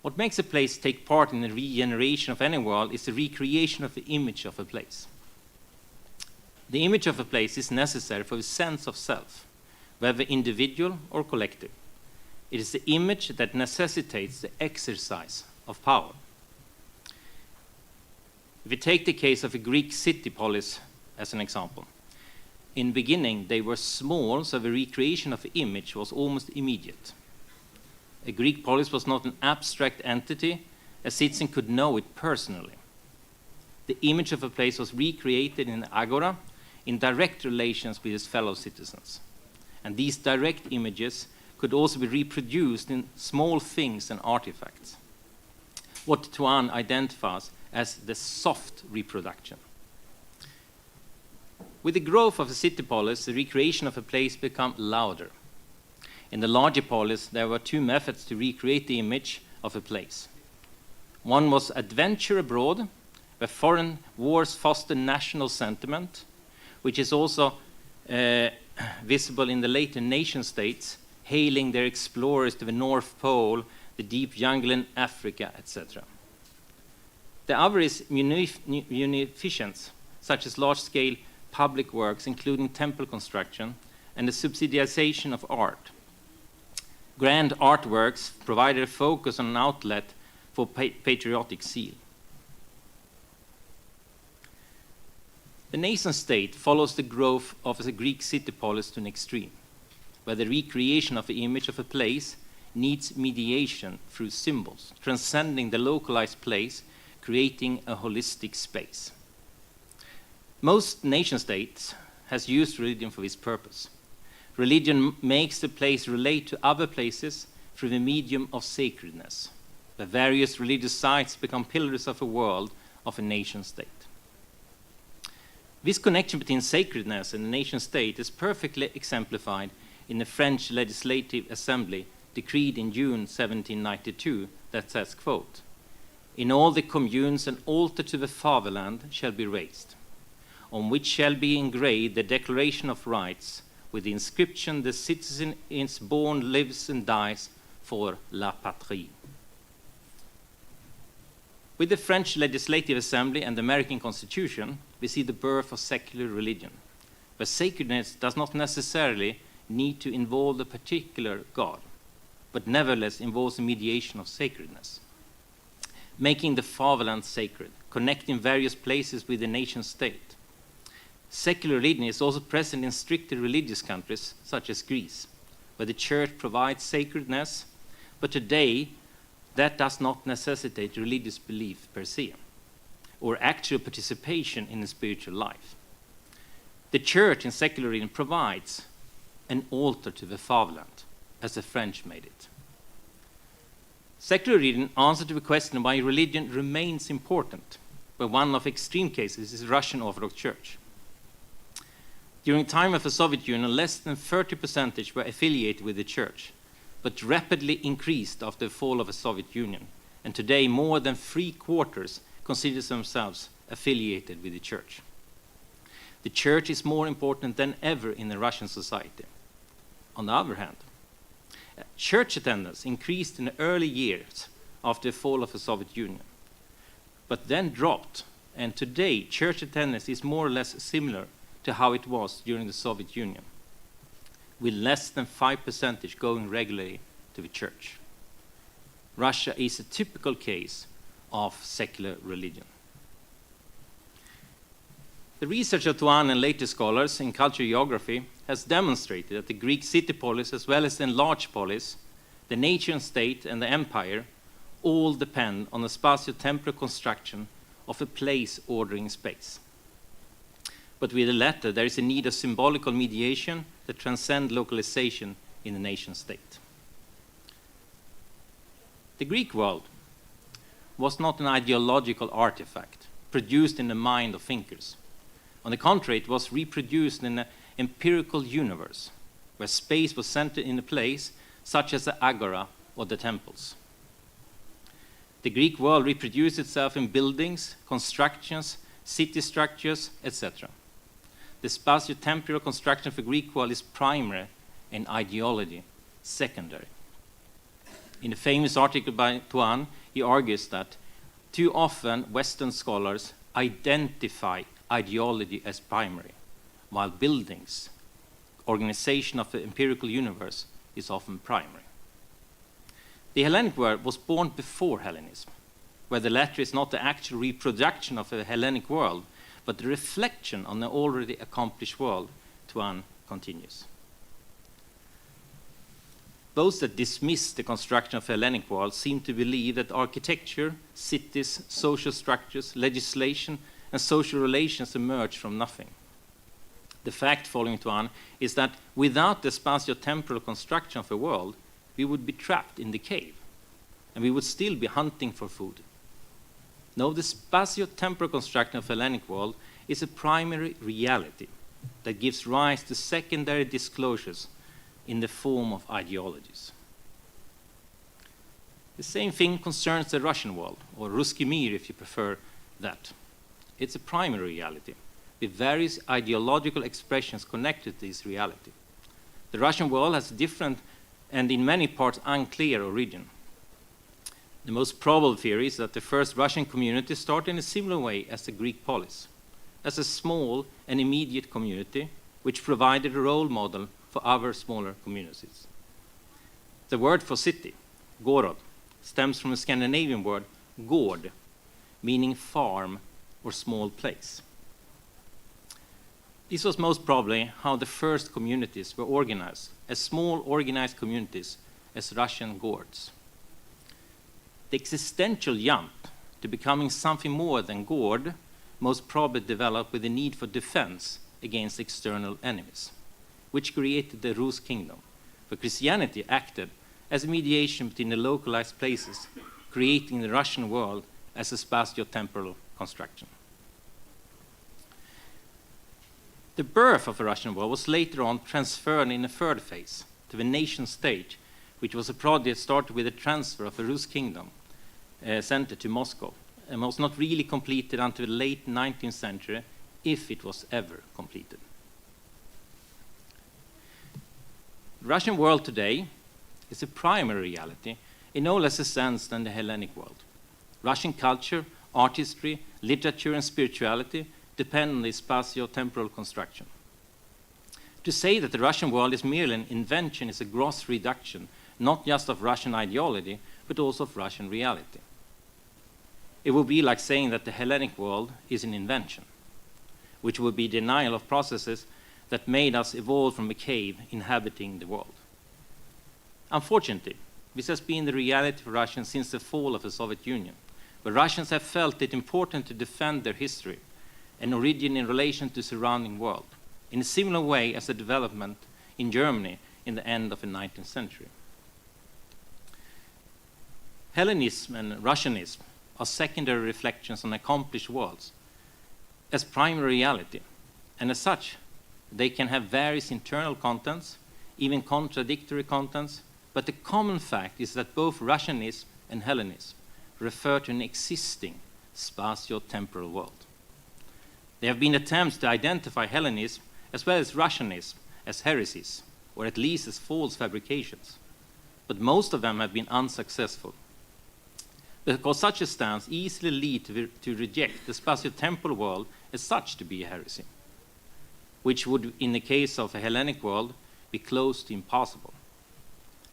[SPEAKER 2] What makes a place take part in the regeneration of any world is the recreation of the image of a place. The image of a place is necessary for the sense of self, whether individual or collective. It is the image that necessitates the exercise of power. If we take the case of a Greek city polis as an example, in the beginning they were small, so the recreation of the image was almost immediate. A Greek polis was not an abstract entity, a citizen could know it personally. The image of a place was recreated in the agora in direct relations with its fellow citizens. And these direct images could also be reproduced in small things and artifacts. What Tuan identifies as the soft reproduction. With the growth of the city polis, the recreation of a place became louder. In the larger polis, there were two methods to recreate the image of a place. One was adventure abroad, where foreign wars fostered national sentiment, which is also visible in the later nation states, hailing their explorers to the North Pole, the deep jungle in Africa, etc. The other is munificence, such as large-scale public works, including temple construction, and the subsidization of art. Grand artworks provided a focus on an outlet for patriotic zeal. The nation-state follows the growth of the Greek city polis to an extreme, where the recreation of the image of a place needs mediation through symbols, transcending the localized place, creating a holistic space. Most nation-states has used religion for this purpose. Religion makes the place relate to other places through the medium of sacredness. The various religious sites become pillars of a world, of a nation-state. This connection between sacredness and the nation-state is perfectly exemplified in the French Legislative Assembly decreed in June 1792 that says, quote, "In all the communes an altar to the fatherland shall be raised, on which shall be engraved the Declaration of Rights with the inscription, the citizen is born, lives and dies for la patrie." With the French Legislative Assembly and the American Constitution, we see the birth of secular religion, where sacredness does not necessarily need to involve a particular God, but nevertheless involves the mediation of sacredness, making the fatherland sacred, connecting various places with the nation-state. Secular religion is also present in strictly religious countries, such as Greece, where the church provides sacredness, but today that does not necessitate religious belief per se, or actual participation in the spiritual life. The church in secular religion provides an altar to the fatherland, as the French made it. Secular religion answers to the question why religion remains important, but one of extreme cases is the Russian Orthodox Church. During the time of the Soviet Union, less than 30% were affiliated with the church, but rapidly increased after the fall of the Soviet Union, and today more than 3/4 consider themselves affiliated with the church. The church is more important than ever in the Russian society. On the other hand, church attendance increased in the early years after the fall of the Soviet Union, but then dropped, and today church attendance is more or less similar to how it was during the Soviet Union, with less than 5% going regularly to the church. Russia is a typical case of secular religion. The research of Tuan and later scholars in cultural geography has demonstrated that the Greek city polis, as well as the enlarged polis, the nation state and the empire, all depend on the spatio-temporal construction of a place ordering space. But with the latter, there is a need of symbolical mediation that transcends localization in the nation state. The Greek world was not an ideological artifact produced in the mind of thinkers. On the contrary, it was reproduced in an empirical universe, where space was centered in a place such as the agora or the temples. The Greek world reproduced itself in buildings, constructions, city structures, etc. The spatio-temporal construction of the Greek world is primary and ideology secondary. In a famous article by Tuan, he argues that too often Western scholars identify ideology as primary, while buildings, organization of the empirical universe, is often primary. The Hellenic world was born before Hellenism, where the latter is not the actual reproduction of the Hellenic world, but the reflection on the already accomplished world. Tuan continues. Those that dismiss the construction of the Hellenic world seem to believe that architecture, cities, social structures, legislation, and social relations emerge from nothing. The fact, following Tuan, is that without the spatio-temporal construction of the world, we would be trapped in the cave, and we would still be hunting for food. No, the spatio-temporal construction of the Hellenic world is a primary reality that gives rise to secondary disclosures in the form of ideologies. The same thing concerns the Russian world, or Ruski Mir if you prefer that. It's a primary reality, with various ideological expressions connected to this reality. The Russian world has a different and in many parts unclear origin. The most probable theory is that the first Russian community started in a similar way as the Greek polis, as a small and immediate community which provided a role model for other smaller communities. The word for city, gorod, stems from the Scandinavian word gård, meaning farm or small place. This was most probably how the first communities were organized, as small organized communities as Russian gords. The existential jump to becoming something more than gård most probably developed with the need for defense against external enemies, which created the Rus kingdom, where Christianity acted as a mediation between the localized places, creating the Russian world as a spatio-temporal construction. The birth of the Russian world was later on transferred in a third phase to the nation state, which was a project started with the transfer of the Rus kingdom center to Moscow, and was not really completed until the late 19th century, if it was ever completed. The Russian world today is a primary reality in no less a sense than the Hellenic world. Russian culture, artistry, literature, and spirituality depend on this spatio-temporal construction. To say that the Russian world is merely an invention is a gross reduction, not just of Russian ideology, but also of Russian reality. It would be like saying that the Hellenic world is an invention, which would be denial of processes that made us evolve from a cave inhabiting the world. Unfortunately, this has been the reality for Russians since the fall of the Soviet Union, where Russians have felt it important to defend their history and origin in relation to the surrounding world, in a similar way as the development in Germany in the end of the 19th century. Hellenism and Russianism are secondary reflections on accomplished worlds as primary reality, and as such, they can have various internal contents, even contradictory contents, but the common fact is that both Russianism and Hellenism refer to an existing spatio-temporal world. There have been attempts to identify Hellenism as well as Russianism as heresies, or at least as false fabrications, but most of them have been unsuccessful, because such a stance easily leads to reject the spatio-temporal world as such to be a heresy, which would, in the case of a Hellenic world, be close to impossible.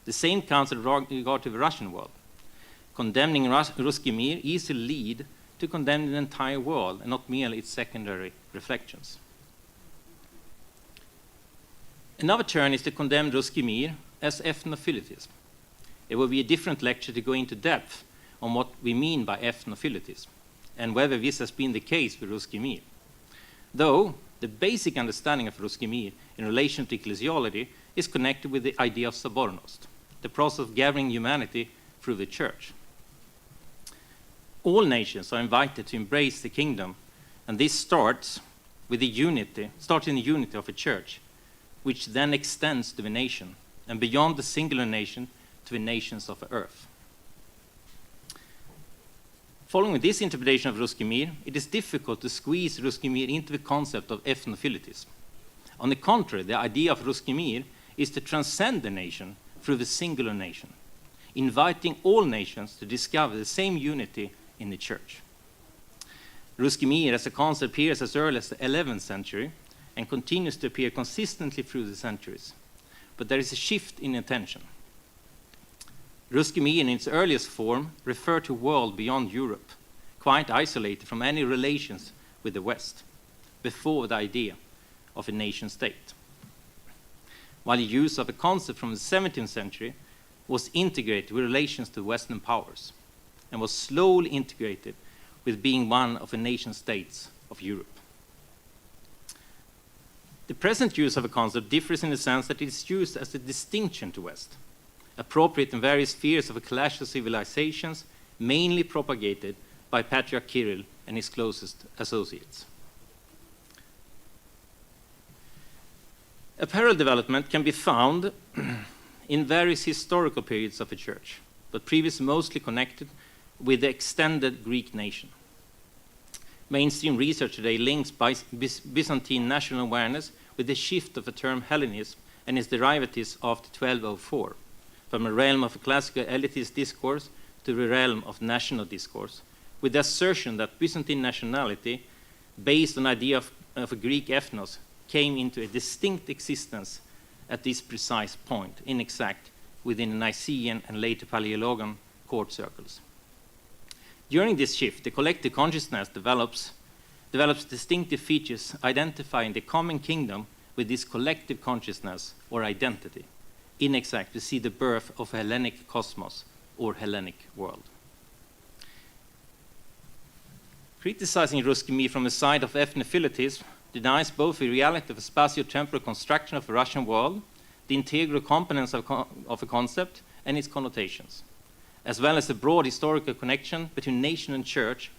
[SPEAKER 2] The same counts with regard to the Russian world. Condemning Ruski Mir easily lead to condemning the entire world and not merely its secondary reflections. Another turn is to condemn Ruski Mir as ethnophilitism. It will be a different lecture to go into depth on what we mean by ethnophilitism and whether this has been the case with Ruski Mir. Though the basic understanding of Ruski Mir in relation to ecclesiology is connected with the idea of sobornost, the process of gathering humanity through the church. All nations are invited to embrace the kingdom, and this starts in the unity of a church, which then extends to the nation, and beyond the singular nation to the nations of the earth. Following this interpretation of Ruski Mir, it is difficult to squeeze Ruski Mir into the concept of ethnophilitism. On the contrary, the idea of Ruski Mir is to transcend the nation through the singular nation, inviting all nations to discover the same unity in the church. Ruski Mir as a concept appears as early as the 11th century and continues to appear consistently through the centuries. But there is a shift in intention. Ruski Mir in its earliest form referred to a world beyond Europe, quite isolated from any relations with the West, before the idea of a nation state. While the use of a concept from the 17th century was integrated with relations to Western powers and was slowly integrated with being one of the nation states of Europe. The present use of a concept differs in the sense that it is used as a distinction to West, appropriate in various spheres of a clash of civilizations, mainly propagated by Patriarch Kirill and his closest associates. A parallel development can be found in various historical periods of the Church, but previously mostly connected with the extended Greek nation. Mainstream research today links Byzantine national awareness with the shift of the term Hellenism and its derivatives after 1204, from a realm of a classical elitist discourse to the realm of national discourse, with the assertion that Byzantine nationality, based on the idea of a Greek ethnos, came into a distinct existence at this precise point, inexact, within the Nicene and later Palaiologan court circles. During this shift, the collective consciousness develops distinctive features identifying the common kingdom with this collective consciousness or identity. Inexact, we see the birth of a Hellenic cosmos or Hellenic world. Criticizing Ruski Mir from the side of ethnophilitism denies both the reality of a spatio-temporal construction of the Russian world, the integral components of a concept, and its connotations, as well as a broad historical connection between nation and church,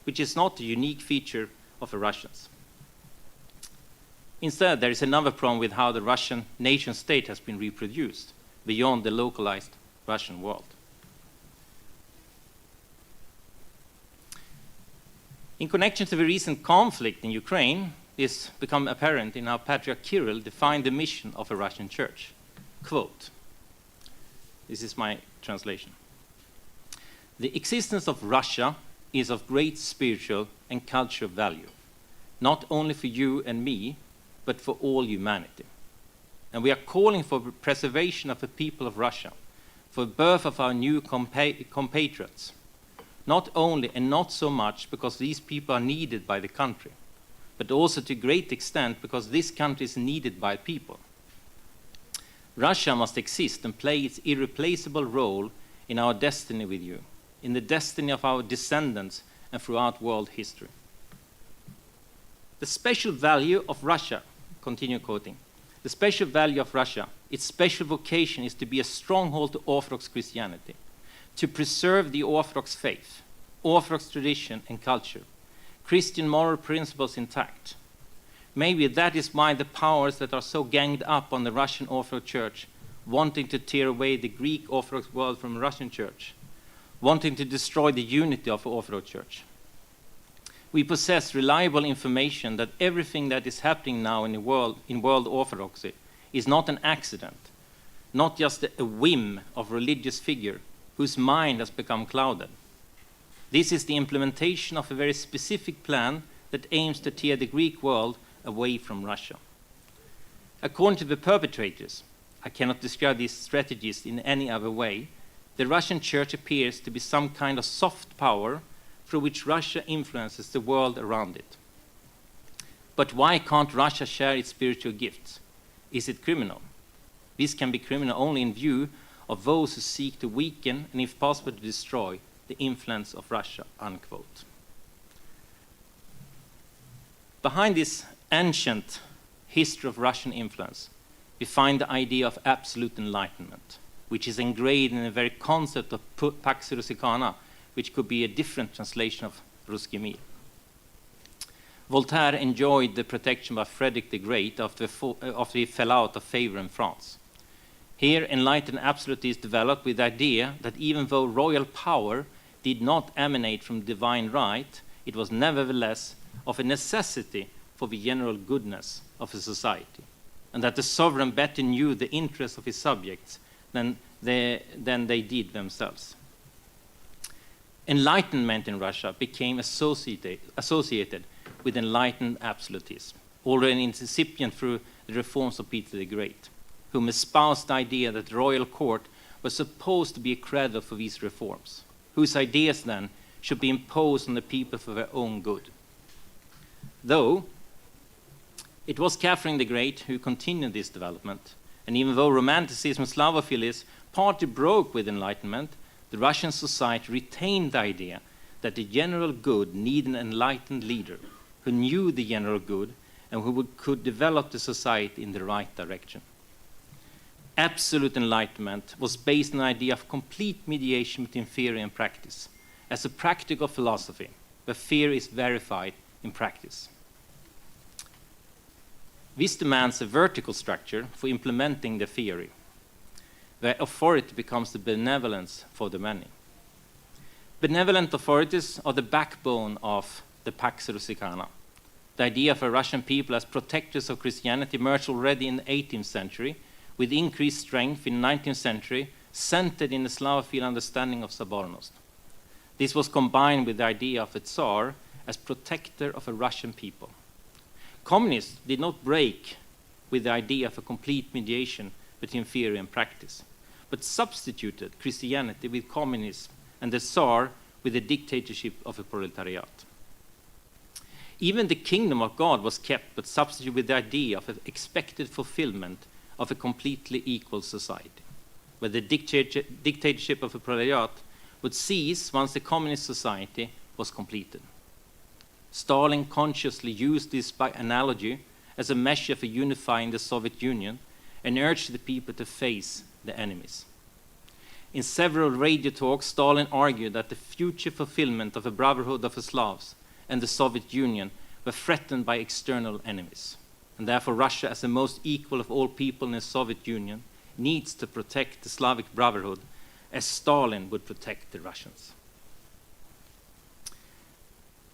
[SPEAKER 2] which is not a unique feature of the Russians. Instead, there is another problem with how the Russian nation-state has been reproduced beyond the localized Russian world. In connection to the recent conflict in Ukraine, this become apparent in how Patriarch Kirill defined the mission of a Russian church. Quote, this is my translation. The existence of Russia is of great spiritual and cultural value, not only for you and me, but for all humanity. And we are calling for the preservation of the people of Russia, for the birth of our new compatriots, not only and not so much because these people are needed by the country, but also to a great extent because this country is needed by people. Russia must exist and play its irreplaceable role in our destiny with you, in the destiny of our descendants and throughout world history. The special value of Russia, continue quoting, The special value of Russia, its special vocation is to be a stronghold to Orthodox Christianity, to preserve the Orthodox faith, Orthodox tradition and culture, Christian moral principles intact. Maybe that is why the powers that are so ganged up on the Russian Orthodox Church, wanting to tear away the Greek Orthodox world from the Russian Church, wanting to destroy the unity of the Orthodox Church. We possess reliable information that everything that is happening now in world Orthodoxy is not an accident, not just a whim of a religious figure whose mind has become clouded. This is the implementation of a very specific plan that aims to tear the Greek world away from Russia. According to the perpetrators, I cannot describe these strategies in any other way, the Russian Church appears to be some kind of soft power through which Russia influences the world around it. But why can't Russia share its spiritual gifts? Is it criminal? This can be criminal only in view of those who seek to weaken and, if possible, to destroy the influence of Russia, unquote. Behind this ancient history of Russian influence, we find the idea of absolute enlightenment, which is engraved in the very concept of Pax Rusicana, which could be a different translation of Ruski Mir. Voltaire enjoyed the protection by Frederick the Great after he fell out of favor in France. Here, enlightened absolutists developed with the idea that even though royal power did not emanate from divine right, it was nevertheless of a necessity for the general goodness of a society, and that the sovereign better knew the interests of his subjects than they did themselves. Enlightenment in Russia became associated with enlightened absolutism, already incipient through the reforms of Peter the Great, whom espoused the idea that the royal court was supposed to be a cradle for these reforms, whose ideas then should be imposed on the people for their own good. Though it was Catherine the Great who continued this development, and even though Romanticism and Slavophilia partly broke with Enlightenment, the Russian society retained the idea that the general good needed an enlightened leader who knew the general good and who could develop the society in the right direction. Absolute enlightenment was based on the idea of complete mediation between theory and practice, as a practical philosophy, where theory is verified in practice. This demands a vertical structure for implementing the theory, where authority becomes the benevolence for the many. Benevolent authorities are the backbone of the Pax Rusicana. The idea of a Russian people as protectors of Christianity emerged already in the 18th century, with increased strength in the 19th century, centered in the Slavophil understanding of Sobornost. This was combined with the idea of a Tsar as protector of a Russian people. Communists did not break with the idea of a complete mediation between theory and practice, but substituted Christianity with communism and the Tsar with the dictatorship of a proletariat. Even the kingdom of God was kept, but substituted with the idea of an expected fulfillment of a completely equal society, where the dictatorship of a proletariat would cease once the communist society was completed. Stalin consciously used this by analogy as a measure for unifying the Soviet Union and urged the people to face the enemies. In several radio talks, Stalin argued that the future fulfillment of the brotherhood of the Slavs and the Soviet Union were threatened by external enemies, and therefore Russia, as the most equal of all people in the Soviet Union, needs to protect the Slavic brotherhood as Stalin would protect the Russians.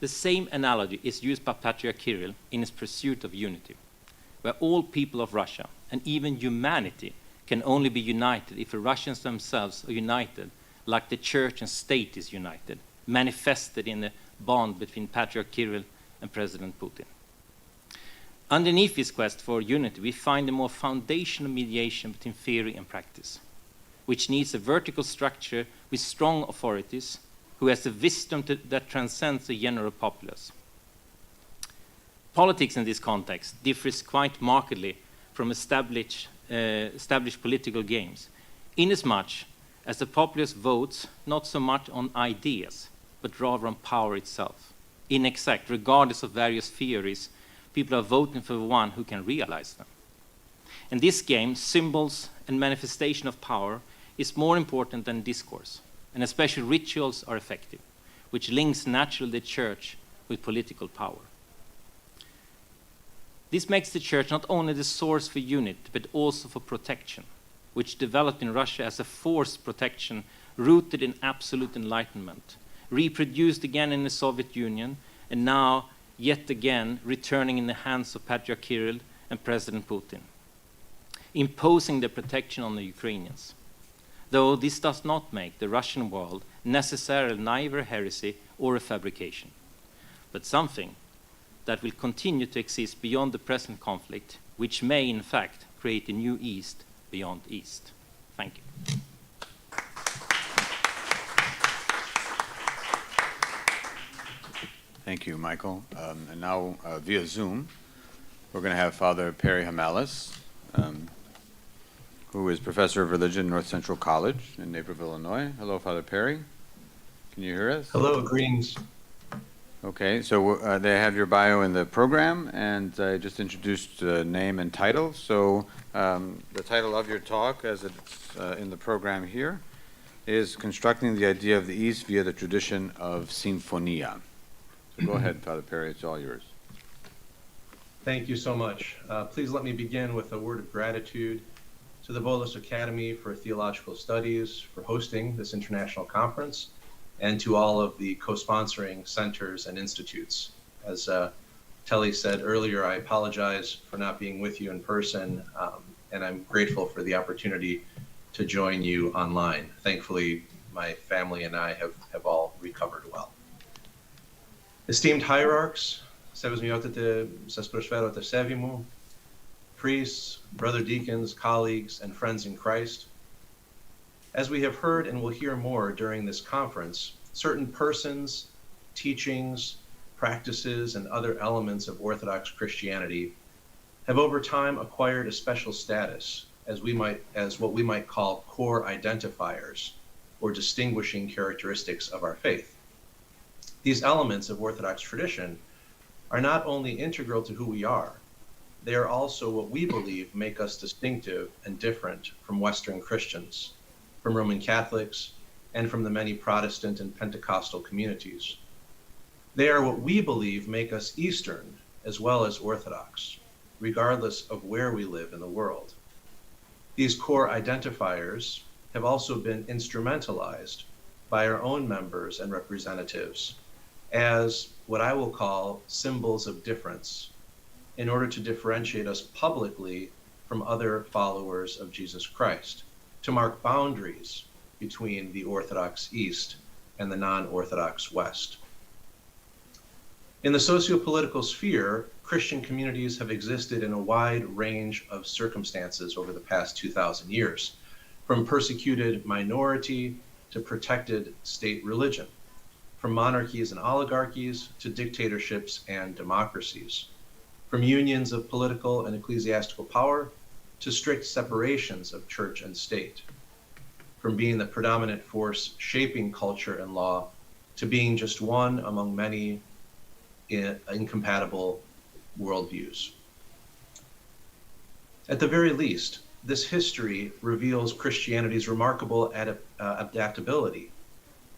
[SPEAKER 2] The same analogy is used by Patriarch Kirill in his pursuit of unity, where all people of Russia and even humanity can only be united if the Russians themselves are united, like the church and state is united, manifested in the bond between Patriarch Kirill and President Putin. Underneath this quest for unity, we find a more foundational mediation between theory and practice, which needs a vertical structure with strong authorities who has the wisdom that transcends the general populace. Politics in this context differs quite markedly from established political games, inasmuch as the populace votes not so much on ideas, but rather on power itself. Inexact, regardless of various theories, people are voting for the one who can realize them. In this game, symbols and manifestation of power is more important than discourse, and especially rituals are effective, which links naturally the church with political power. This makes the church not only the source for unity, but also for protection, which developed in Russia as a forced protection rooted in absolute enlightenment, reproduced again in the Soviet Union, and now yet again returning in the hands of Patriarch Kirill and President Putin, imposing the protection on the Ukrainians. Though this does not make the Russian world necessarily neither a heresy or a fabrication, but something that will continue to exist beyond the present conflict, which may in fact create a new East beyond East. Thank you.
[SPEAKER 13] Thank you, Michael. And now, via Zoom, we're going to have Father Perry Hamalis, who is Professor of Religion at North Central College in Naperville, Illinois. Hello, Father Perry. Can you hear us?
[SPEAKER 6] Hello, greetings.
[SPEAKER 13] Okay, so they have your bio in the program, and I just introduced name and title. So the title of your talk, as it's in the program here, is Constructing the Idea of the East via the Tradition of Sinfonia. So go ahead, Father Perry, it's all yours.
[SPEAKER 6] Thank you so much. Please let me begin with a word of gratitude to the Volos Academy for Theological Studies for hosting this international conference, and to all of the co-sponsoring centers and institutes. As Telly said earlier, I apologize for not being with you in person, and I'm grateful for the opportunity to join you online. Thankfully, my family and I have all recovered well. Esteemed hierarchs, priests, brother deacons, colleagues, and friends in Christ, as we have heard and will hear more during this conference, certain persons, teachings, practices, and other elements of Orthodox Christianity have over time acquired a special status as what we might call core identifiers or distinguishing characteristics of our faith. These elements of Orthodox tradition are not only integral to who we are, they are also what we believe make us distinctive and different from Western Christians, from Roman Catholics, and from the many Protestant and Pentecostal communities. They are what we believe make us Eastern as well as Orthodox, regardless of where we live in the world. These core identifiers have also been instrumentalized by our own members and representatives as what I will call symbols of difference in order to differentiate us publicly from other followers of Jesus Christ, to mark boundaries between the Orthodox East and the non-Orthodox West. In the socio-political sphere, Christian communities have existed in a wide range of circumstances over the past 2,000 years, from persecuted minority to protected state religion, from monarchies and oligarchies to dictatorships and democracies, from unions of political and ecclesiastical power to strict separations of church and state, from being the predominant force shaping culture and law to being just one among many incompatible worldviews. At the very least, this history reveals Christianity's remarkable adaptability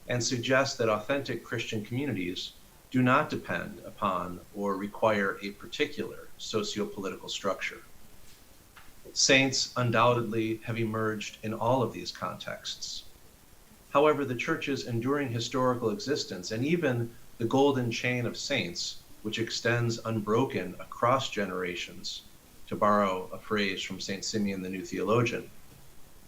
[SPEAKER 6] and suggests that authentic Christian communities do not depend upon or require a particular socio-political structure. Saints undoubtedly have emerged in all of these contexts. However, the Church's enduring historical existence and even the golden chain of saints, which extends unbroken across generations, to borrow a phrase from St. Simeon the New Theologian,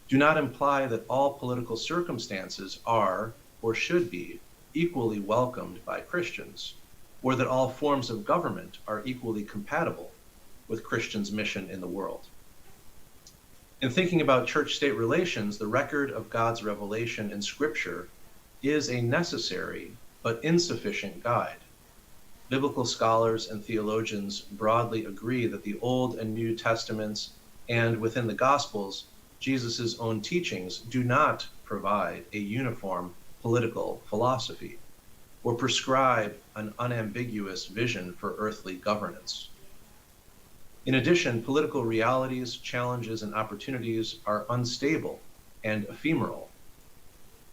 [SPEAKER 6] do not imply that all political circumstances are or should be equally welcomed by Christians, or that all forms of government are equally compatible with Christians' mission in the world. In thinking about church-state relations, the record of God's revelation in Scripture is a necessary but insufficient guide. Biblical scholars and theologians broadly agree that the Old and New Testaments, and within the Gospels, Jesus' own teachings do not provide a uniform political philosophy or prescribe an unambiguous vision for earthly governance. In addition, political realities, challenges, and opportunities are unstable and ephemeral.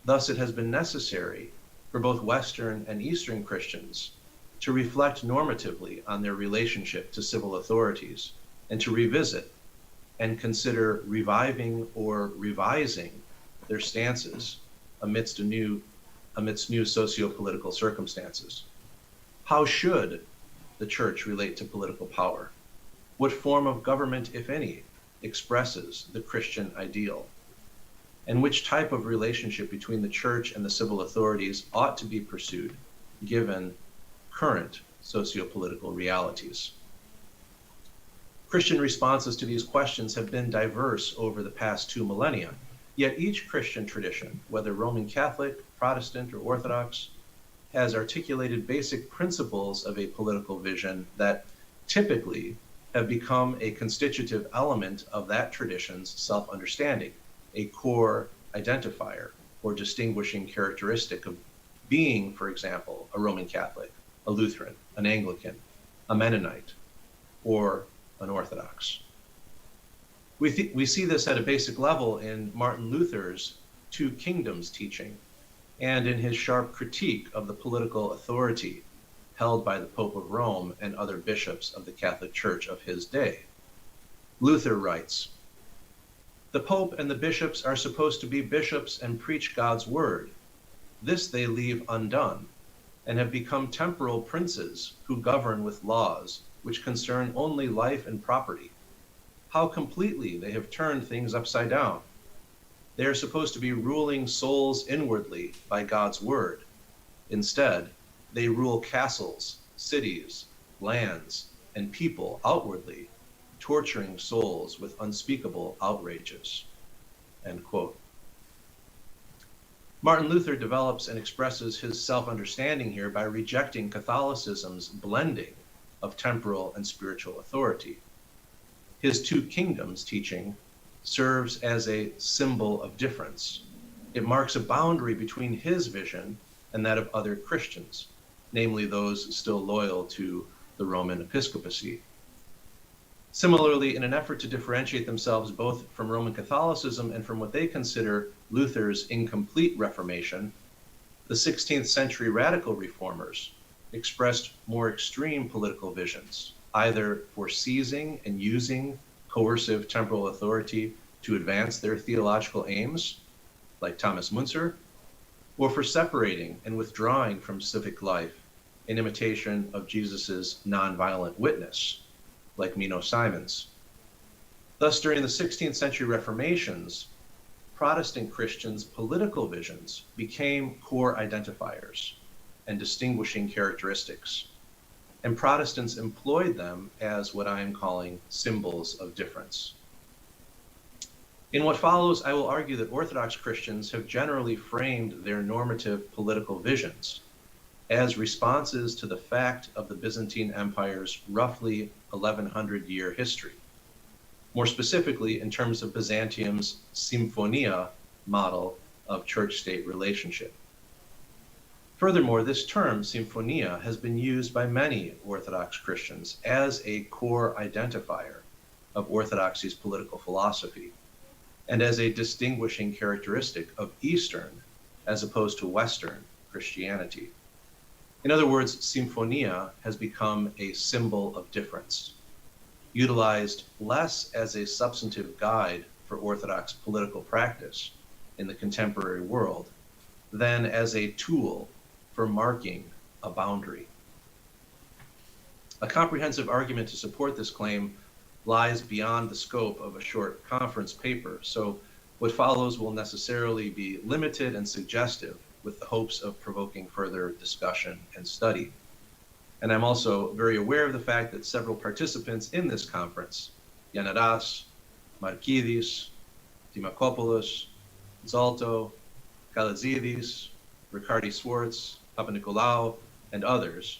[SPEAKER 6] Thus, it has been necessary for both Western and Eastern Christians to reflect normatively on their relationship to civil authorities and to revisit and consider reviving or revising their stances amidst new socio-political circumstances. How should the church relate to political power? What form of government, if any, expresses the Christian ideal? And which type of relationship between the church and the civil authorities ought to be pursued given current socio-political realities? Christian responses to these questions have been diverse over the past 2 millennia, yet each Christian tradition, whether Roman Catholic, Protestant, or Orthodox, has articulated basic principles of a political vision that typically have become a constitutive element of that tradition's self-understanding, a core identifier or distinguishing characteristic of being, for example, a Roman Catholic, a Lutheran, an Anglican, a Mennonite, or an Orthodox. We see this at a basic level in Martin Luther's Two Kingdoms teaching and in his sharp critique of the political authority held by the Pope of Rome and other bishops of the Catholic Church of his day. Luther writes, "The Pope and the bishops are supposed to be bishops and preach God's word. This they leave undone, and have become temporal princes who govern with laws which concern only life and property. How completely they have turned things upside down. They are supposed to be ruling souls inwardly by God's word. Instead, they rule castles, cities, lands, and people outwardly, torturing souls with unspeakable outrages." End quote. Martin Luther develops and expresses his self-understanding here by rejecting Catholicism's blending of temporal and spiritual authority. His Two Kingdoms teaching serves as a symbol of difference. It marks a boundary between his vision and that of other Christians, namely those still loyal to the Roman episcopacy. Similarly, in an effort to differentiate themselves both from Roman Catholicism and from what they consider Luther's incomplete Reformation, the 16th century radical reformers expressed more extreme political visions, either for seizing and using coercive temporal authority to advance their theological aims, like Thomas Müntzer, or for separating and withdrawing from civic life in imitation of Jesus's nonviolent witness, like Mino Simons. Thus, during the 16th century Reformations, Protestant Christians' political visions became core identifiers and distinguishing characteristics, and Protestants employed them as what I am calling symbols of difference. In what follows, I will argue that Orthodox Christians have generally framed their normative political visions as responses to the fact of the Byzantine Empire's roughly 1100-year history, more specifically in terms of Byzantium's symphonia model of church-state relationship. Furthermore, this term, symphonia, has been used by many Orthodox Christians as a core identifier of Orthodoxy's political philosophy and as a distinguishing characteristic of Eastern as opposed to Western Christianity. In other words, symphonia has become a symbol of difference, utilized less as a substantive guide for Orthodox political practice in the contemporary world than as a tool for marking a boundary. A comprehensive argument to support this claim lies beyond the scope of a short conference paper, so what follows will necessarily be limited and suggestive with the hopes of provoking further discussion and study. And I'm also very aware of the fact that several participants in this conference, Yanaras, Markidis, Dimakopoulos, Zalto, Kalazidis, Ricardi Swartz, Papanikolaou, and others,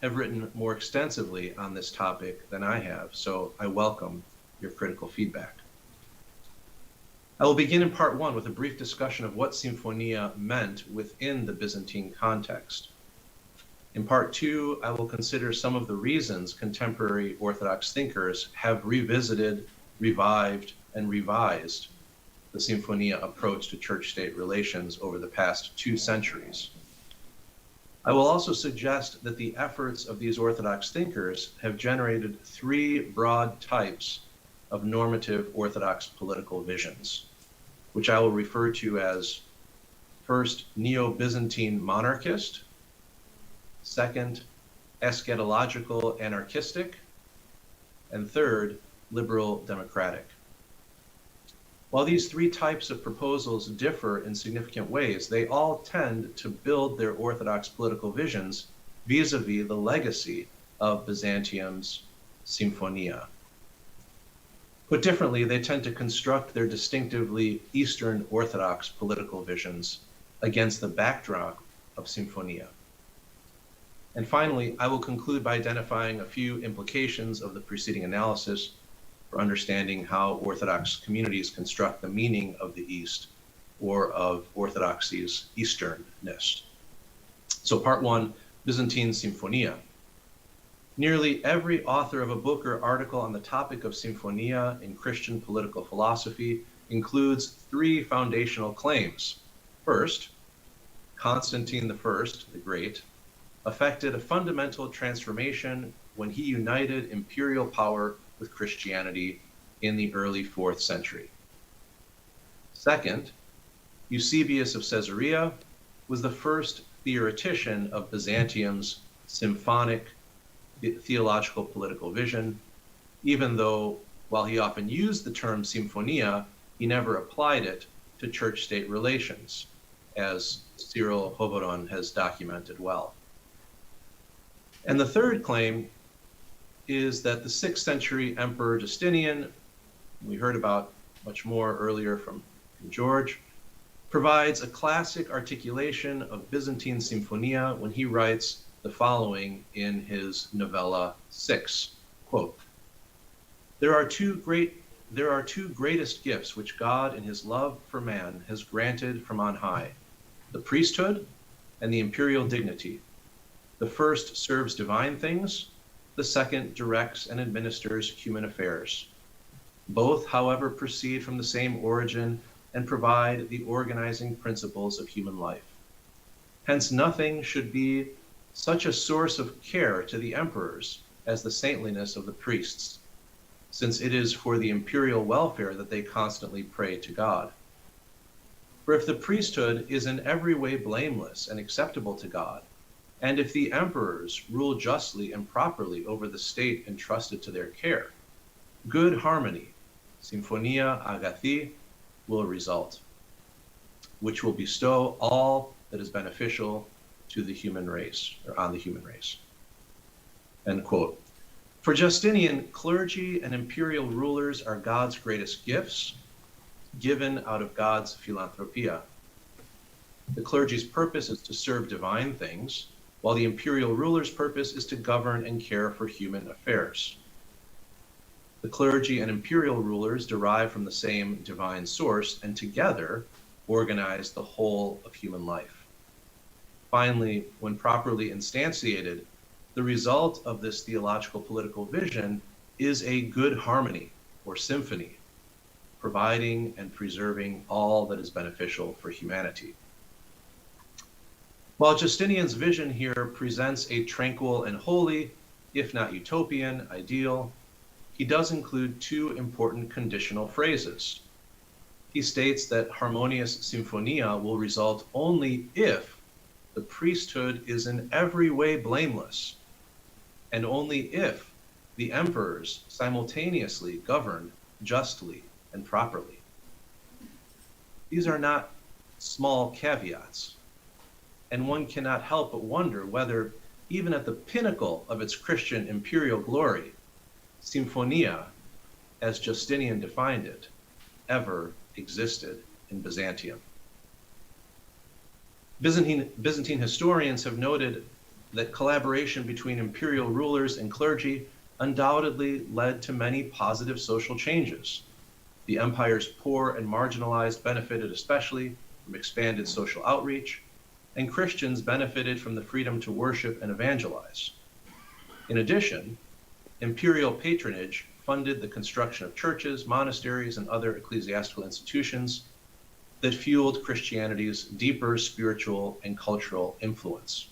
[SPEAKER 6] have written more extensively on this topic than I have, so I welcome your critical feedback. I will begin in part one with a brief discussion of what symphonia meant within the Byzantine context. In part 2, I will consider some of the reasons contemporary Orthodox thinkers have revisited, revived, and revised the Sinfonia approach to church-state relations over the past 2 centuries. I will also suggest that the efforts of these Orthodox thinkers have generated 3 broad types of normative Orthodox political visions, which I will refer to as first, Neo-Byzantine monarchist, second, eschatological anarchistic, and third, liberal democratic. While these 3 types of proposals differ in significant ways, they all tend to build their Orthodox political visions vis-a-vis the legacy of Byzantium's Symphonia. Put differently, they tend to construct their distinctively Eastern Orthodox political visions against the backdrop of Symphonia. And finally, I will conclude by identifying a few implications of the preceding analysis for understanding how Orthodox communities construct the meaning of the East or of Orthodoxy's Easternness. So part 1, Byzantine Symphonia. Nearly every author of a book or article on the topic of Symphonia in Christian political philosophy includes 3 foundational claims. First, Constantine I, the Great, effected a fundamental transformation when he united imperial power with Christianity in the early 4th century. Second, Eusebius of Caesarea was the first theoretician of Byzantium's symphonic theological political vision, even though, while he often used the term symphonia, he never applied it to church-state relations, as Cyril Hovoron has documented well. And the third claim is that the 6th century Emperor Justinian, we heard about much more earlier from George, provides a classic articulation of Byzantine Symphonia when he writes the following in his novella 6, quote, there are two greatest gifts which God in his love for man has granted from on high, the priesthood and the imperial dignity. The first serves divine things, the second directs and administers human affairs. Both, however, proceed from the same origin and provide the organizing principles of human life. Hence, nothing should be such a source of care to the emperors as the saintliness of the priests, since it is for the imperial welfare that they constantly pray to God. For if the priesthood is in every way blameless and acceptable to God, and if the emperors rule justly and properly over the state entrusted to their care, good harmony, symphonia agathi, will result, which will bestow all that is beneficial to the human race, or on the human race. End quote. For Justinian, clergy and imperial rulers are God's greatest gifts, given out of God's philanthropia. The clergy's purpose is to serve divine things, while the imperial ruler's purpose is to govern and care for human affairs. The clergy and imperial rulers derive from the same divine source and together organize the whole of human life. Finally, when properly instantiated, the result of this theological political vision is a good harmony or symphony, providing and preserving all that is beneficial for humanity. While Justinian's vision here presents a tranquil and holy, if not utopian, ideal, he does include 2 important conditional phrases. He states that harmonious symphonia will result only if the priesthood is in every way blameless, and only if the emperors simultaneously govern justly and properly. These are not small caveats, and one cannot help but wonder whether, even at the pinnacle of its Christian imperial glory, symphonia, as Justinian defined it, ever existed in Byzantium. Byzantine historians have noted that collaboration between imperial rulers and clergy undoubtedly led to many positive social changes. The empire's poor and marginalized benefited especially from expanded social outreach, and Christians benefited from the freedom to worship and evangelize. In addition, imperial patronage funded the construction of churches, monasteries, and other ecclesiastical institutions that fueled Christianity's deeper spiritual and cultural influence.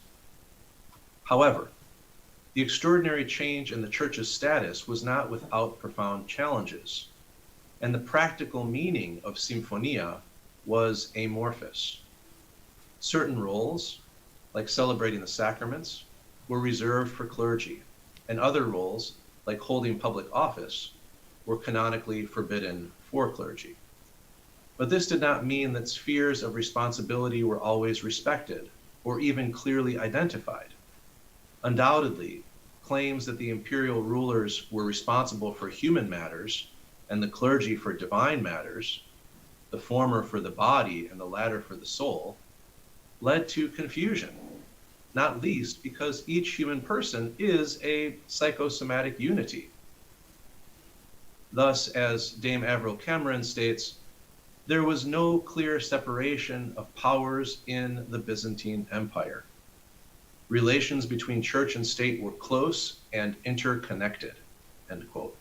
[SPEAKER 6] However, the extraordinary change in the church's status was not without profound challenges, and the practical meaning of symphonia was amorphous. Certain roles, like celebrating the sacraments, were reserved for clergy, and other roles, like holding public office, were canonically forbidden for clergy. But this did not mean that spheres of responsibility were always respected or even clearly identified. Undoubtedly, claims that the imperial rulers were responsible for human matters and the clergy for divine matters, the former for the body and the latter for the soul, led to confusion, not least because each human person is a psychosomatic unity. Thus, as Dame Avril Cameron states, there was no clear separation of powers in the Byzantine Empire. Relations between church and state were close and interconnected, end quote.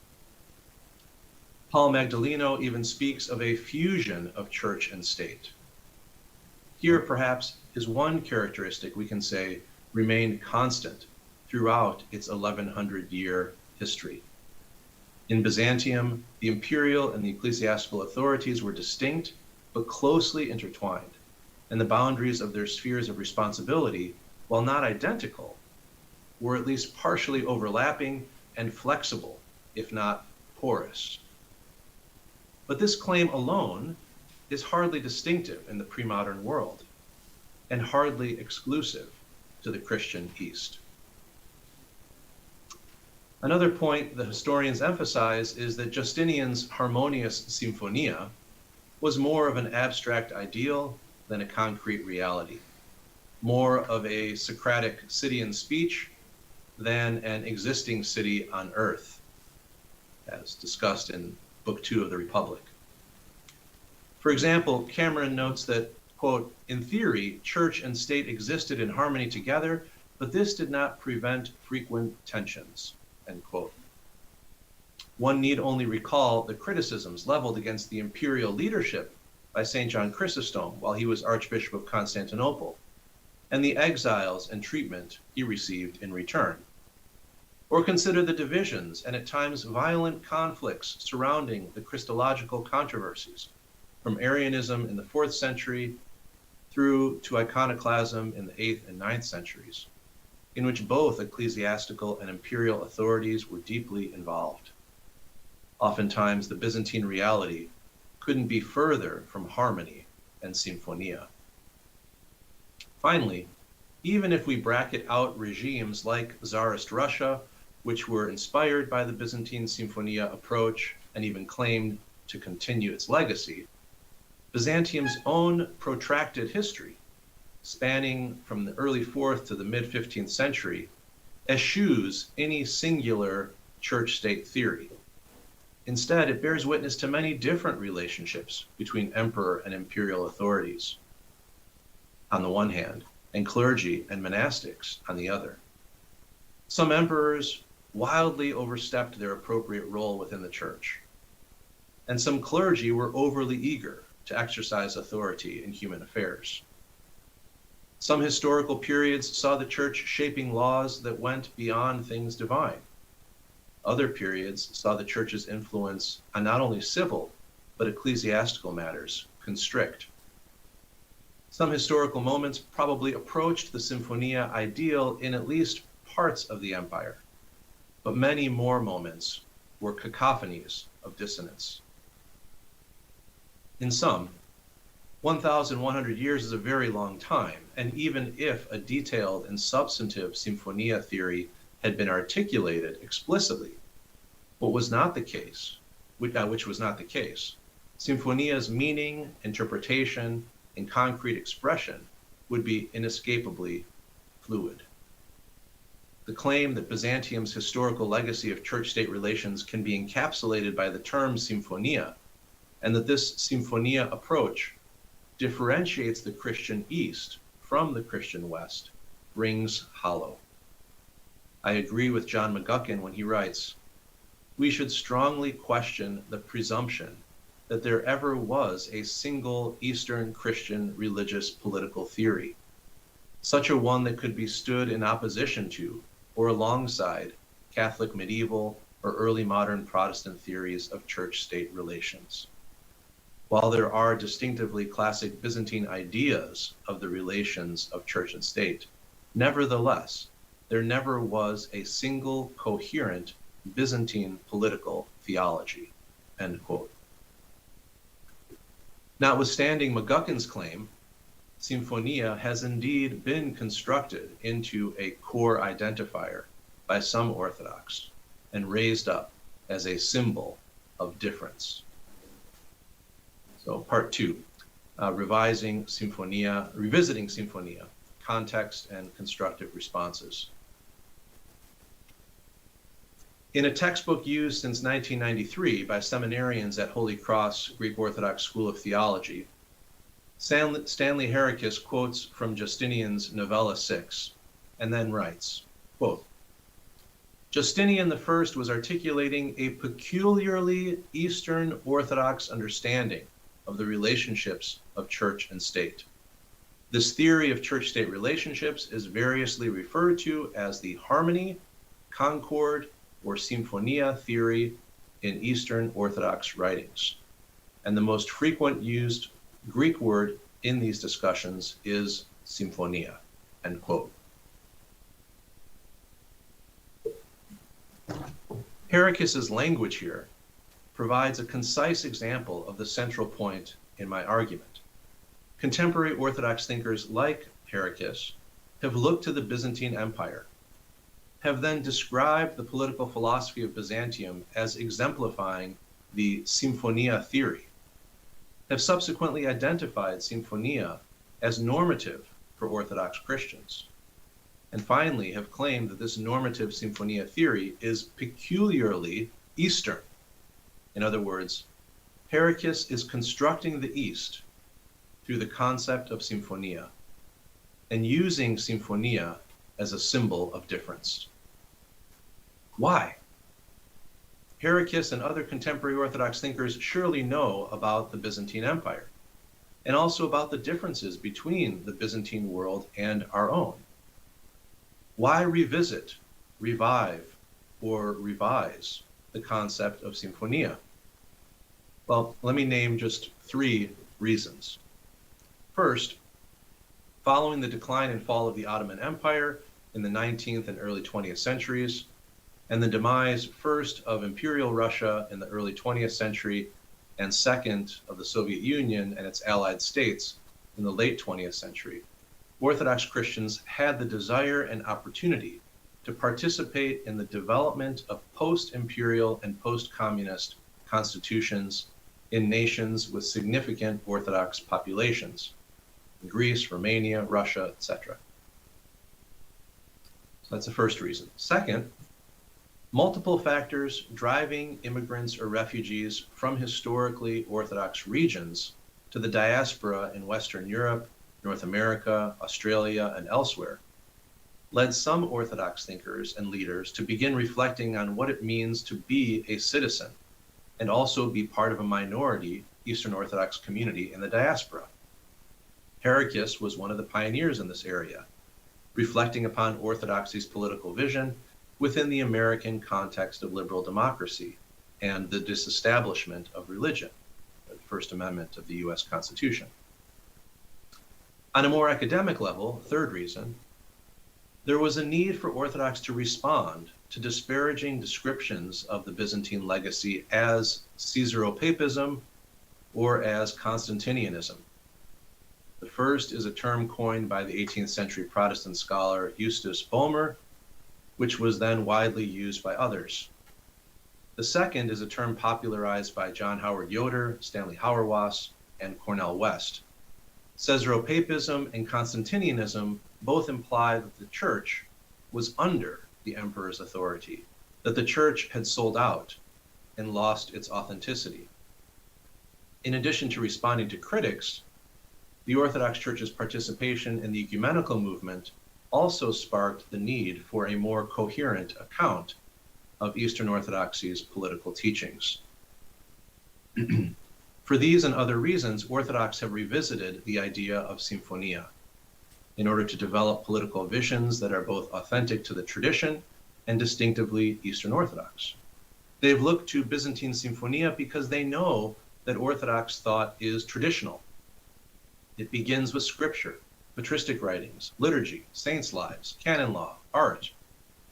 [SPEAKER 6] Paul Magdaleno even speaks of a fusion of church and state. Here, perhaps, is one characteristic we can say remained constant throughout its 1100-year history. In Byzantium, the imperial and the ecclesiastical authorities were distinct but closely intertwined, and the boundaries of their spheres of responsibility, while not identical, were at least partially overlapping and flexible, if not porous. But this claim alone is hardly distinctive in the pre-modern world, and hardly exclusive to the Christian East. Another point the historians emphasize is that Justinian's harmonious symphonia was more of an abstract ideal than a concrete reality, more of a Socratic Cydian speech than an existing city on earth, as discussed in Book 2 of the Republic. For example, Cameron notes that, quote, in theory, church and state existed in harmony together, but this did not prevent frequent tensions, end quote. One need only recall the criticisms leveled against the imperial leadership by St. John Chrysostom while he was Archbishop of Constantinople, and the exiles and treatment he received in return. Or consider the divisions and at times violent conflicts surrounding the Christological controversies, from Arianism in the 4th century through to iconoclasm in the 8th and 9th centuries, in which both ecclesiastical and imperial authorities were deeply involved. Oftentimes, the Byzantine reality couldn't be further from harmony and symphonia. Finally, even if we bracket out regimes like Tsarist Russia, which were inspired by the Byzantine symphonia approach and even claimed to continue its legacy, Byzantium's own protracted history, spanning from the early 4th to the mid-15th century, eschews any singular church-state theory. Instead, it bears witness to many different relationships between emperor and imperial authorities, on the one hand, and clergy and monastics on the other. Some emperors wildly overstepped their appropriate role within the church, and some clergy were overly eager to exercise authority in human affairs. Some historical periods saw the church shaping laws that went beyond things divine. Other periods saw the church's influence on not only civil, but ecclesiastical matters constrict. Some historical moments probably approached the Symphonia ideal in at least parts of the empire, but many more moments were cacophonies of dissonance. In sum, 1,100 years is a very long time, and even if a detailed and substantive Symphonia theory had been articulated explicitly, which was not the case, Symphonia's meaning, interpretation, and concrete expression would be inescapably fluid. The claim that Byzantium's historical legacy of church-state relations can be encapsulated by the term Symphonia, and that this Symphonia approach differentiates the Christian East from the Christian West rings hollow. I agree with John McGuckin when he writes, "We should strongly question the presumption that there ever was a single Eastern Christian religious political theory, such a one that could be stood in opposition to or alongside Catholic medieval or early modern Protestant theories of church-state relations. While there are distinctively classic Byzantine ideas of the relations of church and state, nevertheless, there never was a single coherent Byzantine political theology," end quote. Notwithstanding McGuckin's claim, Symphonia has indeed been constructed into a core identifier by some Orthodox and raised up as a symbol of difference. So part 2, revisiting Symphonia, context and constructive responses. In a textbook used since 1993 by seminarians at Holy Cross Greek Orthodox School of Theology, Stanley Heracus quotes from Justinian's Novella 6 and then writes, quote, "Justinian I was articulating a peculiarly Eastern Orthodox understanding of the relationships of church and state. This theory of church-state relationships is variously referred to as the harmony, concord, or symphonia theory in Eastern Orthodox writings. And the most frequent used Greek word in these discussions is symphonia," end quote. Heracus's language here provides a concise example of the central point in my argument. Contemporary Orthodox thinkers like Heracus have looked to the Byzantine Empire, have then described the political philosophy of Byzantium as exemplifying the symphonia theory, have subsequently identified symphonia as normative for Orthodox Christians, and finally have claimed that this normative symphonia theory is peculiarly Eastern. In other words, Heracus is constructing the East through the concept of symphonia and using symphonia as a symbol of difference. Why? Heracus and other contemporary Orthodox thinkers surely know about the Byzantine Empire and also about the differences between the Byzantine world and our own. Why revisit, revive, or revise the concept of symphonia? Well, let me name just 3 reasons. First, following the decline and fall of the Ottoman Empire in the 19th and early 20th centuries, and the demise first of Imperial Russia in the early 20th century, and second of the Soviet Union and its allied states in the late 20th century, Orthodox Christians had the desire and opportunity to participate in the development of post-imperial and post-communist constitutions in nations with significant Orthodox populations, Greece, Romania, Russia, etc. So that's the first reason. Second, multiple factors driving immigrants or refugees from historically Orthodox regions to the diaspora in Western Europe, North America, Australia, and elsewhere led some Orthodox thinkers and leaders to begin reflecting on what it means to be a citizen and also be part of a minority Eastern Orthodox community in the diaspora. Heracus was one of the pioneers in this area, reflecting upon Orthodoxy's political vision within the American context of liberal democracy and the disestablishment of religion, the First Amendment of the US Constitution. On a more academic level, third reason, there was a need for Orthodox to respond to disparaging descriptions of the Byzantine legacy as Caesaropapism or as Constantinianism. The first is a term coined by the 18th century Protestant scholar Justus Boehmer, which was then widely used by others. The second is a term popularized by John Howard Yoder, Stanley Hauerwas, and Cornel West. Caesaropapism and Constantinianism both imply that the church was under the emperor's authority, that the church had sold out and lost its authenticity. In addition to responding to critics, the Orthodox Church's participation in the ecumenical movement also sparked the need for a more coherent account of Eastern Orthodoxy's political teachings. For these and other reasons, Orthodox have revisited the idea of symphonia in order to develop political visions that are both authentic to the tradition and distinctively Eastern Orthodox. They've looked to Byzantine symphonia because they know that Orthodox thought is traditional. It begins with scripture, patristic writings, liturgy, saints' lives, canon law, art,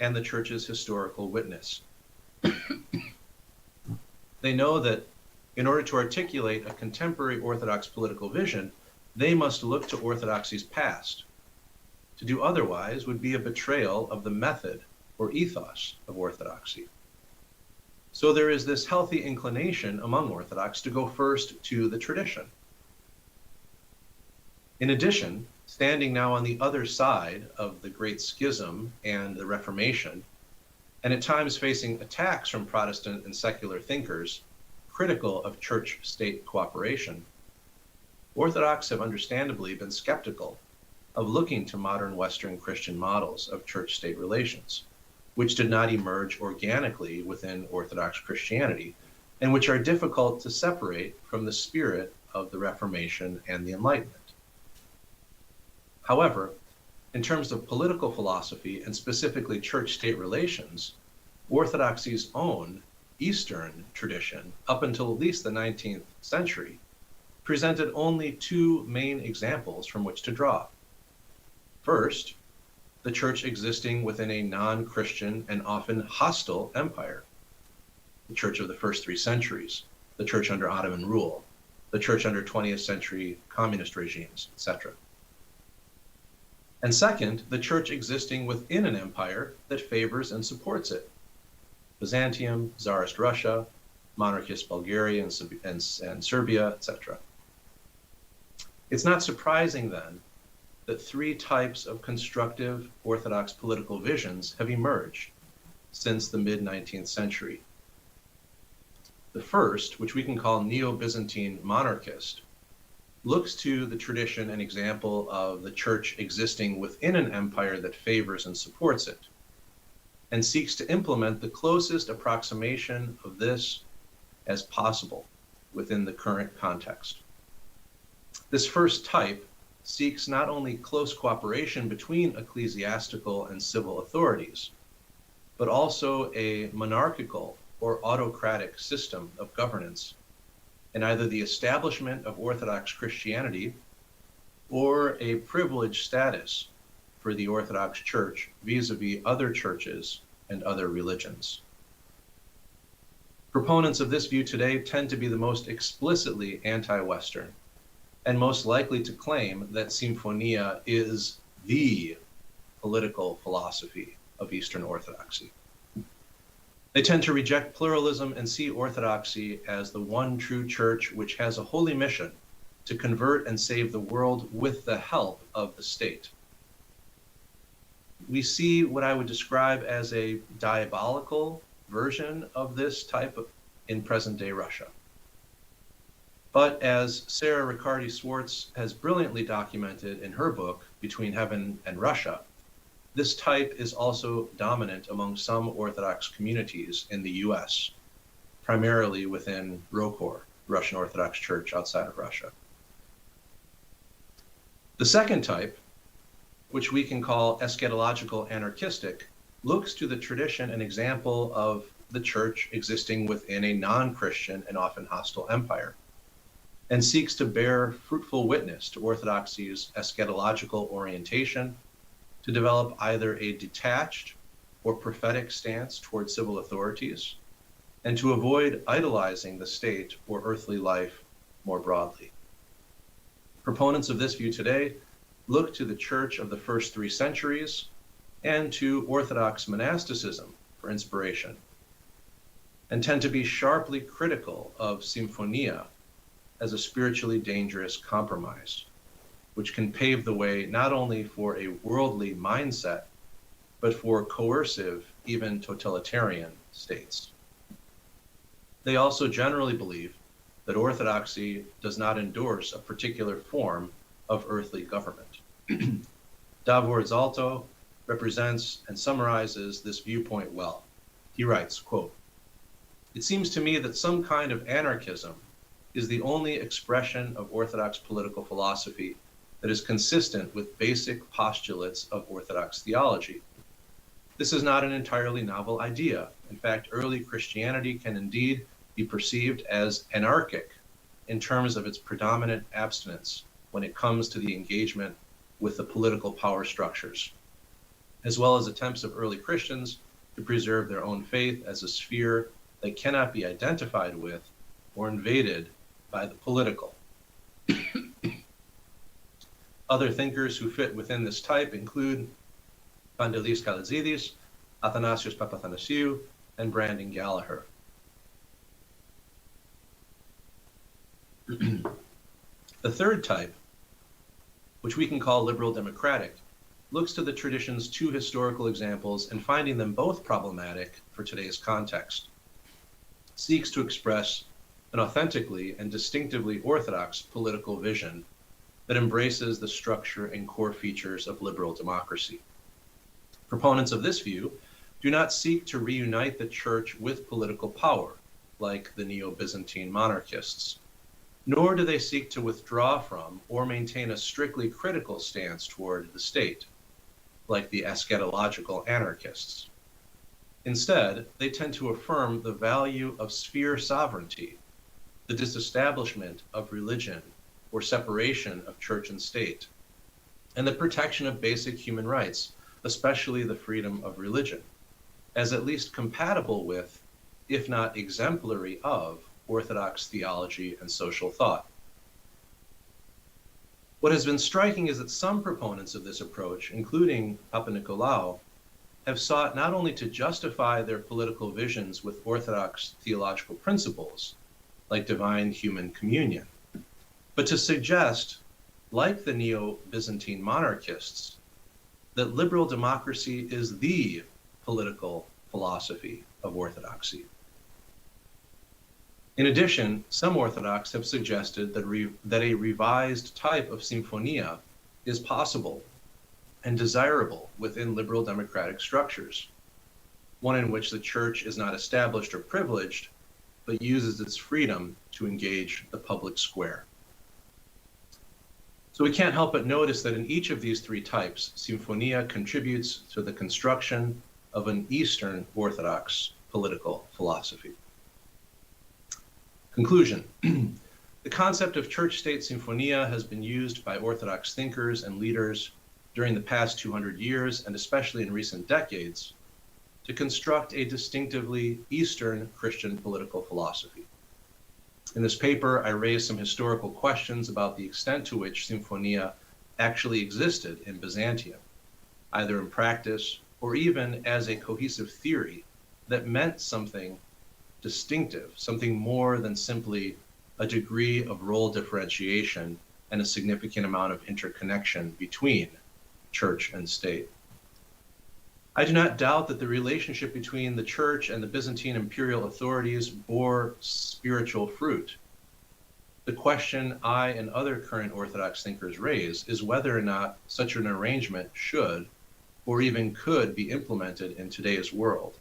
[SPEAKER 6] and the Church's historical witness. They know that in order to articulate a contemporary Orthodox political vision, they must look to Orthodoxy's past. To do otherwise would be a betrayal of the method or ethos of Orthodoxy. So there is this healthy inclination among Orthodox to go first to the tradition. In addition, standing now on the other side of the Great Schism and the Reformation, and at times facing attacks from Protestant and secular thinkers critical of church-state cooperation, Orthodox have understandably been skeptical of looking to modern Western Christian models of church-state relations, which did not emerge organically within Orthodox Christianity, and which are difficult to separate from the spirit of the Reformation and the Enlightenment. However, in terms of political philosophy and specifically church-state relations, Orthodoxy's own Eastern tradition, up until at least the 19th century, presented only two main examples from which to draw. First, the church existing within a non-Christian and often hostile empire. The church of the first 3 centuries, the church under Ottoman rule, the church under 20th century communist regimes, etc. And second, the church existing within an empire that favors and supports it. Byzantium, Tsarist Russia, monarchist Bulgaria and Serbia, etc. It's not surprising then that 3 types of constructive Orthodox political visions have emerged since the mid-19th century. The first, which we can call Neo-Byzantine monarchist, looks to the tradition and example of the church existing within an empire that favors and supports it, and seeks to implement the closest approximation of this as possible within the current context. This first type seeks not only close cooperation between ecclesiastical and civil authorities, but also a monarchical or autocratic system of governance in either the establishment of Orthodox Christianity or a privileged status for the Orthodox Church vis-a-vis other churches and other religions. Proponents of this view today tend to be the most explicitly anti-Western and most likely to claim that Symphonia is the political philosophy of Eastern Orthodoxy. They tend to reject pluralism and see Orthodoxy as the one true church which has a holy mission to convert and save the world with the help of the state. We see what I would describe as a diabolical version of this type in present-day Russia. But as Sarah Riccardi-Swartz has brilliantly documented in her book, Between Heaven and Russia, this type is also dominant among some Orthodox communities in the US, primarily within ROKOR, Russian Orthodox Church outside of Russia. The second type, which we can call eschatological anarchistic, looks to the tradition and example of the church existing within a non-Christian and often hostile empire, and seeks to bear fruitful witness to Orthodoxy's eschatological orientation, to develop either a detached or prophetic stance toward civil authorities, and to avoid idolizing the state or earthly life more broadly. Proponents of this view today look to the church of the first 3 centuries and to Orthodox monasticism for inspiration, and tend to be sharply critical of Symphonia as a spiritually dangerous compromise, which can pave the way not only for a worldly mindset, but for coercive, even totalitarian states. They also generally believe that Orthodoxy does not endorse a particular form of earthly government. Davor Zalto represents and summarizes this viewpoint well. He writes, quote, "It seems to me that some kind of anarchism is the only expression of Orthodox political philosophy that is consistent with basic postulates of Orthodox theology. This is not an entirely novel idea. In fact, early Christianity can indeed be perceived as anarchic in terms of its predominant abstinence when it comes to the engagement with the political power structures, as well as attempts of early Christians to preserve their own faith as a sphere that cannot be identified with or invaded by the political." Other thinkers who fit within this type include Vangelis Kalitzidis, Athanasios Papathanasiou, and Brandon Gallagher. The third type, which we can call liberal democratic, looks to the tradition's two historical examples and, finding them both problematic for today's context, seeks to express an authentically and distinctively Orthodox political vision that embraces the structure and core features of liberal democracy. Proponents of this view do not seek to reunite the church with political power, like the Neo-Byzantine monarchists, nor do they seek to withdraw from or maintain a strictly critical stance toward the state, like the eschatological anarchists. Instead, they tend to affirm the value of sphere sovereignty, the disestablishment of religion or separation of church and state, and the protection of basic human rights, especially the freedom of religion, as at least compatible with, if not exemplary of, Orthodox theology and social thought. What has been striking is that some proponents of this approach, including Papa Nicolaou, have sought not only to justify their political visions with Orthodox theological principles, like divine human communion, but to suggest, like the Neo-Byzantine monarchists, that liberal democracy is the political philosophy of Orthodoxy. In addition, some Orthodox have suggested that a revised type of symphonia is possible and desirable within liberal democratic structures, one in which the church is not established or privileged, but uses its freedom to engage the public square. So we can't help but notice that in each of these three types, symphonia contributes to the construction of an Eastern Orthodox political philosophy. Conclusion. The concept of church-state symphonia has been used by Orthodox thinkers and leaders during the past 200 years, and especially in recent decades, to construct a distinctively Eastern Christian political philosophy. In this paper, I raised some historical questions about the extent to which symphonia actually existed in Byzantium, either in practice or even as a cohesive theory that meant something distinctive, something more than simply a degree of role differentiation and a significant amount of interconnection between church and state. I do not doubt that the relationship between the church and the Byzantine imperial authorities bore spiritual fruit. The question I and other current Orthodox thinkers raise is whether or not such an arrangement should or even could be implemented in today's world,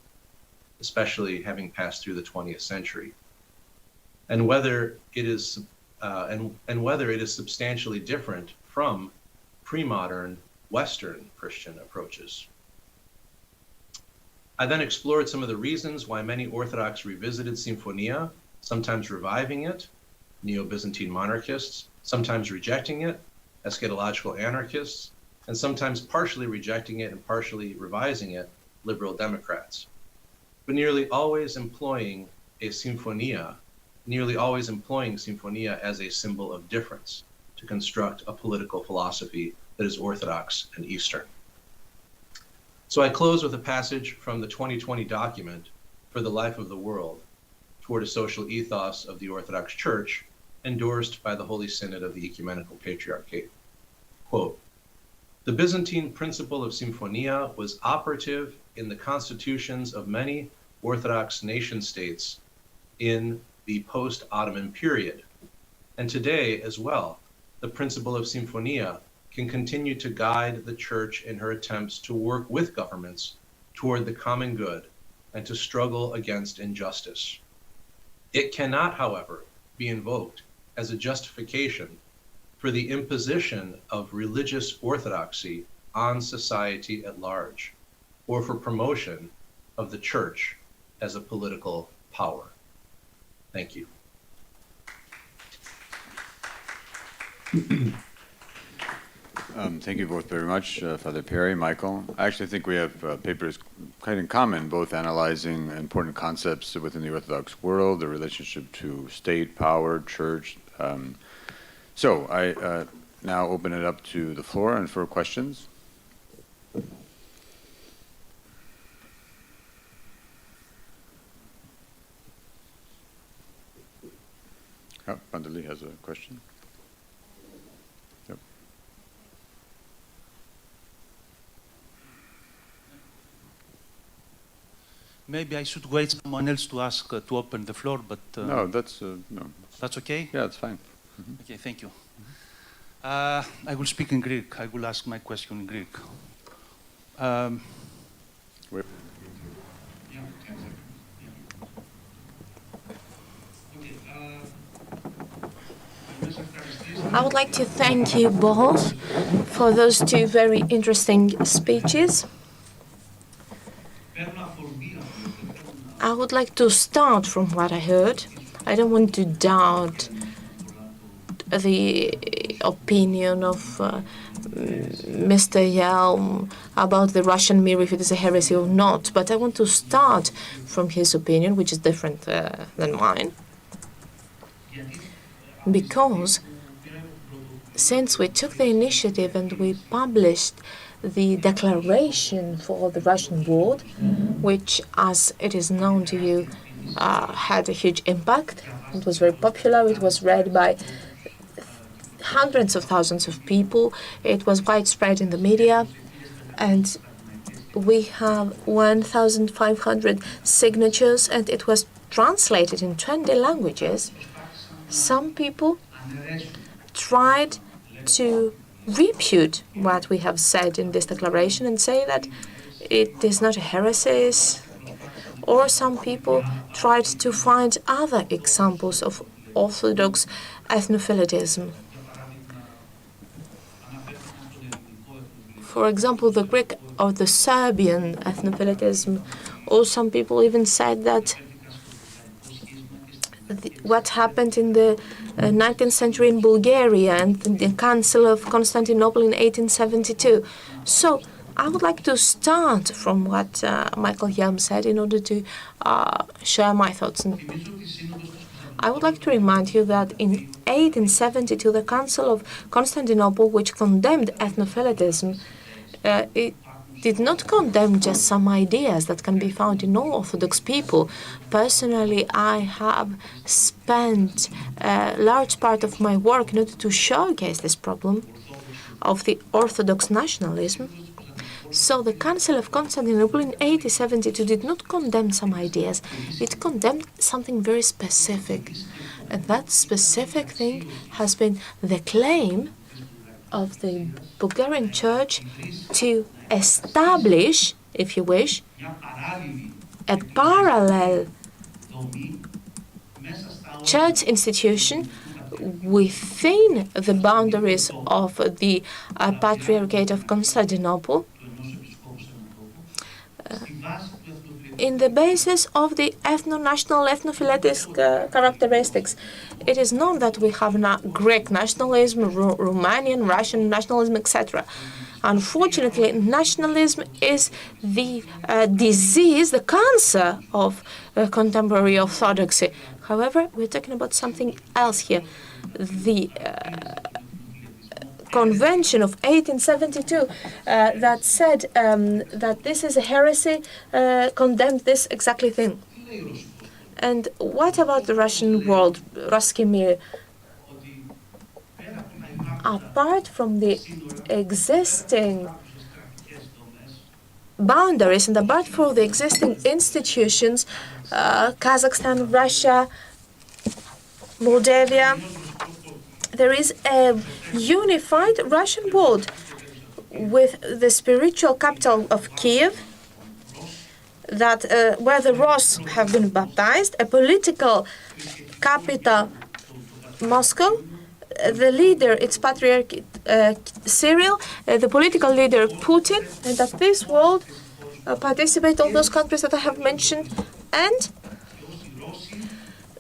[SPEAKER 6] especially having passed through the 20th century, and whether it is substantially different from pre-modern Western Christian approaches. I then explored some of the reasons why many Orthodox revisited symphonia, sometimes reviving it, Neo-Byzantine monarchists, sometimes rejecting it, eschatological anarchists, and sometimes partially rejecting it and partially revising it, liberal Democrats, but nearly always employing symphonia as a symbol of difference to construct a political philosophy that is Orthodox and Eastern. So I close with a passage from the 2020 document For the Life of the World, Toward a Social Ethos of the Orthodox Church, endorsed by the Holy Synod of the Ecumenical Patriarchate. Quote, "The Byzantine principle of symphonia was operative in the constitutions of many Orthodox nation states in the post-Ottoman period, and today as well, the principle of symphonia can continue to guide the Church in her attempts to work with governments toward the common good and to struggle against injustice. It cannot, however, be invoked as a justification for the imposition of religious orthodoxy on society at large, or for promotion of the Church as a political power. Thank you.
[SPEAKER 13] Thank you both very much, Father Perry, Michael. I actually think we have papers quite in common, both analyzing important concepts within the Orthodox world, the relationship to state, power, church. So I now open it up to the floor and for questions. Pandali has a question. Yep.
[SPEAKER 8] Maybe I should wait someone else to ask to open the floor, but
[SPEAKER 13] no, that's no.
[SPEAKER 8] That's okay.
[SPEAKER 13] Yeah, it's fine.
[SPEAKER 8] Okay, thank you. I will speak in Greek. I will ask my question in Greek.
[SPEAKER 1] I would like to thank you both for those two very interesting speeches. I would like to start from what I heard. I don't want to doubt the opinion of Mr. Yelm about the Russian mirror, if it is a heresy or not, but I want to start from his opinion, which is different than mine. Because since we took the initiative and we published the declaration for the Russian board, which, as it is known to you, had a huge impact. It was very popular. It was read by hundreds of thousands of people. It was widespread in the media, and we have 1,500 signatures, and it was translated in 20 languages. Some people tried to refute what we have said in this declaration and say that it is not a heresy, or some people tried to find other examples of Orthodox ethnophilitism. For example, the Greek or the Serbian ethnophilitism, or some people even said that what happened in the 19th century in Bulgaria and the Council of Constantinople in 1872. So I would like to start from what Michael Yelm said in order to share my thoughts. And I would like to remind you that in 1872, the Council of Constantinople, which condemned ethnophilitism, it did not condemn just some ideas that can be found in all Orthodox people. Personally, I have spent a large part of my work in order to showcase this problem of the Orthodox nationalism. So the Council of Constantinople in 1872 did not condemn some ideas. It condemned something very specific. And that specific thing has been the claim of the Bulgarian Church to establish, if you wish, a parallel church institution within the boundaries of the Patriarchate of Constantinople, in the basis of the ethno-national, ethno-philetic characteristics. It is known that we have Greek nationalism, Romanian, Russian nationalism, etc. Unfortunately, nationalism is the disease, the cancer of contemporary Orthodoxy. However, we're talking about something else here. The Convention of 1872 that said that this is a heresy condemned this exactly thing. And what about the Russian world, Ruski Mir? Apart from the existing boundaries and apart from the existing institutions, Kazakhstan, Russia, Moldavia, there is a unified Russian world with the spiritual capital of Kiev, that where the Rus have been baptized, a political capital, Moscow, the leader, its Patriarch Cyril, the political leader Putin, and that this world participate all those countries that I have mentioned, and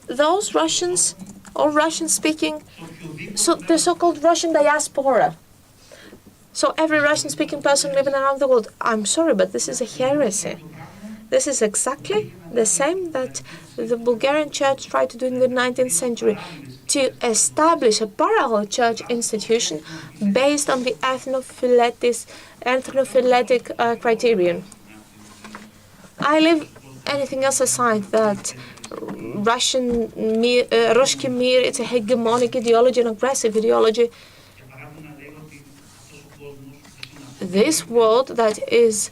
[SPEAKER 1] those Russians or Russian-speaking, so the so-called Russian diaspora. So every Russian-speaking person living around the world. I'm sorry, but this is a heresy. This is exactly the same that the Bulgarian church tried to do in the 19th century, to establish a parallel church institution based on the ethnophyletic criterion. I leave anything else aside, that Ruski Mir, it's a hegemonic ideology, an aggressive ideology. This world that is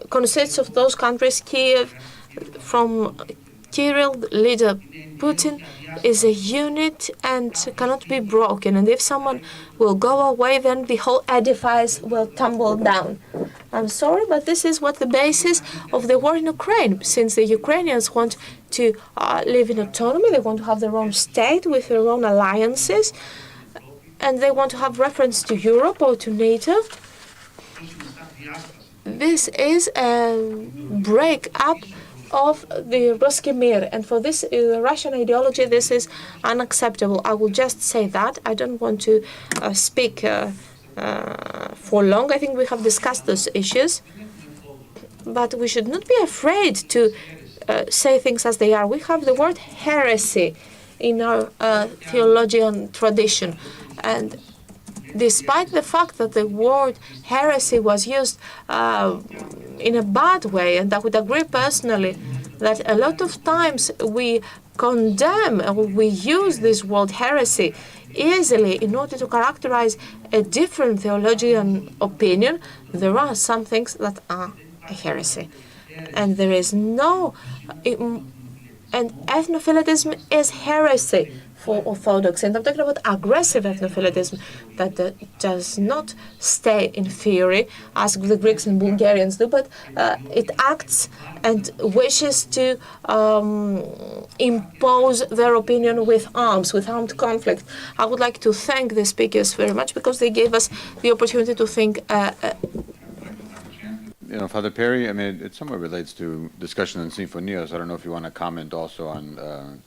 [SPEAKER 1] consists of those countries, Kiev, from Kirill, leader Putin, is a unit and cannot be broken. And if someone will go away, then the whole edifice will tumble down. I'm sorry, but this is what the basis of the war in Ukraine, since the Ukrainians want to live in autonomy, they want to have their own state with their own alliances, and they want to have reference to Europe or to NATO. This is a break-up of the Ruski Mir, and for this Russian ideology, this is unacceptable. I will just say that. I don't want to speak for long. I think we have discussed those issues, but we should not be afraid to say things as they are. We have the word heresy in our theologian tradition, and despite the fact that the word heresy was used in a bad way, and I would agree personally that a lot of times we condemn or we use this word heresy easily in order to characterize a different theologian opinion, there are some things that are a heresy. And there is no, and ethnophiletism is heresy for Orthodox, and I'm talking about aggressive ethnophiletism that does not stay in theory as the Greeks and Bulgarians do, but it acts and wishes to impose their opinion with arms, with armed conflict. I would like to thank the speakers very much because they gave us the opportunity to think.
[SPEAKER 13] Father Perry, I mean, it somewhat relates to discussion on Sinfonios. I don't know if you want to comment also on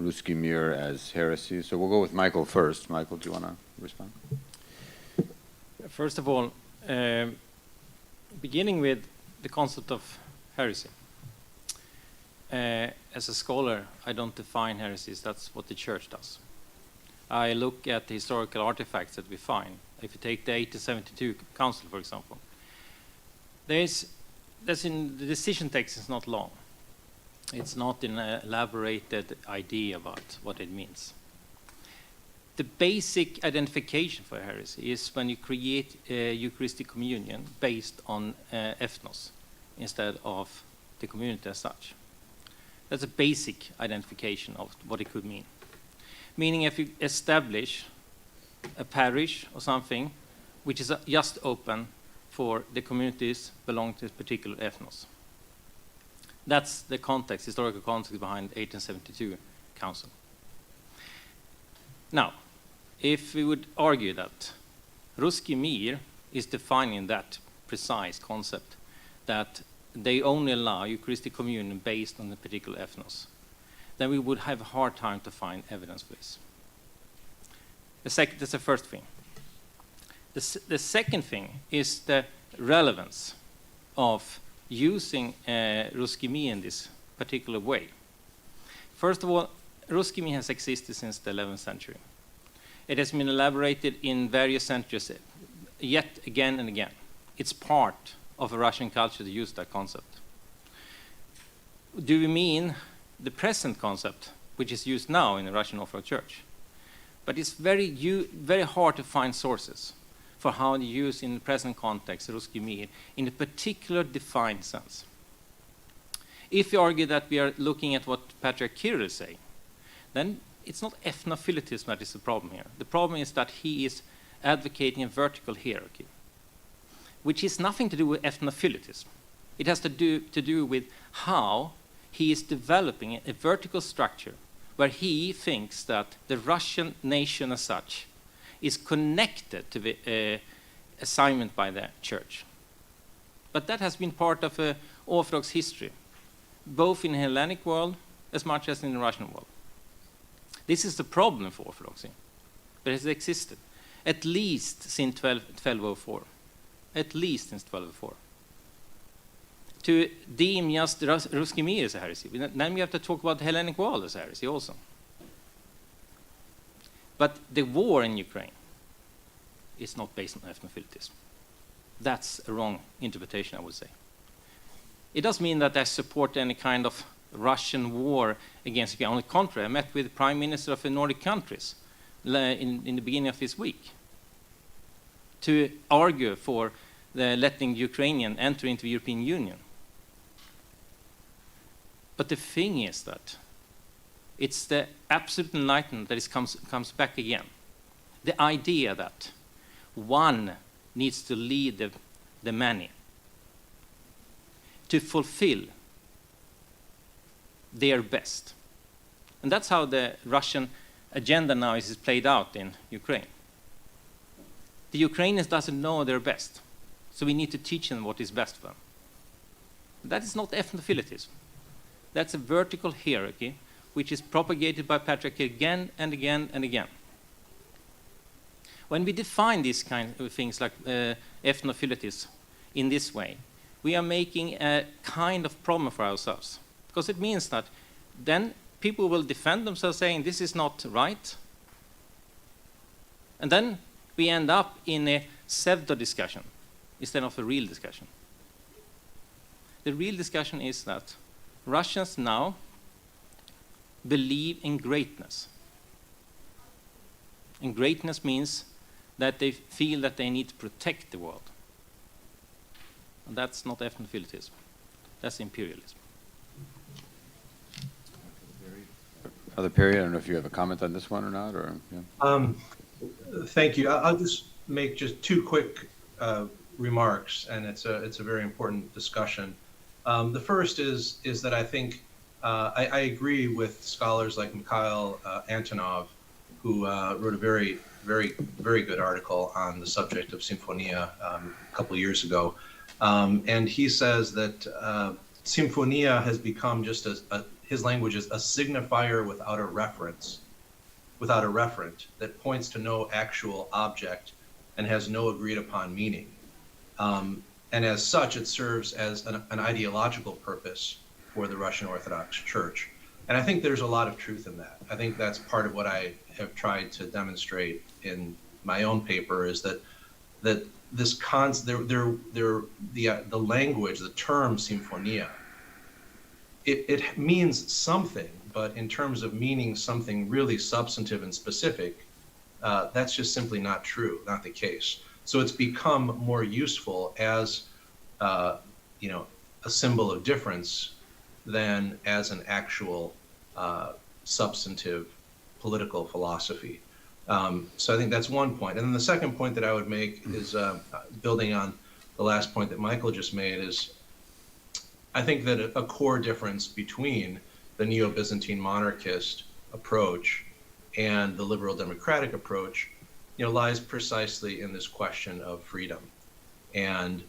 [SPEAKER 13] Ruski Mir as heresy. So we'll go with Michael first. Michael, do you want to respond?
[SPEAKER 2] First of all, beginning with the concept of heresy. As a scholar, I don't define heresies. That's what the church does. I look at the historical artifacts that we find. If you take the 1872 Council, for example, that's in the decision text is not long. It's not an elaborated idea about what it means. The basic identification for heresy is when you create a Eucharistic communion based on ethnos instead of the community as such. That's a basic identification of what it could mean. Meaning if you establish a parish or something which is just open for the communities belonging to a particular ethnos. That's the context, historical context behind the 1872 Council. Now, if we would argue that Ruski Mir is defining that precise concept, that they only allow Eucharistic communion based on a particular ethnos, then we would have a hard time to find evidence for this. That's the first thing. The second thing is the relevance of using Ruski Mir in this particular way. First of all, Ruski Mir has existed since the 11th century. It has been elaborated in various centuries, yet again and again. It's part of a Russian culture to use that concept. Do we mean the present concept, which is used now in the Russian Orthodox Church? But it's very hard to find sources for how to use in the present context Ruski Mir in a particular defined sense. If you argue that we are looking at what Patriarch Kirill is saying, then it's not ethnophilitism that is the problem here. The problem is that he is advocating a vertical hierarchy, which has nothing to do with ethnophilitism. It has to do with how he is developing a vertical structure where he thinks that the Russian nation as such is connected to the assignment by the church. But that has been part of Orthodox history, both in the Hellenic world as much as in the Russian world. This is the problem for Orthodoxy, but it has existed at least since 1204. At least since 1204. To deem just Ruski Mir as a heresy, then we have to talk about the Hellenic world as a heresy also. But the war in Ukraine is not based on ethnophilitism. That's a wrong interpretation, I would say. It doesn't mean that I support any kind of Russian war against Ukraine. On the contrary, I met with the Prime Minister of the Nordic countries in the beginning of this week to argue for letting Ukrainian enter into the European Union. But the thing is that it's the absolute enlightenment that comes back again. The idea that one needs to lead the many to fulfill their best. And that's how the Russian agenda now is played out in Ukraine. The Ukrainians doesn't know their best, so we need to teach them what is best for them. That is not ethnophilitism. That's a vertical hierarchy which is propagated by patriarchy again and again and again. When we define these kind of things like ethnophilitism in this way, we are making a kind of problem for ourselves, because it means that then people will defend themselves saying this is not right, and then we end up in a pseudo-discussion instead of a real discussion. The real discussion is that Russians now believe in greatness. And greatness means that they feel that they need to protect the world. And that's not ethnophilitism. That's imperialism.
[SPEAKER 13] Father Perry, I don't know if you have a comment on this one or not, or yeah.
[SPEAKER 6] Thank you. I'll just make just two quick remarks, and it's a very important discussion. The first is that I think I agree with scholars like Mikhail Antonov, who wrote a very good article on the subject of Symphonia a couple of years ago, and he says that Symphonia has become just his language is a signifier without a reference, without a referent that points to no actual object and has no agreed upon meaning. And as such, it serves as an ideological purpose for the Russian Orthodox Church. And I think there's a lot of truth in that. I think that's part of what I have tried to demonstrate in my own paper, is that this the language, the term Symphonia, it means something, but in terms of meaning something really substantive and specific, that's just simply not true, not the case. So it's become more useful as a symbol of difference than as an actual substantive political philosophy. So I think that's one point. And then the second point that I would make is building on the last point that Michael just made, is I think that a core difference between the neo-Byzantine monarchist approach and the liberal democratic approach, lies precisely in this question of freedom, and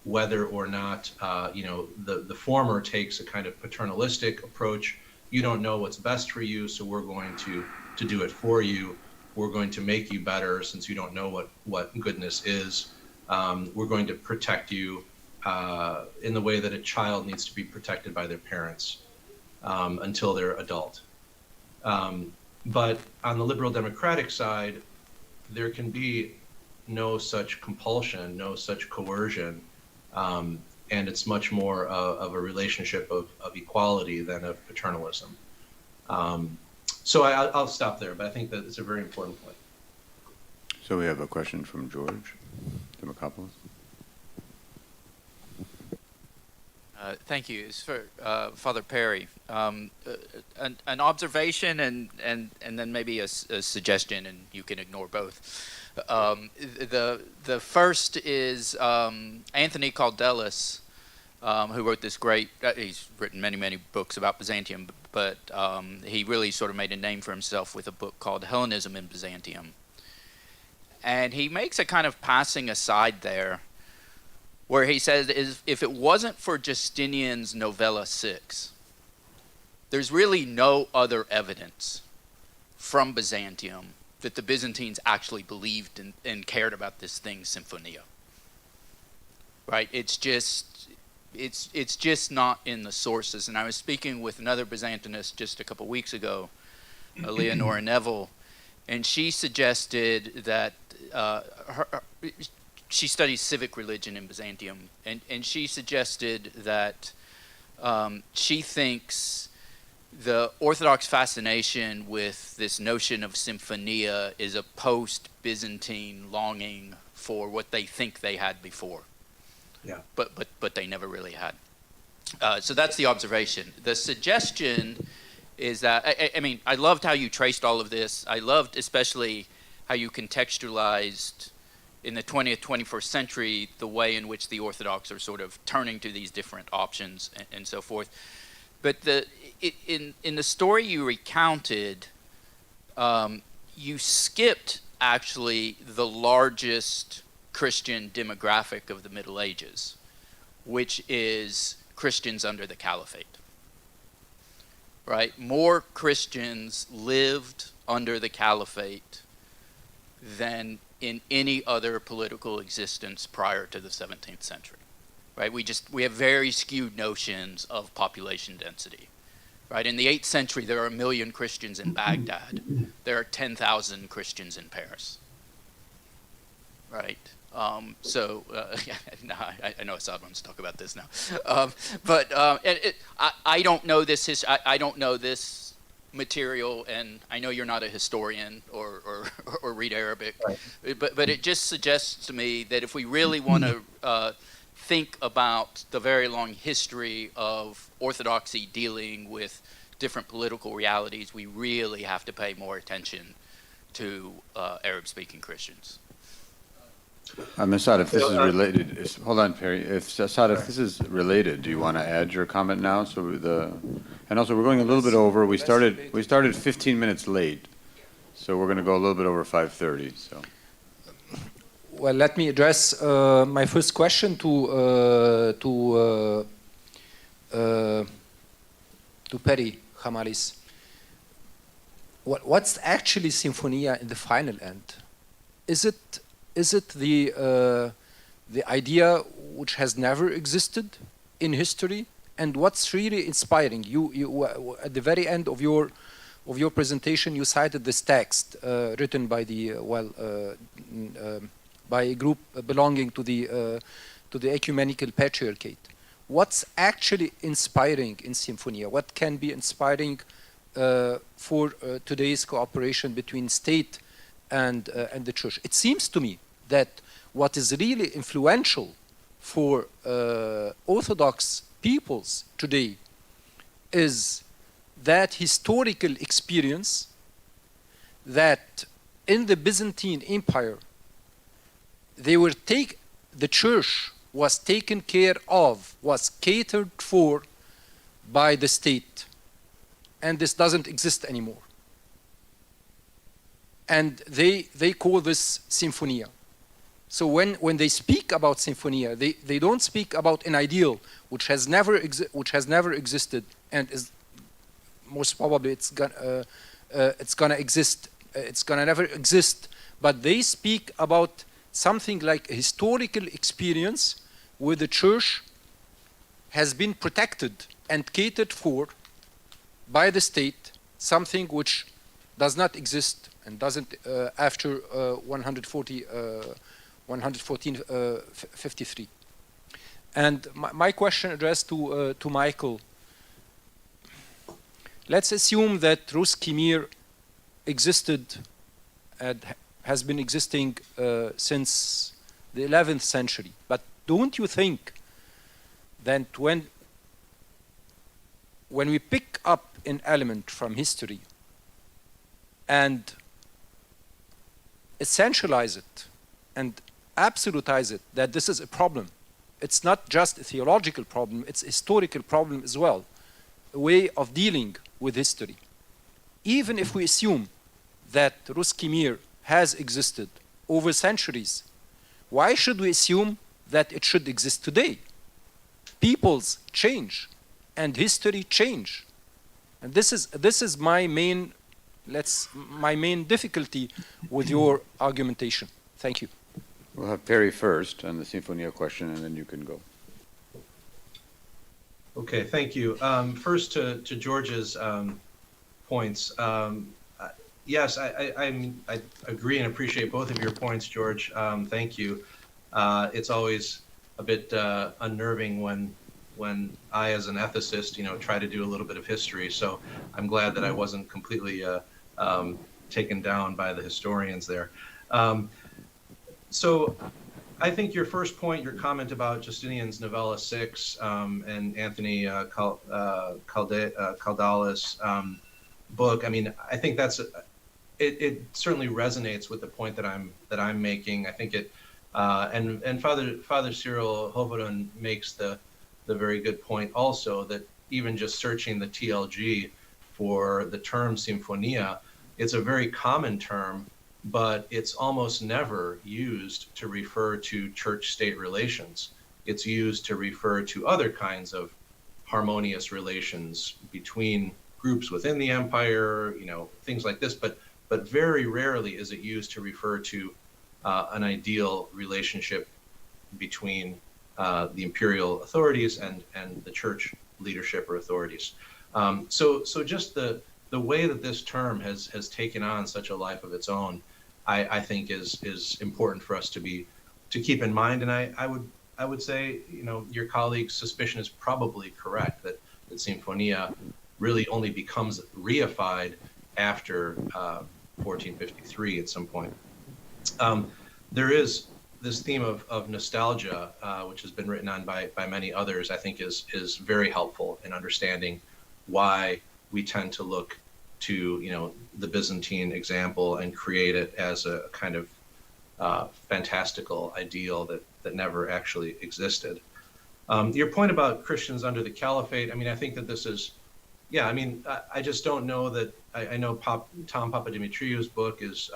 [SPEAKER 6] whether or not the former takes a kind of paternalistic approach. You don't know what's best for you, so we're going to do it for you. We're going to make you better since you don't know what goodness is. We're going to protect you in the way that a child needs to be protected by their parents until they're adult. But on the liberal democratic side, there can be no such compulsion, no such coercion, and it's much more of a relationship of equality than of paternalism. So I'll stop there, but I think that it's a very important point.
[SPEAKER 13] So we have a question from George Demokopoulos.
[SPEAKER 5] Thank you. It's for Father Perry. An observation and then maybe a suggestion, and you can ignore both. The first is Anthony Caldelis, who wrote this great. He's written many books about Byzantium, but he really sort of made a name for himself with a book called Hellenism in Byzantium. And he makes a kind of passing aside there, where he says, if it wasn't for Justinian's Novella 6, there's really no other evidence from Byzantium that the Byzantines actually believed and cared about this thing, Symphonia. Right? It's just not in the sources. And I was speaking with another Byzantinist just a couple weeks ago, Leonora Neville, and she suggested that she studies civic religion in Byzantium, and she suggested that she thinks the Orthodox fascination with this notion of symphonia is a post-Byzantine longing for what they think they had before.
[SPEAKER 6] Yeah.
[SPEAKER 5] But they never really had. So that's the observation. The suggestion is that, I mean, I loved how you traced all of this. I loved especially how you contextualized in the 20th, 21st century the way in which the Orthodox are sort of turning to these different options and so forth. But in the story you recounted, you skipped actually the largest Christian demographic of the Middle Ages, which is Christians under the Caliphate. Right? More Christians lived under the Caliphate than in any other political existence prior to the 17th century. Right? We have very skewed notions of population density. Right? In the 8th century, there are 1 million Christians in Baghdad. There are 10,000 Christians in Paris. Right? So no, I know Assad wants to talk about this now, but I don't know this. I don't know this material, and I know you're not a historian or read Arabic, right. but it just suggests to me that if we really want to think about the very long history of Orthodoxy dealing with different political realities, we really have to pay more attention to Arab-speaking Christians.
[SPEAKER 13] Assad, if this is related, hold on, Perry. Assad, if this is related, do you want to add your comment now? And also we're going a little bit over. We started 15 minutes late, so we're going to go a little bit over 5:30. So.
[SPEAKER 18] Well, let me address my first question to Perry Hamalis. What's actually Symphonia in the final end? Is it the idea which has never existed in history? And what's really inspiring? You at the very end of your presentation, you cited this text written by by a group belonging to the ecumenical patriarchate. What's actually inspiring in Symphonia? What can be inspiring for today's cooperation between state and the church? It seems to me that what is really influential for Orthodox peoples today is that historical experience that in the Byzantine Empire the church was taken care of, was catered for by the state, and this doesn't exist anymore. And they call this Symphonia. So when they speak about Symphonia, they don't speak about an ideal which has never existed, and is most probably it's gonna exist. It's gonna never exist. But they speak about something like a historical experience where the church has been protected and catered for by the state, something which does not exist and doesn't after 11453. And my question addressed to Michael. Let's assume that Ruski Mir existed and has been existing since the 11th century. But don't you think that when when we pick up an element from history and essentialize it and absolutize it, that this is a problem. It's not just a theological problem, it's a historical problem as well, a way of dealing with history. Even if we assume that Ruski Mir has existed over centuries, why should we assume that it should exist today? Peoples change and history change. And this is my main difficulty with your argumentation. Thank you.
[SPEAKER 13] We'll have Perry first on the Sinfonia question, and then you can go.
[SPEAKER 6] Okay, thank you. First to George's points. Yes, I agree and appreciate both of your points, George. Thank you. It's always a bit unnerving when I, as an ethicist, try to do a little bit of history. So I'm glad that I wasn't completely taken down by the historians there. So I think your first point, your comment about Justinian's Novella 6 and Anthony Caldala's book, I mean, I think it certainly resonates with the point that I'm making. I think it and Father Cyril Hovodun makes the very good point also that even just searching the TLG for the term Sinfonia, it's a very common term, but it's almost never used to refer to church-state relations. It's used to refer to other kinds of harmonious relations between groups within the empire, things like this, but very rarely is it used to refer to an ideal relationship between the imperial authorities and the church leadership or authorities. So just the way that this term has taken on such a life of its own, I think is important for us to keep in mind. And I would say, your colleague's suspicion is probably correct that Sinfonia really only becomes reified after 1453 at some point. There is this theme of nostalgia, which has been written on by many others, I think is very helpful in understanding why we tend to look to the Byzantine example and create it as a kind of fantastical ideal that never actually existed. Your point about Christians under the Caliphate, I mean, I think that this is, I just don't know that, I know Tom Papadimitriou's book is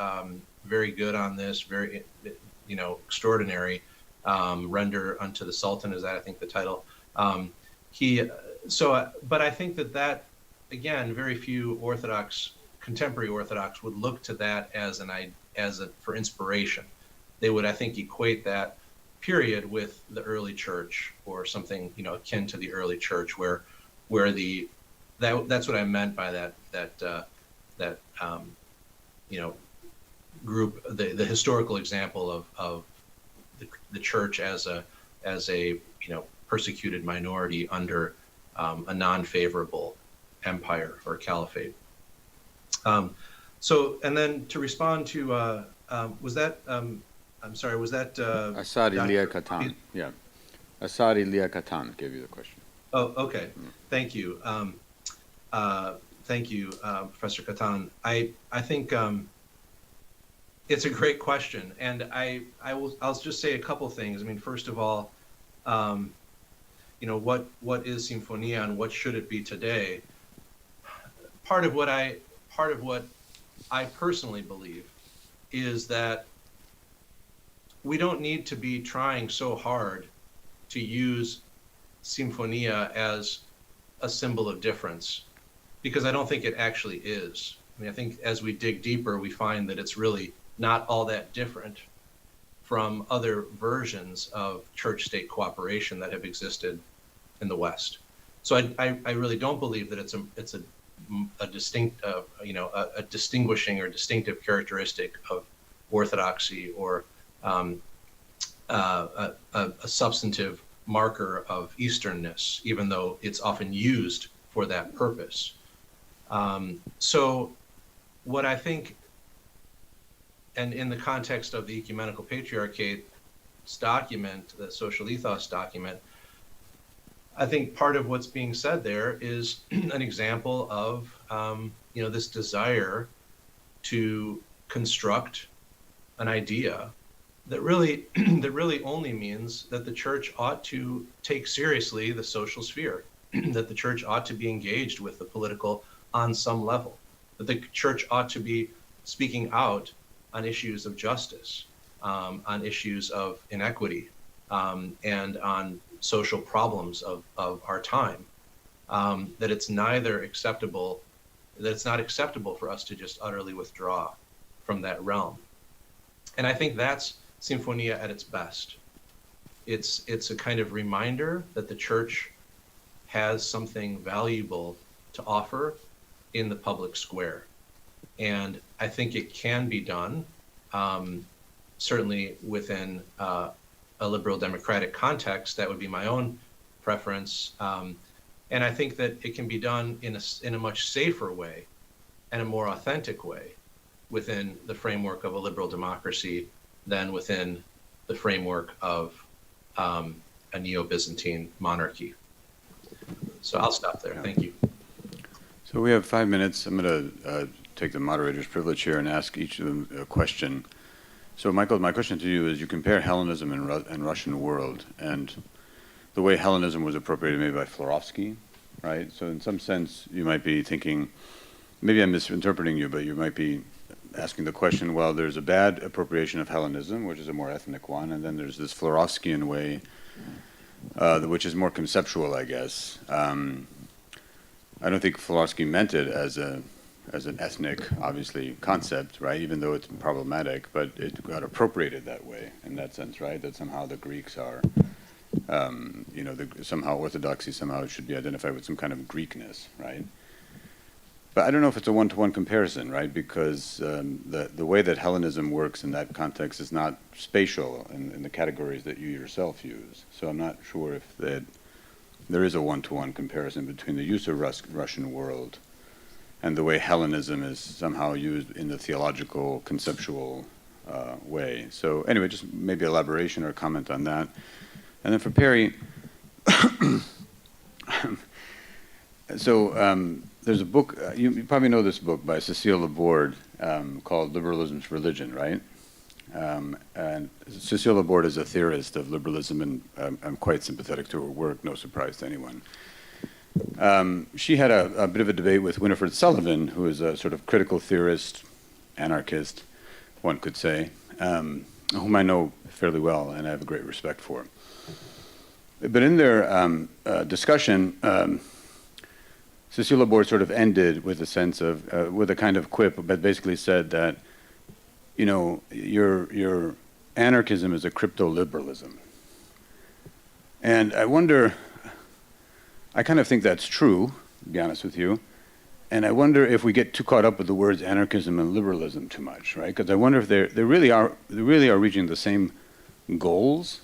[SPEAKER 6] very good on this, very, extraordinary. Render unto the Sultan, is that, I think, the title. But I think that again, very few contemporary Orthodox would look to that for inspiration. They would, I think, equate that period with the early church or something, akin to the early church, where that's what I meant by that group, the historical example of the church as a persecuted minority under a non-favorable empire or caliphate. And then to respond to was that
[SPEAKER 13] Asad Ilia Katan? Yeah, Asad Ilia Katan gave you the question.
[SPEAKER 6] Oh, okay. Thank you. Thank you, Professor Katan. I think it's a great question, and I'll just say a couple things. I mean, first of all, what is Sinfonia and what should it be today? Part of what I personally believe is that we don't need to be trying so hard to use Sinfonia as a symbol of difference, because I don't think it actually is. I mean, I think as we dig deeper, we find that it's really not all that different from other versions of church-state cooperation that have existed in the West. So I really don't believe that it's a distinct, a distinguishing or distinctive characteristic of Orthodoxy or a substantive marker of Easternness, even though it's often used for that purpose. So what I think, and in the context of the Ecumenical Patriarchate's document, the Social Ethos document, I think part of what's being said there is an example of this desire to construct an idea that really that really only means that the church ought to take seriously the social sphere, that the church ought to be engaged with the political on some level, that the church ought to be speaking out on issues of justice, on issues of inequity, and on social problems of our time, that it's neither acceptable, that it's not acceptable for us to just utterly withdraw from that realm. And I think that's Sinfonia at its best. It's a kind of reminder that the church has something valuable to offer in the public square. And I think it can be done, certainly within a liberal democratic context. That would be my own preference. And I think that it can be done in a much safer way and a more authentic way within the framework of a liberal democracy than within the framework of a neo-Byzantine monarchy. So I'll stop there. Thank you.
[SPEAKER 13] So we have 5 minutes. I'm going to take the moderator's privilege here and ask each of them a question. So Michael, my question to you is, you compare Hellenism and Russian world, and the way Hellenism was appropriated maybe by Florovsky, right? So in some sense, you might be thinking, maybe I'm misinterpreting you, but you might be asking the question, well, there's a bad appropriation of Hellenism, which is a more ethnic one, and then there's this Florovskian way, which is more conceptual, I guess. I don't think Florovsky meant it as an ethnic, obviously, concept, right? Even though it's problematic, but it got appropriated that way, in that sense, right? That somehow the Greeks are, somehow Orthodoxy somehow should be identified with some kind of Greekness, right? But I don't know if it's a one-to-one comparison, right? Because the way that Hellenism works in that context is not spatial in the categories that you yourself use. So I'm not sure if there is a one-to-one comparison between the use of Russian world and the way Hellenism is somehow used in the theological, conceptual way. So anyway, just maybe elaboration or comment on that. And then for Perry, there's a book, you probably know this book by Cécile Laborde called Liberalism's Religion, right? And Cécile Laborde is a theorist of liberalism, and I'm quite sympathetic to her work, no surprise to anyone. She had a bit of a debate with Winifred Sullivan, who is a sort of critical theorist, anarchist, one could say, whom I know fairly well and I have a great respect for. But in their discussion, Cécile Laborde sort of ended with a sense of, with a kind of quip, but basically said that, your anarchism is a crypto-liberalism. And I wonder, I kind of think that's true, to be honest with you, and I wonder if we get too caught up with the words anarchism and liberalism too much, right? Because I wonder if they really are reaching the same goals.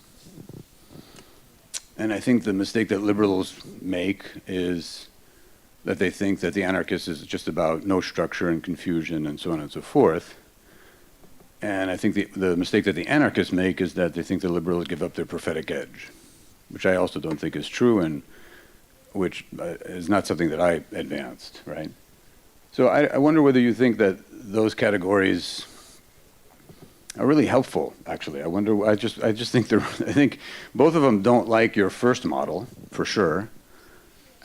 [SPEAKER 13] And I think the mistake that liberals make is that they think that the anarchist is just about no structure and confusion and so on and so forth. And I think the mistake that the anarchists make is that they think the liberals give up their prophetic edge, which I also don't think is true, and which is not something that I advanced, right? So I wonder whether you think that those categories are really helpful, actually. I just think I think both of them don't like your first model, for sure.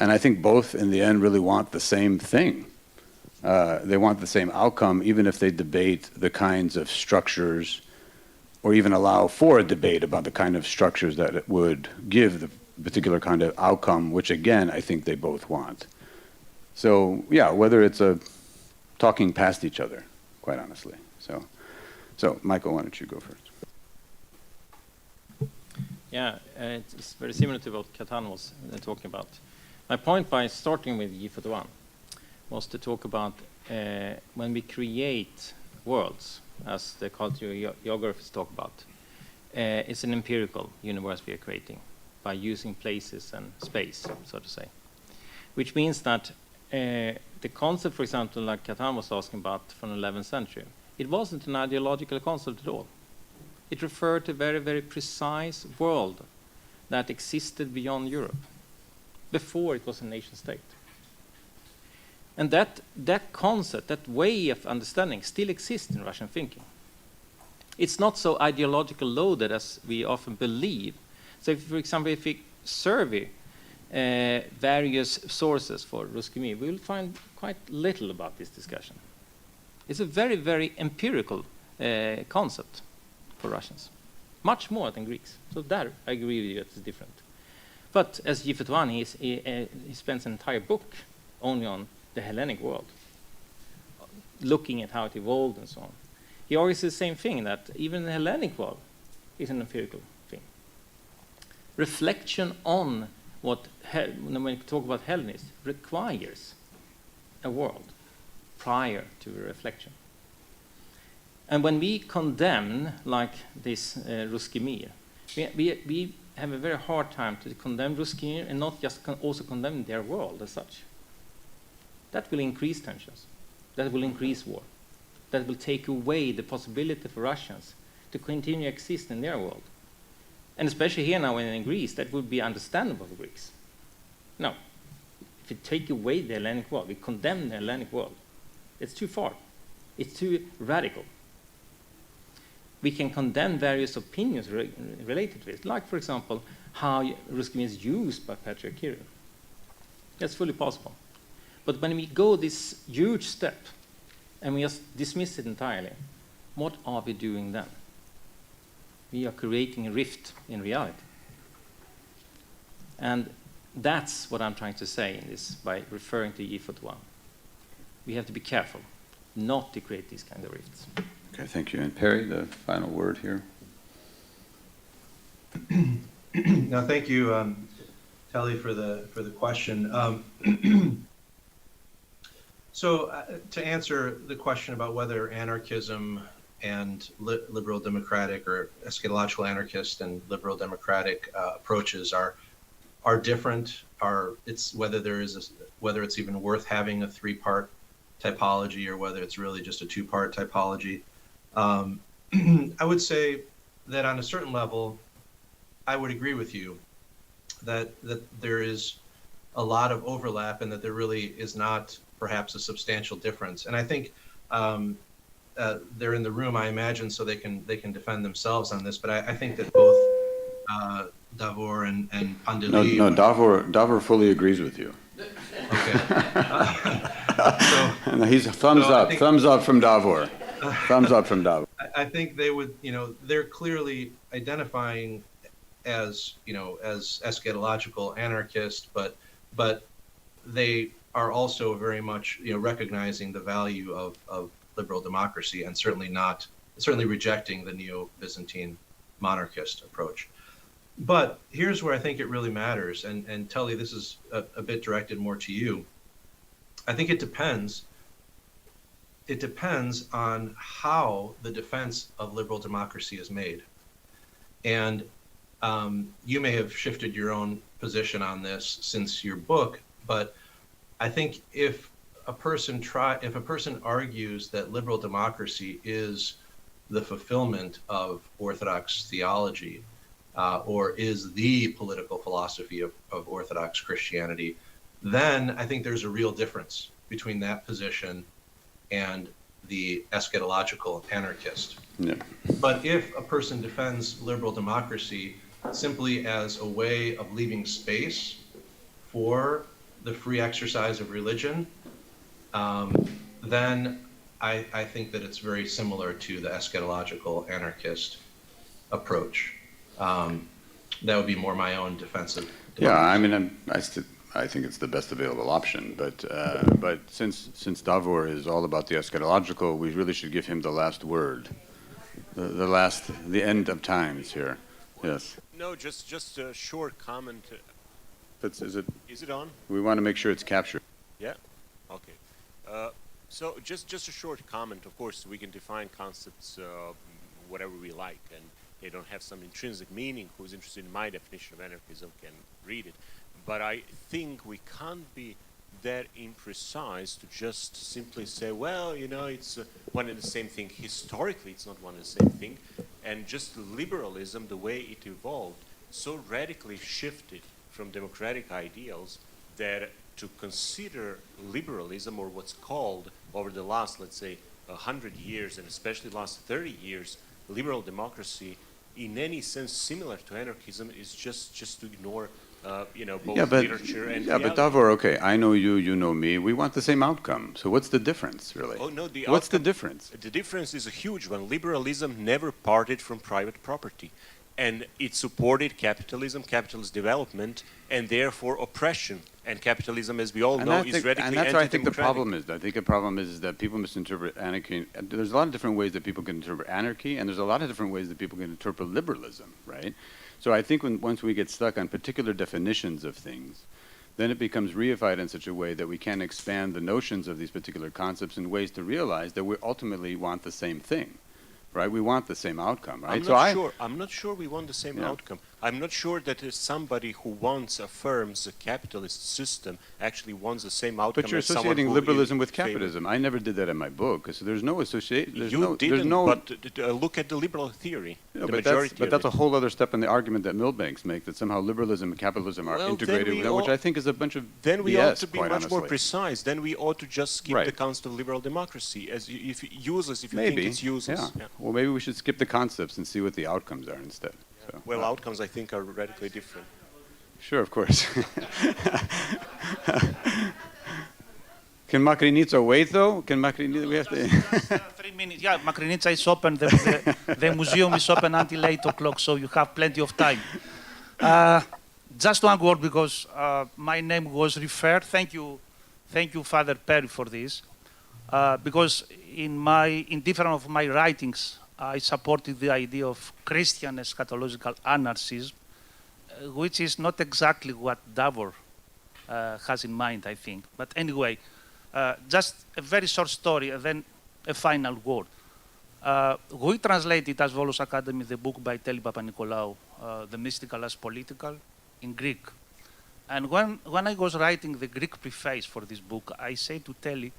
[SPEAKER 13] And I think both, in the end, really want the same thing. They want the same outcome, even if they debate the kinds of structures, or even allow for a debate about the kind of structures that it would give the particular kind of outcome, which, again, I think they both want. So, yeah, whether it's a talking past each other, quite honestly. So Michael, why don't you go first?
[SPEAKER 2] Yeah, it's very similar to what Katan was talking about. My point by starting with G41 was to talk about when we create worlds, as the cultural geographers talk about, it's an empirical universe we are creating by using places and space, so to say. Which means that the concept, for example, like Katan was asking about from the 11th century, it wasn't an ideological concept at all. It referred to a very, very precise world that existed beyond Europe. before it was a nation state. And that concept, that way of understanding still exists in Russian thinking. It's not so ideological loaded as we often believe. So if, for example, if we survey various sources for Ruski Mir, we will find quite little about this discussion. It's a very, very empirical concept for Russians, much more than Greeks. So there, I agree with you, it's different. But as G51, he spends an entire book only on the Hellenic world, looking at how it evolved and so on. He argues the same thing, that even the Hellenic world is an empirical thing. Reflection on what, when we talk about Hellenism, requires a world prior to reflection. And when we condemn, like this Ruski Mir, we have a very hard time to condemn Ruski Mir and not just also condemn their world as such. That will increase tensions. That will increase war. That will take away the possibility for Russians to continue to exist in their world. And especially here now in Greece, that would be understandable for Greeks. No. If we take away the Hellenic world, we condemn the Hellenic world, it's too far. It's too radical. We can condemn various opinions related to it, like, for example, how Ruski Mir is used by Patriarch Kirill. That's fully possible. But when we go this huge step and we just dismiss it entirely, what are we doing then? We are creating a rift in reality. And that's what I'm trying to say in this by referring to G41. We have to be careful not to create these kind of rifts.
[SPEAKER 13] Okay, thank you. And Perry, the final word here.
[SPEAKER 6] No, thank you, Telly, for the question. To answer the question about whether anarchism and liberal democratic or eschatological anarchist and liberal democratic approaches are different, whether it's even worth having a three-part typology or whether it's really just a two-part typology. I would say that on a certain level, I would agree with you that there is a lot of overlap and that there really is not perhaps a substantial difference. And I think they're in the room, I imagine, so they can defend themselves on this. But I think that both Davor and Pandeli...
[SPEAKER 13] No, Davor fully agrees with you.
[SPEAKER 6] Okay.
[SPEAKER 13] He's thumbs up from Davor. Thumbs up from Davor.
[SPEAKER 6] I think they would, they're clearly identifying as eschatological anarchist, but they are also very much, recognizing the value of liberal democracy and certainly rejecting the neo-Byzantine monarchist approach. But here's where I think it really matters, and Telly, this is a bit directed more to you. I think it depends on how the defense of liberal democracy is made. And you may have shifted your own position on this since your book, but I think if a person argues that liberal democracy is the fulfillment of Orthodox theology, or is the political philosophy of Orthodox Christianity, then I think there's a real difference between that position and the eschatological anarchist.
[SPEAKER 13] Yeah.
[SPEAKER 6] But if a person defends liberal democracy simply as a way of leaving space for the free exercise of religion, then I think that it's very similar to the eschatological anarchist approach. That would be more my own defensive.
[SPEAKER 13] Yeah, I mean, I think it's the best available option. But since Davor is all about the eschatological, we really should give him the last word, the end of times here. Yes.
[SPEAKER 16] No, just a short comment.
[SPEAKER 13] Is
[SPEAKER 16] it on?
[SPEAKER 13] We want to make sure it's captured.
[SPEAKER 16] Yeah. Okay. So just a short comment. Of course, we can define concepts whatever we like, and they don't have some intrinsic meaning. Who's interested in my definition of anarchism can read it. But I think we can't be that imprecise to just simply say, well, it's one and the same thing. Historically, it's not one and the same thing. And just liberalism, the way it evolved, so radically shifted from democratic ideals that to consider liberalism, or what's called over the last, let's say, 100 years, and especially the last 30 years, liberal democracy, in any sense similar to anarchism, is just to ignore, both literature and reality.
[SPEAKER 13] But Davor, okay, I know you, you know me. We want the same outcome. So what's the difference, really?
[SPEAKER 16] Oh no,
[SPEAKER 13] what's the difference?
[SPEAKER 16] The difference is a huge one. Liberalism never parted from private property, and it supported capitalism, capitalist development, and therefore oppression. And capitalism, as we all know, is radically anti-democratic.
[SPEAKER 13] And that's what I think the problem is. I think the problem is that people misinterpret anarchy. There's a lot of different ways that people can interpret anarchy, and there's a lot of different ways that people can interpret liberalism, right? So I think once we get stuck on particular definitions of things, then it becomes reified in such a way that we can expand the notions of these particular concepts in ways to realize that we ultimately want the same thing, right? We want the same outcome, right?
[SPEAKER 16] I'm not sure we want the same outcome. I'm not sure that somebody who affirms a capitalist system actually wants the same outcome.
[SPEAKER 13] But you're
[SPEAKER 16] as someone
[SPEAKER 13] associating
[SPEAKER 16] who
[SPEAKER 13] liberalism
[SPEAKER 16] is
[SPEAKER 13] with capitalism. I never did that in my book. So there's no association.
[SPEAKER 16] You didn't, but look at the liberal theory.
[SPEAKER 13] No,
[SPEAKER 16] the
[SPEAKER 13] but
[SPEAKER 16] majority
[SPEAKER 13] that's a whole other step in the argument that Milbanks make, that somehow liberalism and capitalism are integrated, which I think is a bunch of
[SPEAKER 16] Then we
[SPEAKER 13] BS,
[SPEAKER 16] ought to be much more precise. Then we ought to just skip the concept of liberal democracy as if useless if you think it's useless.
[SPEAKER 13] Yeah. Well, maybe we should skip the concepts and see what the outcomes are instead. So,
[SPEAKER 16] well, outcomes I think are radically different.
[SPEAKER 13] Sure, of course. Can Makrinitsa wait though? Can Makrinitsa, we have to...
[SPEAKER 8] Just 3 minutes. Yeah, Makrinitsa is open. The museum is open until 8 o'clock, so you have plenty of time. Just one word, because my name was referred. Thank you, Father Perry, for this. Because in different of my writings, I supported the idea of Christian eschatological anarchism, which is not exactly what Davor has in mind, I think. But anyway, just a very short story, and then a final word. We translated as Volos Academy the book by Telly Papanikolaou, The Mystical as Political, in Greek. And when I was writing the Greek preface for this book, I said to Telly,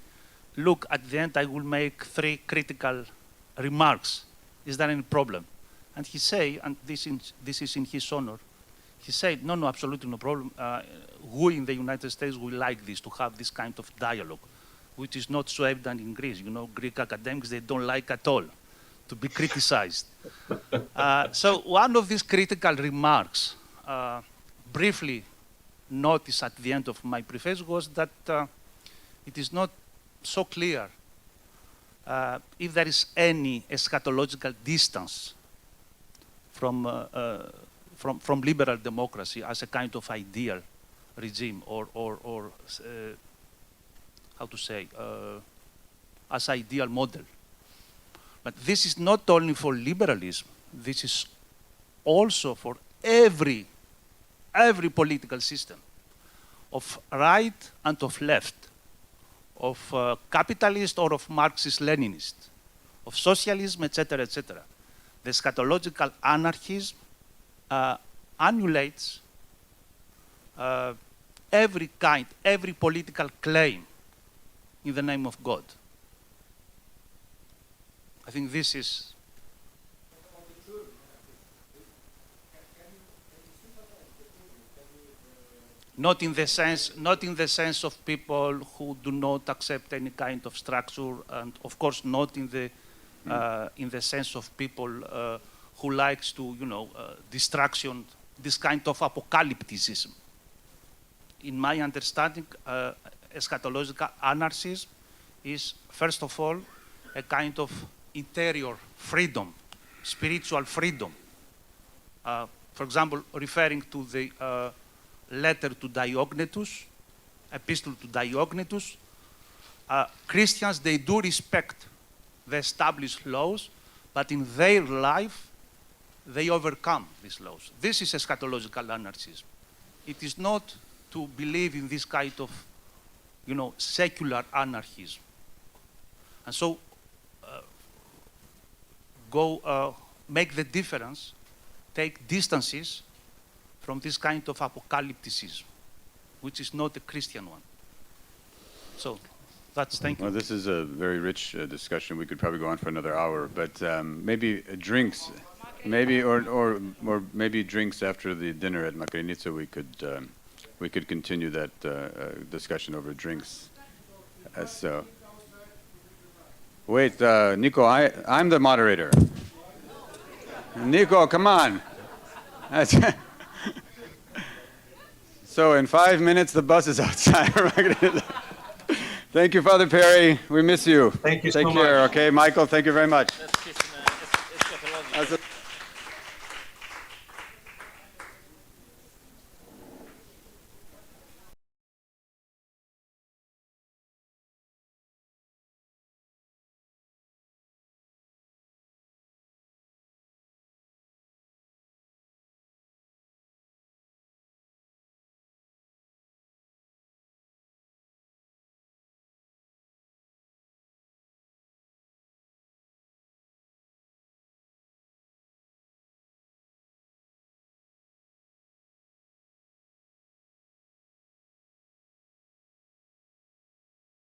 [SPEAKER 8] look, at the end I will make 3 critical remarks. Is there any problem? And he said, and this is in his honor, he said, no, absolutely no problem. We in the United States, we like this, to have this kind of dialogue, which is not so evident in Greece. You know, Greek academics, they don't like at all to be criticized. So one of these critical remarks, briefly noticed at the end of my preface, was that it is not so clear if there is any eschatological distance from liberal democracy as a kind of ideal regime, or how to say, as ideal model. But this is not only for liberalism, this is also for every political system, of right and of left, of capitalist or of Marxist-Leninist, of socialism, etc., etc. The eschatological anarchism annulates every political claim in the name of God. I think this is... Not in the sense of people who do not accept any kind of structure, and of course not in the sense of people who likes to, distraction, this kind of apocalypticism. In my understanding, eschatological anarchism is, first of all, a kind of interior freedom, spiritual freedom. For example, referring to the letter to Diognetus, epistle to Diognetus, Christians, they do respect the established laws, but in their life, they overcome these laws. This is eschatological anarchism. It is not to believe in this kind of, secular anarchism. And so, make the difference, take distances from this kind of apocalypticism, which is not a Christian one. So, thank you.
[SPEAKER 13] Well, this is a very rich discussion. We could probably go on for another hour, but maybe drinks. maybe or maybe drinks after the dinner at Makrinitsa. We could continue that discussion over drinks. So, wait, Nico, I'm the moderator. Nico, come on. So in 5 minutes, the bus is outside. Thank you, Father Perry. We miss you.
[SPEAKER 6] Thank you so
[SPEAKER 13] much. Take care,
[SPEAKER 6] much.
[SPEAKER 13] okay? Michael, thank you very much.